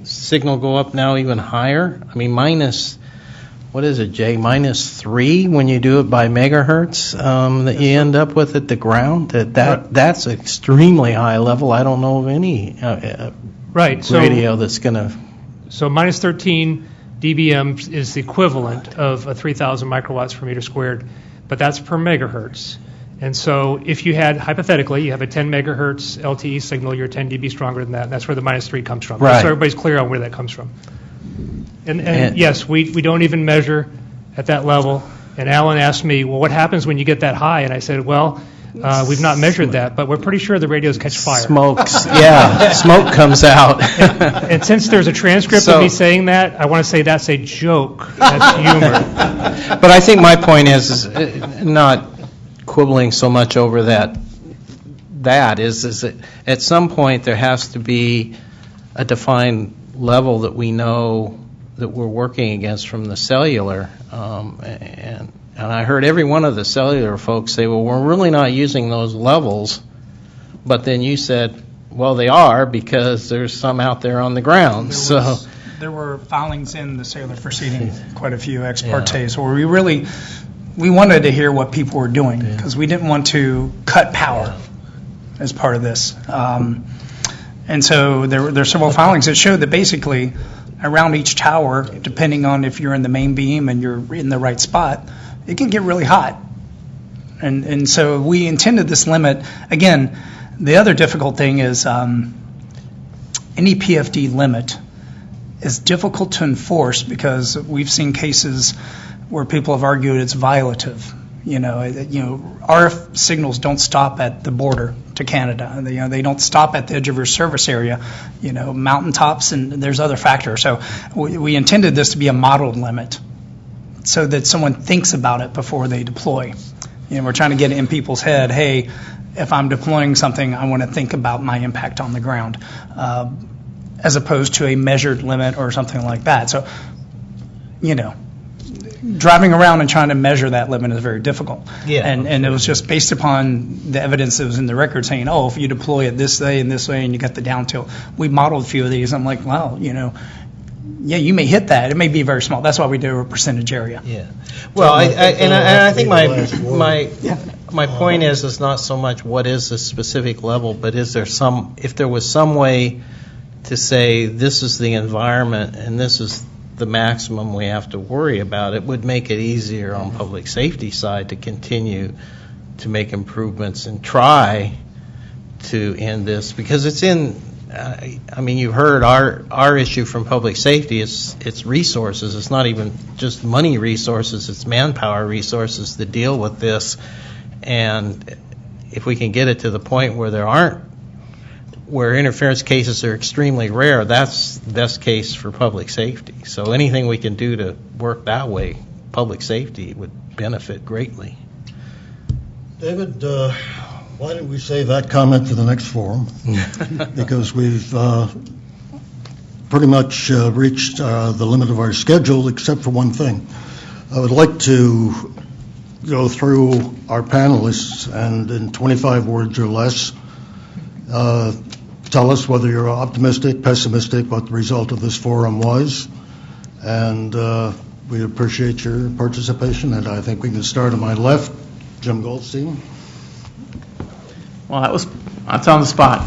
signal go up now even higher? I mean, minus, what is it, Jay, -3 when you do it by megahertz that you end up with at the ground? That's extremely high level. I don't know of any radio that's going to... So -13 dBm is the equivalent of a 3,000 microwatts per meter squared, but that's per megahertz. And so if you had, hypothetically, you have a 10 megahertz LTE signal, you're 10 dB stronger than that, and that's where the -3 comes from. Right. So everybody's clear on where that comes from. And yes, we don't even measure at that level. And Alan asked me, well, what happens when you get that high? And I said, well, we've not measured that, but we're pretty sure the radios catch fire. Smoke comes out. And since there's a transcript of me saying that, I want to say that's a joke. That's humor. But I think my point is not quibbling so much over that is that at some point there has to be a defined level that we know that we're working against from the cellular. And I heard every one of the cellular folks say, well, we're really not using those levels. But then you said, well, they are, because there's some out there on the ground. There were filings in the cellular proceeding, quite a few ex partes, where we really we wanted to hear what people were doing because we didn't want to cut power as part of this. And so there are several filings that showed that basically around each tower, depending on if you're in the main beam and you're in the right spot, it can get really hot. And so we intended this limit. Again, the other difficult thing is any PFD limit is difficult to enforce because we've seen cases where people have argued it's violative. RF signals don't stop at the border to Canada. They don't stop at the edge of your service area. Mountaintops, and there's other factors. So we intended this to be a modeled limit so that someone thinks about it before they deploy. We're trying to get it in people's head, hey, if I'm deploying something, I want to think about my impact on the ground, as opposed to a measured limit or something like that. So, driving around and trying to measure that limit is very difficult. Yeah, and it was just based upon the evidence that was in the record saying, oh, if you deploy it this way and you got the down tilt. We modeled a few of these. I'm like, wow, yeah, you may hit that. It may be very small. That's why we do a percentage area. Yeah. Well, I think my point is not so much what is the specific level, but if there was some way to say this is the environment and this is the maximum we have to worry about, it would make it easier on public safety side to continue to make improvements and try to end this, because it's in. You've heard our issue from public safety. It's resources. It's not even just money resources. It's manpower resources to deal with this. And if we can get it to the point where interference cases are extremely rare, that's the best case for public safety. So anything we can do to work that way, public safety would benefit greatly. David, why don't we save that comment for the next forum? Because we've pretty much reached the limit of our schedule, except for one thing. I would like to go through our panelists and in 25 words or less, tell us whether you're optimistic, pessimistic, what the result of this forum was. And we appreciate your participation. And I think we can start on my left, Jim Goldstein. Well, that's on the spot.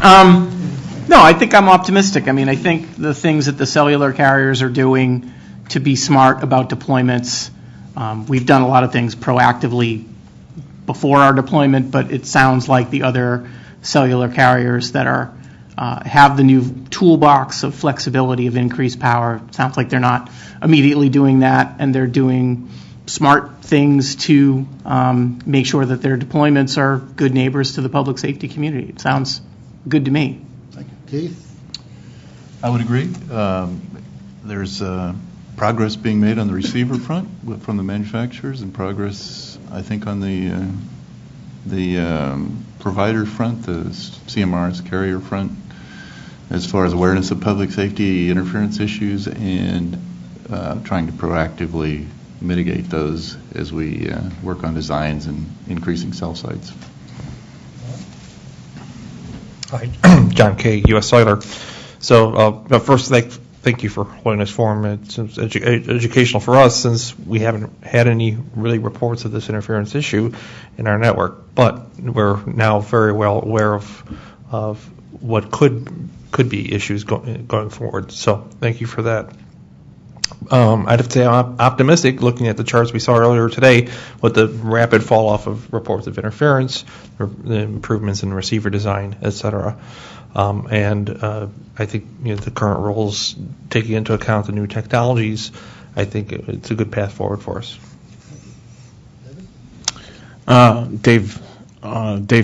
No, I think I'm optimistic. I think the things that the cellular carriers are doing to be smart about deployments, we've done a lot of things proactively before our deployment, but it sounds like the other cellular carriers that have the new toolbox of flexibility of increased power, it sounds like they're not immediately doing that, and they're doing smart things to make sure that their deployments are good neighbors to the public safety community. It sounds good to me. Thank you. Keith? I would agree. There's progress being made on the receiver front from the manufacturers, and progress, I think, on the provider front, the CMRs, carrier front, as far as awareness of public safety interference issues and trying to proactively mitigate those as we work on designs and increasing cell sites. Hi, John Kay, U.S. Cellular. So first, thank you for holding this forum. It's educational for us since we haven't had any really reports of this interference issue in our network. But we're now very well aware of what could be issues going forward. So thank you for that. I'd have to say I'm optimistic looking at the charts we saw earlier today with the rapid fall off of reports of interference, the improvements in receiver design, et cetera. And I think the current rules, taking into account the new technologies, I think it's a good path forward for us. Dave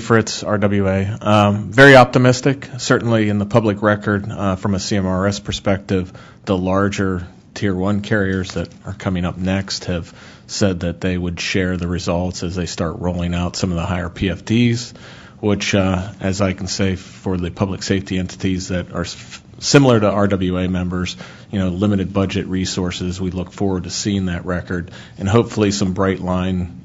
Fritz, RWA. Very optimistic, certainly in the public record from a CMRS perspective. The larger Tier 1 carriers that are coming up next have said that they would share the results as they start rolling out some of the higher PFDs, which, as I can say, for the public safety entities that are similar to RWA members, limited budget resources, we look forward to seeing that record, and hopefully some bright line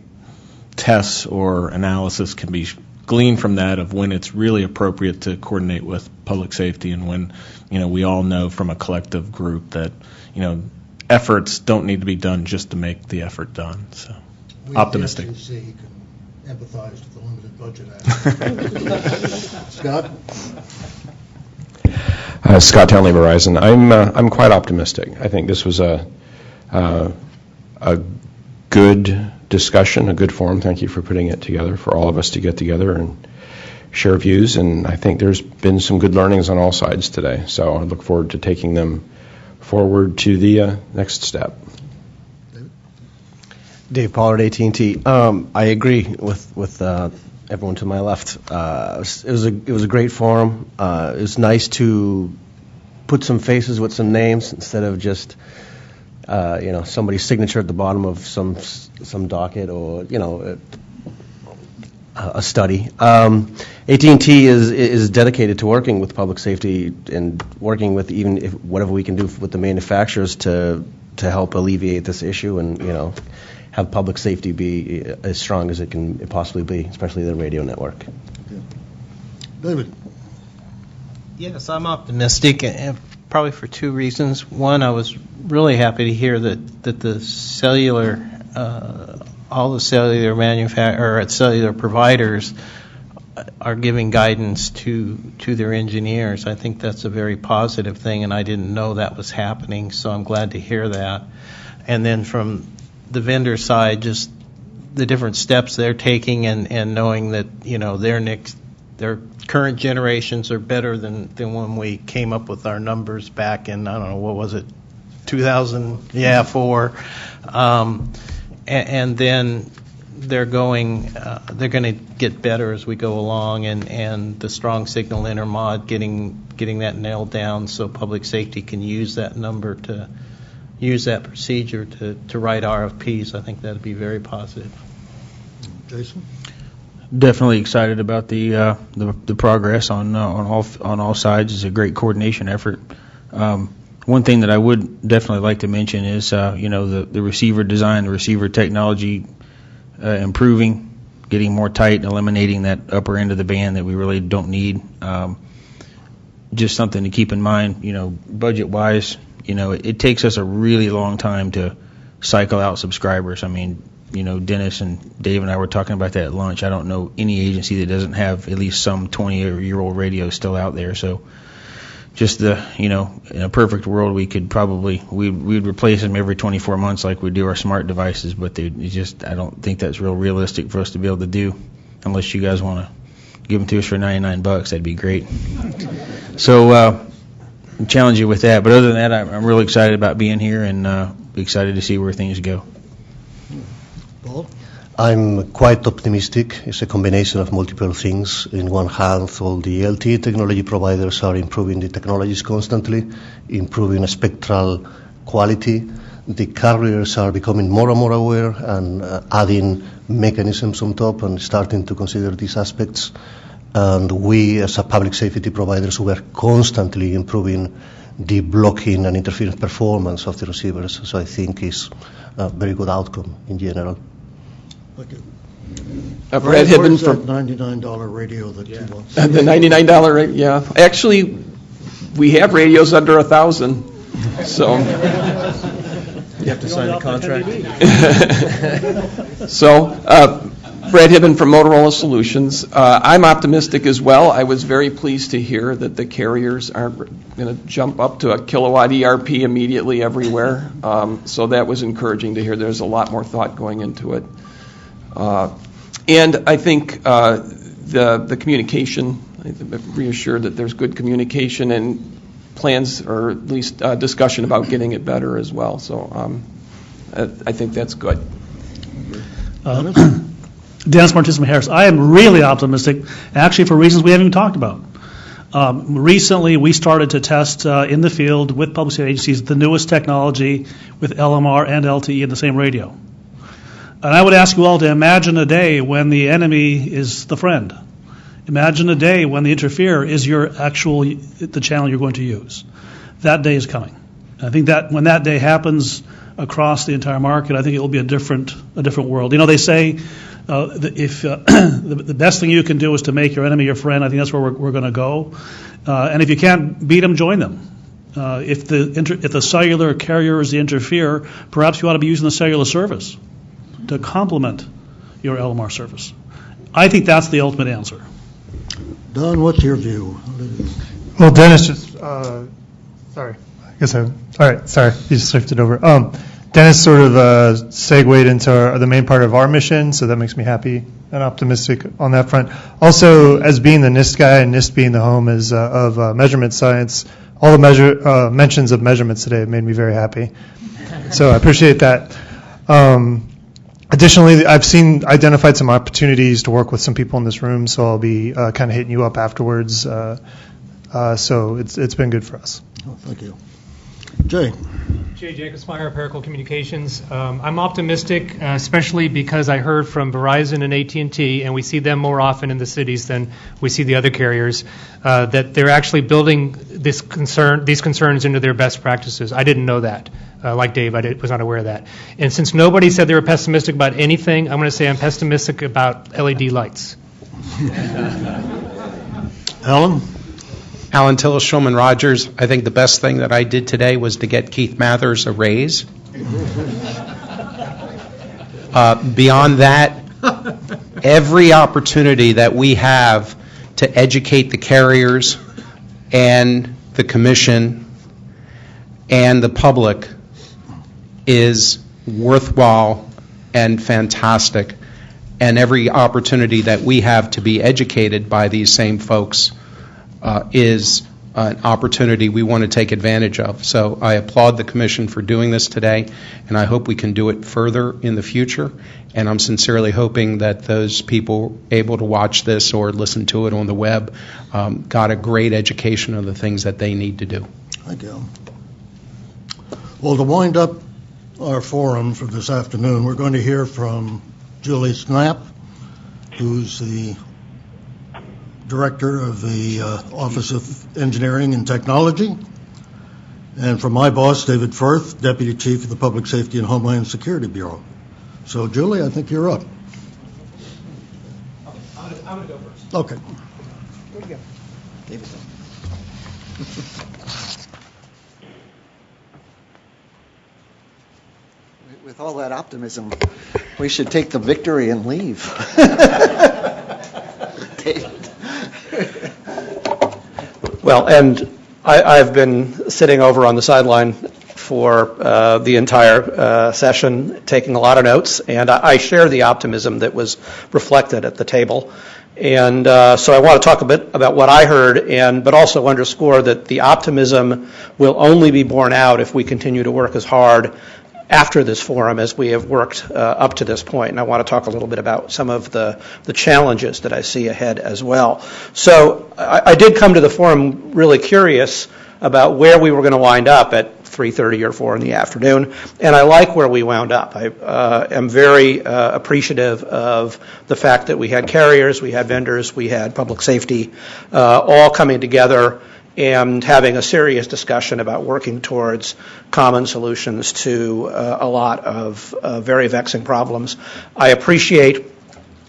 tests or analysis can be gleaned from that of when it's really appropriate to coordinate with public safety and when, we all know from a collective group that, efforts don't need to be done just to make the effort done. So. Optimistic. We at the FCC can empathize with the limited budget act. Scott? Scott Townley, Verizon. I'm quite optimistic. I think this was a good discussion, a good forum. Thank you for putting it together, for all of us to get together and share views. And I think there's been some good learnings on all sides today. So I look forward to taking them forward to the next step. Dave Pollard, AT&T. I agree with everyone to my left. It was a great forum. It was nice to put some faces with some names instead of just somebody's signature at the bottom of some docket or a study. AT&T is dedicated to working with public safety and working with whatever we can do with the manufacturers to help alleviate this issue and have public safety be as strong as it can possibly be, especially the radio network. David? Yes, I'm optimistic, and probably for two reasons. One, I was really happy to hear that the cellular, all the cellular providers are giving guidance to their engineers. I think that's a very positive thing, and I didn't know that was happening, so I'm glad to hear that. And then from the vendor side, just the different steps they're taking and knowing that their current generations are better than when we came up with our numbers back in, I don't know, what was it, 2004, and then they're going to get better as we go along, and the strong signal intermod getting that nailed down so public safety can use that number to use that procedure to write RFPs. I think that would be very positive. Jason? Definitely excited about the progress on all sides. It's a great coordination effort. One thing that I would definitely like to mention is the receiver design, the receiver technology improving, getting more tight, and eliminating that upper end of the band that we really don't need. Just something to keep in mind. Budget wise, it takes us a really long time to cycle out subscribers. I mean, Dennis and Dave and I were talking about that at lunch. I don't know any agency that doesn't have at least some 20-year-old radio still out there. So just in a perfect world, we could probably, we'd replace them every 24 months like we do our smart devices, but I don't think that's realistic for us to be able to do unless you guys want to give them to us for $99. That'd be great. So, challenge you with that. But other than that, I'm really excited about being here and excited to see where things go. Paul? I'm quite optimistic. It's a combination of multiple things. In one hand, all the LTE technology providers are improving the technologies constantly, improving spectral quality. The carriers are becoming more and more aware and adding mechanisms on top and starting to consider these aspects. And we, as a public safety providers, we are constantly improving the blocking and interference performance of the receivers. So I think it's a very good outcome in general. Thank you. Brad Hibben Where's from that $99 radio that you want? the $99 rate. Yeah, actually, we have radios under 1,000. So You have to sign the contract. So, Brad Hibben from Motorola Solutions. I'm optimistic as well. I was very pleased to hear that the carriers aren't going to jump up to a kilowatt ERP immediately everywhere. So that was encouraging to hear. There's a lot more thought going into it. And I think the communication, I'm reassured that there's good communication and plans, or at least discussion about getting it better as well. So I think that's good. Dennis Martismo-Harris. I am really optimistic, actually for reasons we haven't even talked about. Recently, we started to test in the field with public safety agencies the newest technology with LMR and LTE in the same radio. And I would ask you all to imagine a day when the enemy is the friend. Imagine a day when the interfere is the channel you're going to use. That day is coming. I think that when that day happens across the entire market, I think it will be a different world. They say if the best thing you can do is to make your enemy your friend. I think that's where we're going to go. And if you can't beat them, join them. If the cellular carrier is the interfere, perhaps you ought to be using the cellular service. to complement your LMR service. I think that's the ultimate answer. Don, what's your view? Well, Dennis just, sorry. All right, sorry, you just shifted over. Dennis sort of segued into the main part of our mission, so that makes me happy and optimistic on that front. Also, as being the NIST guy and NIST being the home of measurement science, all the mentions of measurements today have made me very happy. So I appreciate that. Additionally, I've identified some opportunities to work with some people in this room, so I'll be kind of hitting you up afterwards. So it's been good for us. Oh, thank you. Jay. Jay Jacobsmeyer, Pericle Communications. I'm optimistic, especially because I heard from Verizon and AT&T, and we see them more often in the cities than we see the other carriers, that they're actually building these concerns into their best practices. I didn't know that. Like Dave, I was not aware of that. And since nobody said they were pessimistic about anything, I'm going to say I'm pessimistic about LED lights. Alan? Alan Tillis, Shulman Rogers. I think the best thing that I did today was to get Keith Mathers a raise. Beyond that, every opportunity that we have to educate the carriers and the commission and the public is worthwhile and fantastic. And every opportunity that we have to be educated by these same folks is an opportunity we want to take advantage of. So I applaud the Commission for doing this today, and I hope we can do it further in the future. And I'm sincerely hoping that those people able to watch this or listen to it on the web got a great education of the things that they need to do. Thank you. Well, to wind up our forum for this afternoon, we're going to hear from Julie Snap, who's the Director of the Office of Engineering and Technology, and from my boss, David Firth, Deputy Chief of the Public Safety and Homeland Security Bureau. So, Julie, I think you're up. I'm going to go first. Okay. Where'd you go? David's up. With all that optimism, we should take the victory and leave. Well, and I've been sitting over on the sideline for the entire session, taking a lot of notes, and I share the optimism that was reflected at the table. And so I want to talk a bit about what I heard, but also underscore that the optimism will only be borne out if we continue to work as hard after this forum as we have worked up to this point. And I want to talk a little bit about some of the challenges that I see ahead as well. So I did come to the forum really curious about where we were going to wind up at 3:30 or 4 in the afternoon, and I like where we wound up. I am very appreciative of the fact that we had carriers, we had vendors, we had public safety all coming together and having a serious discussion about working towards common solutions to a lot of very vexing problems. I appreciate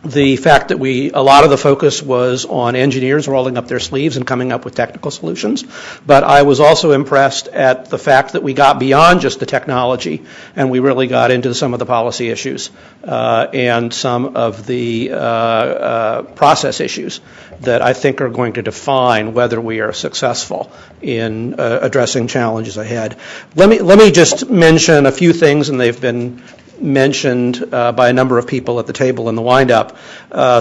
the fact that a lot of the focus was on engineers rolling up their sleeves and coming up with technical solutions, but I was also impressed at the fact that we got beyond just the technology and we really got into some of the policy issues and some of the process issues that I think are going to define whether we are successful in addressing challenges ahead. Let me just mention a few things, and they've been mentioned by a number of people at the table in the wind-up,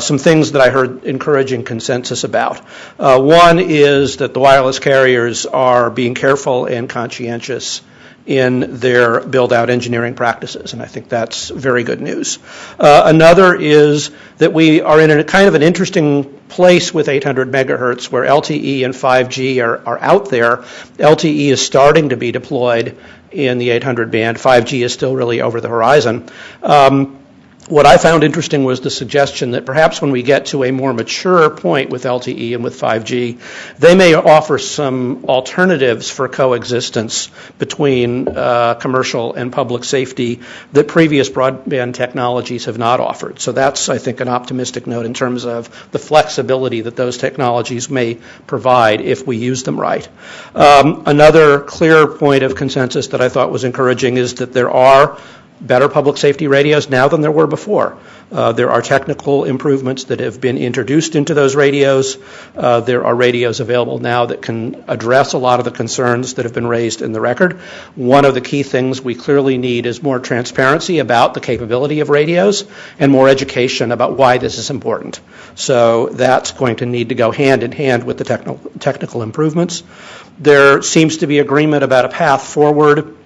some things that I heard encouraging consensus about. One is that the wireless carriers are being careful and conscientious in their build-out engineering practices, and I think that's very good news. Another is that we are in a kind of an interesting place with 800 megahertz where LTE and 5G are out there. LTE is starting to be deployed in the 800 band. 5G is still really over the horizon. What I found interesting was the suggestion that perhaps when we get to a more mature point with LTE and with 5G, they may offer some alternatives for coexistence between commercial and public safety that previous broadband technologies have not offered. So that's, I think, an optimistic note in terms of the flexibility that those technologies may provide if we use them right. Another clear point of consensus that I thought was encouraging is that there are better public safety radios now than there were before. There are technical improvements that have been introduced into those radios. There are radios available now that can address a lot of the concerns that have been raised in the record. One of the key things we clearly need is more transparency about the capability of radios and more education about why this is important. So that's going to need to go hand in hand with the technical improvements. There seems to be agreement about a path forward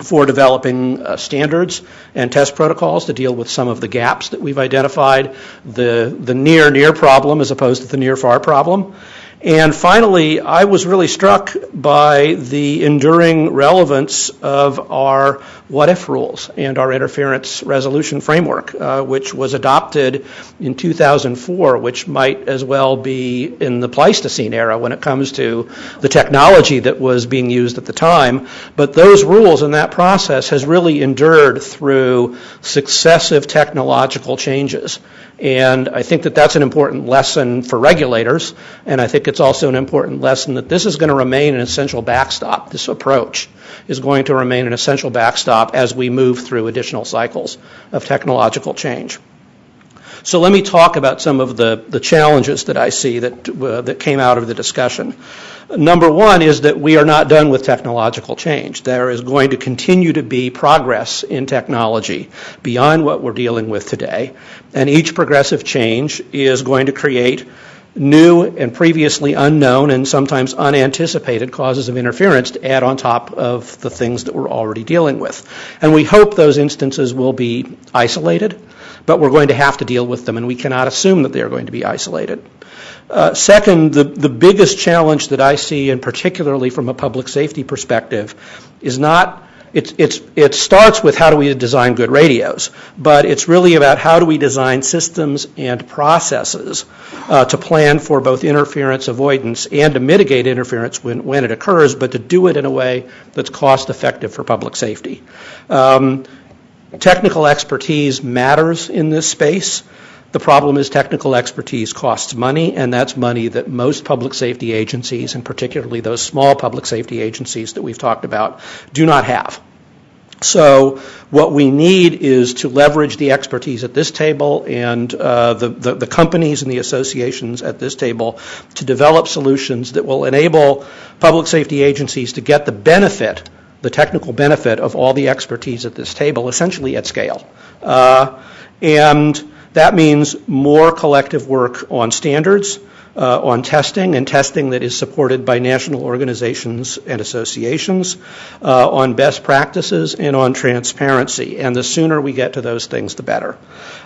for developing standards and test protocols to deal with some of the gaps that we've identified, the near problem as opposed to the near-far problem. And finally, I was really struck by the enduring relevance of our what-if rules and our interference resolution framework, which was adopted in 2004, which might as well be in the Pleistocene era when it comes to the technology that was being used at the time. But those rules and that process has really endured through successive technological changes. And I think that that's an important lesson for regulators, and I think it's also an important lesson that this is going to remain an essential backstop. This approach is going to remain an essential backstop as we move through additional cycles of technological change. So let me talk about some of the challenges that I see that came out of the discussion. Number one is that we are not done with technological change. There is going to continue to be progress in technology beyond what we're dealing with today, and each progressive change is going to create new and previously unknown and sometimes unanticipated causes of interference to add on top of the things that we're already dealing with. And we hope those instances will be isolated, but we're going to have to deal with them, and we cannot assume that they're going to be isolated. Second, the biggest challenge that I see, and particularly from a public safety perspective, is not, it starts with how do we design good radios, but it's really about how do we design systems and processes to plan for both interference avoidance and to mitigate interference when it occurs, but to do it in a way that's cost effective for public safety. Technical expertise matters in this space. The problem is technical expertise costs money, and that's money that most public safety agencies, and particularly those small public safety agencies that we've talked about, do not have. So what we need is to leverage the expertise at this table and the companies and the associations at this table to develop solutions that will enable public safety agencies to get the benefit, the technical benefit of all the expertise at this table, essentially at scale. And that means more collective work on standards, on testing, and testing that is supported by national organizations and associations, on best practices, and on transparency. And the sooner we get to those things, the better.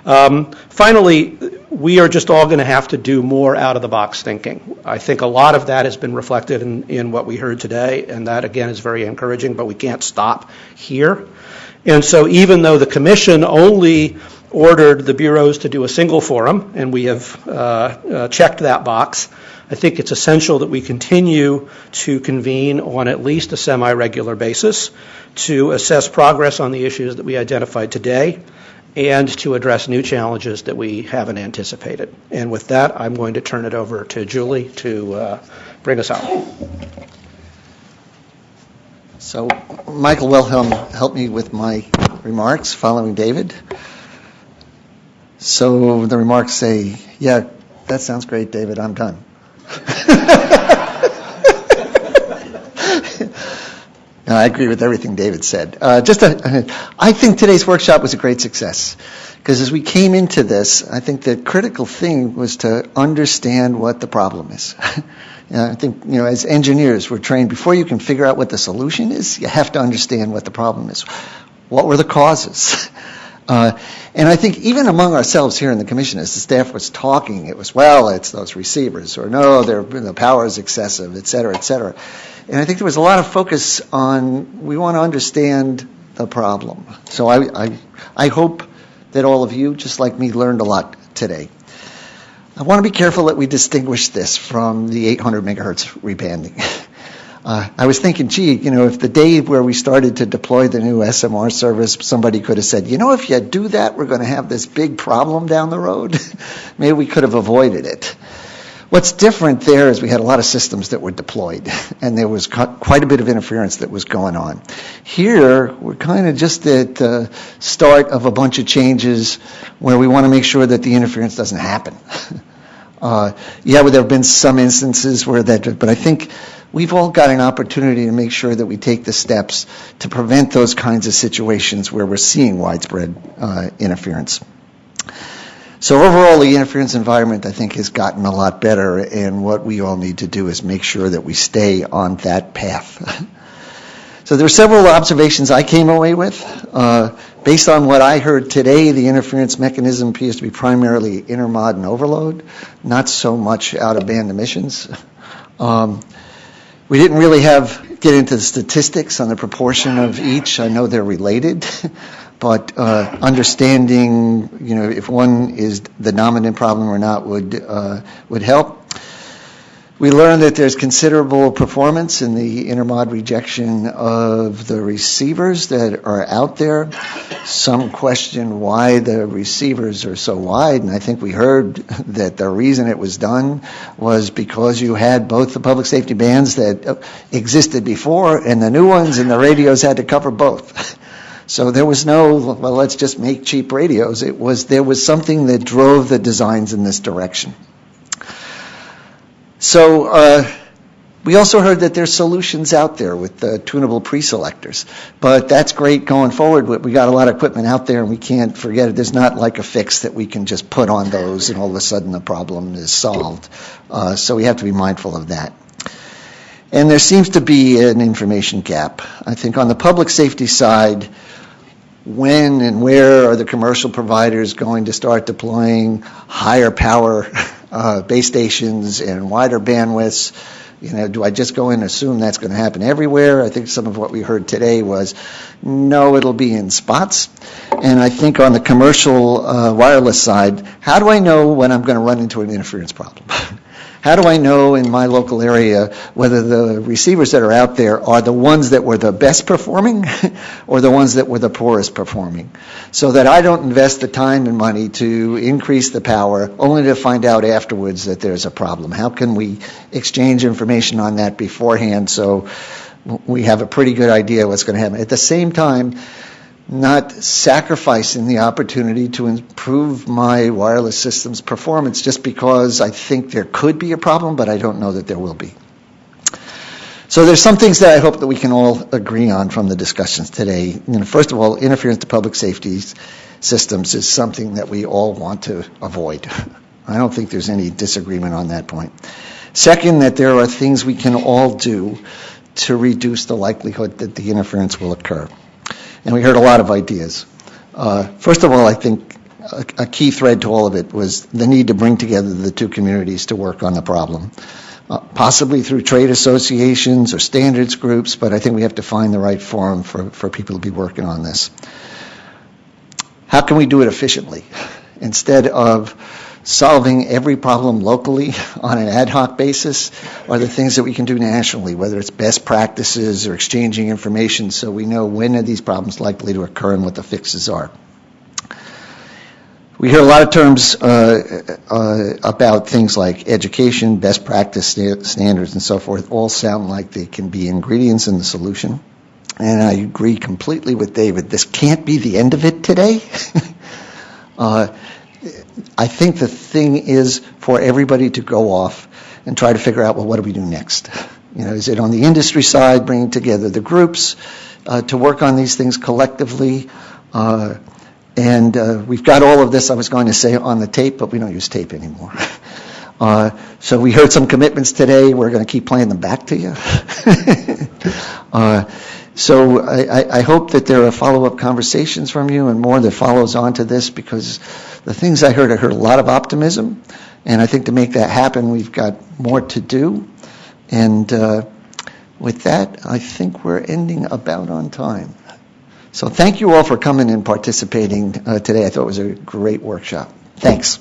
Finally, we are just all going to have to do more out-of-the-box thinking. I think a lot of that has been reflected in what we heard today, and that, again, is very encouraging, but we can't stop here. And so even though the Commission only ordered the bureaus to do a single forum, and we have checked that box, I think it's essential that we continue to convene on at least a semi-regular basis to assess progress on the issues that we identified today and to address new challenges that we haven't anticipated. And with that, I'm going to turn it over to Julie to bring us out. So Michael Wilhelm helped me with my remarks following David. So the remarks say, yeah, that sounds great, David, I'm done. No, I agree with everything David said. I think today's workshop was a great success because as we came into this, I think the critical thing was to understand what the problem is. I think, as engineers, we're trained before you can figure out what the solution is, you have to understand what the problem is. What were the causes? And I think even among ourselves here in the Commission, as the staff was talking, it was, well, it's those receivers, or no, the power is excessive, et cetera, et cetera. And I think there was a lot of focus on, we want to understand the problem. So I hope that all of you, just like me, learned a lot today. I want to be careful that we distinguish this from the 800 megahertz rebanding. I was thinking, if the day where we started to deploy the new SMR service, somebody could have said, if you do that, we're going to have this big problem down the road. Maybe we could have avoided it. What's different there is we had a lot of systems that were deployed, and there was quite a bit of interference that was going on. Here, we're kind of just at the start of a bunch of changes where we want to make sure that the interference doesn't happen. There have been some instances where that, but I think we've all got an opportunity to make sure that we take the steps to prevent those kinds of situations where we're seeing widespread interference. So overall, the interference environment, I think, has gotten a lot better, and what we all need to do is make sure that we stay on that path. So there are several observations I came away with. Based on what I heard today, the interference mechanism appears to be primarily intermod and overload, not so much out-of-band emissions. We didn't really get into the statistics on the proportion of each. I know they're related. But understanding, if one is the dominant problem or not would help. We learned that there's considerable performance in the intermod rejection of the receivers that are out there. Some question why the receivers are so wide, and I think we heard that the reason it was done was because you had both the public safety bands that existed before and the new ones, and the radios had to cover both. So there was no, well, let's just make cheap radios. There was something that drove the designs in this direction. So we also heard that there's solutions out there with the tunable pre-selectors. But that's great going forward. We got a lot of equipment out there, and we can't forget it. There's not like a fix that we can just put on those, and all of a sudden the problem is solved. So we have to be mindful of that. And there seems to be an information gap. I think on the public safety side, when and where are the commercial providers going to start deploying higher power base stations and wider bandwidths? Do I just go in and assume that's going to happen everywhere? I think some of what we heard today was, no, it'll be in spots. And I think on the commercial wireless side, how do I know when I'm going to run into an interference problem? How do I know in my local area whether the receivers that are out there are the ones that were the best performing or the ones that were the poorest performing? So that I don't invest the time and money to increase the power only to find out afterwards that there's a problem. How can we exchange information on that beforehand so we have a pretty good idea what's going to happen? At the same time, not sacrificing the opportunity to improve my wireless system's performance just because I think there could be a problem, but I don't know that there will be. So there's some things that I hope that we can all agree on from the discussions today. First of all, interference to public safety systems is something that we all want to avoid. I don't think there's any disagreement on that point. Second, that there are things we can all do to reduce the likelihood that the interference will occur. And we heard a lot of ideas. First of all, I think a key thread to all of it was the need to bring together the two communities to work on the problem, possibly through trade associations or standards groups, but I think we have to find the right forum for people to be working on this. How can we do it efficiently? Instead of solving every problem locally on an ad hoc basis are the things that we can do nationally, whether it's best practices or exchanging information so we know when are these problems likely to occur and what the fixes are. We hear a lot of terms about things like education, best practice standards, and so forth. All sound like they can be ingredients in the solution. And I agree completely with David. This can't be the end of it today. I think the thing is for everybody to go off and try to figure out, well, what do we do next? Is it on the industry side, bringing together the groups to work on these things collectively? And we've got all of this, I was going to say, on the tape, but we don't use tape anymore. So we heard some commitments today. We're going to keep playing them back to you. So I hope that there are follow-up conversations from you and more that follows on to this, because the things I heard a lot of optimism, and I think to make that happen, we've got more to do. And with that, I think we're ending about on time. So thank you all for coming and participating today. I thought it was a great workshop. Thanks.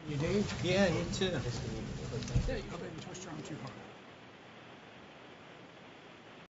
You do? Yeah, you too. Yeah, you twist your arm too hard.